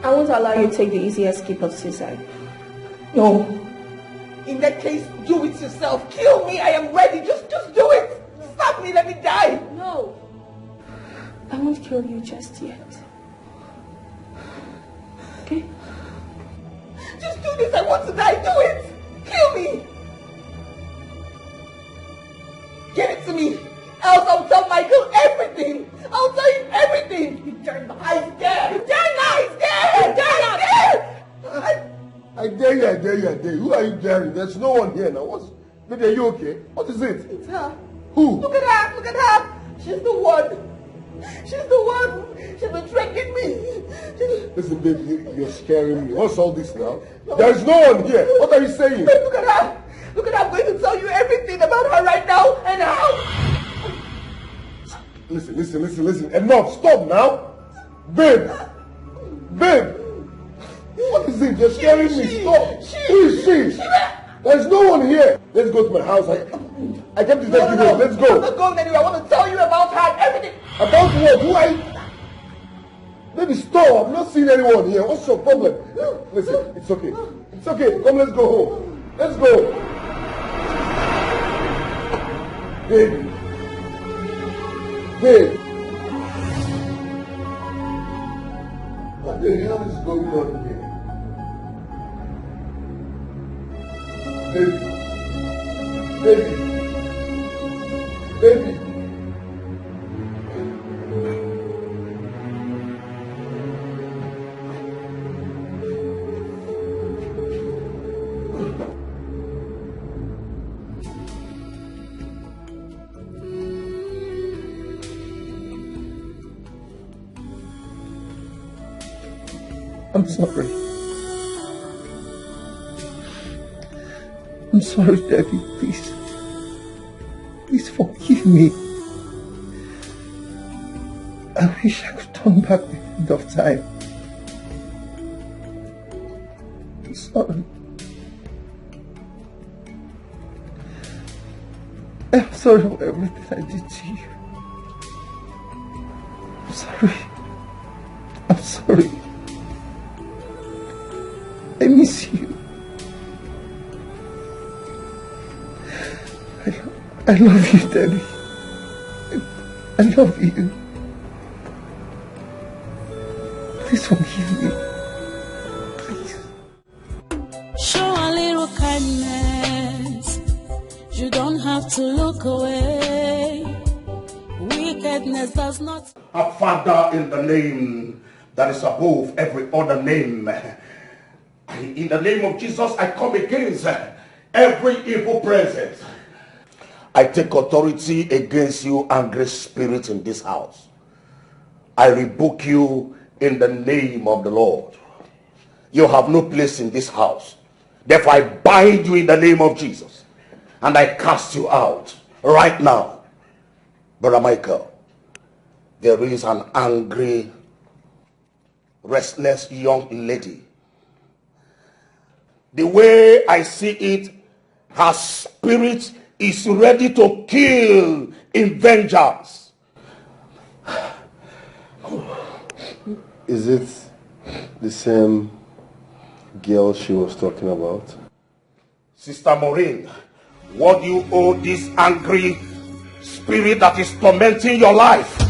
Speaker 1: I won't allow you to take the easy escape of suicide.
Speaker 9: No. In that case, do it yourself. Kill me. I am ready. Just do it. Stop me. Let me die.
Speaker 1: No. I won't kill you just yet. Okay?
Speaker 9: Just do this. I want to die. Do it. Kill me. Give it to me, else I'll tell Michael everything. I'll tell him everything. You dare not. I dare. You dare not.
Speaker 8: I dare you. Who are you daring? There's no one here now. Baby, are you okay? What is it?
Speaker 9: It's her.
Speaker 8: Who?
Speaker 9: Look at her. She's the one. She's been tricking me.
Speaker 8: Listen, baby, you're scaring me. What's all this now? There's no one here. What are you saying?
Speaker 9: Look at her. I'm going to tell you everything about her right now and how.
Speaker 8: Listen. Enough. Stop now. Babe. What is it? You're scaring me. Stop. Who is she? There's no one here. Let's go to my house. I kept to take you home. Let's go.
Speaker 9: I'm not going anywhere. I want to tell you about her and everything.
Speaker 8: About what? Who are you? Baby, stop. I'm not seeing anyone here. What's your problem? Listen, it's okay. Come, let's go home. Let's go. Babe. What the hell is going on here? Baby.
Speaker 6: I'm sorry. I'm sorry, Daddy. Please forgive me. I wish I could turn back the end of time. I'm sorry. I'm sorry for everything I did to you. I'm sorry. I miss you.
Speaker 8: I love you, Daddy. I love you. Please forgive me. Please.
Speaker 3: Show a little kindness. You don't have to look away. Wickedness does not.
Speaker 17: Our Father, in the name that is above every other name, in the name of Jesus, I come against every evil presence. I take authority against you, angry spirit in this house. I rebuke you in the name of the Lord. You have no place in this house. Therefore, I bind you in the name of Jesus. And I cast you out right now. Brother Michael, there is an angry, restless young lady. The way I see it, her spirit is ready to kill in vengeance.
Speaker 8: Is it the same girl she was talking about?
Speaker 17: Sister Maureen, what do you owe this angry spirit that is tormenting your life?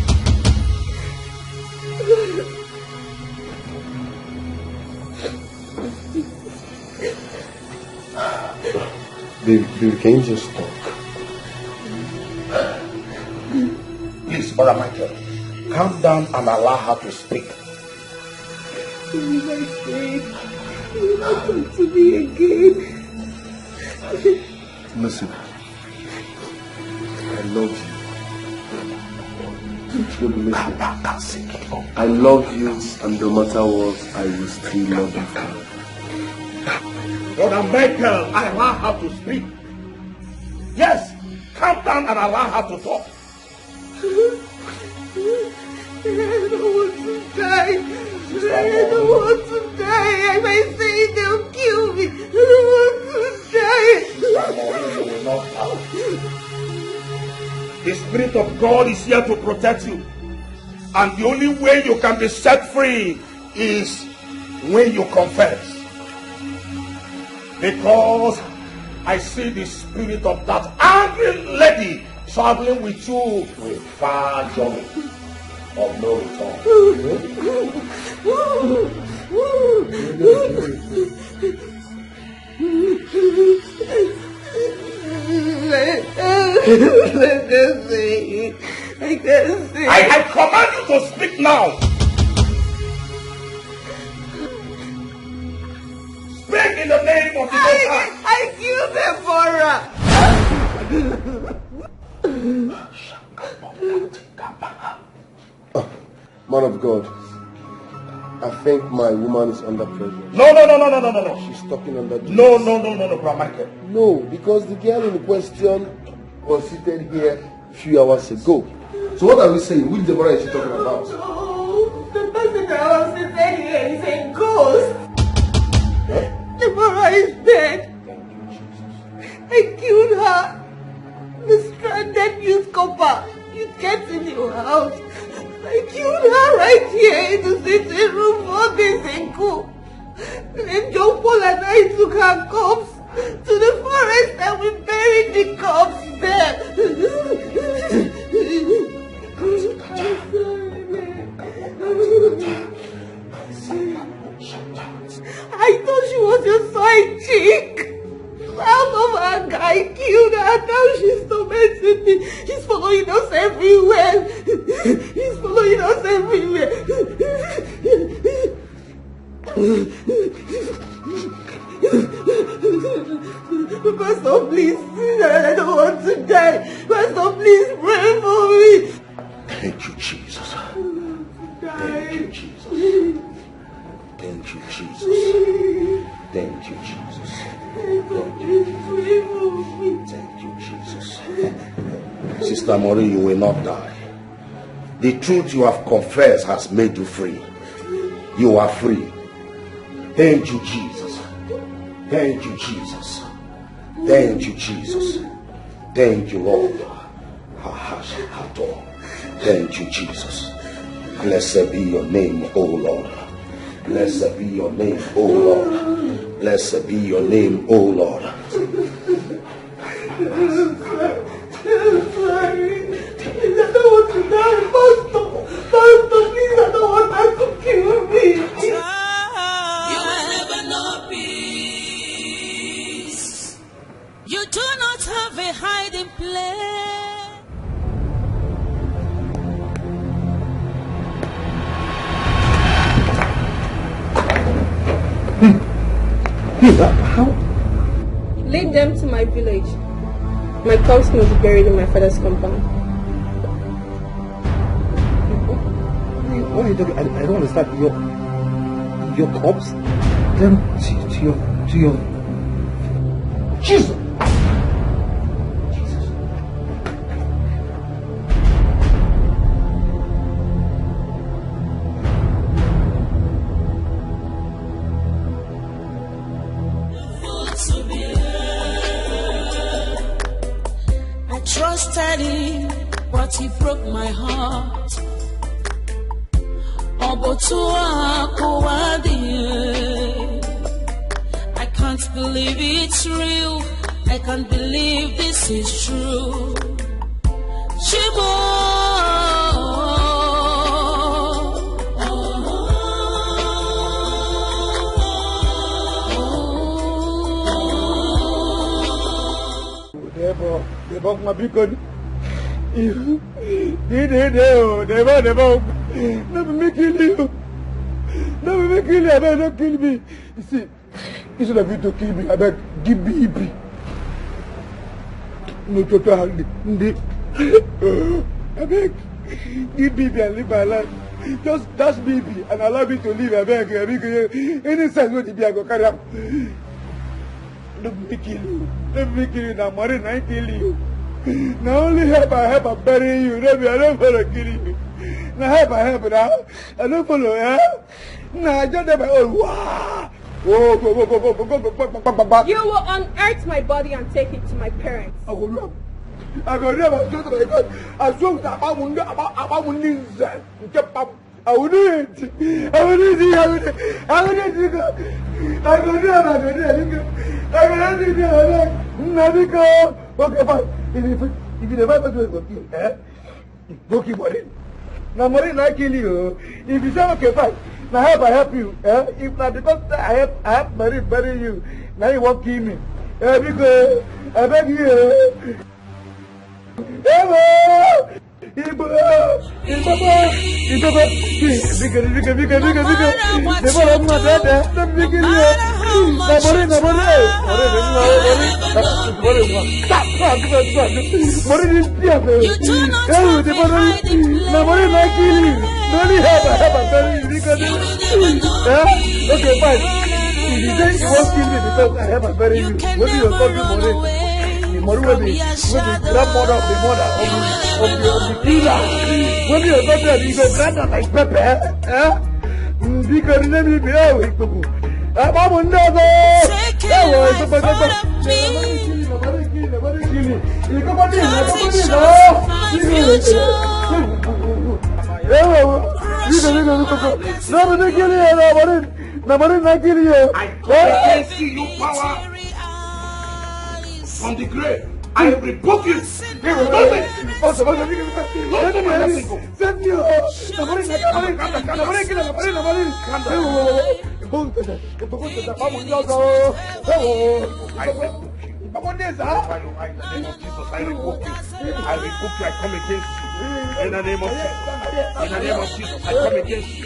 Speaker 8: Baby, can you just talk?
Speaker 17: Please, Brother Michael, calm down and allow her to speak.
Speaker 1: Please, I beg. You not talk to me again.
Speaker 8: Listen, I love you. I love you, and no matter what, I will still love you.
Speaker 17: Brother Michael, allow her to speak. Yes, calm down and allow her to talk.
Speaker 1: I don't want to die. I don't want to die. If I say it, they'll kill me. I don't want to die.
Speaker 17: The Spirit of God is here to protect you. And the only way you can be set free is when you confess. Because I see the spirit of that angry lady traveling with you to a far journey of no return. I command you to speak now. Speak in the name of the Most High.
Speaker 1: I killed Deborah.
Speaker 8: Man of God, I think my woman is under pressure.
Speaker 17: No.
Speaker 8: She's talking under duress.
Speaker 17: No, Brother Michael.
Speaker 8: No, because the girl in question was seated here a few hours ago. So what are we saying? Which Deborah is she talking about?
Speaker 1: Oh, the person that was seated here is a ghost. Deborah is dead. I killed her. The stranded youth copper you kept in your house. I killed her right here in the sitting room 4 days ago. And then John Paul and I took her corpse to the forest and we buried the corpse there. I thought she was your side chick. Out of anger, I killed her. Now she's tormenting me. She's following us everywhere. He's following us everywhere. Pastor, please. I don't want to die. Pastor, please pray for me.
Speaker 17: Thank you, Jesus. Thank you, Jesus. Thank you, Jesus. Thank you, Jesus. Thank you, Jesus. Sister Maureen, you will not die. The truth you have confessed has made you free. You are free. Thank you, Jesus. Thank you, Jesus. Thank you, Jesus. Thank you, Lord. Thank you, Jesus. Blessed be your name, O Lord. Blessed be your name, O Lord. Blessed be your name, O Lord.
Speaker 2: Babe, how?
Speaker 1: Lead them to my village. My corpse must be buried in my father's compound.
Speaker 2: What are you talking? I don't understand. Your corpse? Them to your Jesus!
Speaker 3: I trusted him, but he broke my heart. I can't believe it's real. I can't believe this is true.
Speaker 2: Never, my beacon. Never. Never me kill you. Never me kill you. I beg, don't kill me. You see, instead of you to kill me, I beg, give me EP. No total. I beg, give me and live my life. Just dash me and allow me to live. I beg, any sense what you be, I go carry up. Don't me kill you. Don't me kill you. Now, money, I kill you. Now only help I bury you. I don't follow killing you. Now help I now. I don't follow, yeah? Now I just never. Wow.
Speaker 1: You will unearth my body and take it to my parents.
Speaker 2: I go never. I God. I swear that I will do it. Okay, fine. If you never do it, go keep money. Now money not kill you. If you say okay, fine. Now I help you. If not because I have bury you. Now you won't kill me. Because I beg you. Okay, fine. If you say you won't kill me because I have a bury you, maybe you'll call me money. Will be grandmother of the mother of the killer. When you go there, you go grandmother like Pepe, because let me be out with you. I'm on the other.
Speaker 17: From the grave, I rebuke you. I rebuke you. I come against you. In the name of Jesus. In the name of Jesus, I come against you.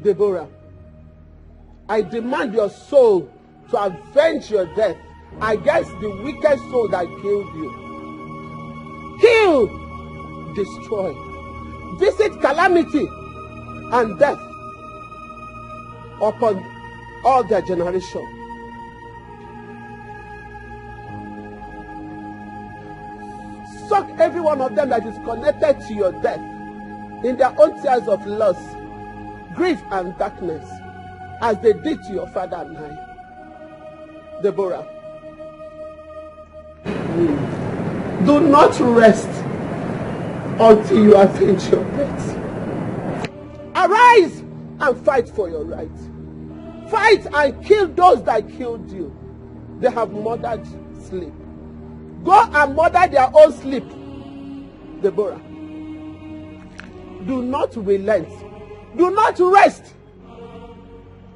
Speaker 6: Deborah, I demand your soul to avenge your death against the wicked soul that killed you. Kill, destroy, visit calamity and death upon all their generation. Suck every one of them that is connected to your death in their own tears of loss, grief and darkness, as they did to your father and I. Deborah, do not rest until you avenge your death. Arise and fight for your rights. Fight and kill those that killed you. They have murdered sleep. Go and murder their own sleep. Deborah, do not relent. Do not rest.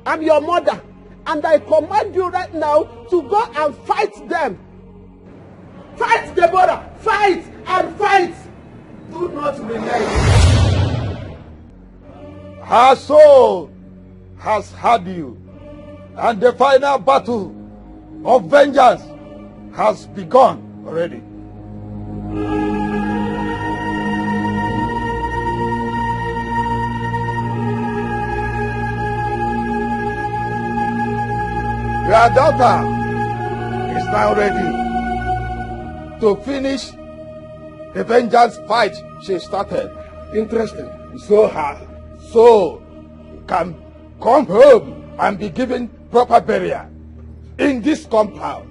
Speaker 6: I'm your mother, and I command you right now to go and fight them. Fight, Deborah! Fight and fight! Do not relent.
Speaker 17: Her soul has had you, and the final battle of vengeance has begun already. Your daughter is now ready to finish the vengeance fight she started.
Speaker 6: Interesting.
Speaker 17: So her soul can come home and be given proper burial in this compound.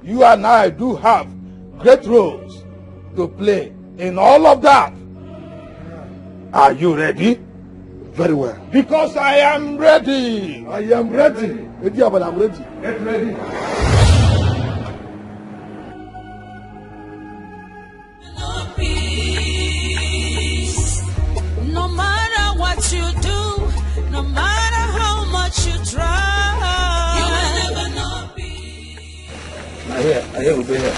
Speaker 17: You and I do have great roles to play in all of that. Are you ready?
Speaker 6: Very well.
Speaker 17: Because I am ready.
Speaker 6: I am ready. Ready, but I'm ready.
Speaker 17: Get ready.
Speaker 3: No matter what you do, no matter how much you try, you will never know peace.
Speaker 10: I hear, over here.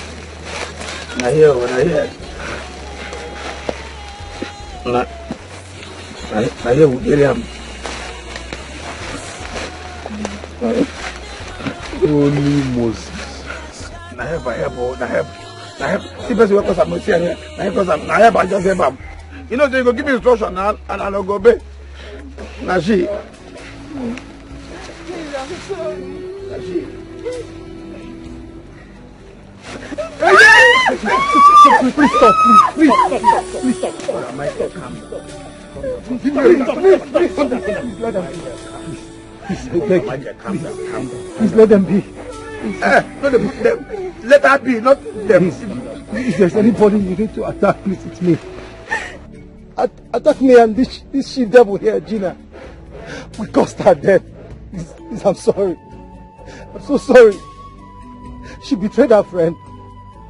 Speaker 10: I hear, what I hear. I hear, William.
Speaker 17: Holy Moses.
Speaker 10: I have. See, person because I'm not here. I have. I just have. You know, they go give me instruction now, and I'll go back. Now she.
Speaker 3: Please, I'm sorry.
Speaker 10: Now she.
Speaker 6: Please stop, please stop.
Speaker 10: My stop, calm down.
Speaker 6: Please, let them be. Please, I beg you.
Speaker 10: Calm down.
Speaker 6: Please let them be.
Speaker 10: Let her be, not them.
Speaker 6: If there's anybody you need to attack, please, it's me. Attack me and this she devil here, Gina. We caused her death. Please, I'm sorry. I'm so sorry. She betrayed her friend.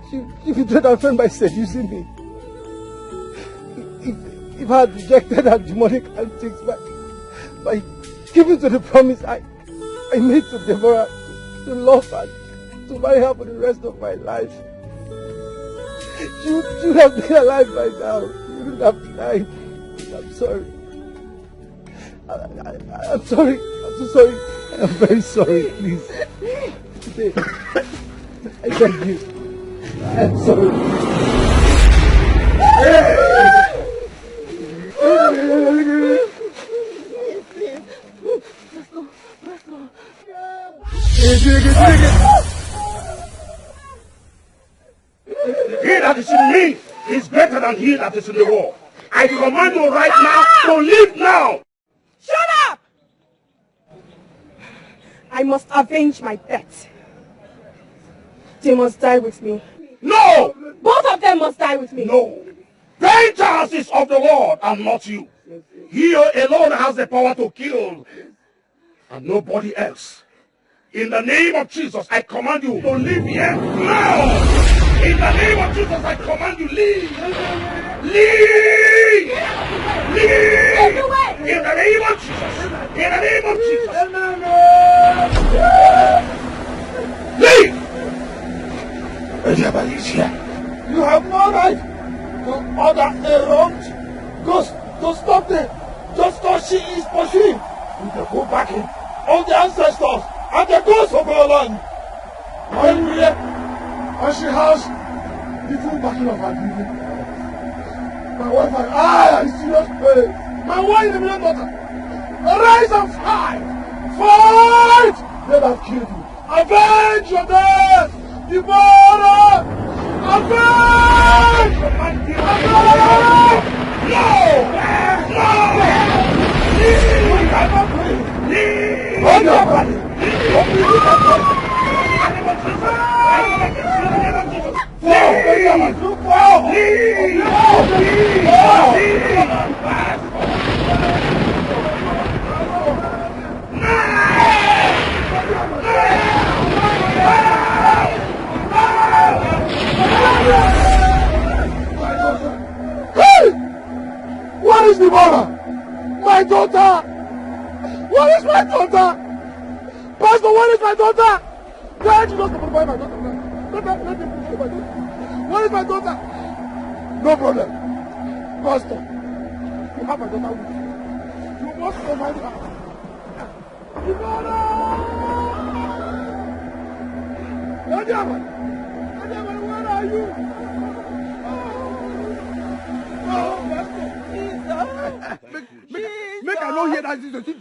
Speaker 6: She betrayed her friend by seducing me. If I had rejected her demonic antics by giving to the promise I made to Deborah to love her, to marry her for the rest of my life, she would have been alive by now. She wouldn't have died. I'm sorry. I'm sorry. I'm so sorry. I'm very sorry, please. I beg you. I'm sorry.
Speaker 17: He that is in me is greater than he that is in the world. I command you right now to leave now.
Speaker 1: Shut up! I must avenge my death. They must die with me.
Speaker 17: No!
Speaker 1: Both of them must die with me.
Speaker 17: No. Vengeance is of the Lord and not you. He alone has the power to kill and nobody else. In the name of Jesus, I command you to leave here now. In the name of Jesus, I command you, leave. Leave. Leave. In the name of Jesus. In the name of Jesus. Leave. Everybody is here.
Speaker 6: You have no right to order a wronged ghost to stop them just because she is pursuing with the full backing of the ancestors and the ghosts of our land. When we and she has the full backing of her people. My wife and I are in serious pain. My wife and my daughter, arise and fight! Fight! They have killed you. Avenge your death! Deborah! Avenge! Avenge! No! No!
Speaker 2: Where is my daughter? Why did you not provide my daughter? Let me provide my daughter. Where is my daughter? No problem. Pastor, you have my daughter with you. You must provide her. Odiaman, where are you? Make I know here that Jesus. Jesus.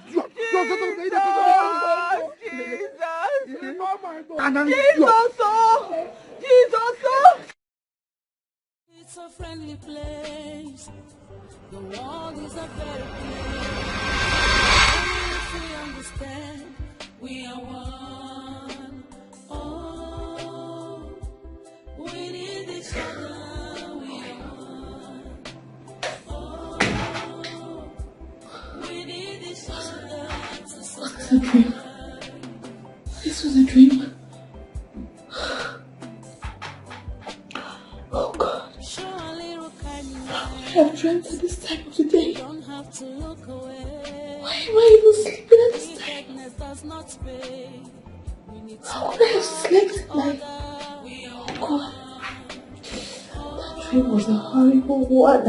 Speaker 3: It's a friendly place. The world is a better place. Only if we understand we are one. Oh, we need each other. We are one. Oh, we need each other to survive.
Speaker 14: A dream. This was a dream. Oh God. I have dreamt at this time of the day. Why am I even sleeping at this time? How could I have slept at night? Oh God. That dream was a horrible one.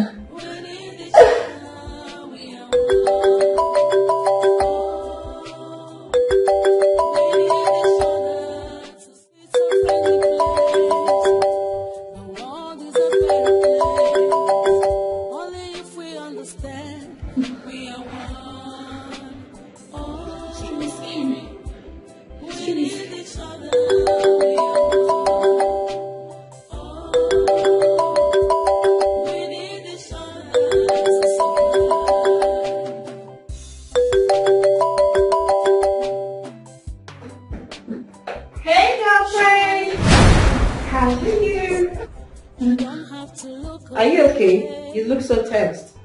Speaker 11: Are you okay? You look so tensed.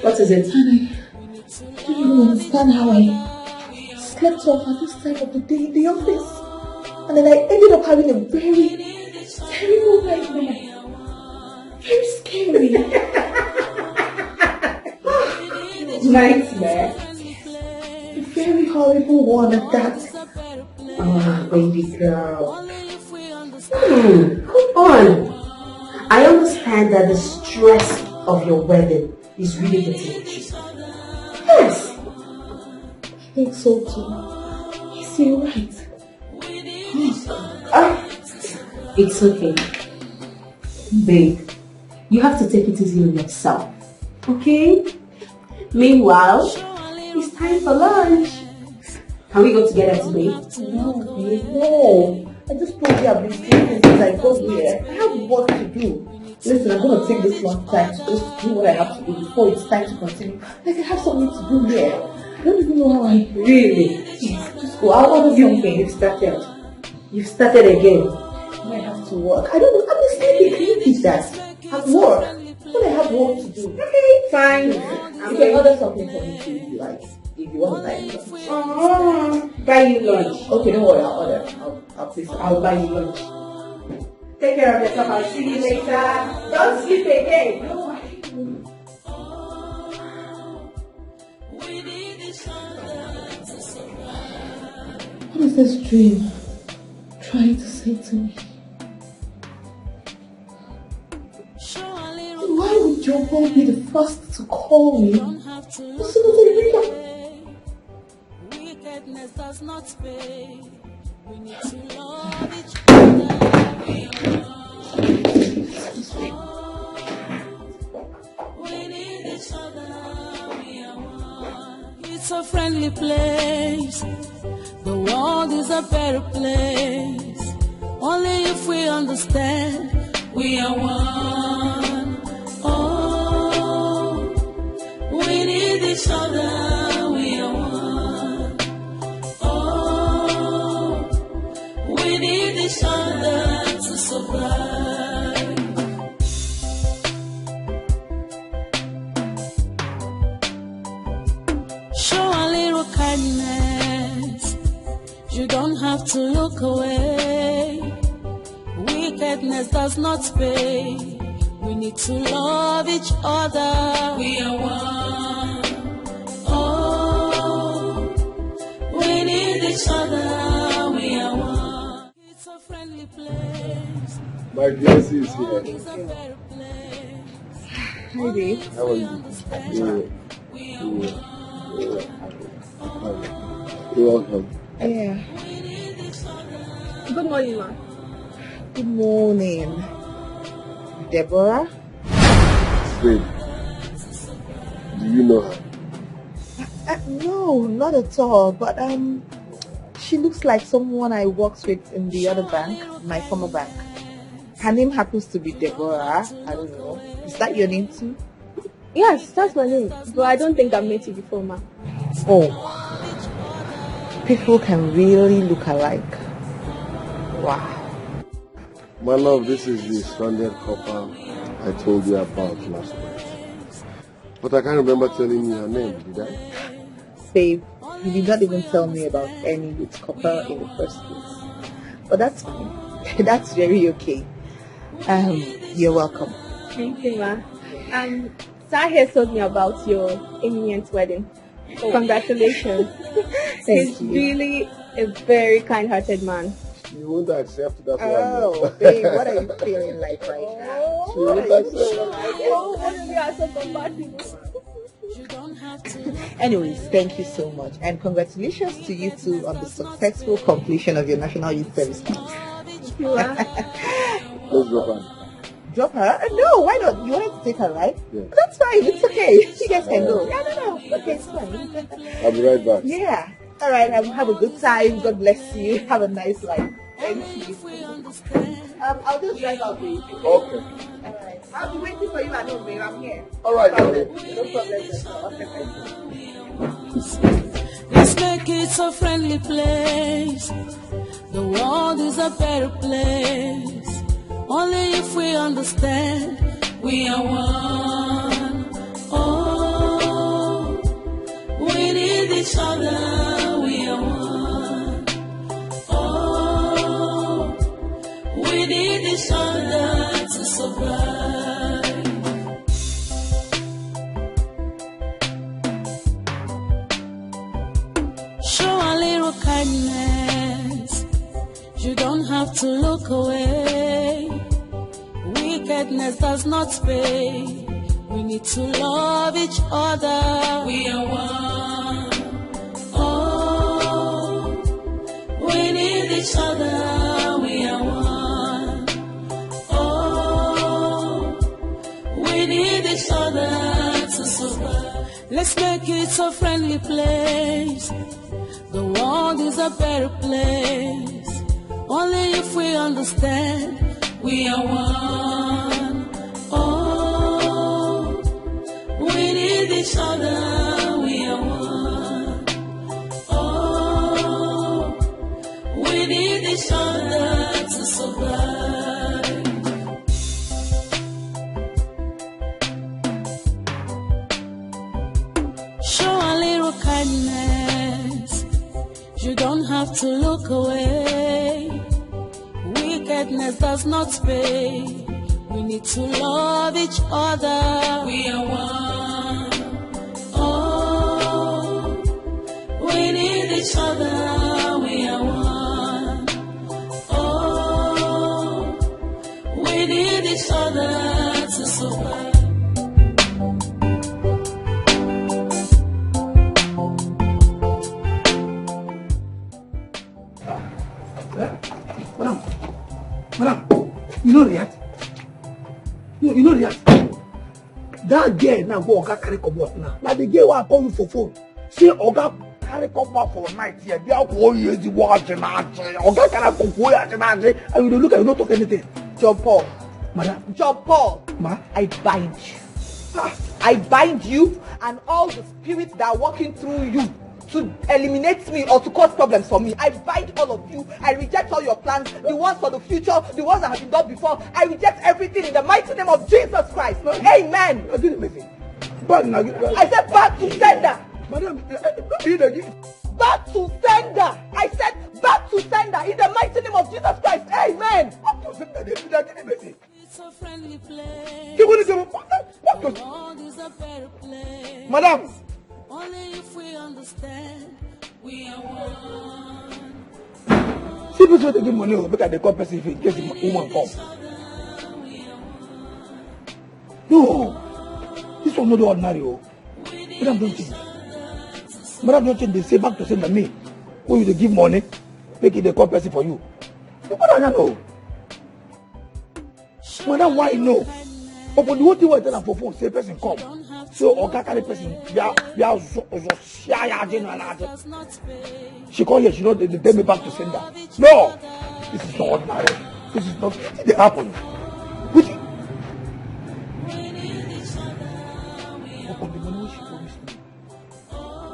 Speaker 11: What is it?
Speaker 14: Honey, I don't even understand how I slept off at this time of the day in the office. And then I ended up having a very terrible nightmare. Very scary.
Speaker 11: Nightmare?
Speaker 14: A very horrible one at that.
Speaker 11: Oh, baby girl. Come on. I understand that the stress of your wedding is really getting to you. Yes.
Speaker 14: I think so too. Yes, you're right.
Speaker 11: It's okay. Babe, you have to take it easy on yourself. Okay? Meanwhile, it's time for lunch. Can we go together today?
Speaker 14: No, babe, no. I just told you I've been sleeping since I got here. I have work to do. Listen, I'm going to take this one time to just do what I have to do before it's time to continue. Like I have something to do here. I don't even know how I...
Speaker 11: Really?
Speaker 14: Just go. I'll order something.
Speaker 11: You've started. You've started again.
Speaker 14: I have to work. I don't know. I'm sleeping. Can you keep that? Have work. But I have work to do.
Speaker 11: Okay, fine.
Speaker 14: You can order something for me too if you like. If you want to buy me lunch.
Speaker 11: Buy you lunch.
Speaker 14: Okay, don't worry. I'll order.
Speaker 11: I'll buy you lunch. Take care of yourself. I'll see you later. Don't sleep again. No.
Speaker 14: What is this dream trying to say to me? Why would your boy be the first to call me as soon as I wake up?
Speaker 3: Wickedness does not pay. We need to love each other. We need each other. We are one. It's a friendly place. The world is a better place. Only if we understand we are one. Oh, we need each other. We are one. Oh, we need each other to survive. Show a little kindness. You don't have to look away. Wickedness does not pay. We need to love each other. We are one. Oh, we need each each other, we are one. It's a friendly place.
Speaker 8: My fiancé is here.
Speaker 9: Hi, babe.
Speaker 8: How are you? You're welcome.
Speaker 9: Yeah.
Speaker 1: Good morning, ma.
Speaker 9: Good morning. Deborah?
Speaker 8: Babe, do you know her?
Speaker 9: No, not at all. But she looks like someone I worked with in the other bank, my former bank. Her name happens to be Deborah. I don't know. Is that your name too?
Speaker 1: Yes, that's my name. But I don't think I've met you before, ma.
Speaker 9: Oh. People can really look alike. Wow.
Speaker 8: My love, this is the stranded couple I told you about last night. But I can't remember telling you her name, did I?
Speaker 9: Babe, you did not even tell me about any with copper in the first place. But that's fine. That's very okay. You're welcome.
Speaker 1: Thank you, ma. Sahir told me about your imminent wedding. Oh. Congratulations. He's really a very kind-hearted man.
Speaker 8: She won't accept that one.
Speaker 9: Oh, babe, what are you feeling like right now?
Speaker 8: She won't accept
Speaker 1: Oh, what if you are so compatible?
Speaker 9: Anyways, thank you so much. And congratulations to you two on the successful completion of your National Youth Service.
Speaker 1: Thank you, ma.
Speaker 8: Let's drop her.
Speaker 9: Drop her? No, why not? You wanted to take her, right?
Speaker 8: Yeah.
Speaker 9: That's fine. It's okay. You guys can go. No. Okay, it's fine.
Speaker 8: I'll be right back.
Speaker 9: Yeah. All right. Have a good time. God bless you. Have a nice life. Thank you. I'll just drive out for you.
Speaker 8: Okay.
Speaker 9: All right. I'll be waiting for you at home, babe. I'm here.
Speaker 8: All right.
Speaker 9: No problem at all.
Speaker 3: Let's make it a friendly place. The world is a better place. Only if we understand we are one. Oh, we need each other, we are one. Oh, we need each other to survive. Show a little kindness. You don't have to look away. Wickedness does not pay. We need to love each other. We are one. Oh, we need each other. We are one. Oh, we need each other to survive. Let's make it a friendly place. The world is a better place. Only if we understand we are one. Oh, we need each other. We are one. Oh, we need each other to survive. Show a little kindness. You don't have to look away. Wickedness does not pay. We need to love each other. We are one. Oh, we need each other. We are one. Oh, we need each other to survive.
Speaker 10: Madam, you know react. You know react. That girl now go Oga carry come out now. Now the girl will call you for phone. Say Oga carry come out for night here. They are going to the watch and Oga carry come for you and you look at you don't talk anything.
Speaker 9: John Paul.
Speaker 10: Madam.
Speaker 9: John Paul.
Speaker 10: Ma?
Speaker 9: I bind you. I bind you and all the spirits that are walking through you to eliminate me or to cause problems for me. I bind all of you. I reject all your plans, the ones for the future, the ones that have been done before. I reject everything in the mighty name of Jesus Christ. Amen.
Speaker 10: I didn't make it.
Speaker 9: I said back to sender.
Speaker 10: Madam,
Speaker 9: back to sender. I said back to sender in the mighty name of Jesus Christ. Amen.
Speaker 3: It's a friendly place.
Speaker 10: Madam.
Speaker 3: Only if we understand we are one.
Speaker 10: See people they give money, make they call person if in case the woman come. No, this one not the ordinary. Madam don't change. Madam don't change. They say back to send to me. When you give money, make it the call person for you. No, madam, no. Madam, why no? But the whole thing was tell them for phone, say person come. So Oga carry person, she call here, she know they tell me back to send her. No, this is not ordinary. This is not. It happen. Which? Upon the money which she promised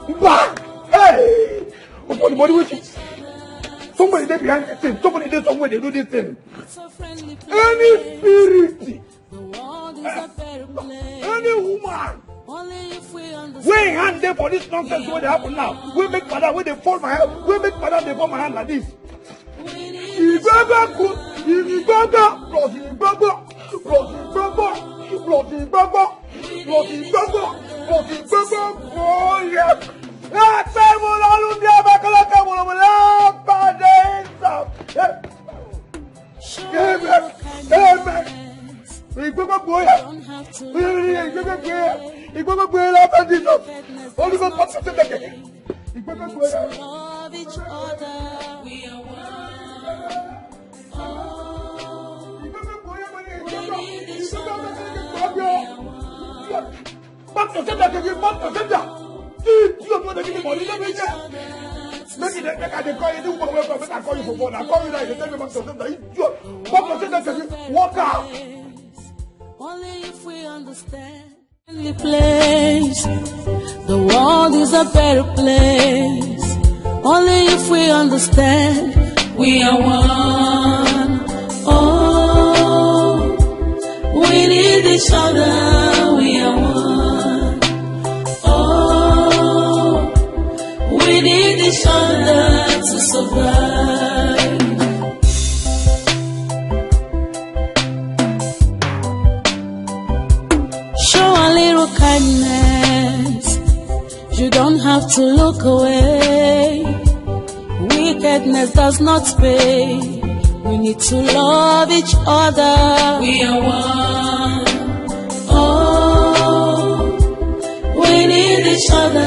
Speaker 10: me. Bah! Hey! Upon the money which she. Somebody there behind this thing. Somebody there somewhere they do this thing. Any spirit. Any woman we hand them for this nonsense where they happen now. We make father where they fall my hand. We make father they fall my hand like this. Oh yeah. Amen. Only God love each other. We are one. We need each other. Back to sender again. Back to sender. You don't want to give me money. Let me get. Maybe they make a call you. Make I call you for phone. I call you now. You tell me back to sender. Back to sender again. Walk out.
Speaker 3: Only if we understand the place, the world is a better place. Only if we understand we are one. Oh, we need each other. We are one. Oh, we need each other to survive. Kindness, you don't have to look away. Wickedness does not pay. We need to love each other. We are one. Oh, we need each other.